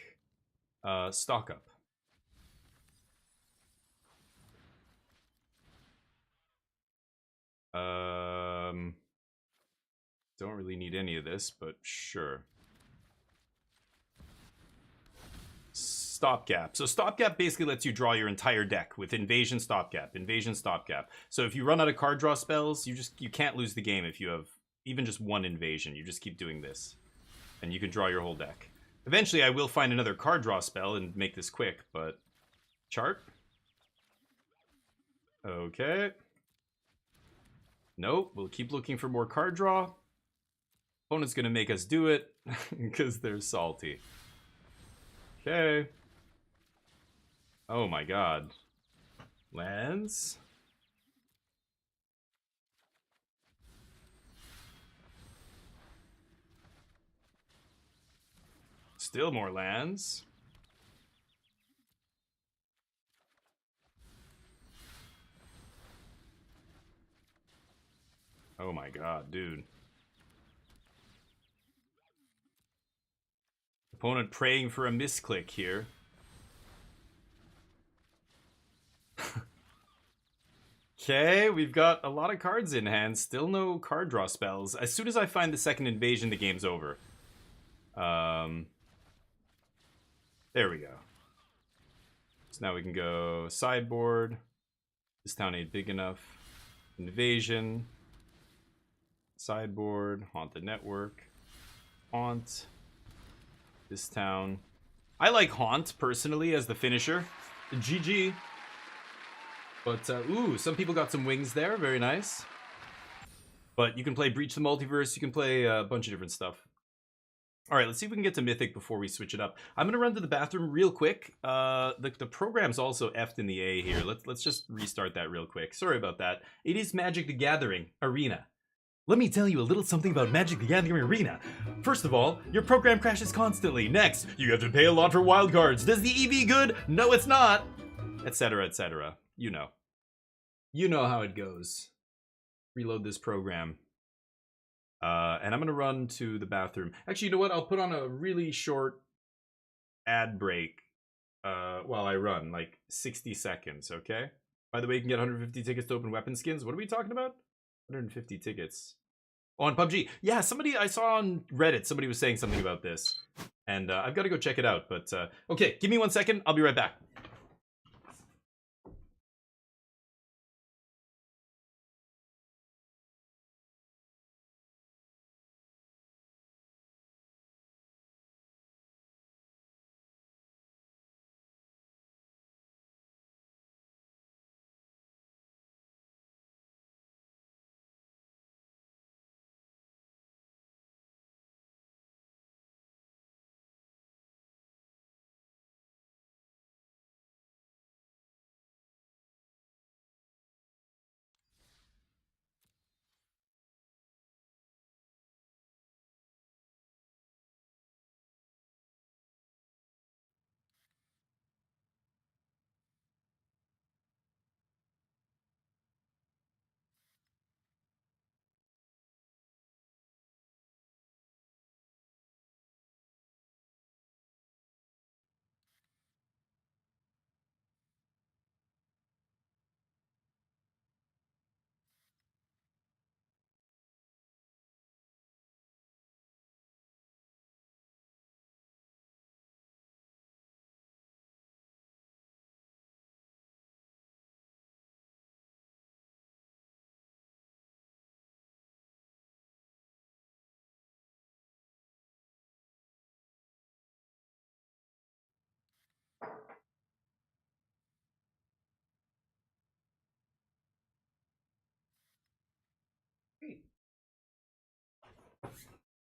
Stock up. Don't really need any of this, but sure. Stopgap. So stopgap basically lets you draw your entire deck with invasion stopgap, invasion stopgap. So if you run out of card draw spells, you can't lose the game if you have even just 1 invasion. You just keep doing this. And you can draw your whole deck. Eventually I will find another card draw spell and make this quick, but chart. Okay. Nope, we'll keep looking for more card draw. Opponent's gonna make us do it because they're salty. Okay. Oh my god. Lands. Still more lands. Oh my god, dude. Opponent praying for a misclick here. Okay, we've got a lot of cards in hand. Still no card draw spells. As soon as I find the second invasion, the game's over. There we go. So now we can go sideboard. This town ain't big enough. Invasion. Sideboard. Haunt the network. Haunt. This town. I like Haunt, personally, as the finisher. GG. But, ooh, some people got some wings there. Very nice. But you can play Breach the Multiverse. You can play a bunch of different stuff. Alright, let's see if we can get to Mythic before we switch it up. I'm going to run to the bathroom real quick. The program's also F'd in the A here. Let's just restart that real quick. Sorry about that. It is Magic the Gathering Arena. Let me tell you a little something about Magic the Gathering Arena. First of all, your program crashes constantly. Next, you have to pay a lot for wildcards. Does the EV good? No, it's not. Etc, etc. You know. You know how it goes. Reload this program. And I'm going to run to the bathroom. Actually, you know what? I'll put on a really short ad break while I run. Like 60 seconds, okay? By the way, you can get 150 tickets to open weapon skins. What are we talking about? 150 tickets. Oh, on PUBG. Yeah, somebody I saw on Reddit, somebody was saying something about this. And I've got to go check it out. But, okay, give me 1 second. I'll be right back.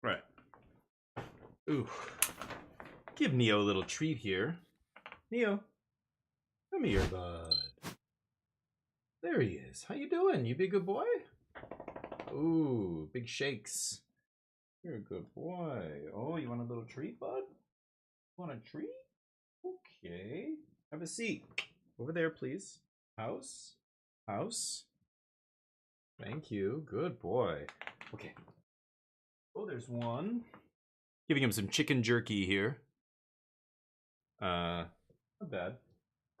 Right. Ooh. Give Neo a little treat here. Neo. Come here, bud. There he is. How you doing? You be a good boy? Ooh, big shakes. You're a good boy. Oh, you want a little treat, bud? Want a treat? Okay. Have a seat. Over there, please. House. House. Thank you. Good boy. Okay. Oh, there's one. Giving him some chicken jerky here. Not bad.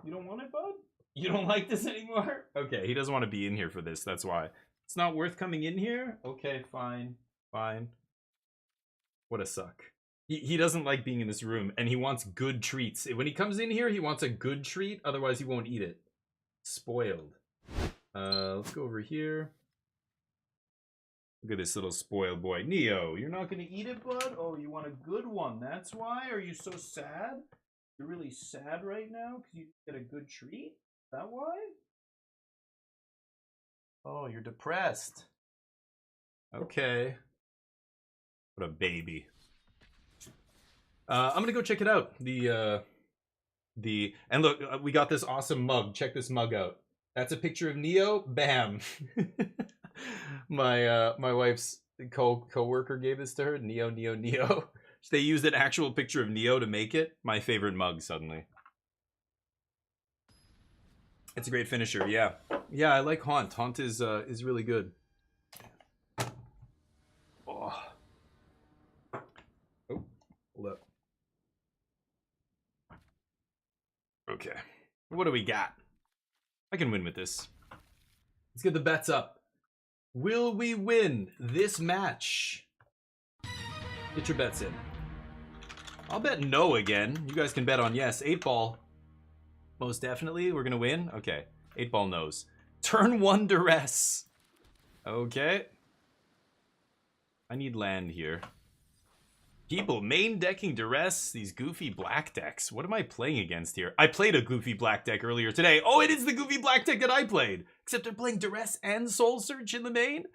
You don't want it, bud? You don't like this anymore? Okay, he doesn't want to be in here for this, that's why. It's not worth coming in here? Okay, fine. Fine. What a suck. He doesn't like being in this room, and he wants good treats. When he comes in here, he wants a good treat, otherwise he won't eat it. Spoiled. Let's go over here. Look at this little spoiled boy. Neo, you're not gonna eat it, bud? Oh, you want a good one, that's why? Are you so sad? You're really sad right now because you get a good treat? Is that why? Oh, you're depressed. Okay. What a baby. I'm gonna go check it out. And look, we got this awesome mug. Check this mug out. That's a picture of Neo. Bam. My wife's co-worker gave this to her. Neo. They used an actual picture of Neo to make it. My favorite mug suddenly. It's a great finisher. Yeah. Yeah, I like Haunt. Haunt is really good. Oh. Oh, hold up. Okay. What do we got? I can win with this. Let's get the bets up. Will we win this match? Get your bets in. I'll bet no again. You guys can bet on yes. 8 ball. Most definitely. We're gonna win. Okay. 8-ball knows. Turn 1 duress. Okay. I need land here. People main decking duress. These goofy black decks. What am I playing against here? I played a goofy black deck earlier today. Oh, it is the goofy black deck that I played. Except they're playing duress and soul search in the main.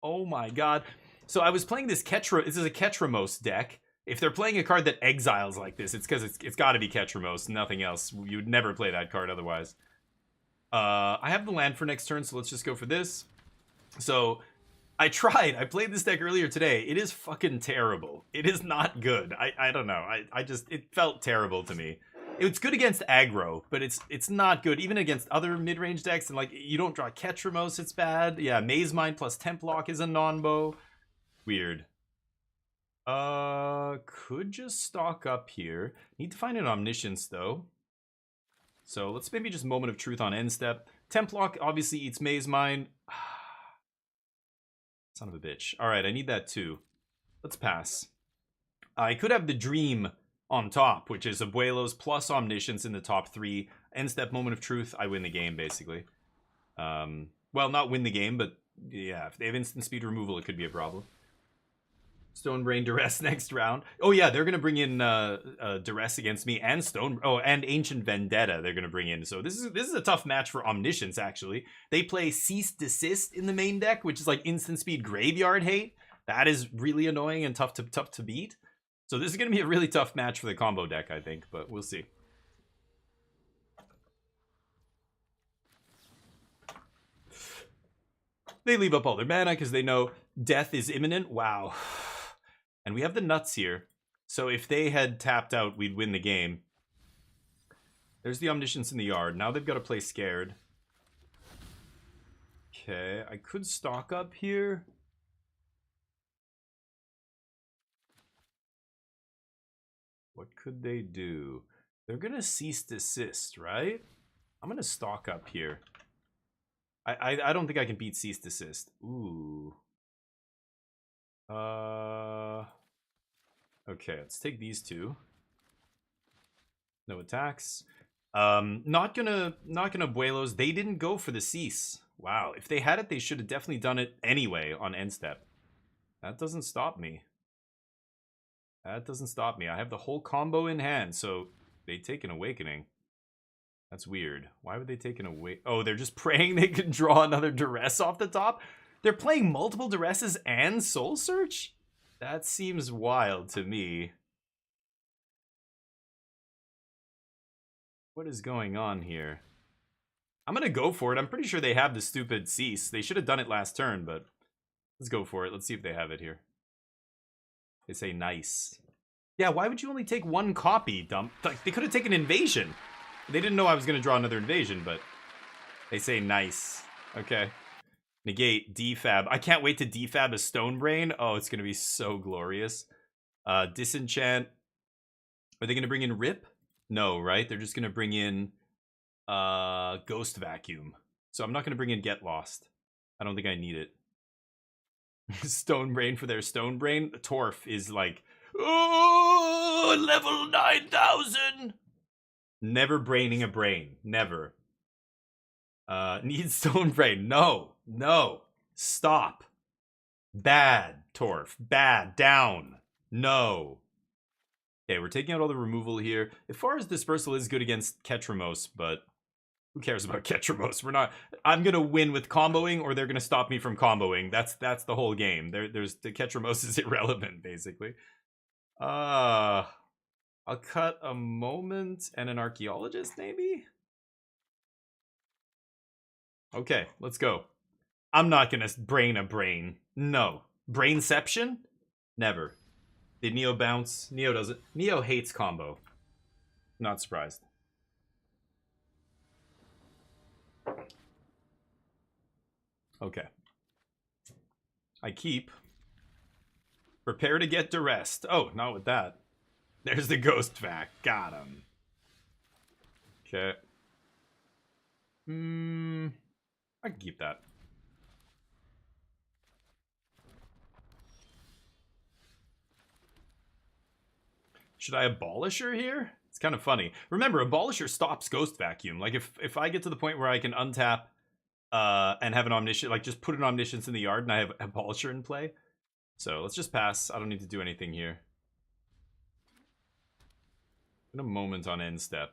Oh my god. So I was playing this Ketra. This is a Ketramos deck. If they're playing a card that exiles like this, it's because it's got to be Ketramos, nothing else. You would never play that card otherwise. I have the land for next turn, so let's just go for this. So I tried. I played this deck earlier today. It is fucking terrible. It is not good. I don't know. It felt terrible to me. It's good against aggro, but it's not good even against other mid-range decks. And like, you don't draw Ketramos, it's bad. Yeah, Maze Mind plus Templock is a non-bow. Weird. Could just stock up here. Need to find an Omniscience though. So let's maybe just Moment of Truth on end step. Templock obviously eats Maze Mind. Son of a bitch. Alright, I need that too. Let's pass. I could have the Dream on top, which is Abuelos plus Omniscience in the top 3. End step Moment of Truth, I win the game basically. Well, not win the game, but yeah, if they have instant speed removal, it could be a problem. Stone Brain Duress next round. Oh yeah, they're gonna bring in Duress against me and and Ancient Vendetta. They're gonna bring in. So this is a tough match for Omniscience. Actually, they play Cease Desist in the main deck, which is like instant speed graveyard hate. That is really annoying and tough to beat. So this is gonna be a really tough match for the combo deck, I think. But we'll see. They leave up all their mana because they know death is imminent. Wow. And we have the nuts here. So if they had tapped out, we'd win the game. There's the Omniscience in the yard. Now they've got to play scared. Okay, I could stock up here. What could they do? They're going to cease desist, right? I'm going to stock up here. I don't think I can beat cease desist. Ooh. Okay, let's take these two. No attacks. Not gonna Buelos. They didn't go for the cease. Wow, if they had it, they should have definitely done it anyway on end step. That doesn't stop me. That doesn't stop me. I have the whole combo in hand, so they take an Awakening. That's weird. Why would they take an Awakening? Oh, they're just praying they can draw another Duress off the top? They're playing multiple Duresses and Soul Search? That seems wild to me. What is going on here? I'm gonna go for it. I'm pretty sure they have the stupid Cease. They should have done it last turn, but let's go for it. Let's see if they have it here. They say nice. Yeah, why would you only take one copy, dump? Like, they could have taken Invasion. They didn't know I was gonna draw another Invasion, but they say nice. Okay. Negate, defab. I can't wait to defab a Stone Brain. Oh, it's going to be so glorious. Disenchant. Are they going to bring in Rip? No, right? They're just going to bring in Ghost Vacuum. So I'm not going to bring in Get Lost. I don't think I need it. Stone Brain for their Stone Brain. Torf is like, oh, level 9,000. Never braining a brain. Never. Need Stone Brain. No. No. Stop. Bad, Torf. Bad. Down. No. Okay, we're taking out all the removal here. As far as Dispersal is good against Ketramos, but who cares about Ketramos? We're not... I'm gonna win with comboing, or they're gonna stop me from comboing. That's the whole game. There's the Ketramos is irrelevant, basically. I'll cut a Moment and an Archaeologist, maybe? Okay, let's go. I'm not gonna brain a brain. No. Brainception? Never. Did Neo bounce? Neo doesn't. Neo hates combo. Not surprised. Okay. I keep. Prepare to get duressed. Oh, not with that. There's the Ghost Vac. Got him. Okay. I can keep that. Should I abolish her here? It's kind of funny. Remember, Abolisher stops Ghost Vacuum. Like, if I get to the point where I can untap and have an Omniscience, like, just put an Omniscience in the yard and I have Abolisher in play. So, let's just pass. I don't need to do anything here. In a moment on end step.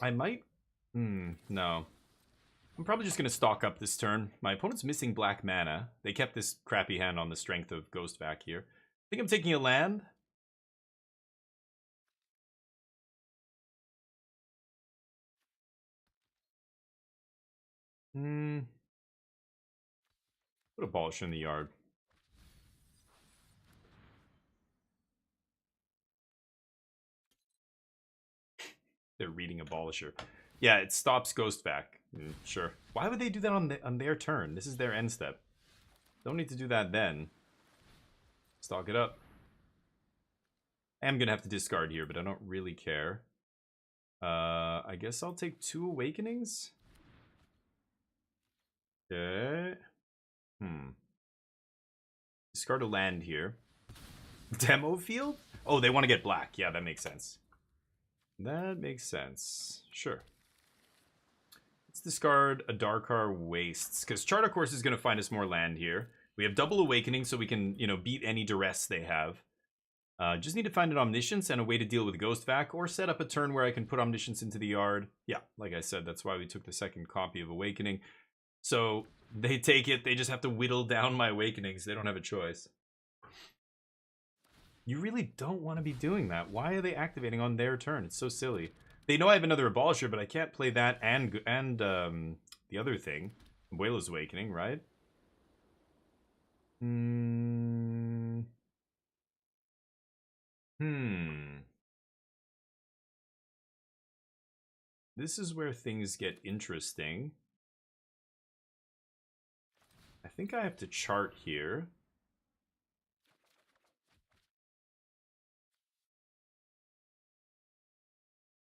I might... no. I'm probably just going to stock up this turn. My opponent's missing black mana. They kept this crappy hand on the strength of Ghost Vac here. I think I'm taking a land. Put Abolisher in the yard. They're reading Abolisher. Yeah, it stops Ghost Vac. Sure. Why would they do that on their turn? This is their end step. Don't need to do that then. Stock it up. I am going to have to discard here, but I don't really care. I guess I'll take 2 Awakenings. Okay. Discard a land here. Demo field? Oh, they want to get black. Yeah, that makes sense. That makes sense. Sure. Let's discard a Darkar Wastes, because Charter Course is going to find us more land here. We have double Awakening, so we can, you know, beat any duress they have. Just need to find an Omniscience and a way to deal with Ghost Vac, or set up a turn where I can put Omniscience into the yard. Yeah, like I said, that's why we took the second copy of Awakening. So they take it, they just have to whittle down my Awakenings. They don't have a choice. You really don't want to be doing that. Why are they activating on their turn? It's so silly. They know I have another Abolisher, but I can't play that and the other thing. Abuela's Awakening, right? This is where things get interesting. I think I have to chart here.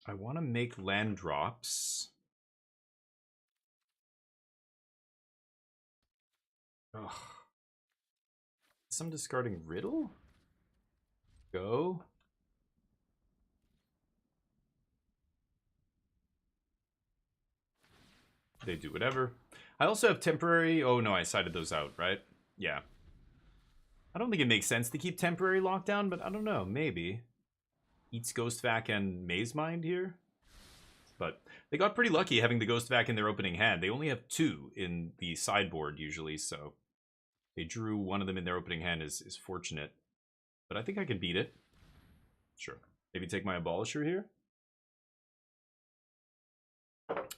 I want to make land drops. Ugh. I'm discarding Riddle? Go. They do whatever. I also have temporary... Oh, no, I sided those out, right? Yeah. I don't think it makes sense to keep temporary lockdown, but I don't know. Maybe. Eats Ghost Vac and Maze Mind here. But they got pretty lucky having the Ghost Vac in their opening hand. They only have 2 in the sideboard usually, so... They drew one of them in their opening hand is fortunate. But I think I can beat it. Sure. Maybe take my Abolisher here?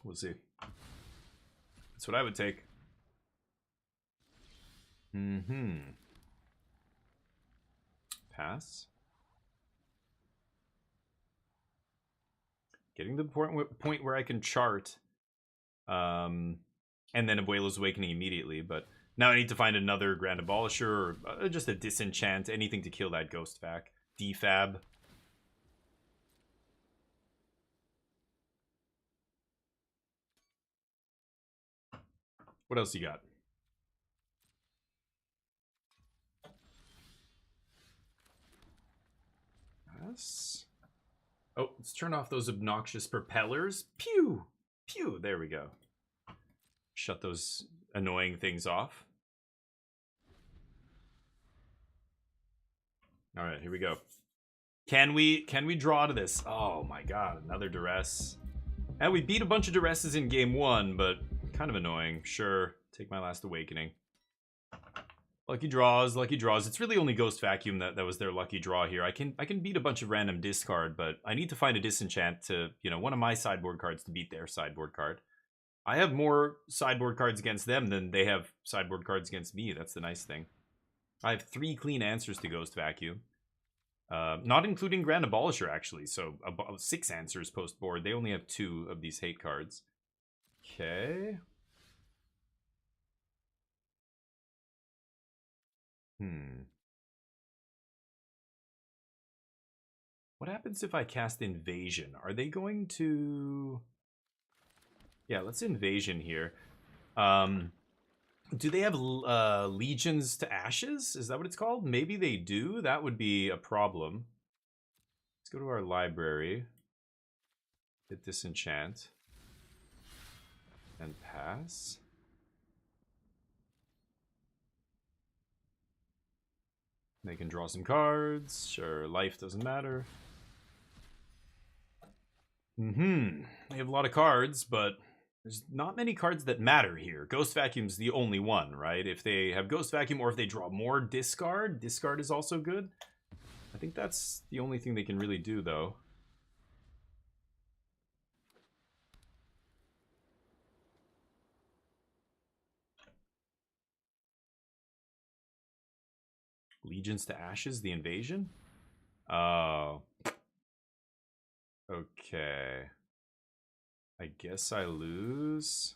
We'll see. That's what I would take. Pass. Getting to the point where I can chart. And then Abuela's Awakening immediately, but now I need to find another Grand Abolisher or just a Disenchant, anything to kill that Ghost Vac. Defab. What else you got? Yes. Oh, let's turn off those obnoxious propellers. Pew! Pew! There we go. Shut those annoying things off. All right, here we go. Can we draw to this? Oh my god, another duress. And we beat a bunch of duresses in game 1, but kind of annoying. Sure, take my last Awakening. Lucky draws, lucky draws. It's really only Ghost Vacuum that was their lucky draw here. I can beat a bunch of random discard, but I need to find a Disenchant to, you know, one of my sideboard cards to beat their sideboard card. I have more sideboard cards against them than they have sideboard cards against me. That's the nice thing. I have 3 clean answers to Ghost Vacuum. Not including Grand Abolisher, actually. So, 6 answers post-board. They only have 2 of these hate cards. Okay. What happens if I cast Invasion? Are they going to... Yeah, let's Invasion here. Do they have Legions to Ashes? Is that what it's called? Maybe they do. That would be a problem. It's go to our library. Hit disenchant. And pass. They can draw some cards. Sure, life doesn't matter. They have a lot of cards, but there's not many cards that matter here. Ghost Vacuum's the only one, right? If they have Ghost Vacuum or if they draw more discard, discard is also good. I think that's the only thing they can really do, though. Legions to Ashes, the invasion? Oh. Okay. I guess I lose.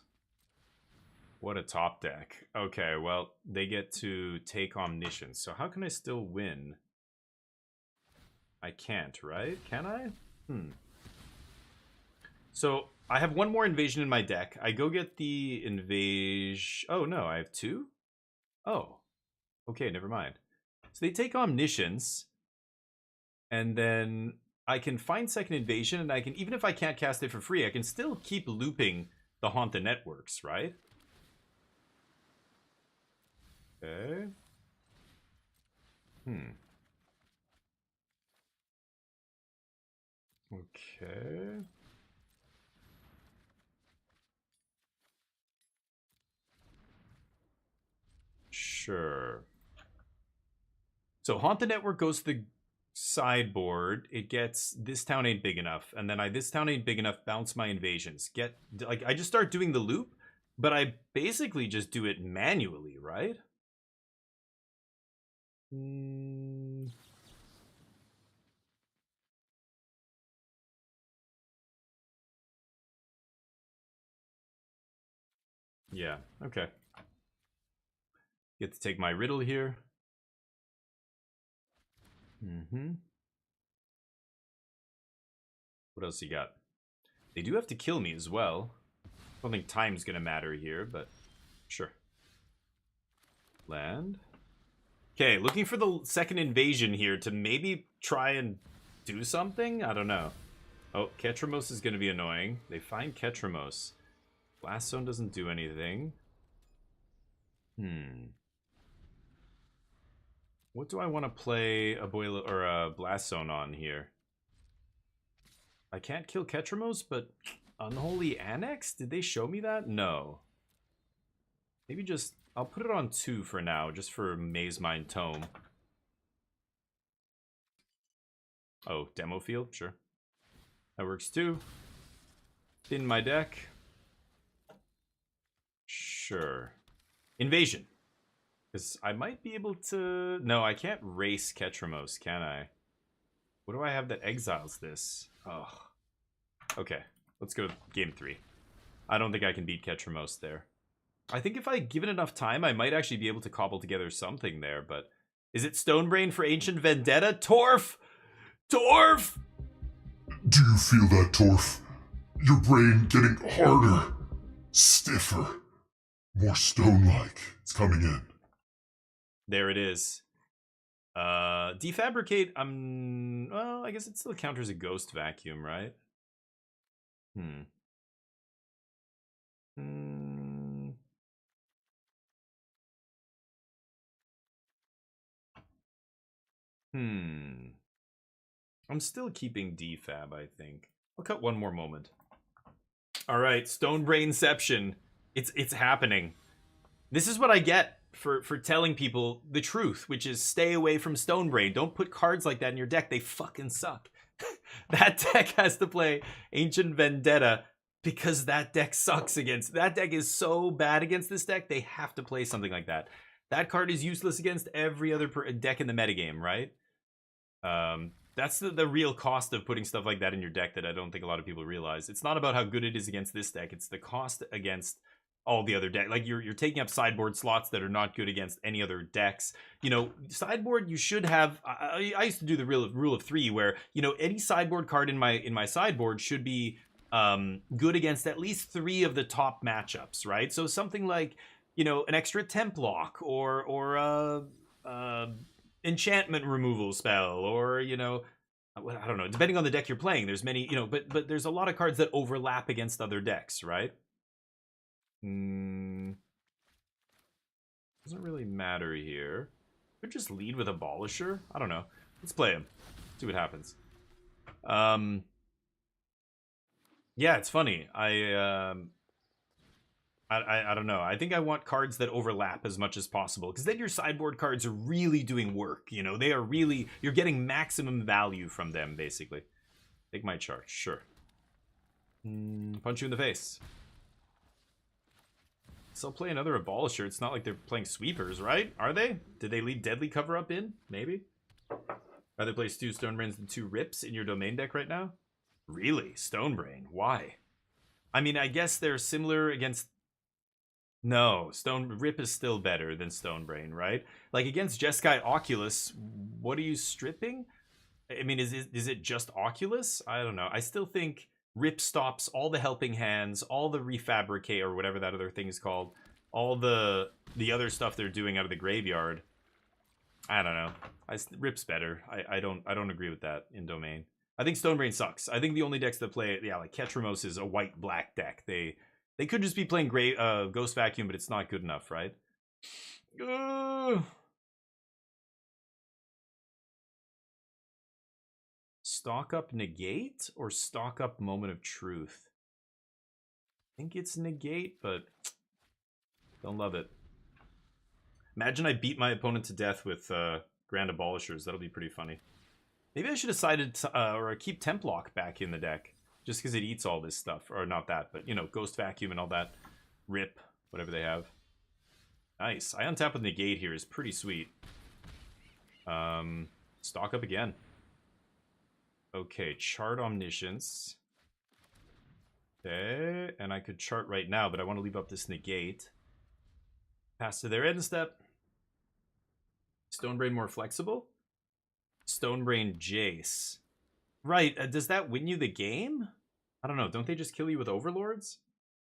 What a top deck. Okay, well, they get to take Omniscience. So how can I still win? I can't, right? Can I? So I have one more invasion in my deck. I go get the invasion. Oh, no, I have two? Oh. Okay, never mind. So they take Omniscience. And then I can find second invasion, and I can, even if I can't cast it for free, I can still keep looping the Haunt the Networks, right? Okay. Okay. Sure. So Haunt the Network goes to the sideboard. It gets this town ain't big enough, and then this town ain't big enough, bounce my invasions. Like I just start doing the loop, but I basically just do it manually, right? Yeah, okay. Get to take my riddle here. What else you got? They do have to kill me as well. I don't think time's gonna matter here, but sure. Land. Okay, looking for the second invasion here to maybe try and do something? I don't know. Oh, Ketramos is gonna be annoying. They find Ketramos. Blast Zone doesn't do anything. What do I want to play a boiler or a Blast Zone on here? I can't kill Ketramos, but Unholy Annex? Did they show me that? No. Maybe just, I'll put it on 2 for now, just for Maze Mind Tome. Oh, Demo Field? Sure. That works too. In my deck. Sure. Invasion. Because I might be able to... No, I can't race Ketramos, can I? What do I have that exiles this? Oh. Okay, let's go game 3. I don't think I can beat Ketramos there. I think if I give it enough time, I might actually be able to cobble together something there, but... Is it Stonebrain for Ancient Vendetta? Torf! Torf! Do you feel that, Torf? Your brain getting harder, stiffer, more stone-like. It's coming in. There it is. Defabricate, well, I guess it still counters a Ghost Vacuum, right? I'm still keeping defab, I think. I'll cut one more moment. Alright, Stonebrainception. It's happening. This is what I get for telling people the truth, which is stay away from Stonebrain. Don't put cards like that in your deck. They fucking suck. That deck has to play Ancient Vendetta because that deck sucks against... That deck is so bad against this deck, they have to play something like that. That card is useless against every other deck in the metagame, right? That's the real cost of putting stuff like that in your deck that I don't think a lot of people realize. It's not about how good it is against this deck. It's the cost against all the other decks. Like, you're taking up sideboard slots that are not good against any other decks. You know, sideboard, you should have... I used to do the rule of 3 where, you know, any sideboard card in my sideboard should be good against at least 3 of the top matchups, right? So something like, you know, an extra temp lock or enchantment removal spell, or, you know, I don't know, depending on the deck you're playing, there's many, you know, but there's a lot of cards that overlap against other decks, right? Doesn't really matter here. Could just lead with Abolisher. I don't know. Let's play him. See what happens. Yeah, it's funny. I don't know. I think I want cards that overlap as much as possible, because then your sideboard cards are really doing work. You know, they are really, you're getting maximum value from them, basically. Take my charge, sure. Punch you in the face. So I'll play another Abolisher. It's not like they're playing sweepers, right? Are they? Did they leave Deadly Cover Up in? Maybe? Rather play 2 Stonebrains than 2 Rips in your domain deck right now? Really? Stonebrain? Why? I mean, I guess they're similar against... No, Rip is still better than Stonebrain, right? Like, against Jeskai Oculus, what are you stripping? I mean, is it just Oculus? I don't know. I still think Rip stops all the helping hands, all the refabricate, or whatever that other thing is called, all the other stuff they're doing out of the graveyard. I don't know. Rip's better. I don't agree with that in domain. I think Stonebrain sucks. I think the only decks that play it, yeah, like Ketramos is a white-black deck. They could just be playing Ghost Vacuum, but it's not good enough, right? Stock up Negate or stock up Moment of Truth? I think it's Negate, but don't love it. Imagine I beat my opponent to death with Grand Abolishers. That'll be pretty funny. Maybe I should have decided to, or keep Templock back in the deck, just because it eats all this stuff. Or not that, but, you know, Ghost Vacuum and all that. Rip, whatever they have. Nice. I untap with Negate here is pretty sweet. Stock up again. Okay, chart Omniscience. Okay, and I could chart right now, but I want to leave up this Negate. Pass to their end step. Stonebrain more flexible? Stonebrain Jace. Right, does that win you the game? I don't know, don't they just kill you with Overlords?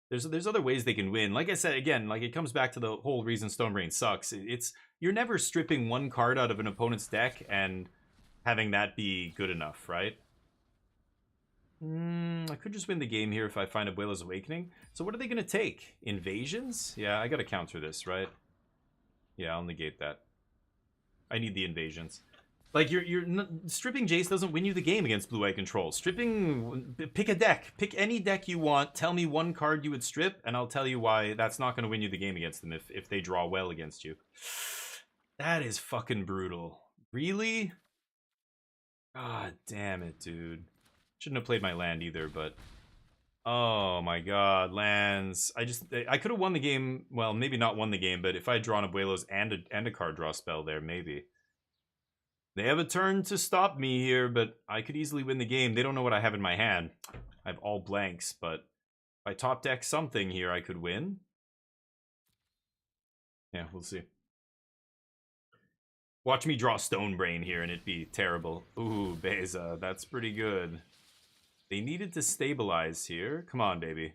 There's other ways they can win. Like I said, again, like it comes back to the whole reason Stonebrain sucks. You're never stripping one card out of an opponent's deck and having that be good enough, right? I could just win the game here if I find Abuela's Awakening. So what are they going to take? Invasions? Yeah, I got to counter this, right? Yeah, I'll negate that. I need the invasions. Like, stripping Jace doesn't win you the game against Blue-Eye Control. Pick a deck. Pick any deck you want. Tell me one card you would strip, and I'll tell you why that's not going to win you the game against them if they draw well against you. That is fucking brutal. Really? God damn it, dude. Shouldn't have played my land either, but... Oh my god, lands. I could have won the game. Well, maybe not won the game, but if I had drawn Abuelos and a card draw spell there, maybe. They have a turn to stop me here, but I could easily win the game. They don't know what I have in my hand. I have all blanks, but if I top deck something here, I could win. Yeah, we'll see. Watch me draw Stonebrain here and it'd be terrible. Ooh, Beza, that's pretty good. They needed to stabilize here. Come on, baby.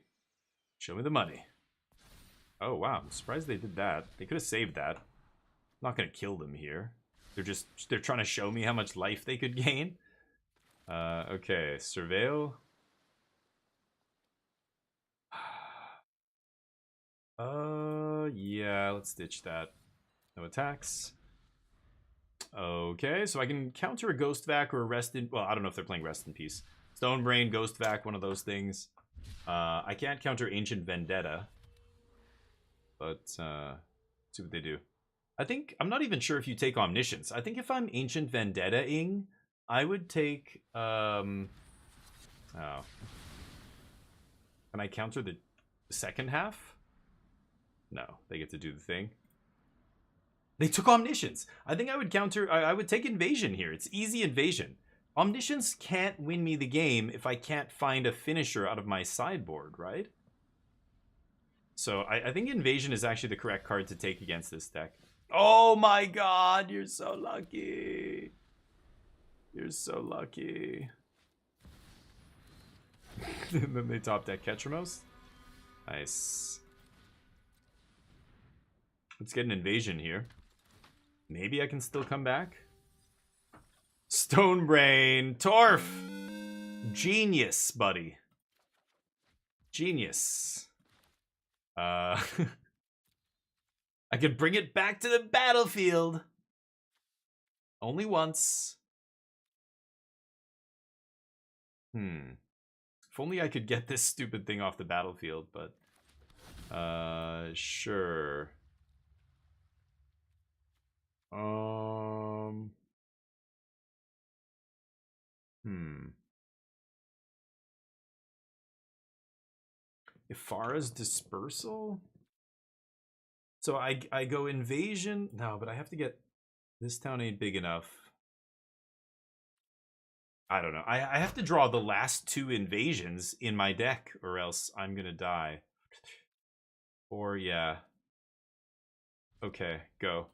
Show me the money. Oh, wow. I'm surprised they did that. They could have saved that. I'm not going to kill them here. They're trying to show me how much life they could gain. Okay, Surveil. Yeah, let's ditch that. No attacks. Okay, so I can counter a Ghost Vac or a Rest in... Well, I don't know if they're playing Rest in Peace. Stonebrain, Ghost Vac, one of those things. I can't counter Ancient Vendetta. But, see what they do. I'm not even sure if you take Omniscience. I think if I'm Ancient Vendetta-ing, I would take, oh. Can I counter the second half? No, they get to do the thing. They took Omniscience. I think I would counter, I would take Invasion here. It's easy Invasion. Omniscience can't win me the game if I can't find a finisher out of my sideboard, right? So I think Invasion is actually the correct card to take against this deck. Oh my god, you're so lucky. You're so lucky. And then they top deck Ketramos. Nice. Let's get an Invasion here. Maybe I can still come back. Stone Brain. Torf. Genius, buddy. Genius. I could bring it back to the battlefield. Only once. If only I could get this stupid thing off the battlefield, but... sure. Ifara's dispersal? So I go invasion? No, but I have to get... This town ain't big enough. I don't know. I have to draw the last 2 invasions in my deck, or else I'm gonna die. Or, yeah. Okay, go.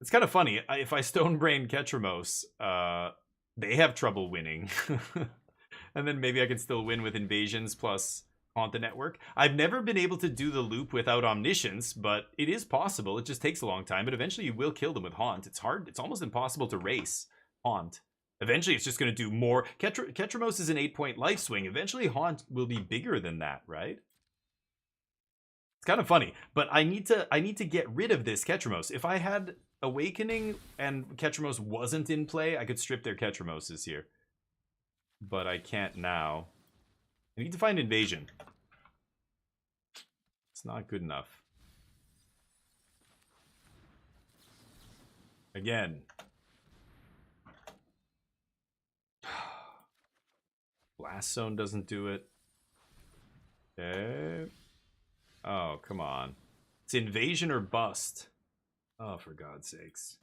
It's kind of funny. If I Stone Brain Ketramos, they have trouble winning. And then maybe I can still win with invasions plus haunt the network. I've never been able to do the loop without omniscience, but it is possible. It just takes a long time, but eventually you will kill them with haunt. It's hard. It's almost impossible to race haunt. Eventually it's just going to do more. Ketramos is an 8-point life swing. Eventually haunt will be bigger than that, right? It's kind of funny, but I need to get rid of this Ketramos. If I had Awakening and Ketramos wasn't in play, I could strip their Ketramos here. But I can't now. I need to find invasion. It's not good enough. Again. Blast Zone doesn't do it. Okay. Oh, come on. It's invasion or bust. Oh, for God's sakes.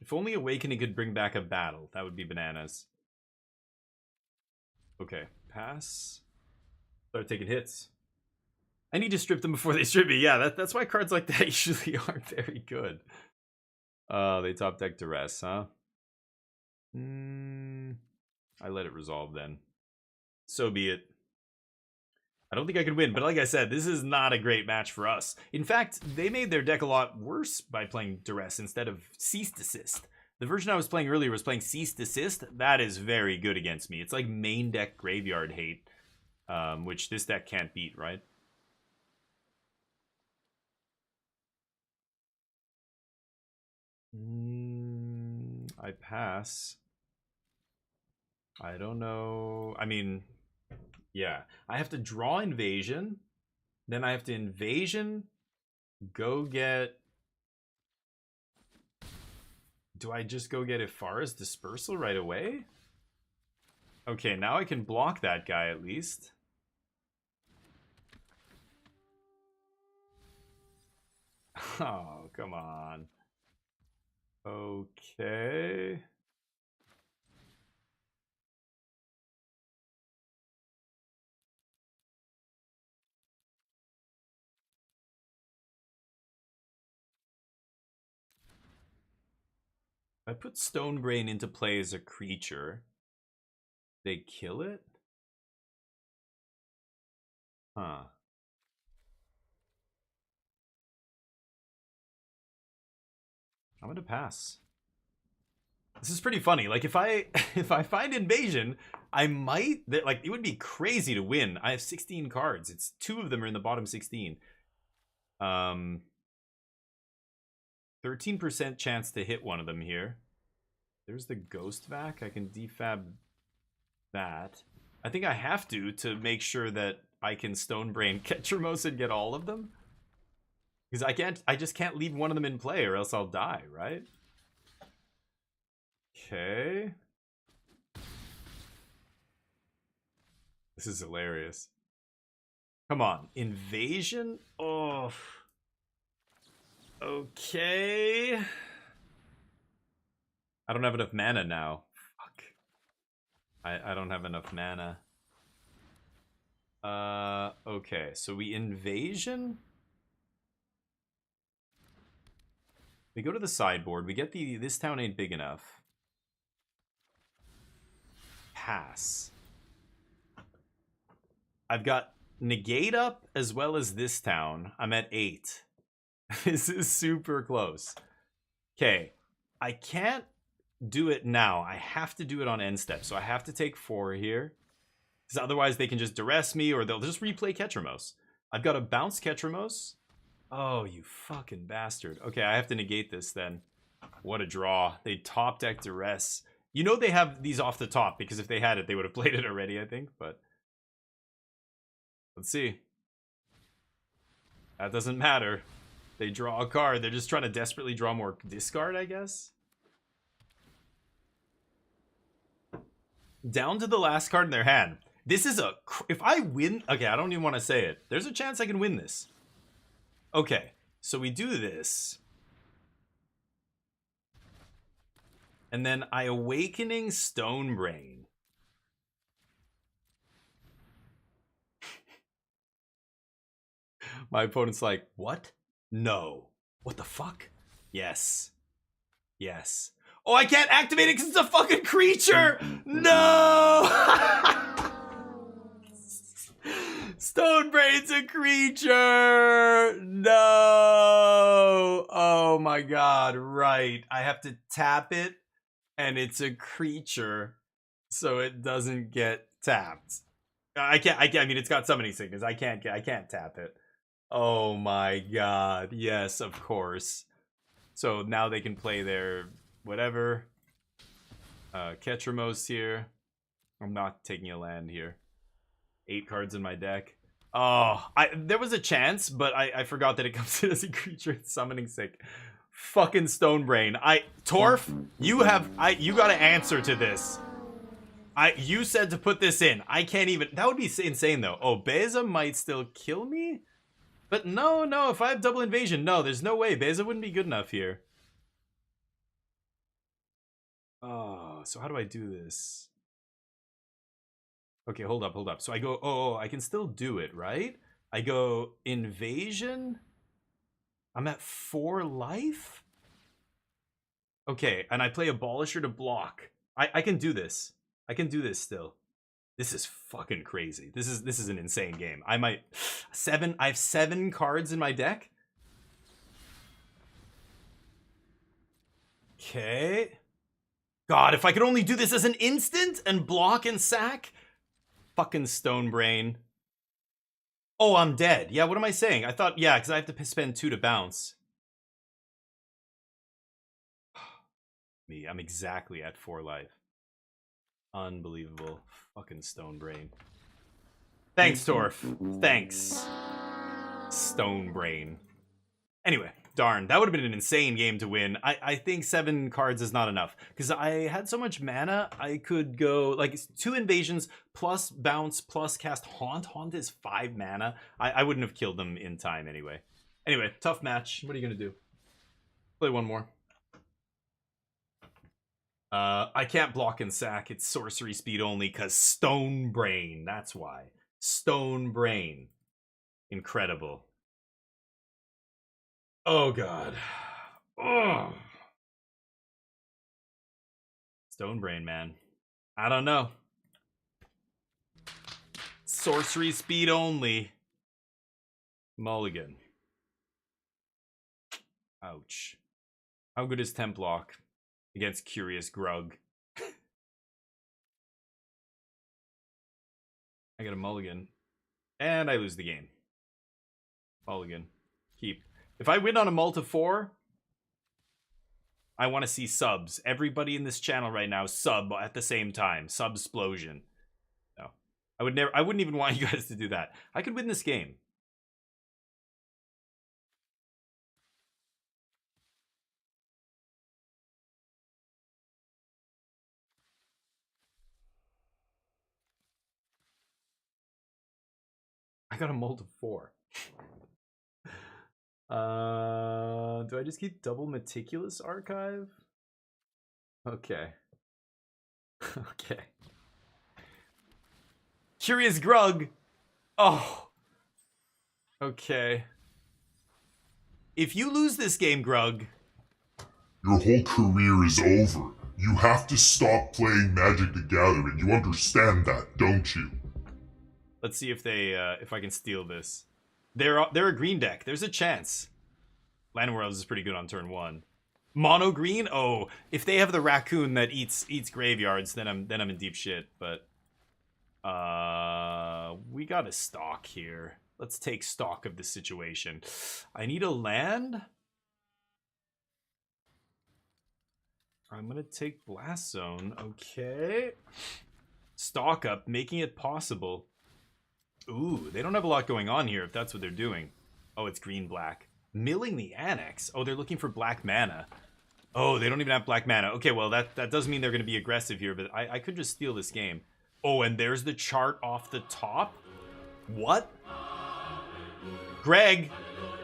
If only Awakening could bring back a battle, that would be bananas. Okay, pass. Start taking hits. I need to strip them before they strip me. Yeah, that's why cards like that usually aren't very good. They top deck Duress, huh? I let it resolve then. So be it. I don't think I could win, but like I said, this is not a great match for us. In fact, they made their deck a lot worse by playing Duress instead of Cease Desist. The version I was playing earlier was playing Cease Desist. That is very good against me. It's like main deck Graveyard Hate, which this deck can't beat, right? I pass. I don't know. I mean... Yeah, I have to draw invasion, then I have to invasion, go get... Do I just go get Ifara's dispersal right away? Okay, now I can block that guy at least. Oh, come on. Okay... I put Stone Brain into play as a creature. They kill it? Huh. I'm gonna pass. This is pretty funny. Like if I find invasion, I might like it would be crazy to win. I have 16 cards. It's 2 of them are in the bottom 16. 13% chance to hit one of them here. There's the Ghost Vac. I can defab that. I think I have to make sure that I can Stone Brain Ketramos and get all of them. Because I just can't leave one of them in play or else I'll die, right? Okay. This is hilarious. Come on. Invasion? Oh. Okay. I don't have enough mana now. Fuck. I don't have enough mana. Okay. So we invasion. We go to the sideboard. We get this town ain't big enough. Pass. I've got negate up as well as this town. I'm at 8. This is super close. Okay, I can't do it now. I have to do it on end step, so I have to take 4 here. Because otherwise they can just duress me, or they'll just replay Ketramos. I've got to bounce Ketramos. Oh, you fucking bastard. Okay, I have to negate this then. What a draw. They top deck duress. You know they have these off the top, because if they had it, they would have played it already, I think, but... Let's see. That doesn't matter. They draw a card. They're just trying to desperately draw more discard, I guess. Down to the last card in their hand. This is a... If I win... Okay, I don't even want to say it. There's a chance I can win this. Okay, so we do this. And then I Awakening Stonebrain. My opponent's like, what? No. What the fuck? Yes. Yes. Oh, I can't activate it because it's a fucking creature! No! Stonebrain's a creature! No! Oh my god, right. I have to tap it, and it's a creature, so it doesn't get tapped. I mean, it's got summoning sickness. I can't tap it. Oh my god. Yes, of course. So now they can play their whatever. Ketramos here. I'm not taking a land here. 8 cards in my deck. Oh, there was a chance, but I forgot that it comes in as a creature. It's summoning sick. Fucking Stonebrain. Torf, you gotta answer to this. You said to put this in. I can't even. That would be insane though. Oh, Beza might still kill me? But no, if I have double invasion, no, there's no way. Beza wouldn't be good enough here. Oh, so how do I do this? Okay, hold up. So I go, I can still do it, right? I go invasion. I'm at 4 life? Okay, and I play Abolisher to block. I can do this. I can do this still. This is fucking crazy. This is an insane game. I have 7 cards in my deck. Okay. God, if I could only do this as an instant and block and sack. Fucking Stonebrain. Oh, I'm dead. Yeah, what am I saying? I thought, yeah, because I have to spend 2 to bounce. Me, I'm exactly at 4 life. Unbelievable. Fucking Stonebrain. Thanks, Torf. Thanks. Stonebrain. Anyway, darn, that would have been an insane game to win. I think 7 cards is not enough. Because I had so much mana, I could go, like, 2 invasions, plus bounce, plus cast Haunt. Haunt is 5 mana. I wouldn't have killed them in time anyway. Anyway, tough match. What are you going to do? Play one more. I can't block and sack. It's sorcery speed only because Stonebrain. That's why. Stonebrain. Incredible. Oh, God. Oh. Stonebrain, man. I don't know. Sorcery speed only. Mulligan. Ouch. How good is Templock against Curious Grug? I get a mulligan. And I lose the game. Mulligan. Keep. If I win on a multi 4, I want to see subs. Everybody in this channel right now sub at the same time. Subsplosion. No. I wouldn't even want you guys to do that. I could win this game. I got a multi 4. Do I just keep double Meticulous Archive? Okay. Okay. Curious Grug. Oh. Okay. If you lose this game, Grug, your whole career is over. You have to stop playing Magic the Gathering. You understand that, don't you? let's see if they if I can steal this. They're a green deck. There's a chance. Land Worlds is pretty good on turn 1. Mono green? Oh, if they have the raccoon that eats graveyards, then I'm in deep shit. But we got a stock here. Let's take stock of the situation. I need a land. I'm gonna take Blast Zone. Okay. Stock up, making it possible. Ooh, they don't have a lot going on here if that's what they're doing. Oh, it's green-black. Milling the Annex. Oh, they're looking for black mana. Oh, they don't even have black mana. Okay, well, that does mean they're going to be aggressive here, but I could just steal this game. Oh, and there's the chart off the top? What? Greg!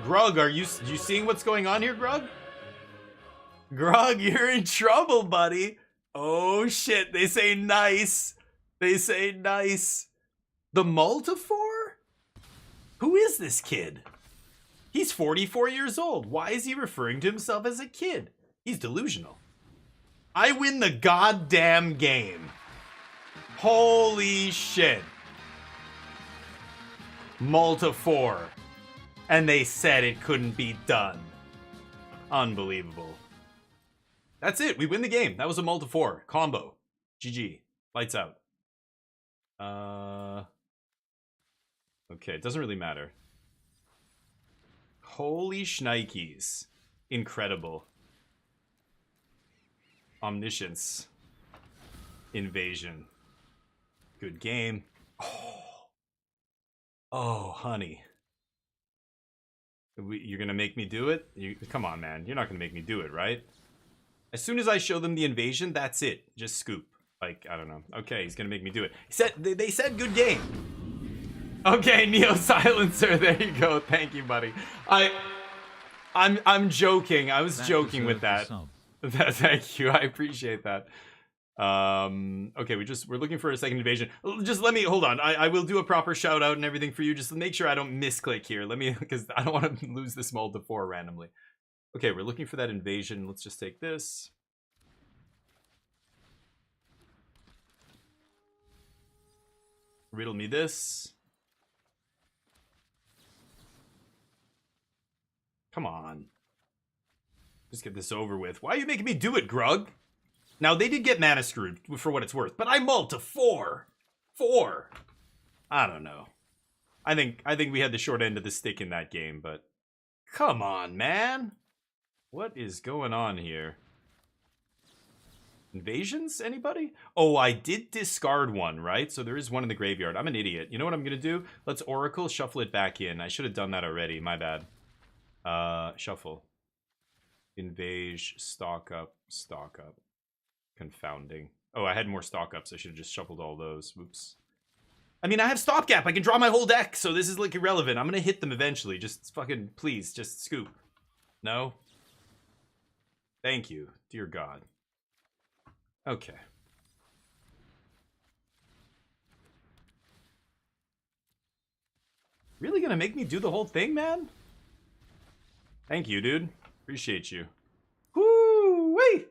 Grug, are you seeing what's going on here, Grug? Grug, you're in trouble, buddy. Oh, shit. They say nice. They say nice. The Multifor? Who is this kid? He's 44 years old. Why is he referring to himself as a kid? He's delusional. I win the goddamn game. Holy shit. Multifor. And they said it couldn't be done. Unbelievable. That's it. We win the game. That was a Multifor combo. GG. Lights out. Okay, it doesn't really matter. Holy shnikes. Incredible. Omniscience. Invasion. Good game. Oh, honey. You're gonna make me do it? Come on, man. You're not gonna make me do it, right? As soon as I show them the invasion, that's it. Just scoop. Like, I don't know. Okay, he's gonna make me do it. They said good game. Okay, Neo Silencer. There you go. Thank you, buddy. I'm joking. I was joking with that. Thank you. I appreciate that. Okay, we're looking for a second invasion. Just let me hold on. I will do a proper shout out and everything for you. Just make sure I don't misclick here. Let me, because I don't want to lose this Multifor randomly. Okay, we're looking for that invasion. Let's just take this. Riddle me this. Come on. Just get this over with. Why are you making me do it, Grug? Now, they did get mana screwed for what it's worth, but I multi 4. I don't know. I think we had the short end of the stick in that game, but come on, man. What is going on here? Invasions? Anybody? Oh, I did discard one, right? So there is one in the graveyard. I'm an idiot. You know what I'm going to do? Let's Oracle, shuffle it back in. I should have done that already. My bad. Shuffle. Invage, stock up. Confounding. Oh, I had more stock ups. I should have just shuffled all those. Whoops. I mean, I have stopgap. I can draw my whole deck, so this is like irrelevant. I'm going to hit them eventually. Just fucking, please, just scoop. No? Thank you. Dear God. Okay. Really gonna make me do the whole thing, man? Thank you, dude. Appreciate you. Woo-wee!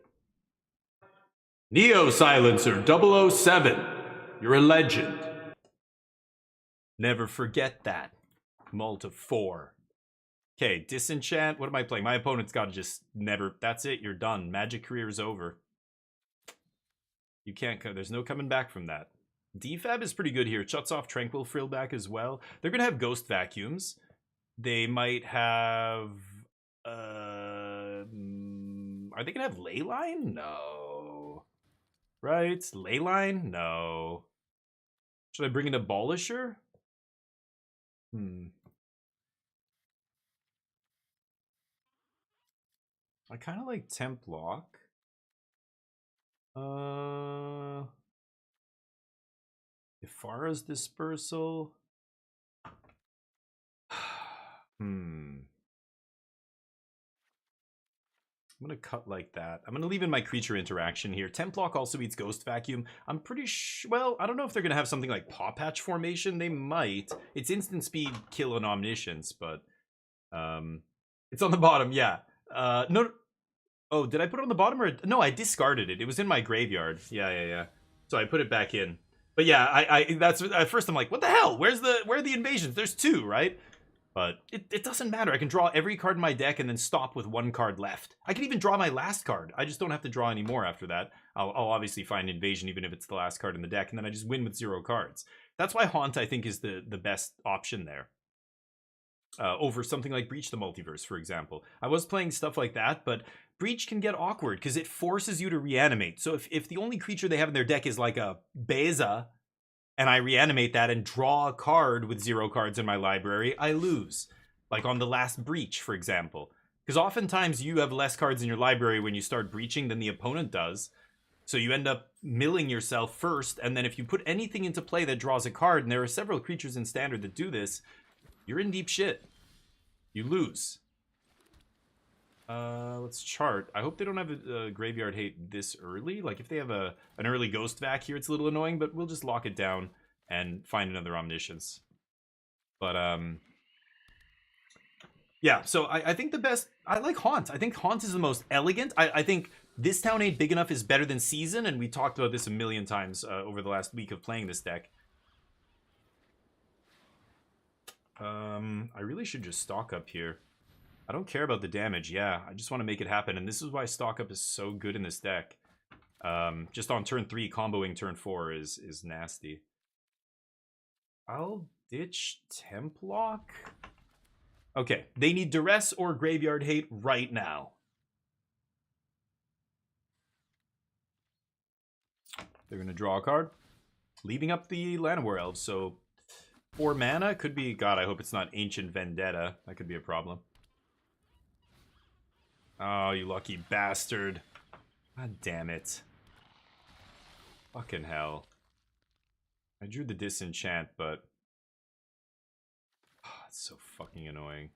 Neo Silencer 007. You're a legend. Never forget that. Multi-4. Okay, Disenchant. What am I playing? My opponent's got to just never... That's it. You're done. Magic career is over. You can't... There's no coming back from that. Defab is pretty good here. Shuts off Tranquil Frill back as well. They're going to have Ghost Vacuums. They might have... Are they going to have Leyline? No. Right? Leyline? No. Should I bring in Abolisher? I kind of like Temp Lock. Ifara's Dispersal. I'm gonna cut like that. I'm gonna leave in my creature interaction here. Temp Lock also eats Ghost Vacuum. I'm pretty sure, well, I don't know if they're gonna have something like Paw Patch Formation. They might. It's instant speed, kill, and omniscience, but it's on the bottom, yeah. No, oh, did I put it on the bottom or no? I discarded it. It was in my graveyard. Yeah. So I put it back in. But yeah, that's at first I'm like, what the hell? Where are the invasions? There's 2, right? But it doesn't matter. I can draw every card in my deck and then stop with one card left. I can even draw my last card. I just don't have to draw any more after that. I'll obviously find Invasion even if it's the last card in the deck, and then I just win with 0 cards. That's why Haunt, I think, is the best option there. Over something like Breach the Multiverse, for example. I was playing stuff like that, but Breach can get awkward because it forces you to reanimate. So if the only creature they have in their deck is like a Beza, and I reanimate that and draw a card with 0 cards in my library, I lose. Like on the last Breach, for example. Because oftentimes you have less cards in your library when you start breaching than the opponent does. So you end up milling yourself first, and then if you put anything into play that draws a card, and there are several creatures in Standard that do this, you're in deep shit. You lose. Let's chart. I hope they don't have a Graveyard Hate this early. Like, if they have an early Ghost Vac here, it's a little annoying, but we'll just lock it down and find another Omniscience. But, yeah, so I think the best... I like Haunt. I think Haunt is the most elegant. I think This Town Ain't Big Enough is better than Season, and we talked about this a million times over the last week of playing this deck. I really should just stock up here. I don't care about the damage, yeah. I just want to make it happen, and this is why stock up is so good in this deck. Just on turn 3, comboing turn 4 is nasty. I'll ditch Templock. Okay, they need Duress or Graveyard Hate right now. They're going to draw a card, leaving up the Llanowar Elves, so 4 mana could be... God, I hope it's not Ancient Vendetta. That could be a problem. Oh, you lucky bastard. God damn it. Fucking hell. I drew the Disenchant, but... Oh, it's so fucking annoying.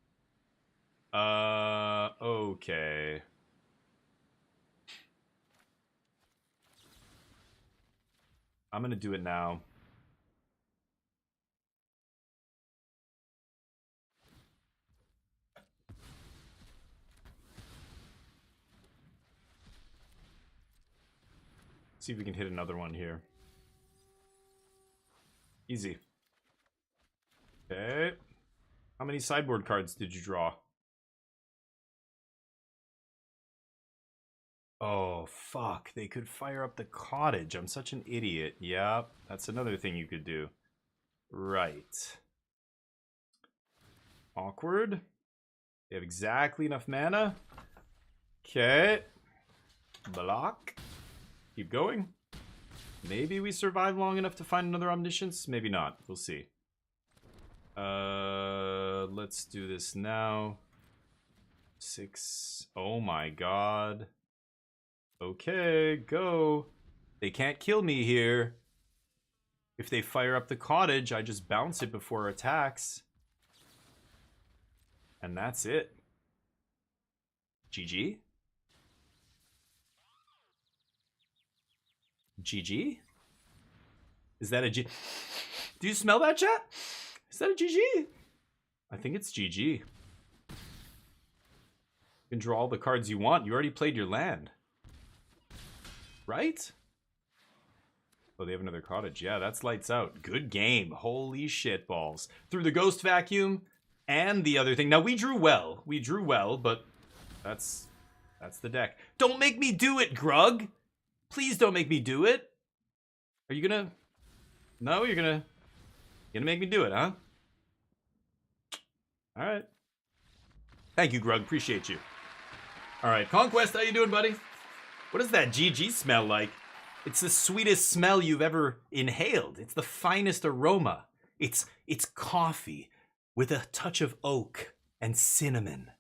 Okay. I'm gonna do it now. See if we can hit another one here. Easy. Okay. How many sideboard cards did you draw? Oh, fuck. They could fire up the cottage. I'm such an idiot. Yep. That's another thing you could do. Right. Awkward. They have exactly enough mana. Okay. Block. Keep going. Maybe we survive long enough to find another Omniscience. Maybe not. We'll see. Let's do this now. 6. Oh my god. Okay, go. They can't kill me here. If they fire up the cottage, I just bounce it before attacks. And that's it. GG? GG? Is that a G? Do you smell that, chat? Is that a GG? I think it's GG. You can draw all the cards you want. You already played your land. Right? Oh, they have another cottage. Yeah, that's lights out. Good game. Holy shit balls. Through the Ghost Vacuum and the other thing. Now, we drew well. We drew well, but that's the deck. Don't make me do it, Grug. Please don't make me do it. Are you gonna... No, you're gonna make me do it, huh? Alright. Thank you, Grug. Appreciate you. Alright, Conquest, how you doing, buddy? What does that GG smell like? It's the sweetest smell you've ever inhaled. It's the finest aroma. It's coffee with a touch of oak and cinnamon.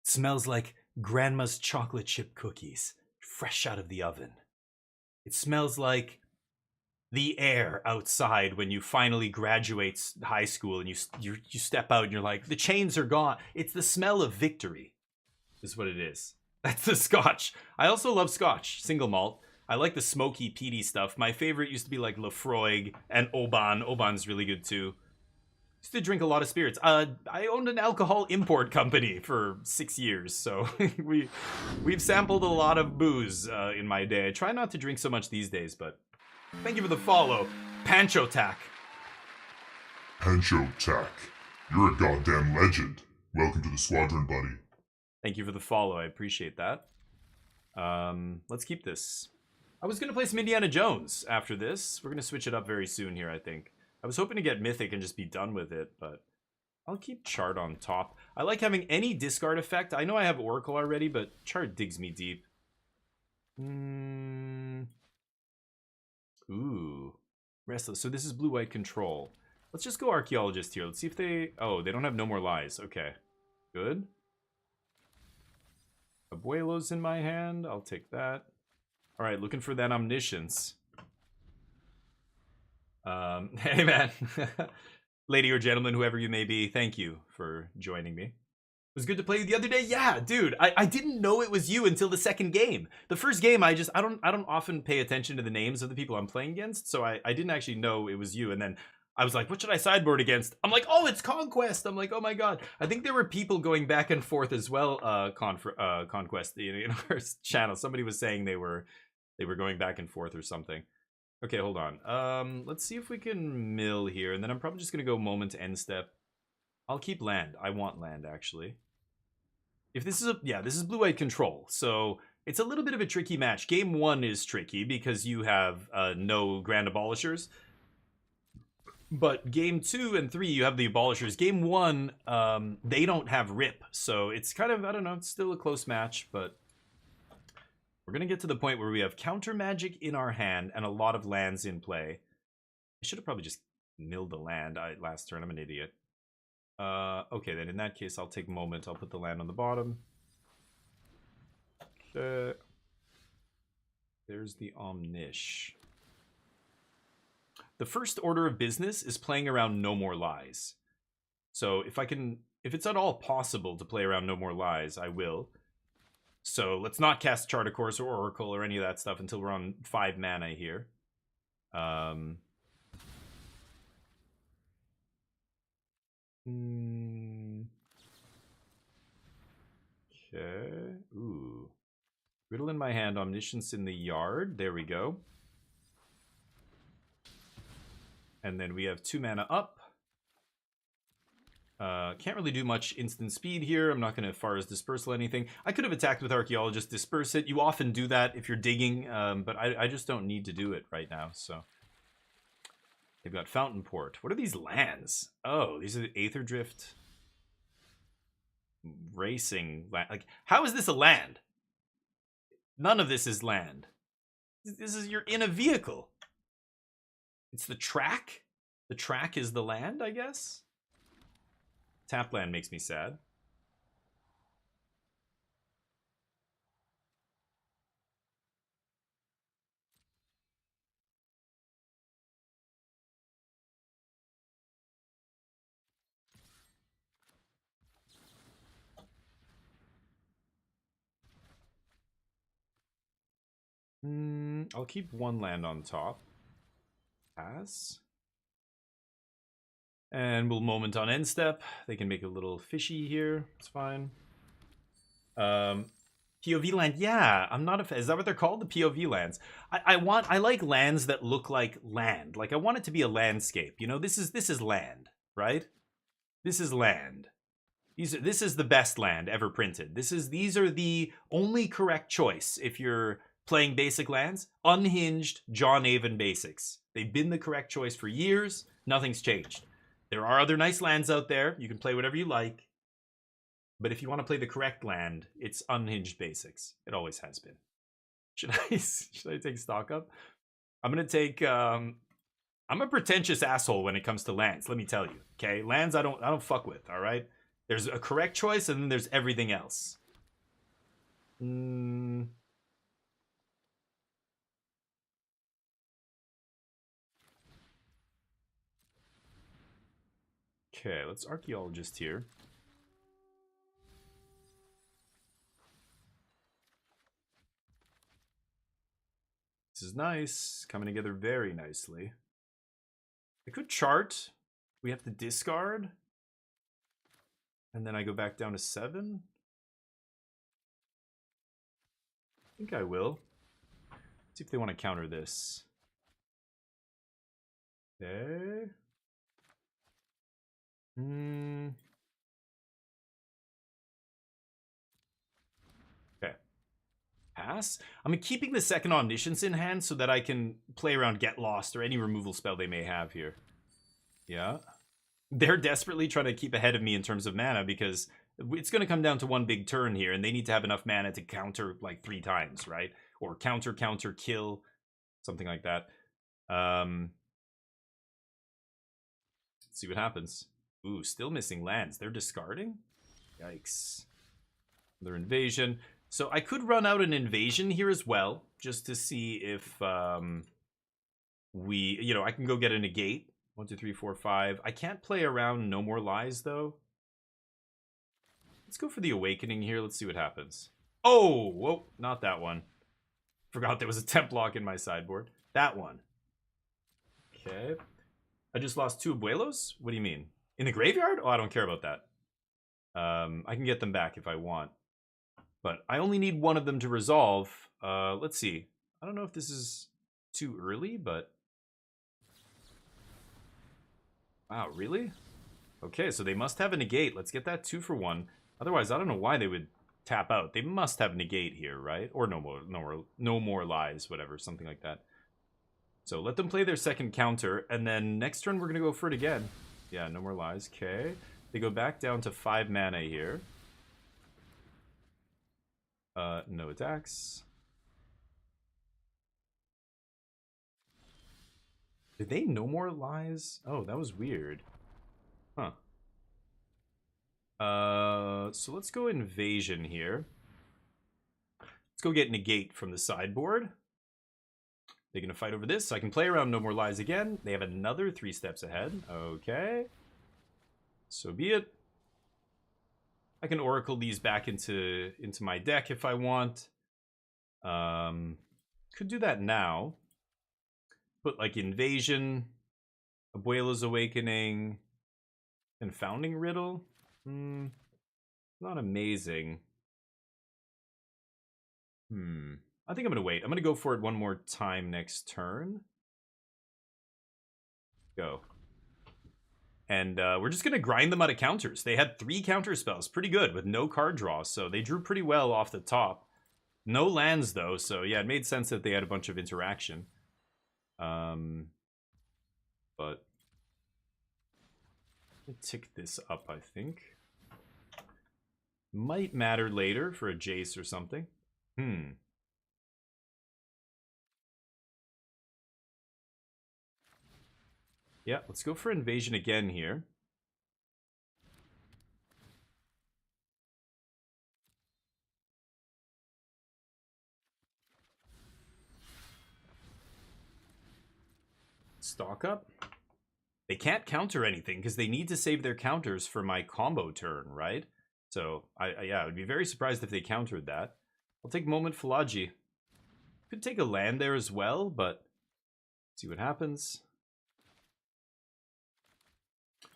It smells like grandma's chocolate chip cookies, fresh out of the oven. It smells like the air outside when you finally graduate high school and you step out and you're like, the chains are gone. It's the smell of victory, is what it is. That's the Scotch. I also love Scotch, single malt. I like the smoky, peaty stuff. My favorite used to be like Lefroy and Oban. Oban's really good too. Used to drink a lot of spirits. I owned an alcohol import company for 6 years, so we've sampled a lot of booze in my day. I try not to drink so much these days, but thank you for the follow. Pancho Tack. Pancho Tack. You're a goddamn legend. Welcome to the squadron, buddy. Thank you for the follow. I appreciate that. Let's keep this. I was going to play some Indiana Jones after this. We're going to switch it up very soon here, I think. I was hoping to get Mythic and just be done with it, but I'll keep Chart on top. I like having any discard effect. I know I have Oracle already, but Chart digs me deep. Ooh. Restless. So this is blue-white control. Let's just go Archaeologist here. Let's see if they... Oh, they don't have No More Lies. Okay. Good. Abuelo's in my hand. I'll take that. Alright, looking for that Omniscience. Hey, man. Lady or gentleman, whoever you may be, thank you for joining me. It was good to play the other day. Yeah, dude, I didn't know it was you until the second game. The first game, I don't often pay attention to the names of the people I'm playing against, so I didn't actually know it was you. And then I was like, what should I sideboard against? I'm like, oh, it's Conquest. I'm like, oh my god. I think there were people going back and forth as well. Conquest in our channel. Somebody was saying they were going back and forth or something. Okay, hold on. Let's see if we can mill here, and then I'm probably just gonna go moment to end step. I'll keep land. I want land, actually. If this is this is blue-white control, so it's a little bit of a tricky match. Game 1 is tricky because you have no Grand Abolishers. But game 2 and 3, you have the Abolishers. Game 1, they don't have Rip, so it's kind of, I don't know, it's still a close match, but we're going to get to the point where we have counter magic in our hand and a lot of lands in play. I should have probably just milled the land last turn. I'm an idiot. Okay, then in that case, I'll take moment. I'll put the land on the bottom. Okay. There's the Omnish. The first order of business is playing around No More Lies. So if it's at all possible to play around No More Lies, I will. So let's not cast Chart of Course or Oracle or any of that stuff until we're on 5 mana here. Okay. Ooh. Riddle in my hand, Omniscience in the yard. There we go. And then we have 2 mana up. Can't really do much instant speed here. I'm not going to Far's Dispersal anything. I could have attacked with Archaeologist, disperse it. You often do that if you're digging, but I just don't need to do it right now, so. They've got Fountain Port. What are these lands? Oh, these are the Aether Drift. Racing land. Like, how is this a land? None of this is land. This is, you're in a vehicle. It's the track. The track is the land, I guess. Tap land makes me sad. I'll keep 1 land on top. Pass. And we'll moment on end step. They can make a little fishy here. It's fine. POV land. Yeah, I'm not a... Is that what they're called? The POV lands. I like lands that look like land. Like, I want it to be a landscape. You know, this is land, right? This is land. This is the best land ever printed. These are the only correct choice if you're playing basic lands. Unhinged John Avon basics. They've been the correct choice for years. Nothing's changed. There are other nice lands out there. You can play whatever you like. But if you want to play the correct land, it's unhinged basics. It always has been. Should I take stock up? I'm going to take... I'm a pretentious asshole when it comes to lands, let me tell you. Okay? Lands I don't fuck with, all right? There's a correct choice and then there's everything else. Okay, let's Archaeologist here. This is nice. Coming together very nicely. I could chart. We have to discard. And then I go back down to 7. I think I will. See if they want to counter this. Okay. Okay. Pass. I'm keeping the second Omniscience in hand so that I can play around Get Lost or any removal spell they may have here. Yeah. They're desperately trying to keep ahead of me in terms of mana because it's going to come down to one big turn here, and they need to have enough mana to counter like 3 times, right? Or counter, kill, something like that. Let's see what happens. Ooh, still missing lands. They're discarding? Yikes. Another invasion. So I could run out an invasion here as well, just to see if we, you know, I can go get a negate. 1, 2, 3, 4, 5. I can't play around No More Lies, though. Let's go for the Awakening here. Let's see what happens. Oh, whoa, not that one. Forgot there was a temp lock in my sideboard. That one. Okay. I just lost 2 Abuelos? What do you mean? In the graveyard? Oh, I don't care about that. I can get them back if I want. But I only need one of them to resolve. Let's see. I don't know if this is too early, but... Wow, really? Okay, so they must have a negate. Let's get that 2 for 1. Otherwise, I don't know why they would tap out. They must have negate here, right? Or no more lies, whatever, something like that. So let them play their second counter, and then next turn we're gonna go for it again. Yeah, no more lies. Okay. They go back down to 5 mana here. No attacks. Did they no more lies? Oh, that was weird. Huh. So let's go invasion here. Let's go get negate from the sideboard. They're gonna fight over this, so I can play around No More Lies again. They have another 3 steps ahead. Okay. So be it. I can oracle these back into my deck if I want. Could do that now. Put like Invasion, Abuela's Awakening, and Founding Riddle. Not amazing. I think I'm gonna wait. I'm gonna go for it one more time next turn. Go. And we're just gonna grind them out of counters. They had 3 counter spells, pretty good, with no card draw, so they drew pretty well off the top. No lands though, so yeah, it made sense that they had a bunch of interaction. But I'll tick this up, I think. Might matter later for a Jace or something. Yeah, let's go for invasion again here. Stock up. They can't counter anything because they need to save their counters for my combo turn, right? So, I would be very surprised if they countered that. I'll take Moment Philology. Could take a land there as well, but see what happens.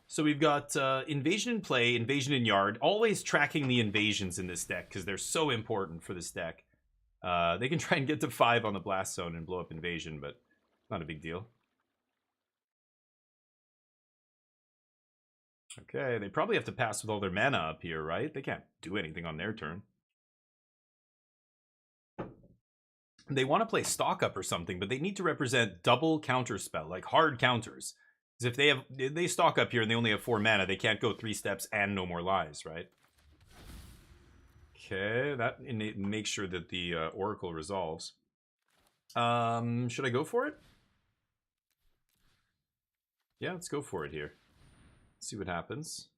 So we've got Invasion in play, Invasion in yard. Always tracking the invasions in this deck because they're so important for this deck. They can try and get to 5 on the Blast Zone and blow up Invasion, but not a big deal. Okay, they probably have to pass with all their mana up here, right? They can't do anything on their turn. They want to play stock up or something, but they need to represent double counter spell, like hard counters. Because if they stock up here and they only have 4 mana, they can't go 3 steps and No More Lies, right? Okay, that makes sure that the Oracle resolves. Should I go for it? Yeah, let's go for it here. See what happens.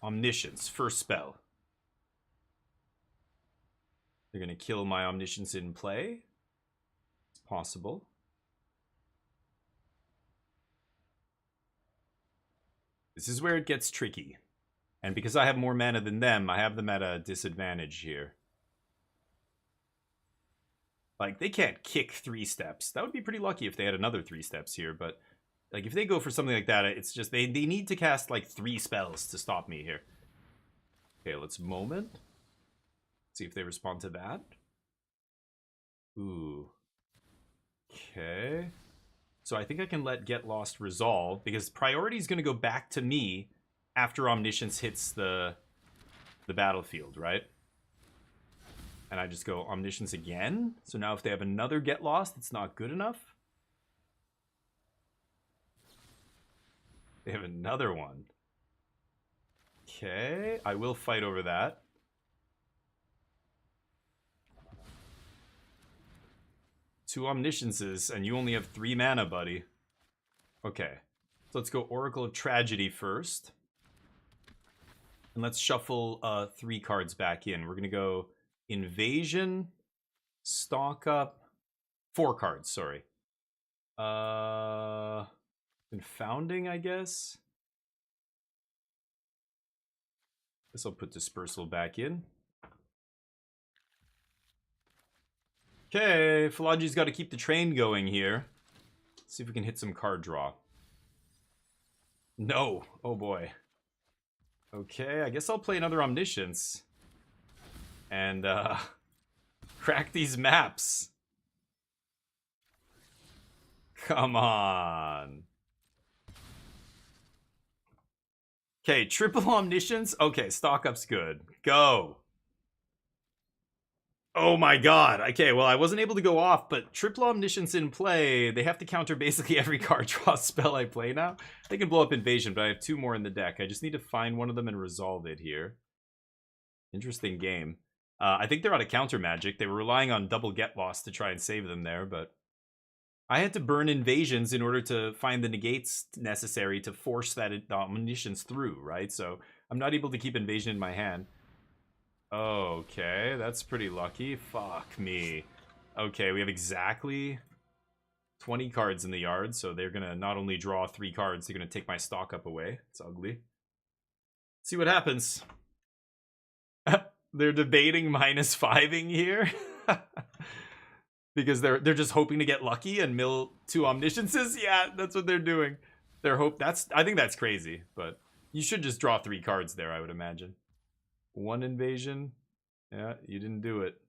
Omniscience, first spell. They're going to kill my Omniscience in play. It's possible. This is where it gets tricky. And because I have more mana than them, I have them at a disadvantage here. Like, they can't kick 3 steps. That would be pretty lucky if they had another 3 steps here, but like if they go for something like that, it's just they need to cast like 3 spells to stop me here. Okay, let's Moment. See if they respond to that. Ooh. Okay. So I think I can let Get Lost resolve, because priority is going to go back to me after Omniscience hits the battlefield, right? And I just go Omniscience again. So now if they have another Get Lost, it's not good enough. They have another one. Okay, I will fight over that. Two Omnisciences, and you only have 3 mana, buddy. Okay, so let's go Oracle of Tragedy first. And let's shuffle 3 cards back in. We're going to go Invasion, Stock Up, 4 cards, sorry. Confounding, I guess. Guess I'll put Dispersal back in. Okay, Falaji's got to keep the train going here. Let's see if we can hit some card draw. No. Oh boy. Okay, I guess I'll play another Omniscience. And, crack these maps. Come on. Okay, triple Omniscience. Okay, Stock Up's good. Go. Oh my god. Okay, well, I wasn't able to go off, but triple Omniscience in play. They have to counter basically every card draw spell I play now. They can blow up Invasion, but I have 2 more in the deck. I just need to find one of them and resolve it here. Interesting game. I think they're out of counter magic. They were relying on double Get Lost to try and save them there, but I had to burn Invasions in order to find the negates necessary to force that Omniscience through, right? So I'm not able to keep Invasion in my hand. Okay, that's pretty lucky. Fuck me. Okay, we have exactly 20 cards in the yard, so they're gonna not only draw 3 cards, they're gonna take my Stock Up away. It's ugly. See what happens. They're debating -5ing here. Because they're just hoping to get lucky and mill 2 Omnisciences. Yeah, that's what they're doing. I think that's crazy, but you should just draw 3 cards there, I would imagine. 1 Invasion. Yeah, you didn't do it.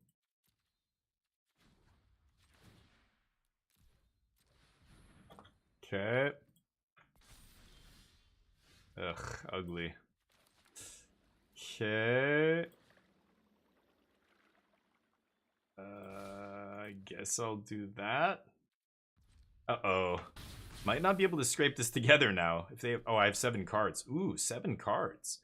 Okay. Ugh, ugly. Okay. I guess I'll do that. Uh-oh. Might not be able to scrape this together now. If they have, oh, I have 7 cards. Ooh, 7 cards.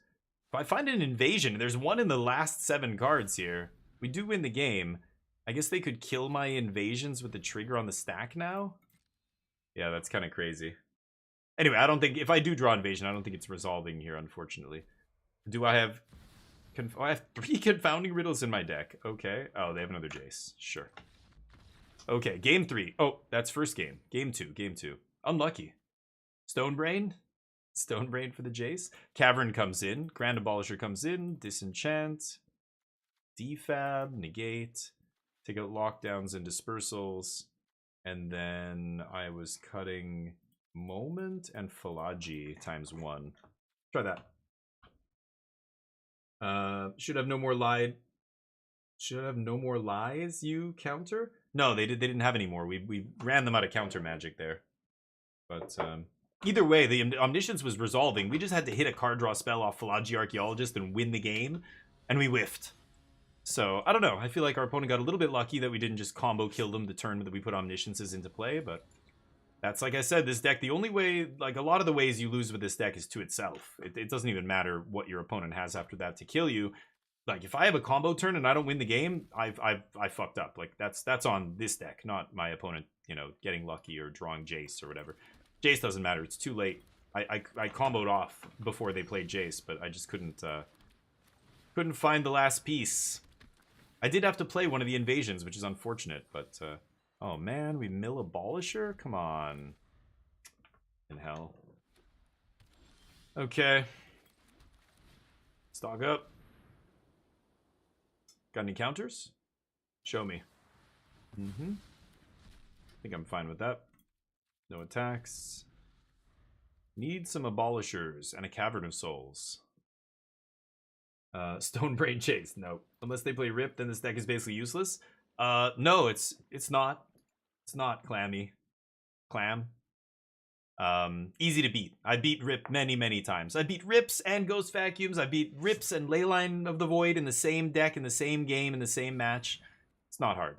If I find an Invasion, there's one in the last 7 cards here. We do win the game. I guess they could kill my Invasions with the trigger on the stack now? Yeah, that's kind of crazy. Anyway, I don't think, if I do draw Invasion, I don't think it's resolving here, unfortunately. Do I have... I have 3 Confounding Riddles in my deck. Okay. Oh, they have another Jace. Sure. Okay, game 3. Oh, that's first game. Game 2. Game 2. Unlucky. Stonebrain. Stonebrain for the Jace. Cavern comes in. Grand Abolisher comes in. Disenchant. Defab. Negate. Take out lockdowns and dispersals. And then I was cutting Moment and Falaji ×1. Try that. Should have no more lied. Should have no more lies, you counter? No, they didn't have any more. We ran them out of counter magic there. But either way, the Omniscience was resolving. We just had to hit a card draw spell off Falaji Archaeologist and win the game, and we whiffed. So, I don't know. I feel like our opponent got a little bit lucky that we didn't just combo kill them the turn that we put Omnisciences into play, but that's, like I said, this deck, the only way, like a lot of the ways you lose with this deck is to itself. It doesn't even matter what your opponent has after that to kill you. Like, if I have a combo turn and I don't win the game, I fucked up. Like, that's on this deck, not my opponent, you know, getting lucky or drawing Jace or whatever. Jace doesn't matter. It's too late. I comboed off before they played Jace, but I just couldn't find the last piece. I did have to play one of the Invasions, which is unfortunate, but, oh man, we mill Abolisher? Come on. In hell. Okay. Stock up. Got any counters? Show me. I think I'm fine with that. No attacks. Need some Abolishers and a Cavern of Souls. Stonebrain Chase. No. Unless they play Rip, then this deck is basically useless. No, it's not. It's not Clammy. Clam. Easy to beat. I beat Rip many times. I beat Rips and Ghost Vacuums. I beat Rips and Leyline of the Void in the same deck, in the same game, in the same match. It's not hard.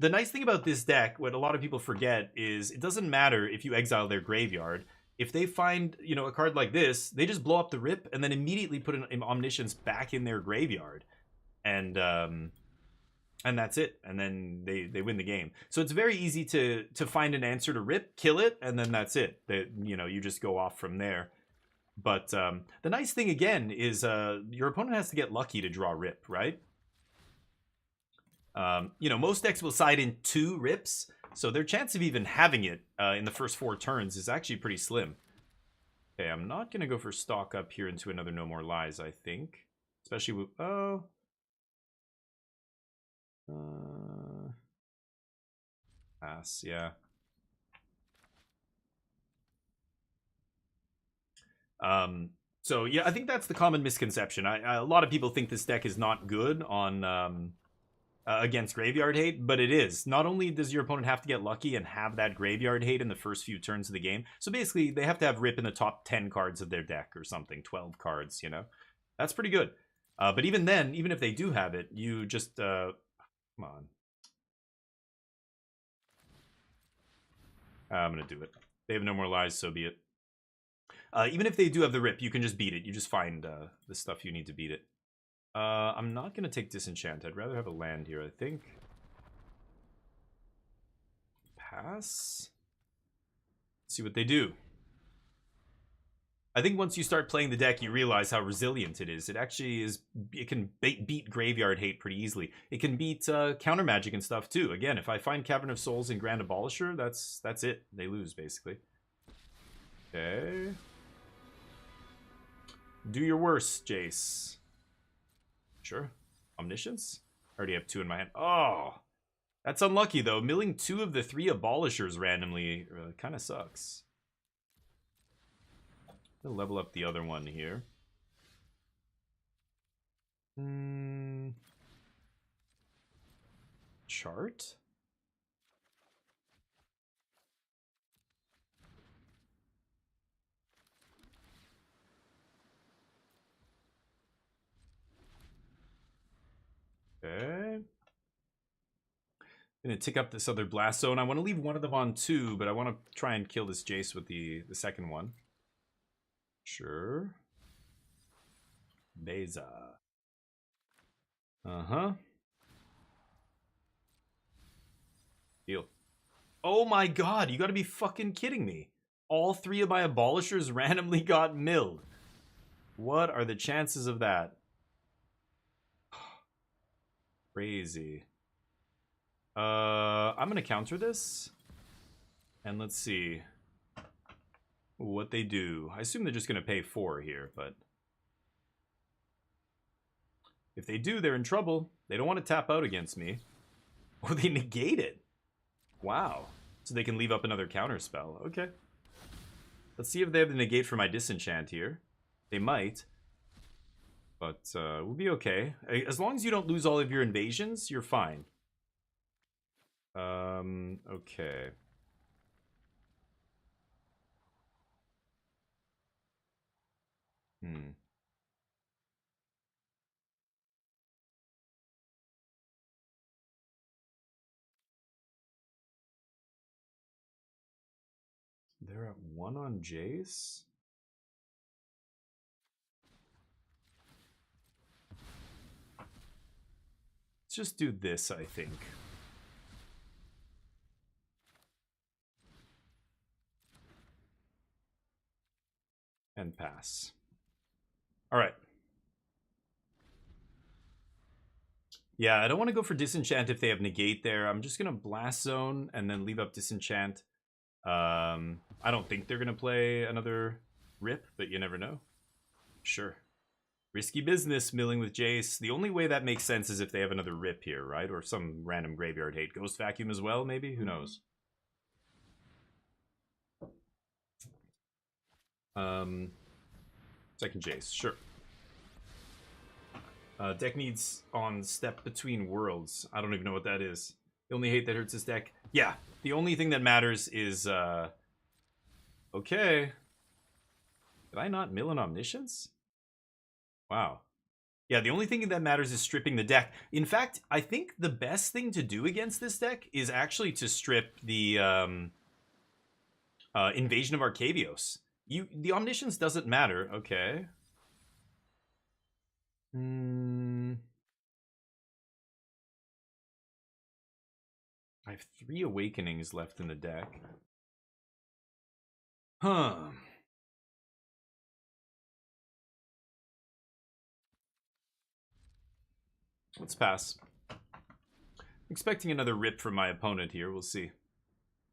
The nice thing about this deck, what a lot of people forget, is it doesn't matter if you exile their graveyard. If they find, you know, a card like this, they just blow up the Rip and then immediately put an Omniscience back in their graveyard. And that's it. And then they win the game. So it's very easy to find an answer to Rip, kill it, and then that's it. You know, you just go off from there. But the nice thing, again, is your opponent has to get lucky to draw Rip, right? You know, most decks will side in 2 Rips, so their chance of even having it in the first 4 turns is actually pretty slim. Okay, I'm not going to go for stock up here into another No More Lies, I think. Especially with... Oh... pass, yeah. So yeah, I think that's the common misconception. A lot of people think this deck is not good on against Graveyard Hate, but it is. Not only does your opponent have to get lucky and have that Graveyard Hate in the first few turns of the game, so basically they have to have Rip in the top 10 cards of their deck or something, 12 cards, you know? That's pretty good. But even then, even if they do have it, you just... come on. I'm going to do it. They have No More Lies, so be it. Even if they do have the Rip, you can just beat it. You just find the stuff you need to beat it. I'm not going to take Disenchant. I'd rather have a land here, I think. Pass. Let's see what they do. I think once you start playing the deck, you realize how resilient it is. It actually is... It can beat Graveyard Hate pretty easily. It can beat Counter Magic and stuff, too. Again, if I find Cavern of Souls and Grand Abolisher, that's it. They lose, basically. Okay. Do your worst, Jace. Sure. Omniscience? I already have 2 in my hand. Oh! That's unlucky, though. Milling 2 of the 3 Abolishers randomly kind of sucks. I'll level up the other one here. Chart? Okay. Gonna tick up this other blast zone. I want to leave one of them on 2, but I want to try and kill this Jace with the second one. Sure. Beza. Uh-huh. Deal. Oh my god, you gotta be fucking kidding me. All 3 of my Abolishers randomly got milled. What are the chances of that? Crazy. I'm gonna counter this. And let's see what they do. I assume they're just gonna pay 4 here, but if they do, they're in trouble. They don't want to tap out against me. Or they negate it. Wow. So they can leave up another counter spell. Okay. Let's see if they have the negate for my Disenchant here. They might. But we'll be okay. As long as you don't lose all of your invasions, you're fine. Okay. They're at 1 on Jace? Let's just do this, I think. And pass. Alright. Yeah, I don't want to go for Disenchant if they have Negate there. I'm just going to Blast Zone and then leave up Disenchant. I don't think they're going to play another Rip, but you never know. Sure. Risky business, milling with Jace. The only way that makes sense is if they have another Rip here, right? Or some random Graveyard Hate. Ghost Vacuum as well, maybe? Who knows? Second Jace, sure. Deck needs on Step Between Worlds. I don't even know what that is. The only hate that hurts this deck. Yeah, the only thing that matters is Okay. Did I not mill an Omniscience? Wow. Yeah, the only thing that matters is stripping the deck. In fact, I think the best thing to do against this deck is actually to strip the Invasion of Arcavios. The Omniscience doesn't matter. Okay. I have 3 Awakenings left in the deck. Huh. Let's pass. Expecting another rip from my opponent here. We'll see.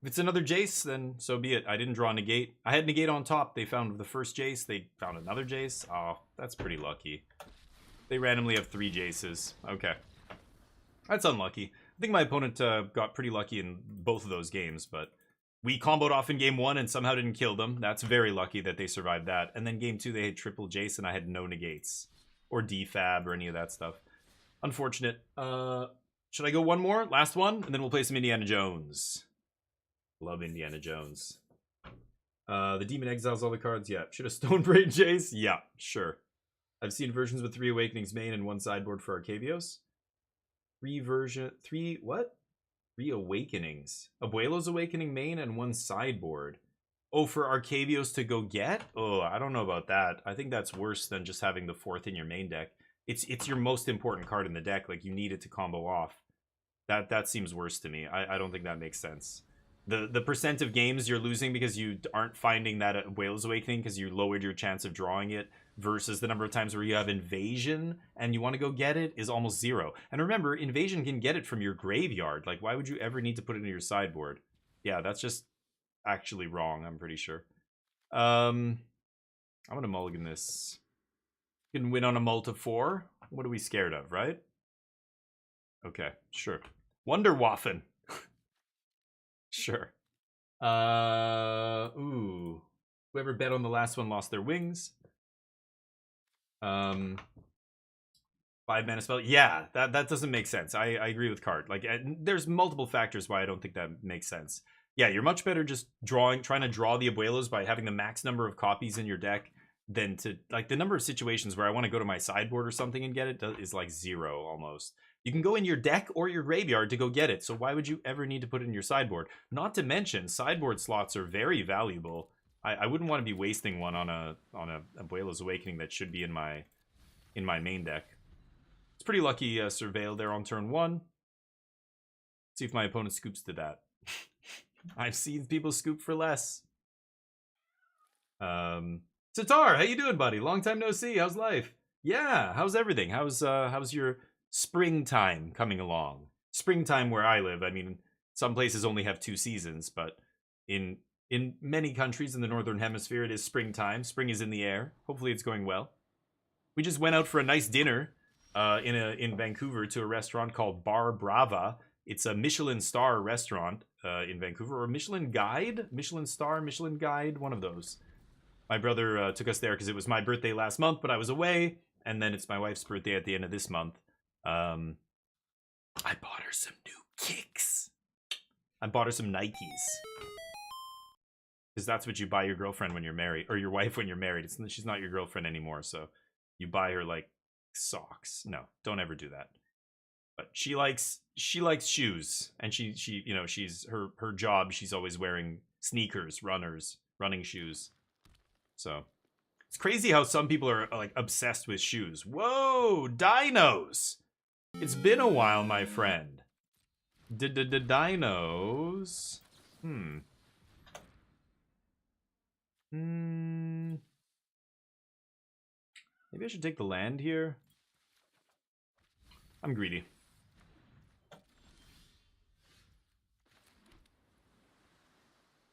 If it's another Jace, then so be it. I didn't draw Negate. I had Negate on top. They found the first Jace. They found another Jace. Oh, that's pretty lucky. They randomly have 3 Jaces. Okay. That's unlucky. I think my opponent got pretty lucky in both of those games, but we comboed off in game 1 and somehow didn't kill them. That's very lucky that they survived that. And then game 2, they had triple Jace and I had no Negates. Or defab or any of that stuff. Unfortunate. Should I go one more? Last one? And then we'll play some Indiana Jones. Love Indiana Jones. The Demon exiles all the cards? Yeah. Should have Stonebraid Jace? Yeah, sure. I've seen versions with 3 Awakenings main and 1 sideboard for Arcavios. 3 what? 3 Awakenings. Abuelo's Awakening main and 1 sideboard. Oh, for Arcavios to go get? Oh, I don't know about that. I think that's worse than just having the 4th in your main deck. It's your most important card in the deck. Like, you need it to combo off. That seems worse to me. I don't think that makes sense. The percent of games you're losing because you aren't finding that Abuelo's Awakening because you lowered your chance of drawing it versus the number of times where you have Invasion and you want to go get it is almost 0. And remember, Invasion can get it from your graveyard. Like, why would you ever need to put it in your sideboard? Yeah, that's just actually wrong, I'm pretty sure. I'm going to mulligan this. You can win on a mult of 4. What are we scared of, right? Okay, sure. Wonderwaffen. Sure. Ooh. Whoever bet on the last one lost their wings. 5 mana spell. Yeah, that doesn't make sense. I agree with Card. Like, there's multiple factors why I don't think that makes sense. Yeah, you're much better just trying to draw the Abuelos by having the max number of copies in your deck than to, like, the number of situations where I want to go to my sideboard or something and get it is like 0 almost. You can go in your deck or your graveyard to go get it, so why would you ever need to put it in your sideboard? Not to mention, sideboard slots are very valuable. I wouldn't want to be wasting one on a Abuelo's Awakening that should be in my main deck. It's pretty lucky Surveil there on turn 1. See if my opponent scoops to that. I've seen people scoop for less. Tatar, how you doing, buddy? Long time no see. How's life? Yeah, how's everything? How's your springtime coming along? Springtime where I live, I mean, some places only have 2 seasons, but in many countries in the Northern Hemisphere, it is springtime. Spring is in the air. Hopefully it's going well. We just went out for a nice dinner in Vancouver to a restaurant called Bar Brava. It's a Michelin star restaurant in Vancouver, or Michelin Guide? Michelin star, Michelin Guide, one of those. My brother took us there because it was my birthday last month, but I was away, and then it's my wife's birthday at the end of this month. I bought her some new kicks. I bought her some Nikes. Because that's what you buy your girlfriend when you're married, or your wife when you're married. She's not your girlfriend anymore, so you buy her, like, socks. No, don't ever do that. But she likes shoes, and she you know, she's her job, she's always wearing sneakers, running shoes. So it's crazy how some people are, like, obsessed with shoes. Whoa, dinos! It's been a while, my friend. Dinos. Maybe I should take the land here. I'm greedy.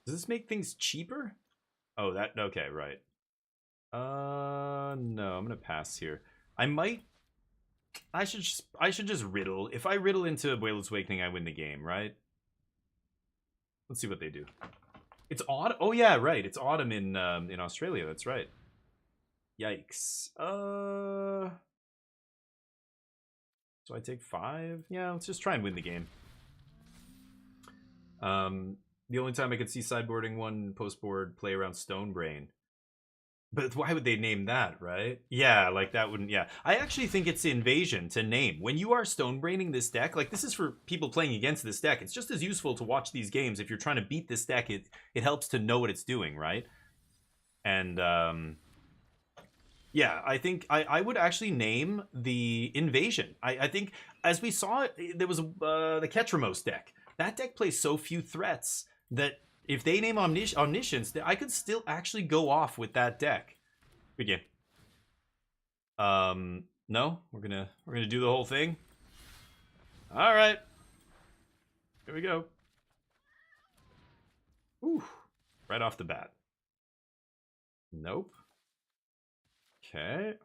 Does this make things cheaper? Oh, that, okay, right. No, I'm gonna pass here. I should just riddle. If I riddle into Abuelo's Awakening, I win the game, right? Let's see what they do. It's autumn. Oh yeah, right. It's autumn in Australia. That's right. Yikes. So I take 5. Yeah, let's just try and win the game. The only time I could see sideboarding one postboard play around Stonebrain. But why would they name that, right? Yeah, like that wouldn't, yeah. I actually think it's invasion to name. When you are Stonebraining this deck, like this is for people playing against this deck. It's just as useful to watch these games. If you're trying to beat this deck, it helps to know what it's doing, right? And, yeah, I think I would actually name the invasion. I think, as we saw, there was the Ketramos deck. That deck plays so few threats that if they name Omniscience, I could still actually go off with that deck. Good game. No, we're gonna do the whole thing. All right, here we go. Ooh, right off the bat. Nope. Okay.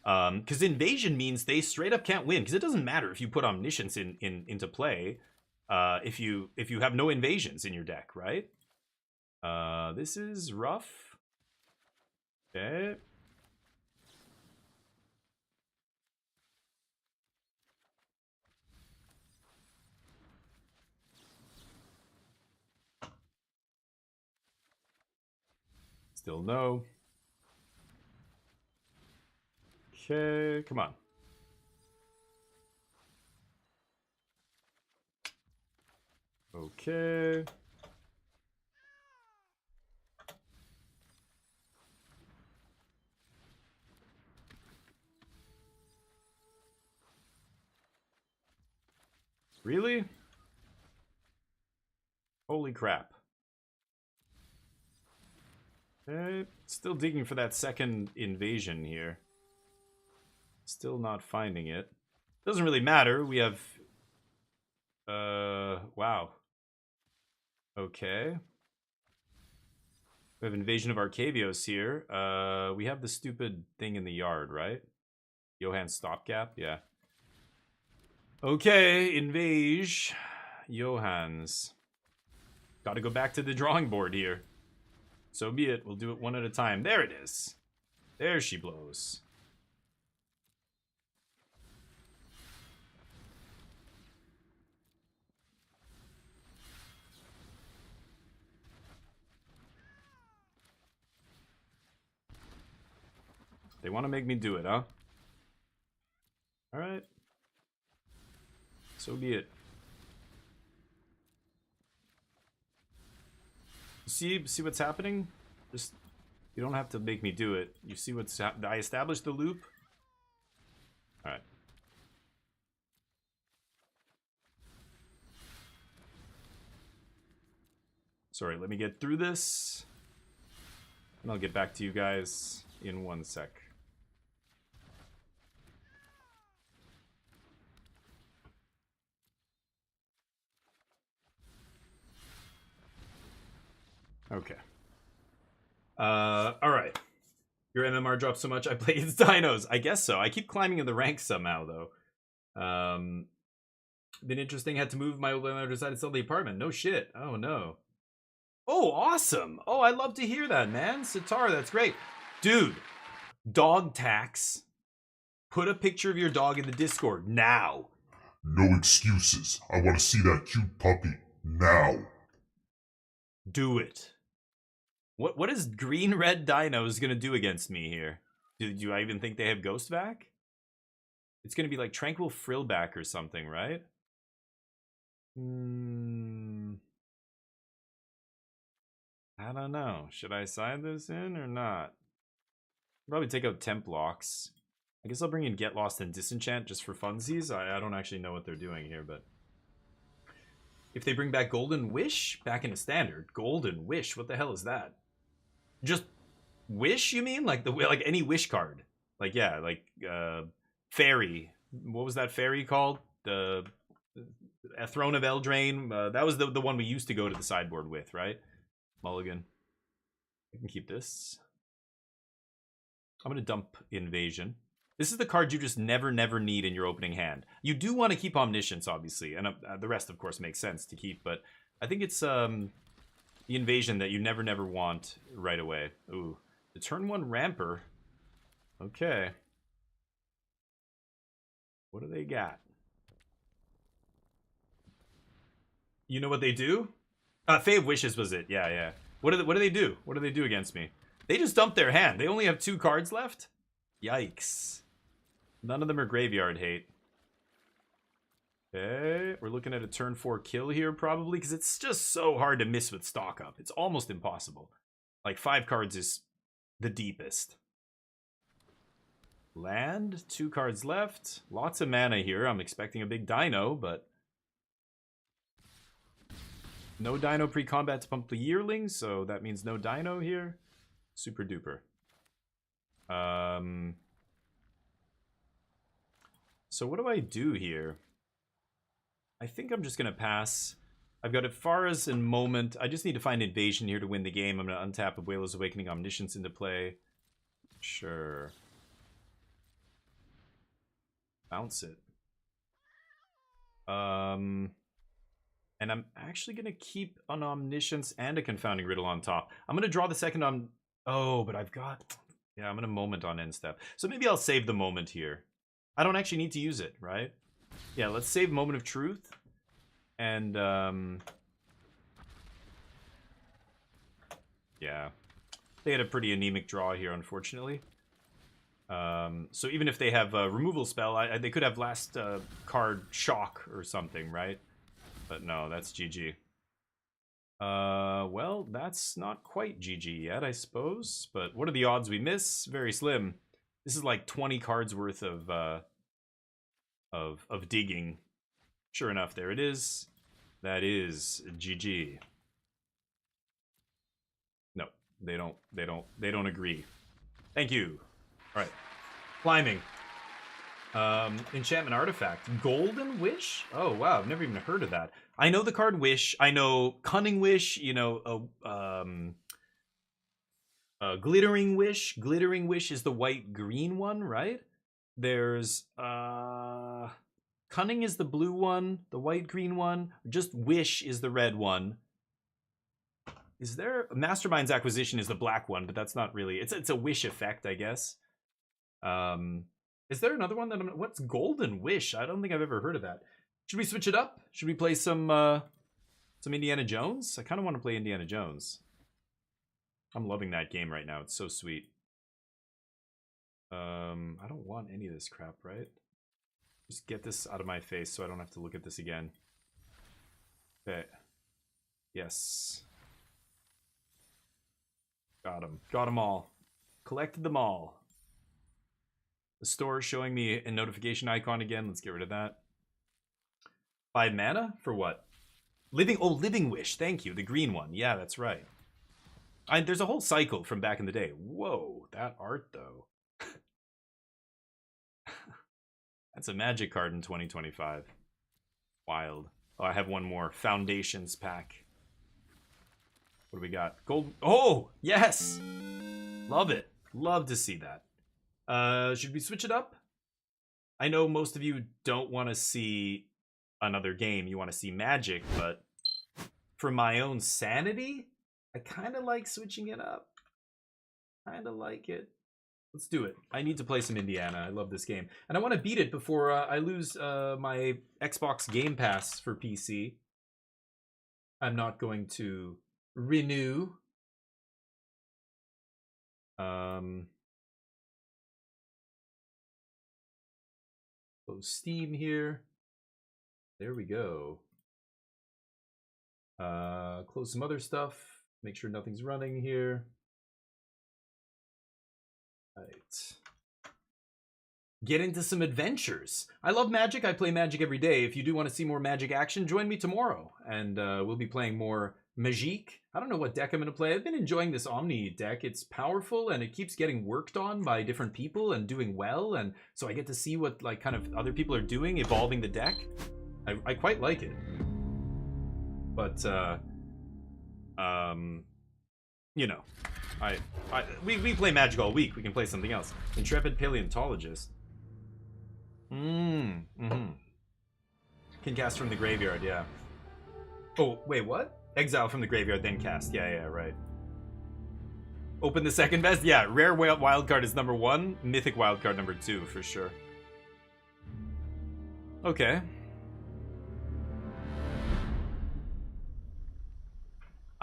Because invasion means they straight up can't win. Because it doesn't matter if you put omniscience into play, if you have no invasions in your deck, right? This is rough. Okay. Still no. Okay, come on. Okay. Really? Holy crap. Okay, still digging for that second invasion here. Still not finding it. Doesn't really matter. We have... wow. Okay. We have Invasion of Arcavios here. We have the stupid thing in the yard, right? Johann's stopgap? Yeah. Okay, invage. Johann's. Gotta go back to the drawing board here. So be it. We'll do it one at a time. There it is. There she blows. They want to make me do it, huh? Alright. So be it. See what's happening? Just, you don't have to make me do it. You see what's happening? I established the loop? Alright. Sorry, let me get through this. And I'll get back to you guys in 1 sec. Okay. Alright. Your MMR dropped so much I play against dinos. I guess so. I keep climbing in the ranks somehow, though. Been interesting. Had to move my old landlord decided to sell the apartment. No shit. Oh, no. Oh, awesome. Oh, I love to hear that, man. Sitar, that's great. Dude, dog tax. Put a picture of your dog in the Discord now. No excuses. I want to see that cute puppy now. Do it. What is green red dinos gonna do against me here? Do I even think they have ghost vac? It's gonna be like Tranquil Frillback or something, right? I don't know. Should I side this in or not? Probably take out Temp Locks. I guess I'll bring in Get Lost and Disenchant just for funsies. I don't actually know what they're doing here, but... If they bring back Golden Wish back into Standard. Golden Wish? What the hell is that? Just Wish, you mean? Like any Wish card. Like, yeah, like Fairy. What was that fairy called? A Throne of Eldraine. That was the one we used to go to the sideboard with, right? Mulligan. I can keep this. I'm going to dump Invasion. This is the card you just never need in your opening hand. You do want to keep Omniscience, obviously, and the rest, of course, makes sense to keep, but I think it's the Invasion that you never want right away. Ooh, the turn 1 Ramper. Okay. What do they got? You know what they do? Fae of Wishes was it. Yeah, yeah. What do they do? What do they do against me? They just dump their hand. They only have 2 cards left? Yikes. None of them are graveyard hate. Okay, we're looking at a turn 4 kill here probably, because it's just so hard to miss with stock up. It's almost impossible. Like 5 cards is the deepest. Land, 2 cards left. Lots of mana here. I'm expecting a big dino, but no dino pre-combat to pump the yearling, so that means no dino here. Super duper. So what do I do here? I think I'm just going to pass. I've got Ifara's and Moment. I just need to find Invasion here to win the game. I'm going to untap Abuela's Awakening Omniscience into play. Sure. Bounce it. And I'm actually going to keep an Omniscience and a Confounding Riddle on top. I'm going to draw the second on... Oh, but I've got... Yeah, I'm going to Moment on end step. So maybe I'll save the Moment here. I don't actually need to use it, right? Yeah, let's save Moment of Truth. And, yeah. They had a pretty anemic draw here, unfortunately. So even if they have a removal spell, they could have last card Shock or something, right? But no, that's GG. Well, that's not quite GG yet, I suppose. But what are the odds we miss? Very slim. This is like 20 cards worth of digging. Sure enough, there it is. That is GG. No, they don't agree. Thank you. All right, climbing. Enchantment artifact, Golden Wish. Oh wow, I've never even heard of that. I know the card Wish. I know Cunning Wish. You know, Glittering Wish. Glittering Wish is the white-green one, right? There's Cunning is the blue one, the white-green one. Just Wish is the red one. Is there... Mastermind's Acquisition is the black one, but that's not really... It's a wish effect, I guess. Is there another one that I'm... What's Golden Wish? I don't think I've ever heard of that. Should we switch it up? Should we play some Indiana Jones? I kind of want to play Indiana Jones. I'm loving that game right now. It's so sweet. I don't want any of this crap, right? Just get this out of my face so I don't have to look at this again. Okay. Yes. Got them. Got them all. Collected them all. The store is showing me a notification icon again. Let's get rid of that. 5 mana? For what? Living Wish. Thank you. The green one. Yeah, that's right. There's a whole cycle from back in the day. Whoa, that art, though. That's a Magic card in 2025. Wild. Oh, I have one more. Foundations pack. What do we got? Gold. Oh, yes! Love it. Love to see that. Should we switch it up? I know most of you don't want to see another game. You want to see Magic, but for my own sanity, I kind of like switching it up. Kind of like it. Let's do it. I need to play some Indiana. I love this game. And I want to beat it before I lose my Xbox Game Pass for PC. I'm not going to renew. Close Steam here. There we go. Close some other stuff. Make sure nothing's running here. Right. Get into some adventures. I love Magic. I play Magic every day. If you do want to see more Magic action, join me tomorrow. And we'll be playing more Magique. I don't know what deck I'm going to play. I've been enjoying this Omni deck. It's powerful and it keeps getting worked on by different people and doing well. And so I get to see what like kind of other people are doing, evolving the deck. I quite like it. But, you know, we play Magic all week. We can play something else. Intrepid Paleontologist. Can cast from the graveyard, yeah. Oh, wait, what? Exile from the graveyard, then cast. Yeah, right. Open the second best? Yeah, rare wildcard is number 1. Mythic wildcard number 2, for sure. Okay.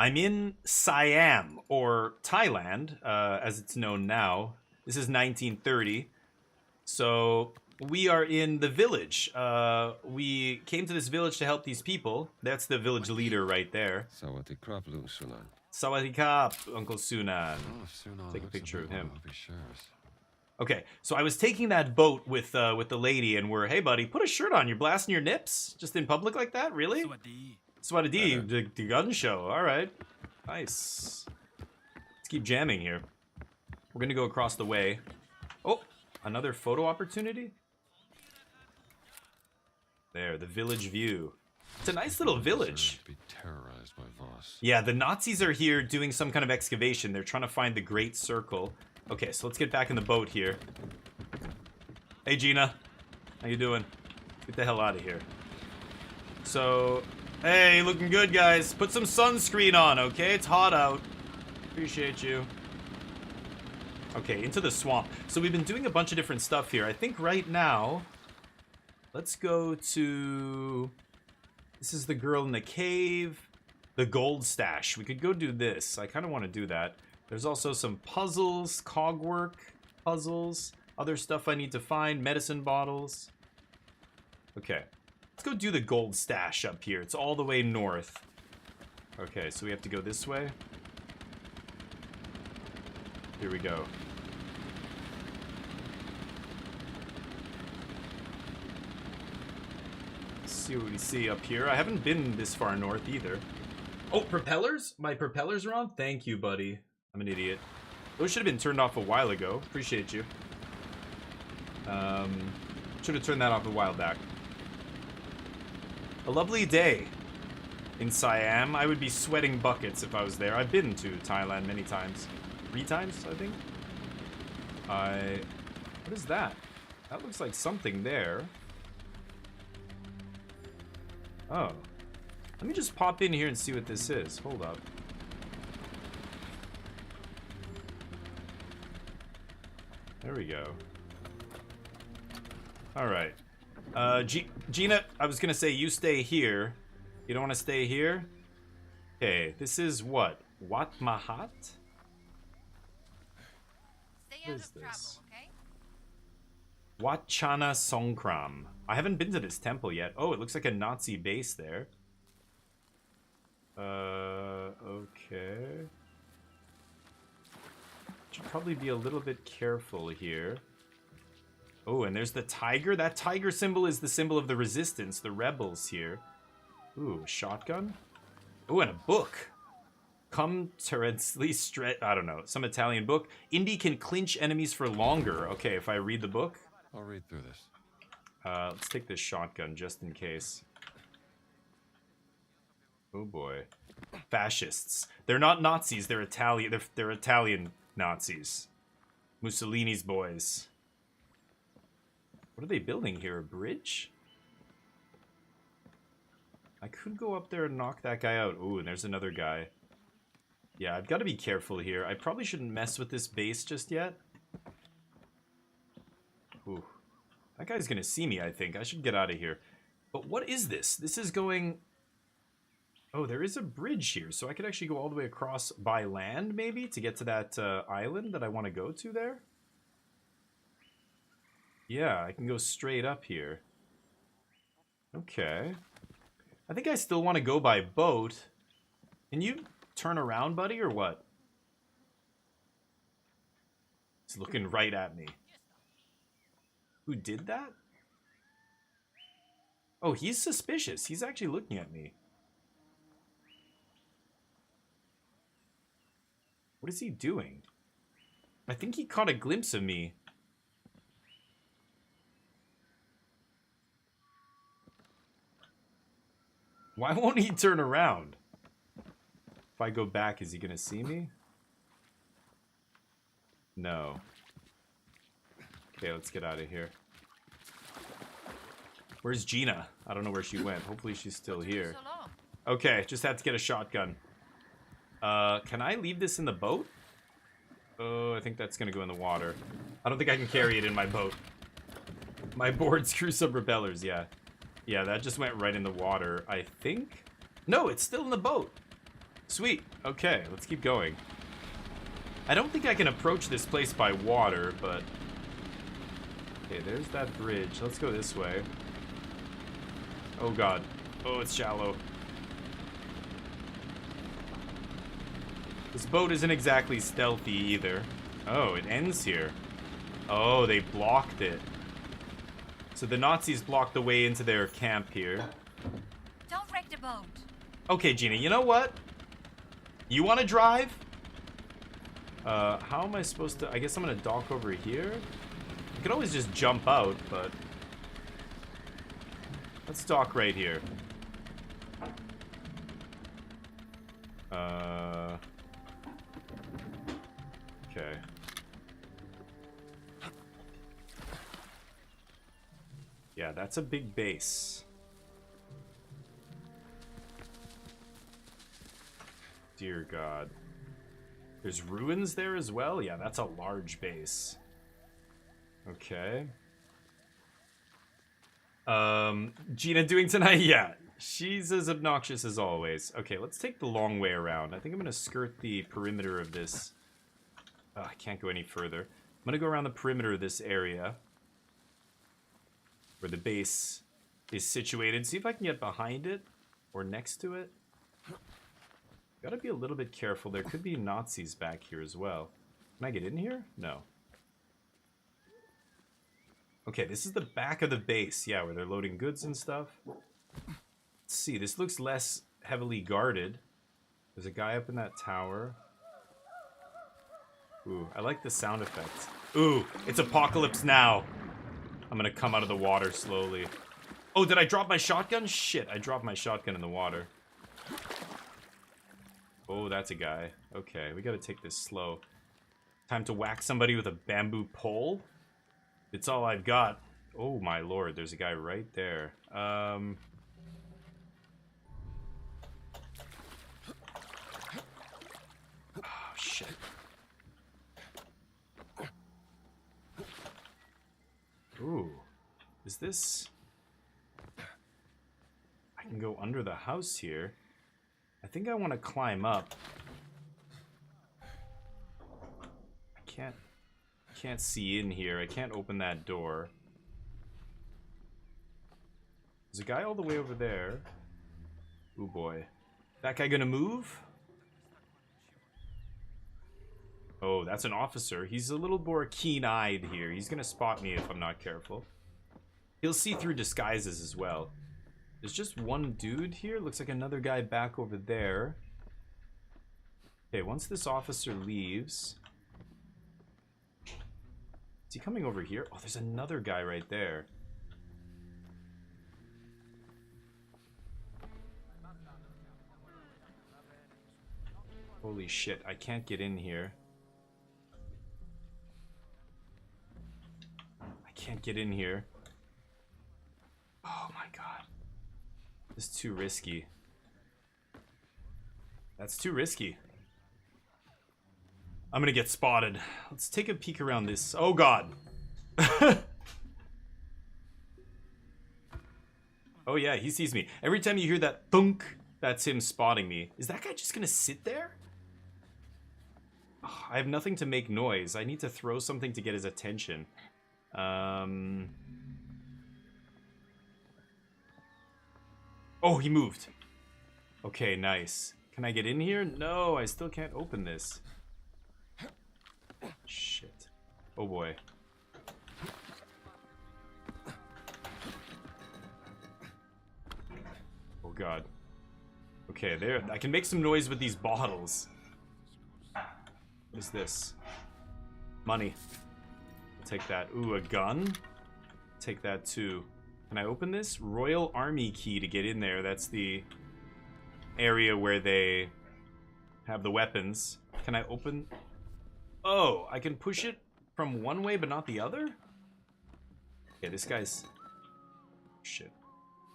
I'm in Siam, or Thailand, as it's known now. This is 1930. So we are in the village. We came to this village to help these people. That's the village leader right there. Sawadee krap, Luke Sunan. Sawadee Kap, Uncle Sunan. Oh, Sunan. Take a picture of him. I'll be sure. Okay, so I was taking that boat with the lady, and we're, hey buddy, put a shirt on. You're blasting your nips just in public like that, really? Swadee, the gun show. All right, nice. Let's keep jamming here. We're gonna go across the way. Oh, another photo opportunity. There, the village view. It's a nice little village. Be terrorized by Voss. Yeah, the Nazis are here doing some kind of excavation. They're trying to find the Great Circle. Okay, so let's get back in the boat here. Hey, Gina. How you doing? Get the hell out of here. So, hey, looking good, guys. Put some sunscreen on, okay? It's hot out. Appreciate you. Okay, into the swamp. So we've been doing a bunch of different stuff here. I think right now, let's go to... This is the girl in the cave. The gold stash. We could go do this. I kind of want to do that. There's also some puzzles, cogwork puzzles, other stuff I need to find, medicine bottles. Okay, let's go do the gold stash up here. It's all the way north. Okay, so we have to go this way. Here we go. Let's see what we see up here. I haven't been this far north either. Oh, propellers? My propellers are on? Thank you, buddy. I'm an idiot. Those should have been turned off a while ago. Appreciate you. Should have turned that off a while back. A lovely day in Siam. I would be sweating buckets if I was there. I've been to Thailand many times. 3 times, I think. What is that? That looks like something there. Oh. Let me just pop in here and see what this is. Hold up. There we go. Alright. Gina, I was gonna say you stay here. You don't want to stay here? Okay, this is what? Wat Mahat? What is this? Wat Chana Songkram. I haven't been to this temple yet. Oh, it looks like a Nazi base there. Okay. Should probably be a little bit careful here. Oh, and there's the tiger. That tiger symbol is the symbol of the resistance, the rebels here. Ooh, shotgun. Oh, and a book. Come Terenzli Stret. I don't know, some Italian book. Indy can clinch enemies for longer. Okay, if I read the book. I'll read through this. Let's take this shotgun just in case. Oh boy. Fascists. They're not Nazis, they're Italian. They're Italian Nazis. Mussolini's boys. What are they building here? A bridge? I could go up there and knock that guy out. Ooh, and there's another guy. Yeah, I've got to be careful here. I probably shouldn't mess with this base just yet. Ooh. That guy's gonna see me, I think. I should get out of here. But what is this? This is going... Oh, there is a bridge here, so I could actually go all the way across by land, maybe, to get to that island that I want to go to there? Yeah, I can go straight up here. Okay. I think I still want to go by boat. Can you turn around, buddy, or what? He's looking right at me. Who did that? Oh, he's suspicious. He's actually looking at me. What is he doing? I think he caught a glimpse of me. Why won't he turn around? If I go back, is he gonna see me? No. Okay, let's get out of here. Where's Gina? I don't know where she went. Hopefully she's still here. Okay, just had to get a shotgun. Can I leave this in the boat? Oh, I think that's gonna go in the water. I don't think I can carry it in my boat. My board screws some propellers, yeah. Yeah, that just went right in the water, I think. No, it's still in the boat. Sweet. Okay, let's keep going. I don't think I can approach this place by water, but... Okay, there's that bridge. Let's go this way. Oh god. Oh, it's shallow. This boat isn't exactly stealthy either. Oh, it ends here. Oh, they blocked it. So the Nazis blocked the way into their camp here. Don't wreck the boat. Okay, Gina, you know what? You want to drive? How am I supposed to... I guess I'm going to dock over here. I could always just jump out, but... Let's dock right here. Okay. Yeah, that's a big base. Dear God. There's ruins there as well? Yeah, that's a large base. Okay. Gina doing tonight? Yeah. She's as obnoxious as always. Okay, let's take the long way around. I think I'm gonna skirt the perimeter of this. Oh, I can't go any further. I'm gonna go around the perimeter of this area where the base is situated. See if I can get behind it or next to it. Gotta be a little bit careful. There could be Nazis back here as well. Can I get in here? No. Okay, this is the back of the base. Yeah, where they're loading goods and stuff. Let's see. This looks less heavily guarded. There's a guy up in that tower. Ooh, I like the sound effects. Ooh, it's Apocalypse Now. I'm gonna come out of the water slowly. Oh, did I drop my shotgun? Shit, I dropped my shotgun in the water. Oh, that's a guy. Okay, we gotta take this slow. Time to whack somebody with a bamboo pole? It's all I've got. Oh my lord, there's a guy right there. Oh, shit. Ooh. Is this... I can go under the house here. I think I want to climb up. I can't see in here. I can't open that door. There's a guy all the way over there. Ooh boy. That guy gonna move? Oh, that's an officer. He's a little more keen-eyed here. He's gonna spot me if I'm not careful. He'll see through disguises as well. There's just one dude here. Looks like another guy back over there. Okay, once this officer leaves... Is he coming over here? Oh, there's another guy right there. Holy shit, I can't get in here. I can't get in here. Oh my god. This is too risky. That's too risky. I'm gonna get spotted. Let's take a peek around this. Oh god. Oh yeah, he sees me. Every time you hear that thunk, that's him spotting me. Is that guy just gonna sit there? Oh, I have nothing to make noise. I need to throw something to get his attention. Oh, he moved. Okay, nice. Can I get in here? No, I still can't open this. Shit. Oh boy. Oh god. Okay, there. I can make some noise with these bottles. What is this? Money. I'll take that. Ooh, a gun? Take that too. Can I open this? Royal Army key to get in there. That's the area where they have the weapons. Can I open... Oh, I can push it from one way but not the other? Okay, this guy's... Shit.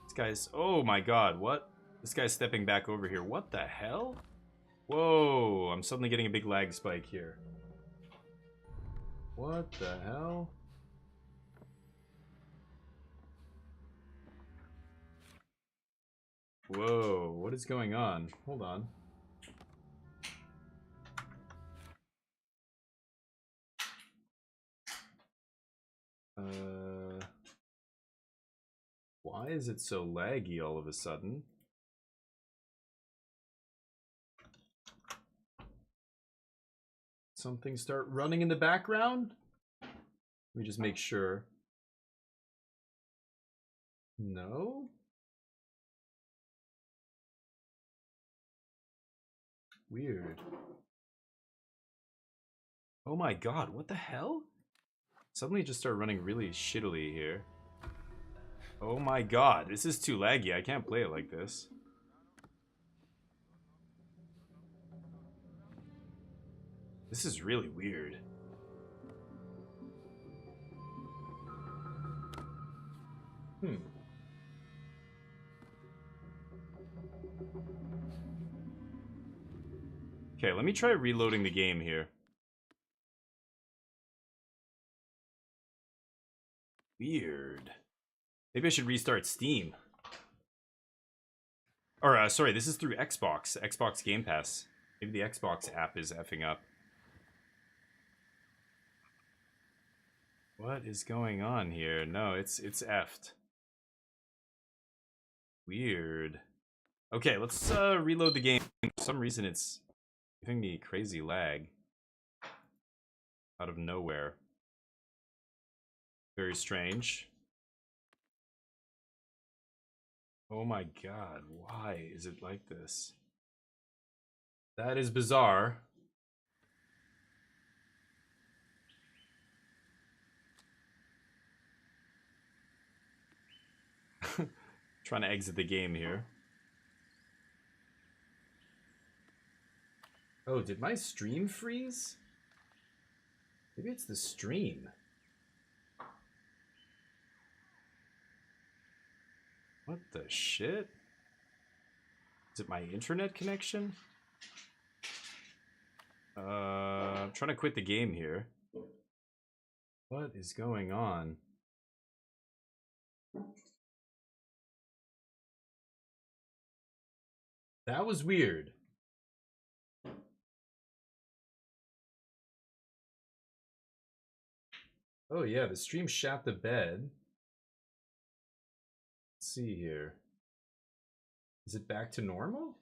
This guy's... Oh my god, what? This guy's stepping back over here. What the hell? Whoa, I'm suddenly getting a big lag spike here. What the hell? Whoa, what is going on? Hold on. Why is it so laggy all of a sudden? Something start running in the background? Let me just make sure. No? Weird. Oh my god, what the hell? Suddenly it just started running really shittily here. Oh my god, this is too laggy. I can't play it like this. This is really weird. Okay, let me try reloading the game here. Weird. Maybe I should restart Steam. Or, sorry, this is through Xbox. Xbox Game Pass. Maybe the Xbox app is effing up. What is going on here? No, it's effed. Weird. Okay, let's reload the game. For some reason it's giving me crazy lag. Out of nowhere. Very strange. Oh my god, why is it like this? That is bizarre. Trying to exit the game here. Oh, did my stream freeze? Maybe it's the stream. What the shit? Is it my internet connection? I'm trying to quit the game here. What is going on? That was weird. Oh yeah, the stream shat the bed. Let's see here. Is it back to normal?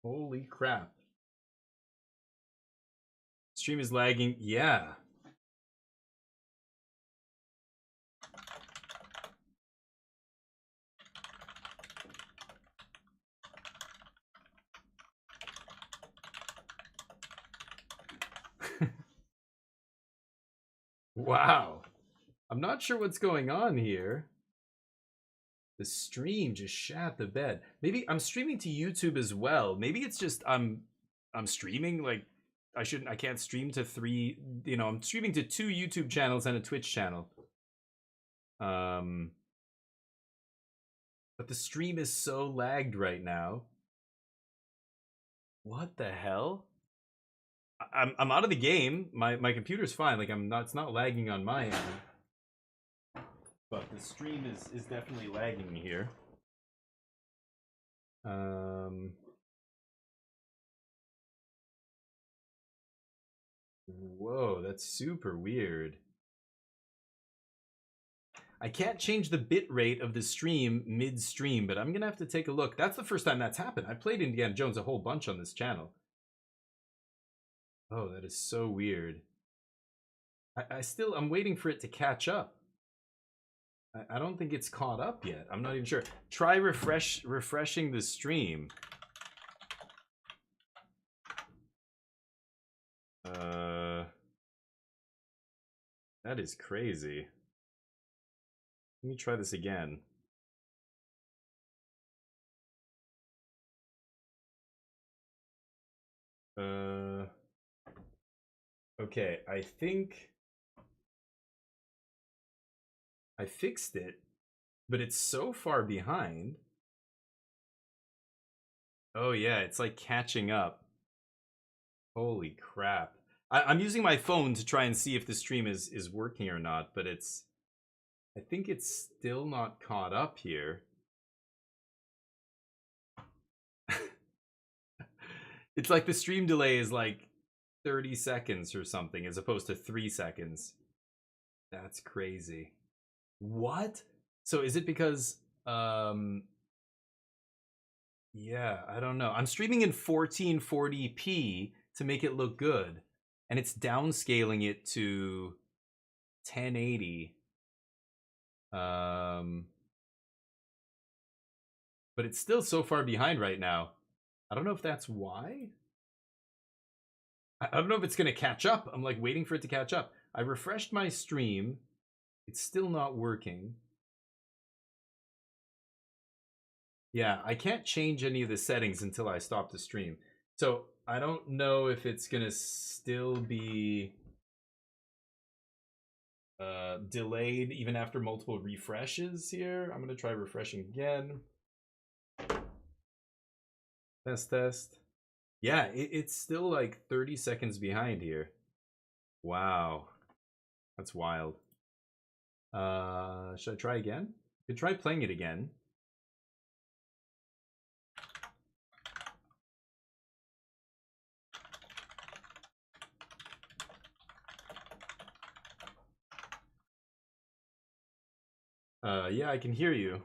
Holy crap. Stream is lagging. Yeah. Wow. I'm not sure what's going on here. The stream just shat the bed. Maybe I'm streaming to YouTube as well. Maybe it's just I'm streaming like I can't stream to 3, you know, I'm streaming to 2 YouTube channels and a Twitch channel. But the stream is so lagged right now. What the hell? I'm out of the game. My computer's fine. Like it's not lagging on my end. But the stream is definitely lagging here. Whoa, that's super weird. I can't change the bit rate of the stream mid-stream, but I'm gonna have to take a look. That's the first time that's happened. I played Indiana Jones a whole bunch on this channel. Oh, that is so weird. I'm waiting for it to catch up. I don't think it's caught up yet. I'm not even sure. Try refreshing the stream. That is crazy. Let me try this again. Okay, I think I fixed it, but it's so far behind. Oh yeah, it's like catching up. Holy crap. I'm using my phone to try and see if the stream is working or not, but I think it's still not caught up here. It's like the stream delay is like 30 seconds or something as opposed to 3 seconds. That's crazy. What? So is it because yeah, I don't know. I'm streaming in 1440p to make it look good, and it's downscaling it to 1080. But it's still so far behind right now. I don't know if that's why. I don't know if it's gonna catch up. I'm like waiting for it to catch up. I refreshed my stream. It's still not working. Yeah, I can't change any of the settings until I stop the stream. So I don't know if it's gonna still be delayed even after multiple refreshes here. I'm gonna try refreshing again. Test. Yeah, it's still like 30 seconds behind here. Wow. That's wild. Should I try again? I could try playing it again. Yeah, I can hear you.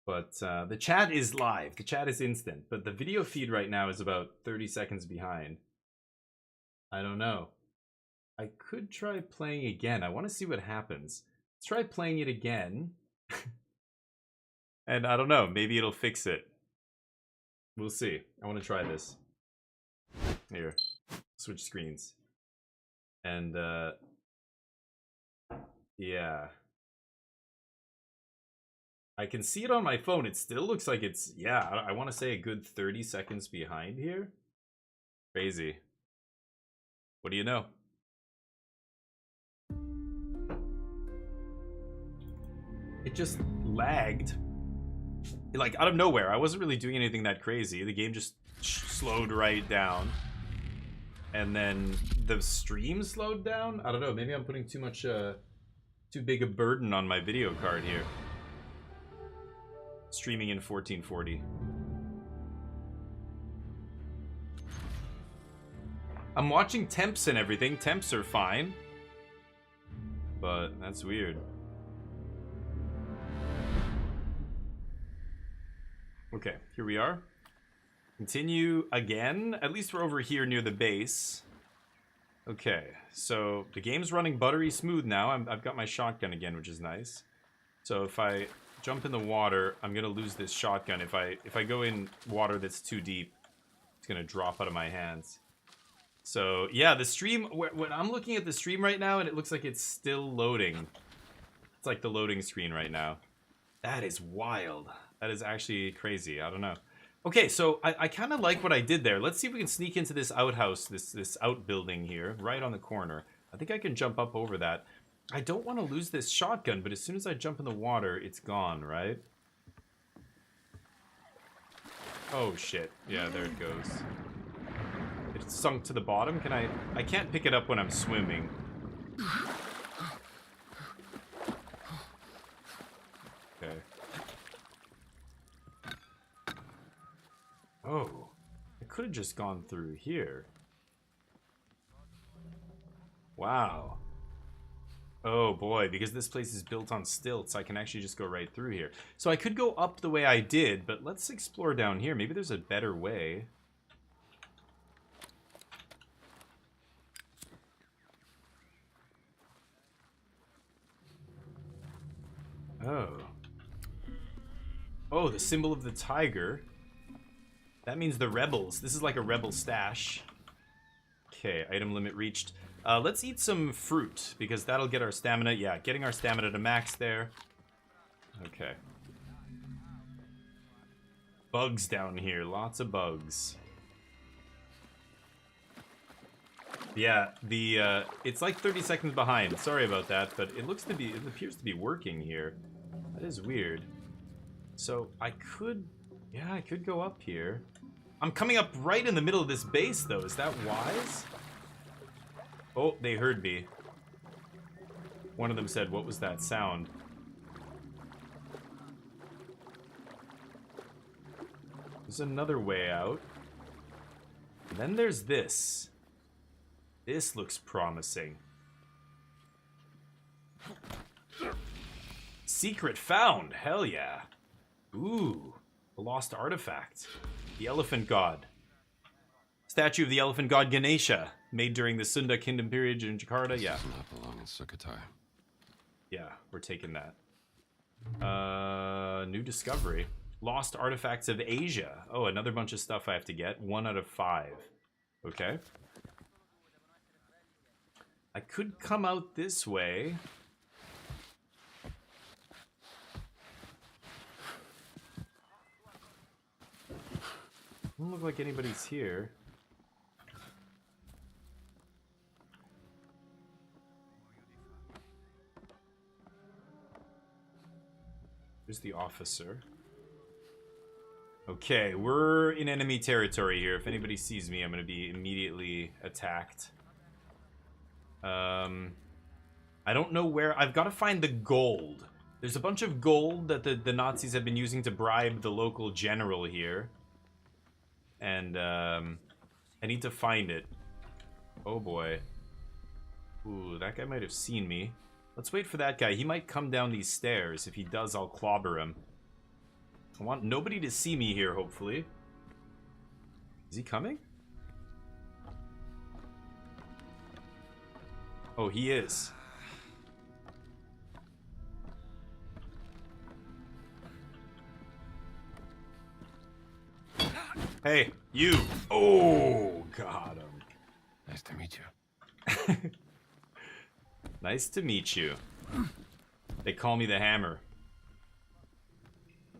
But the chat is live. The chat is instant. But the video feed right now is about 30 seconds behind. I don't know. I could try playing again. I want to see what happens. Let's try playing it again. And I don't know. Maybe it'll fix it. We'll see. I want to try this. Here. Switch screens. And, yeah. I can see it on my phone. It still looks like it's, yeah, I want to say a good 30 seconds behind here. Crazy. What do you know? It just lagged. Like, out of nowhere. I wasn't really doing anything that crazy. The game just slowed right down. And then the stream slowed down? I don't know. Maybe I'm putting too much, too big a burden on my video card here. Streaming in 1440. I'm watching temps and everything. Temps are fine. But that's weird. Okay, here we are. Continue again. At least we're over here near the base. Okay, so the game's running buttery smooth now. I've got my shotgun again, which is nice. So if I jump in the water, I'm gonna lose this shotgun. If I go in water that's too deep, it's gonna drop out of my hands. So yeah, the stream, when I'm looking at the stream right now and it looks like it's still loading. It's like the loading screen right now. That is wild. That is actually crazy. I don't know. Okay, so I kind of like what I did there. Let's see if we can sneak into this outhouse, this outbuilding here, right on the corner. I think I can jump up over that. I don't want to lose this shotgun, but as soon as I jump in the water, it's gone, right? Oh, shit. Yeah, there it goes. It's sunk to the bottom. Can I can't pick it up when I'm swimming. Okay. Oh. I could have just gone through here. Wow. Oh boy, because this place is built on stilts, I can actually just go right through here. So I could go up the way I did, but let's explore down here. Maybe there's a better way. Oh. Oh, the symbol of the tiger. That means the rebels. This is like a rebel stash. Okay, item limit reached. Let's eat some fruit, because that'll get our stamina. Yeah, getting our stamina to max there. Okay. Bugs down here. Lots of bugs. Yeah, it's like 30 seconds behind. Sorry about that, but it appears to be working here. That is weird. So, I could go up here. I'm coming up right in the middle of this base, though. Is that wise? Oh, they heard me. One of them said, "What was that sound?" There's another way out. Then there's this. This looks promising. Secret found. Hell yeah. Ooh. A lost artifact. The elephant god. Statue of the elephant god Ganesha. Made during the Sunda Kingdom period in Jakarta. Yeah. Does not belong in Sukhothai. Yeah, we're taking that. New discovery. Lost artifacts of Asia. Oh, another bunch of stuff I have to get. 1 out of 5. Okay. I could come out this way. Doesn't look like anybody's here. There's the officer. Okay, we're in enemy territory here. If anybody sees me, I'm going to be immediately attacked. I don't know where... I've got to find the gold. There's a bunch of gold that the Nazis have been using to bribe the local general here. And, I need to find it. Oh boy. Ooh, that guy might have seen me. Let's wait for that guy. He might come down these stairs. If he does, I'll clobber him. I want nobody to see me here, hopefully. Is he coming? Oh, he is. Hey, you. Oh, got him. Nice to meet you. Nice to meet you. They call me the Hammer.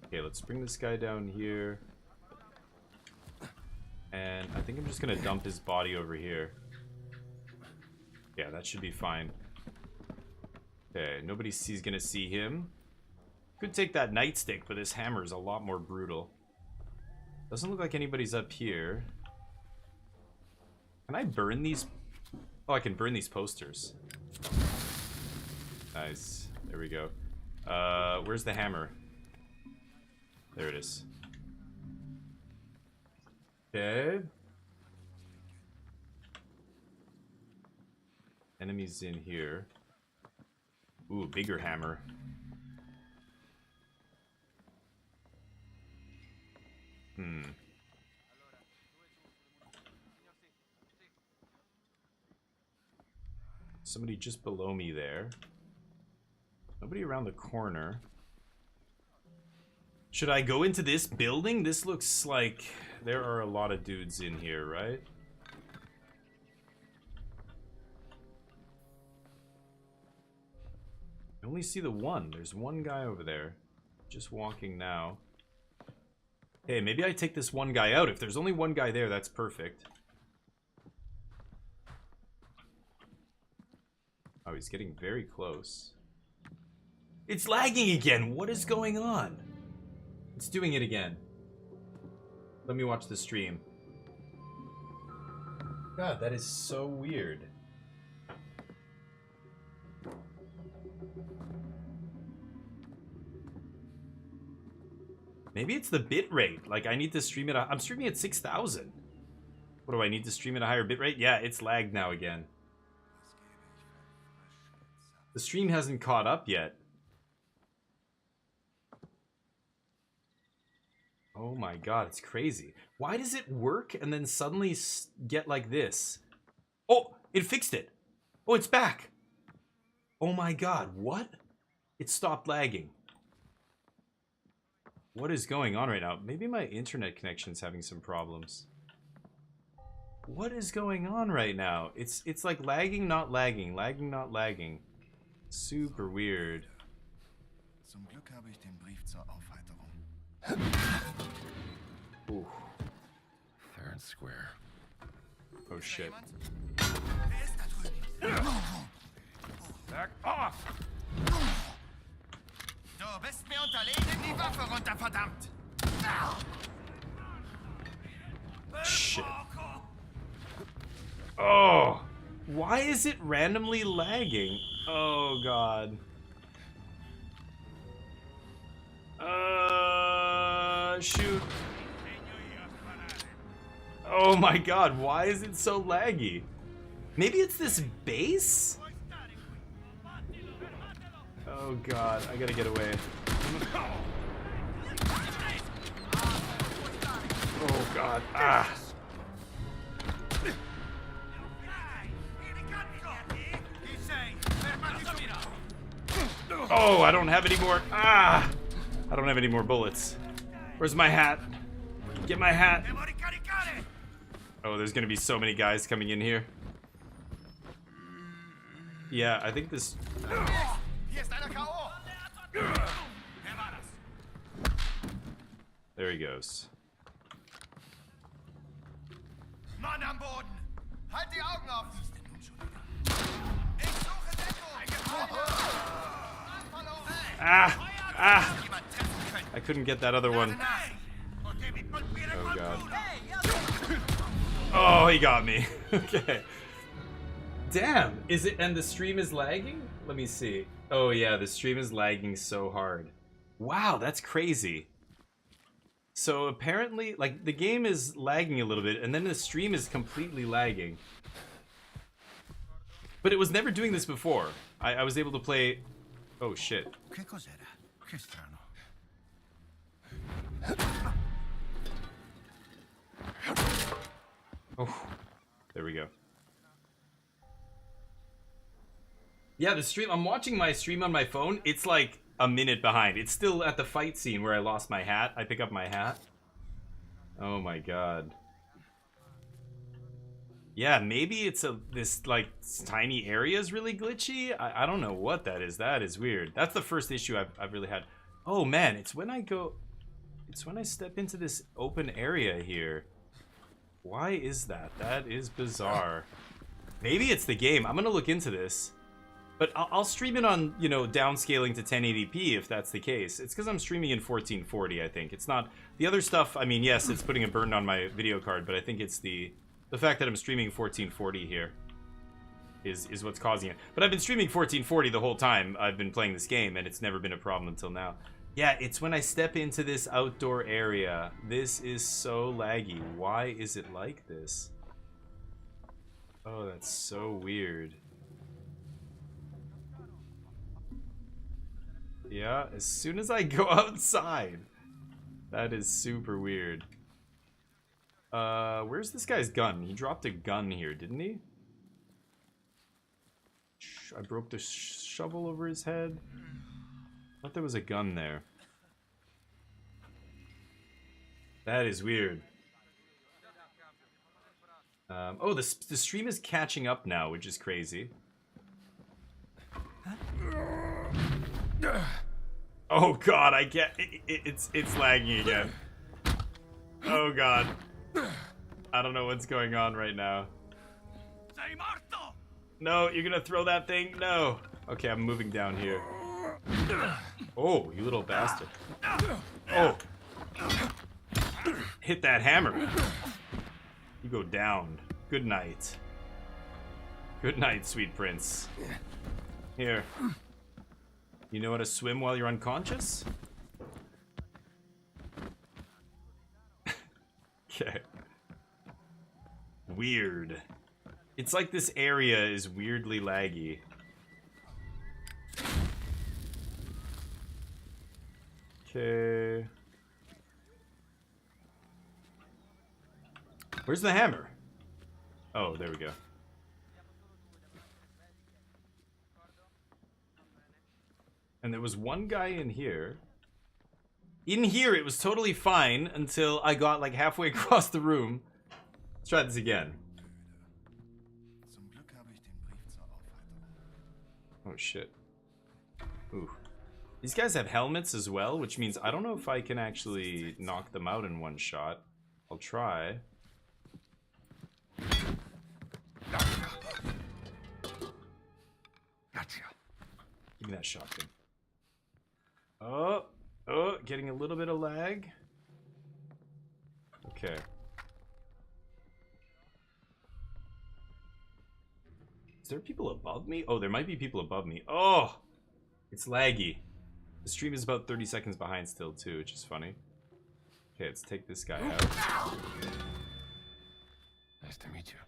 Okay, let's bring this guy down here. And I think I'm just gonna dump his body over here. Yeah, that should be fine. Okay, nobody sees gonna see him. Could take that nightstick, but this hammer is a lot more brutal. Doesn't look like anybody's up here. Can I burn these? Oh, I can burn these posters. Nice. There we go. Where's the hammer? There it is. Okay. Enemies in here. Ooh, bigger hammer. Somebody just below me there. Nobody around the corner. Should I go into this building? This looks like there are a lot of dudes in here, right? I only see the one. There's one guy over there. Just walking now. Hey, maybe I take this one guy out. If there's only one guy there, that's perfect. Oh, he's getting very close. It's lagging again! What is going on? It's doing it again. Let me watch the stream. God, that is so weird. Maybe it's the bit rate. Like, I need to stream it. I'm streaming at 6,000. What do I need to stream at a higher bit rate? Yeah, it's lagged now again. The stream hasn't caught up yet. Oh my god, it's crazy. Why does it work and then suddenly get like this? Oh, it fixed it. Oh, it's back. Oh my god, what? It stopped lagging. What is going on right now? Maybe my internet connection's having some problems. What is going on right now? It's like lagging, not lagging. Lagging, not lagging. Super weird. Zum Glück habe ich den Brief zur Aufheiterung. Ooh. Fair and square. Oh shit. Back off! Du bist mir unterlegen, die Waffe runter, verdammt! Shit. Oh! Why is it randomly lagging? Oh god. Shoot. Oh my god, why is it so laggy? Maybe it's this base? Oh god, I gotta get away. Oh god, ah. Oh, I don't have any more. Ah! I don't have any more bullets. Where's my hat? Get my hat. Oh, there's gonna be so many guys coming in here. Yeah, I think this... There he goes. Mann am Boden! Halt die Augen offen! Ich suche Deckung! Ah! Ah! I couldn't get that other one. Oh god. Oh, he got me. Okay. Damn! Is it... and the stream is lagging? Let me see. Oh yeah, the stream is lagging so hard. Wow, that's crazy. So apparently, like, the game is lagging a little bit, and then the stream is completely lagging. But it was never doing this before. I was able to play... Oh shit. Che cos'era? Che strano. Oh, there we go. Yeah, the stream, I'm watching my stream on my phone. It's like a minute behind. It's still at the fight scene where I lost my hat. I pick up my hat. Oh my god. Yeah, maybe it's this like tiny area is really glitchy. I don't know what that is. That is weird. That's the first issue I've really had. Oh man, it's when I step into this open area here. Why is that? That is bizarre. Maybe it's the game. I'm gonna look into this. But I'll stream it on, you know, downscaling to 1080p if that's the case. It's because I'm streaming in 1440, I think. It's not... The other stuff, I mean, yes, it's putting a burden on my video card, but I think it's the fact that I'm streaming 1440 here is what's causing it. But I've been streaming 1440 the whole time I've been playing this game, and it's never been a problem until now. Yeah, it's when I step into this outdoor area. This is so laggy. Why is it like this? Oh, that's so weird. Yeah, as soon as I go outside. That is super weird. Where's this guy's gun? He dropped a gun here, didn't he? I broke the shovel over his head. I thought there was a gun there. That is weird. Oh, the stream is catching up now, which is crazy. Oh god, I get it's lagging again. Oh god. I don't know what's going on right now. No, you're gonna throw that thing? No. Okay, I'm moving down here. Oh, you little bastard. Oh. Hit that hammer. You go down. Good night. Good night, sweet prince. Here. You know how to swim while you're unconscious? Okay. Weird. It's like this area is weirdly laggy. Okay. Where's the hammer? Oh, there we go. And there was one guy in here. In here, it was totally fine until I got like halfway across the room. Let's try this again. Oh shit. Ooh. These guys have helmets as well, which means I don't know if I can actually knock them out in one shot. I'll try. Gotcha. Give me that shotgun. Oh, getting a little bit of lag. Okay. Is there people above me? Oh, there might be people above me. Oh, it's laggy. The stream is about 30 seconds behind still too, which is funny. Okay, let's take this guy out. Nice to meet you.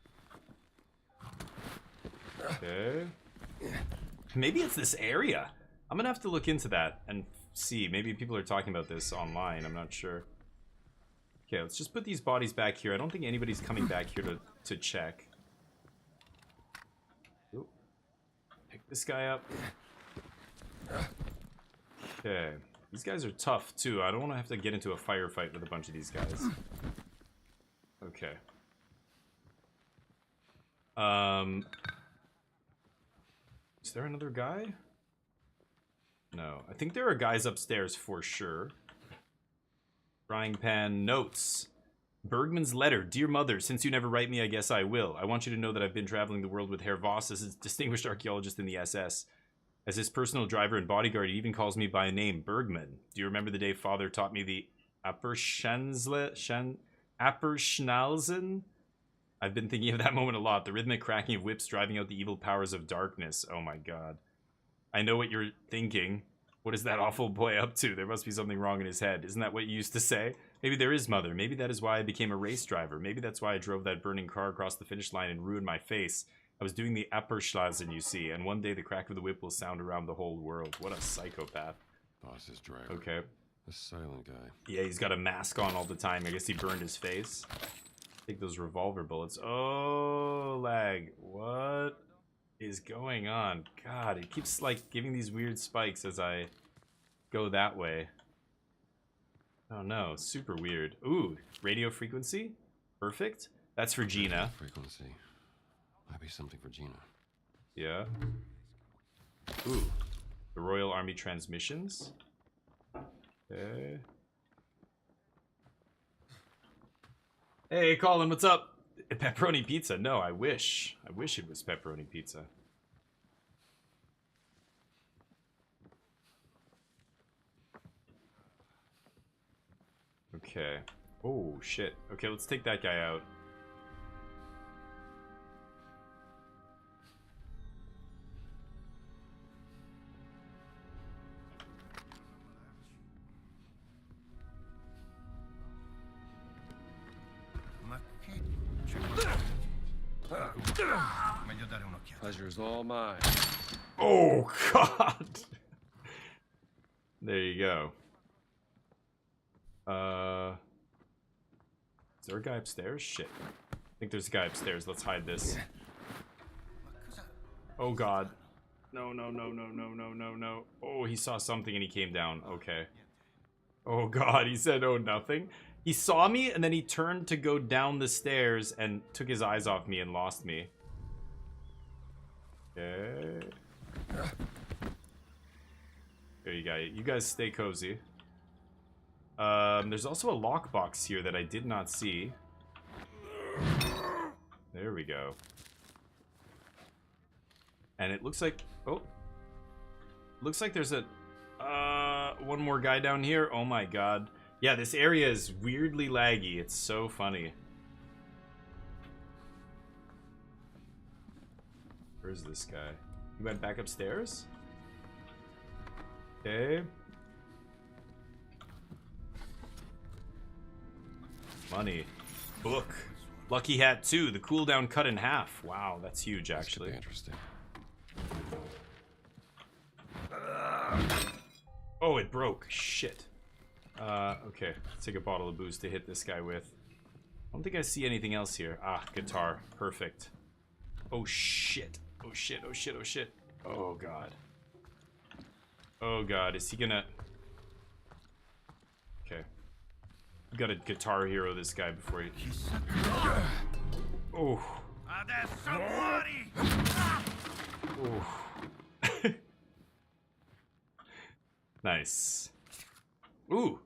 Okay. Maybe it's this area. I'm gonna have to look into that and see. Maybe people are talking about this online. I'm not sure. Okay, let's just put these bodies back here. I don't think anybody's coming back here to check. Ooh. Pick this guy up. Okay. These guys are tough, too. I don't want to have to get into a firefight with a bunch of these guys. Okay. Is there another guy? No. I think there are guys upstairs for sure. Frying pan notes. Bergman's letter. Dear Mother, since you never write me, I guess I will. I want you to know that I've been traveling the world with Herr Voss as a distinguished archaeologist in the SS. As his personal driver and bodyguard, he even calls me by name, Bergman. Do you remember the day Father taught me the Apperschnalzen? I've been thinking of that moment a lot. The rhythmic cracking of whips driving out the evil powers of darkness. Oh my god. I know what you're thinking. What is that awful boy up to? There must be something wrong in his head. Isn't that what you used to say? Maybe there is, Mother. Maybe that is why I became a race driver. Maybe that's why I drove that burning car across the finish line and ruined my face. I was doing the Apperschlazen, you see, and one day the crack of the whip will sound around the whole world. What a psychopath. Boss's driver. Okay. The silent guy. Yeah, he's got a mask on all the time. I guess he burned his face. Take those revolver bullets. Oh, lag. What is going on? God, it keeps, like, giving these weird spikes as I go that way. Oh, no. Super weird. Ooh, radio frequency. Perfect. That's for Gina. Frequency. Might be something for Gina. Yeah. Ooh. The Royal Army transmissions. Okay. Hey, Colin, what's up? Pepperoni pizza. No, I wish. I wish it was pepperoni pizza. Okay. Oh, shit. Okay, let's take that guy out. Ma che... Meglio dare un'occhiata. Pleasure's all mine. Oh, God. There you go. Is there a guy upstairs? Shit. I think there's a guy upstairs. Let's hide this. Oh, God. No, no, no, no, no, no, no, no. Oh, he saw something and he came down. Okay. Oh, God. He said, oh, nothing. He saw me and then he turned to go down the stairs and took his eyes off me and lost me. Okay. There you go. You guys stay cozy. There's also a lockbox here that I did not see. There we go. And it looks like... Oh. Looks like there's a... one more guy down here. Oh my god. Yeah, this area is weirdly laggy. It's so funny. Where's this guy? He went back upstairs? Okay. Money. Book. Lucky Hat 2. The cooldown cut in half. Wow, that's huge, actually. Interesting. Oh, it broke. Shit. Okay. Let's take a bottle of booze to hit this guy with. I don't think I see anything else here. Ah, guitar. Perfect. Oh, shit. Oh, shit. Oh, shit. Oh, shit. Oh, God. Oh, God. Is he gonna... Okay. We gotta guitar hero this guy before he... Oh. Oh. Nice. Ooh.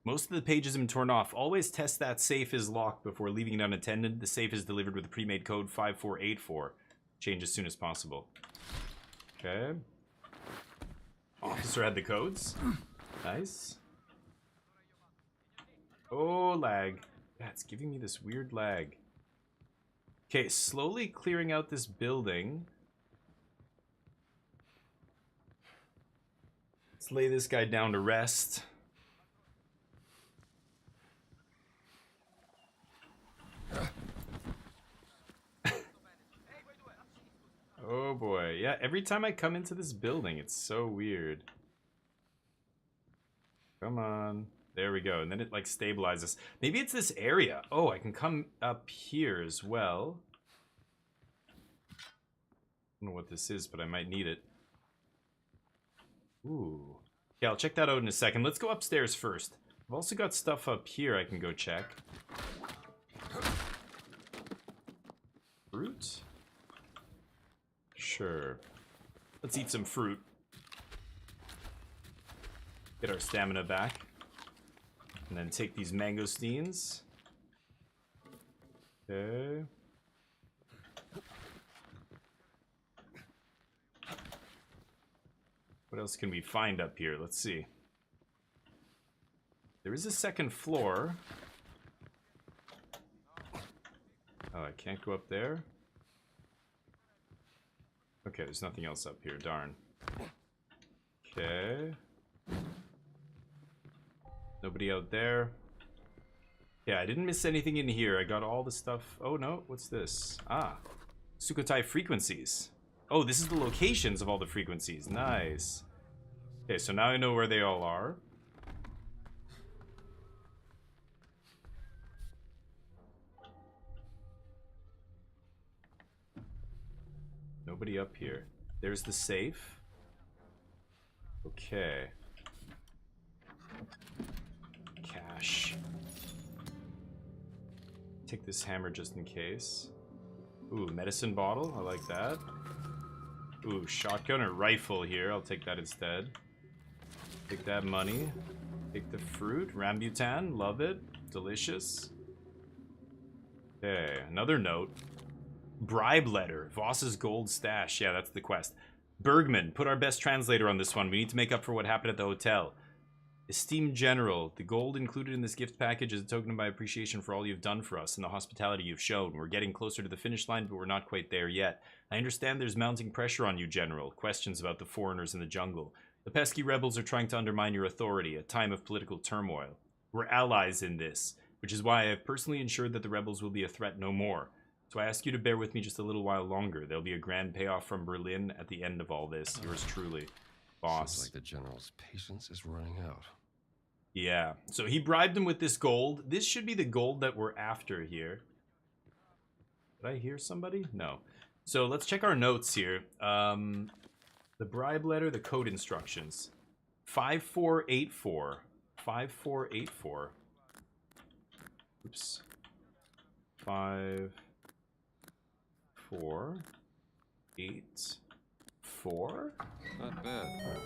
Most of the pages have been torn off. Always test that safe is locked before leaving it unattended. The safe is delivered with a pre-made code 5484. Change as soon as possible. Okay. Officer had the codes. Nice. Oh, lag. Yeah, it's giving me this weird lag. Okay, slowly clearing out this building. Let's lay this guy down to rest. Okay, yeah, every time I come into this building, it's so weird. Come on. There we go. And then it, like, stabilizes. Maybe it's this area. Oh, I can come up here as well. I don't know what this is, but I might need it. Ooh. Yeah, I'll check that out in a second. Let's go upstairs first. I've also got stuff up here I can go check. Fruit? Sure. Let's eat some fruit. Get our stamina back. And then take these mangosteens. Okay. What else can we find up here? Let's see. There is a second floor. Oh, I can't go up there? Okay, there's nothing else up here, darn. Okay. Nobody out there. Yeah, I didn't miss anything in here. I got all the stuff. Oh, no. What's this? Ah. Sukhothai frequencies. Oh, this is the locations of all the frequencies. Nice. Okay, so now I know where they all are. Nobody up here. There's the safe. Okay. Cash. Take this hammer just in case. Ooh, medicine bottle. I like that. Ooh, shotgun or rifle here. I'll take that instead. Take that money. Take the fruit. Rambutan. Love it. Delicious. Okay, another note. Bribe letter. Voss's gold stash. Yeah, that's the quest. Bergman, put our best translator on this one. We need to make up for what happened at the hotel. Esteemed General, the gold included in this gift package is a token of my appreciation for all you've done for us and the hospitality you've shown. We're getting closer to the finish line, but we're not quite there yet. I understand there's mounting pressure on you, General. Questions about the foreigners in the jungle. The pesky rebels are trying to undermine your authority, a time of political turmoil. We're allies in this, which is why I have personally ensured that the rebels will be a threat no more. So I ask you to bear with me just a little while longer. There'll be a grand payoff from Berlin at the end of all this. Yours truly, Boss. Seems like the General's patience is running out. Yeah, so he bribed him with this gold. This should be the gold that we're after here. Did I hear somebody? No. So let's check our notes here. The bribe letter, the code instructions. 5484. 5484. Oops. 5, 4, 8, 4. Not bad.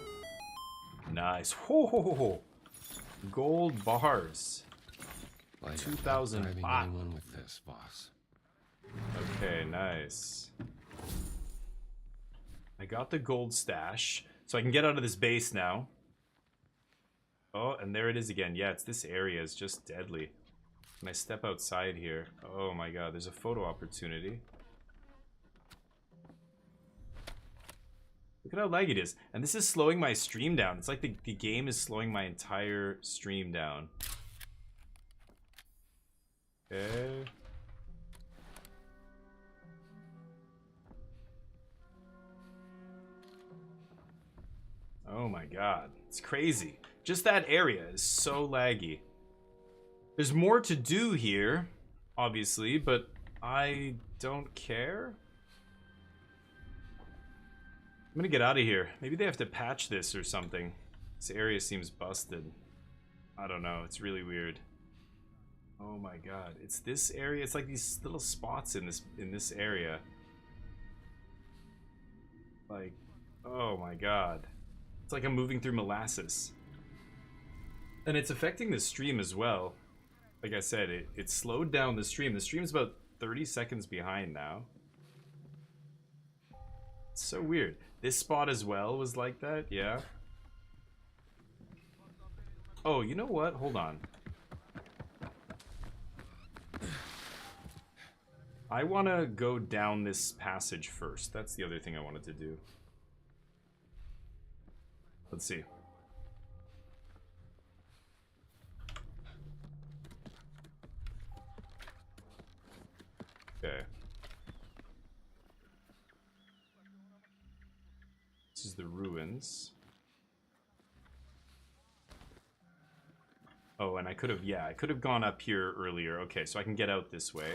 Nice. Ho ho ho ho. Gold bars. 2,000 baht. Anyone with this, boss. Okay, nice. I got the gold stash, so I can get out of this base now. Oh, and there it is again. Yeah, it's this area is just deadly. When I step outside here, oh my god, there's a photo opportunity. Look at how laggy it is. And this is slowing my stream down. It's like the game is slowing my entire stream down. Okay. Oh my god. It's crazy. Just that area is so laggy. There's more to do here, obviously, but I don't care. I'm gonna get out of here. Maybe they have to patch this or something. This area seems busted. I don't know. It's really weird. Oh my god. It's this area. It's like these little spots in this area. Like, oh my god. It's like I'm moving through molasses. And it's affecting the stream as well. Like I said, it slowed down the stream. The stream's about 30 seconds behind now. It's so weird. This spot as well was like that, yeah. Oh, you know what? Hold on. I want to go down this passage first. That's the other thing I wanted to do. Let's see. Okay. is the ruins. Oh, and I could have, yeah, I could have gone up here earlier. Okay, so I can get out this way.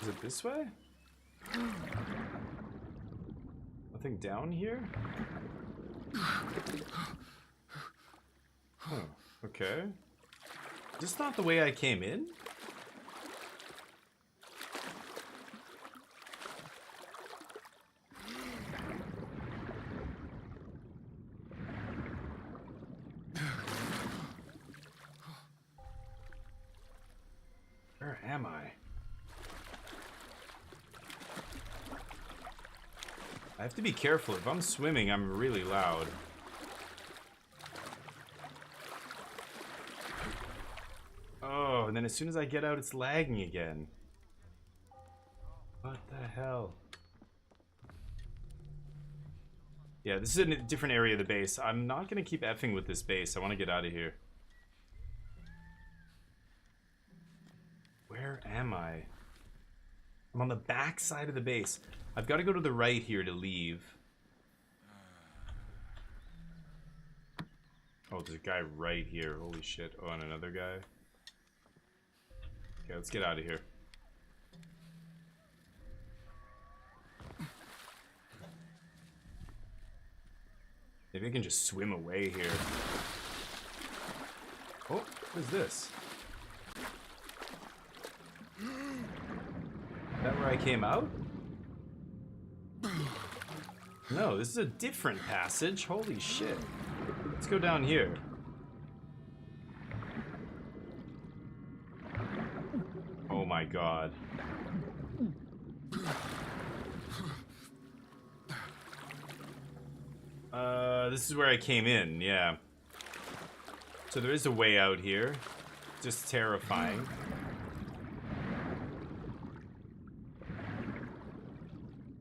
Is it this way? Nothing down here? Oh, okay. Is this not the way I came in? Where am I? I have to be careful. If I'm swimming, I'm really loud. Oh, and then as soon as I get out, it's lagging again. What the hell? Yeah, this is a different area of the base. I'm not gonna keep effing with this base. I want to get out of here. Where am I? I'm on the back side of the base. I've got to go to the right here to leave. Oh, there's a guy right here. Holy shit. Oh, and another guy. Okay, let's get out of here. Maybe I can just swim away here. Oh, what is this? Is that where I came out? No, this is a different passage. Holy shit. Let's go down here. Oh my god. This is where I came in, yeah. So there is a way out here. Just terrifying.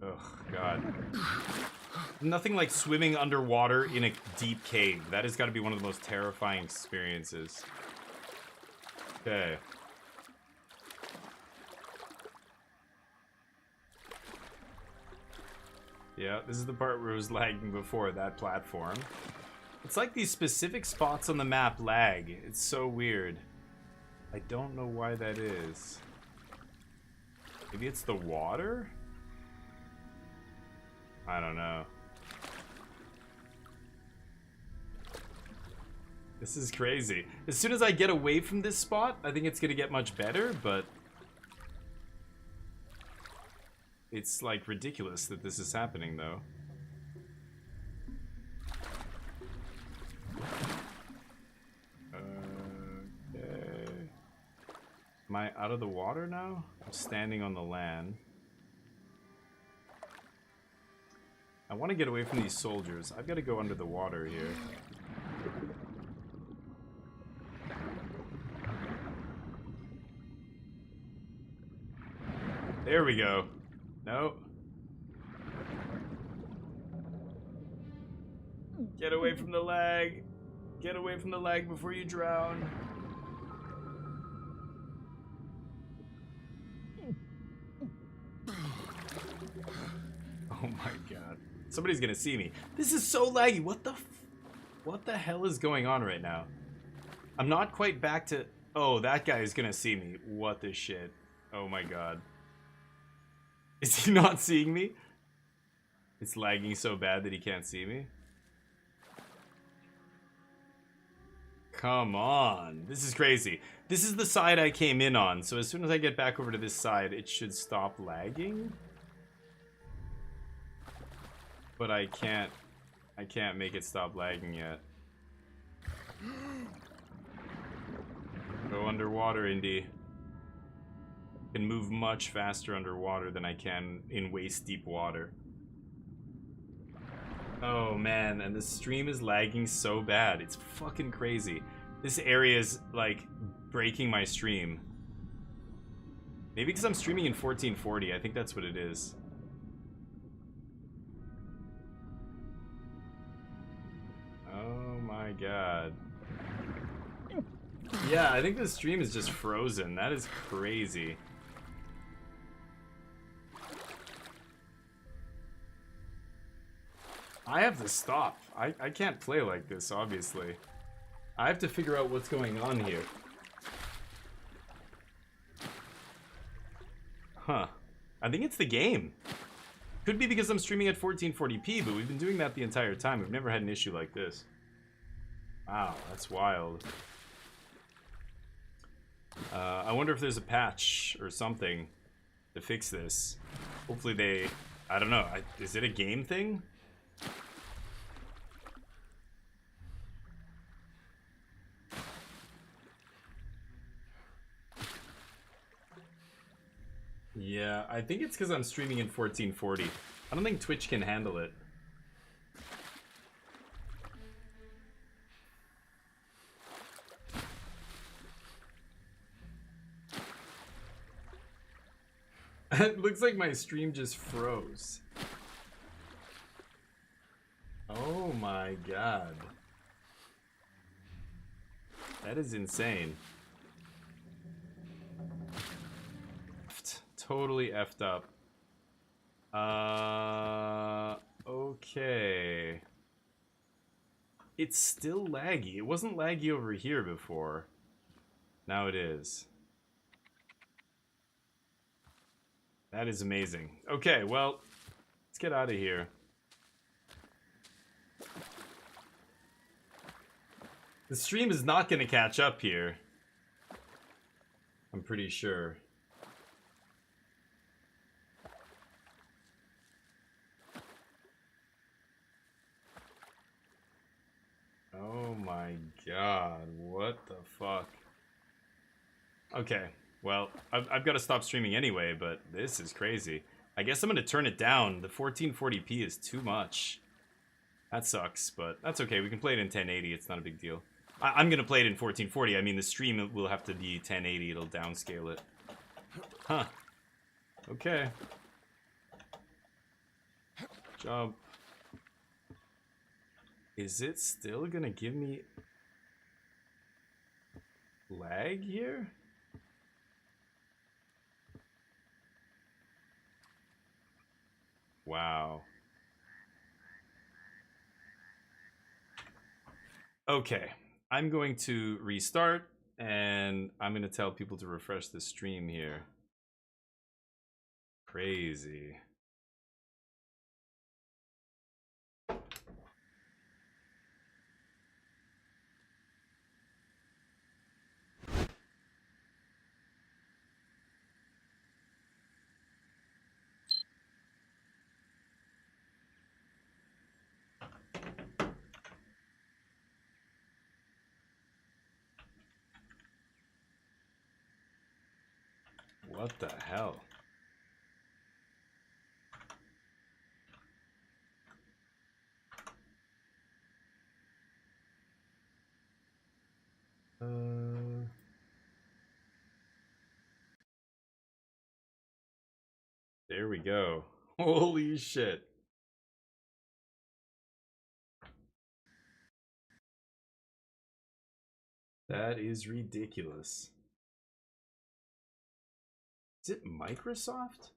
Oh god. Nothing like swimming underwater in a deep cave. That has got to be one of the most terrifying experiences. Okay. Yeah, this is the part where it was lagging before, that platform. It's like these specific spots on the map lag. It's so weird. I don't know why that is. Maybe it's the water? I don't know. This is crazy. As soon as I get away from this spot, I think it's gonna get much better, but it's like ridiculous that this is happening though. Okay. Am I out of the water now? I'm standing on the land. I want to get away from these soldiers. I've got to go under the water here. There we go. No. Get away from the lag. Get away from the lag before you drown. Oh my god. Somebody's gonna see me. This is so laggy. What the hell is going on right now? I'm not quite back to... Oh, that guy is gonna see me. What the shit? Oh my god. Is he not seeing me? It's lagging so bad that he can't see me? Come on. This is crazy. This is the side I came in on, so as soon as I get back over to this side, it should stop lagging. But I can't make it stop lagging yet. Go underwater, Indy. Can move much faster underwater than I can in waist deep water. Oh man, and the stream is lagging so bad. It's fucking crazy. This area is like breaking my stream. Maybe because I'm streaming in 1440. I think that's what it is. Oh my god. Yeah, I think the stream is just frozen. That is crazy. I have to stop. I can't play like this, obviously. I have to figure out what's going on here. Huh. I think it's the game. Could be because I'm streaming at 1440p, but we've been doing that the entire time. We've never had an issue like this. Wow, that's wild. I wonder if there's a patch or something to fix this. Hopefully they... I don't know. Is it a game thing? Yeah, I think it's because I'm streaming in 1440. I don't think Twitch can handle it. It looks like my stream just froze. Oh my god. That is insane. Totally effed up. Okay. It's still laggy. It wasn't laggy over here before. Now it is. That is amazing. Okay, well, let's get out of here. The stream is not going to catch up here. I'm pretty sure. Oh my god, what the fuck? Okay, well, I've got to stop streaming anyway, but this is crazy. I guess I'm going to turn it down. The 1440p is too much. That sucks, but that's okay. We can play it in 1080. It's not a big deal. I'm going to play it in 1440. I mean, the stream will have to be 1080. It'll downscale it. Huh. Okay. Jump. Is it still going to give me lag here? Wow. Okay, I'm going to restart, and I'm going to tell people to refresh the stream here. Crazy. What the hell? There we go. Holy shit. That is ridiculous. Is it Microsoft?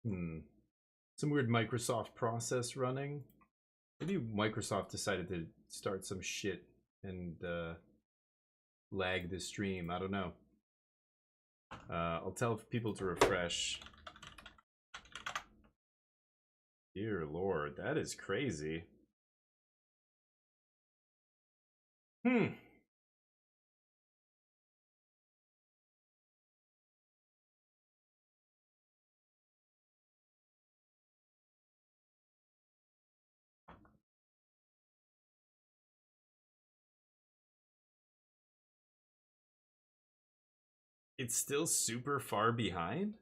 Some weird Microsoft process running. Maybe Microsoft decided to start some shit and lag the stream. I don't know. I'll tell people to refresh. Dear Lord, that is crazy. It's still super far behind?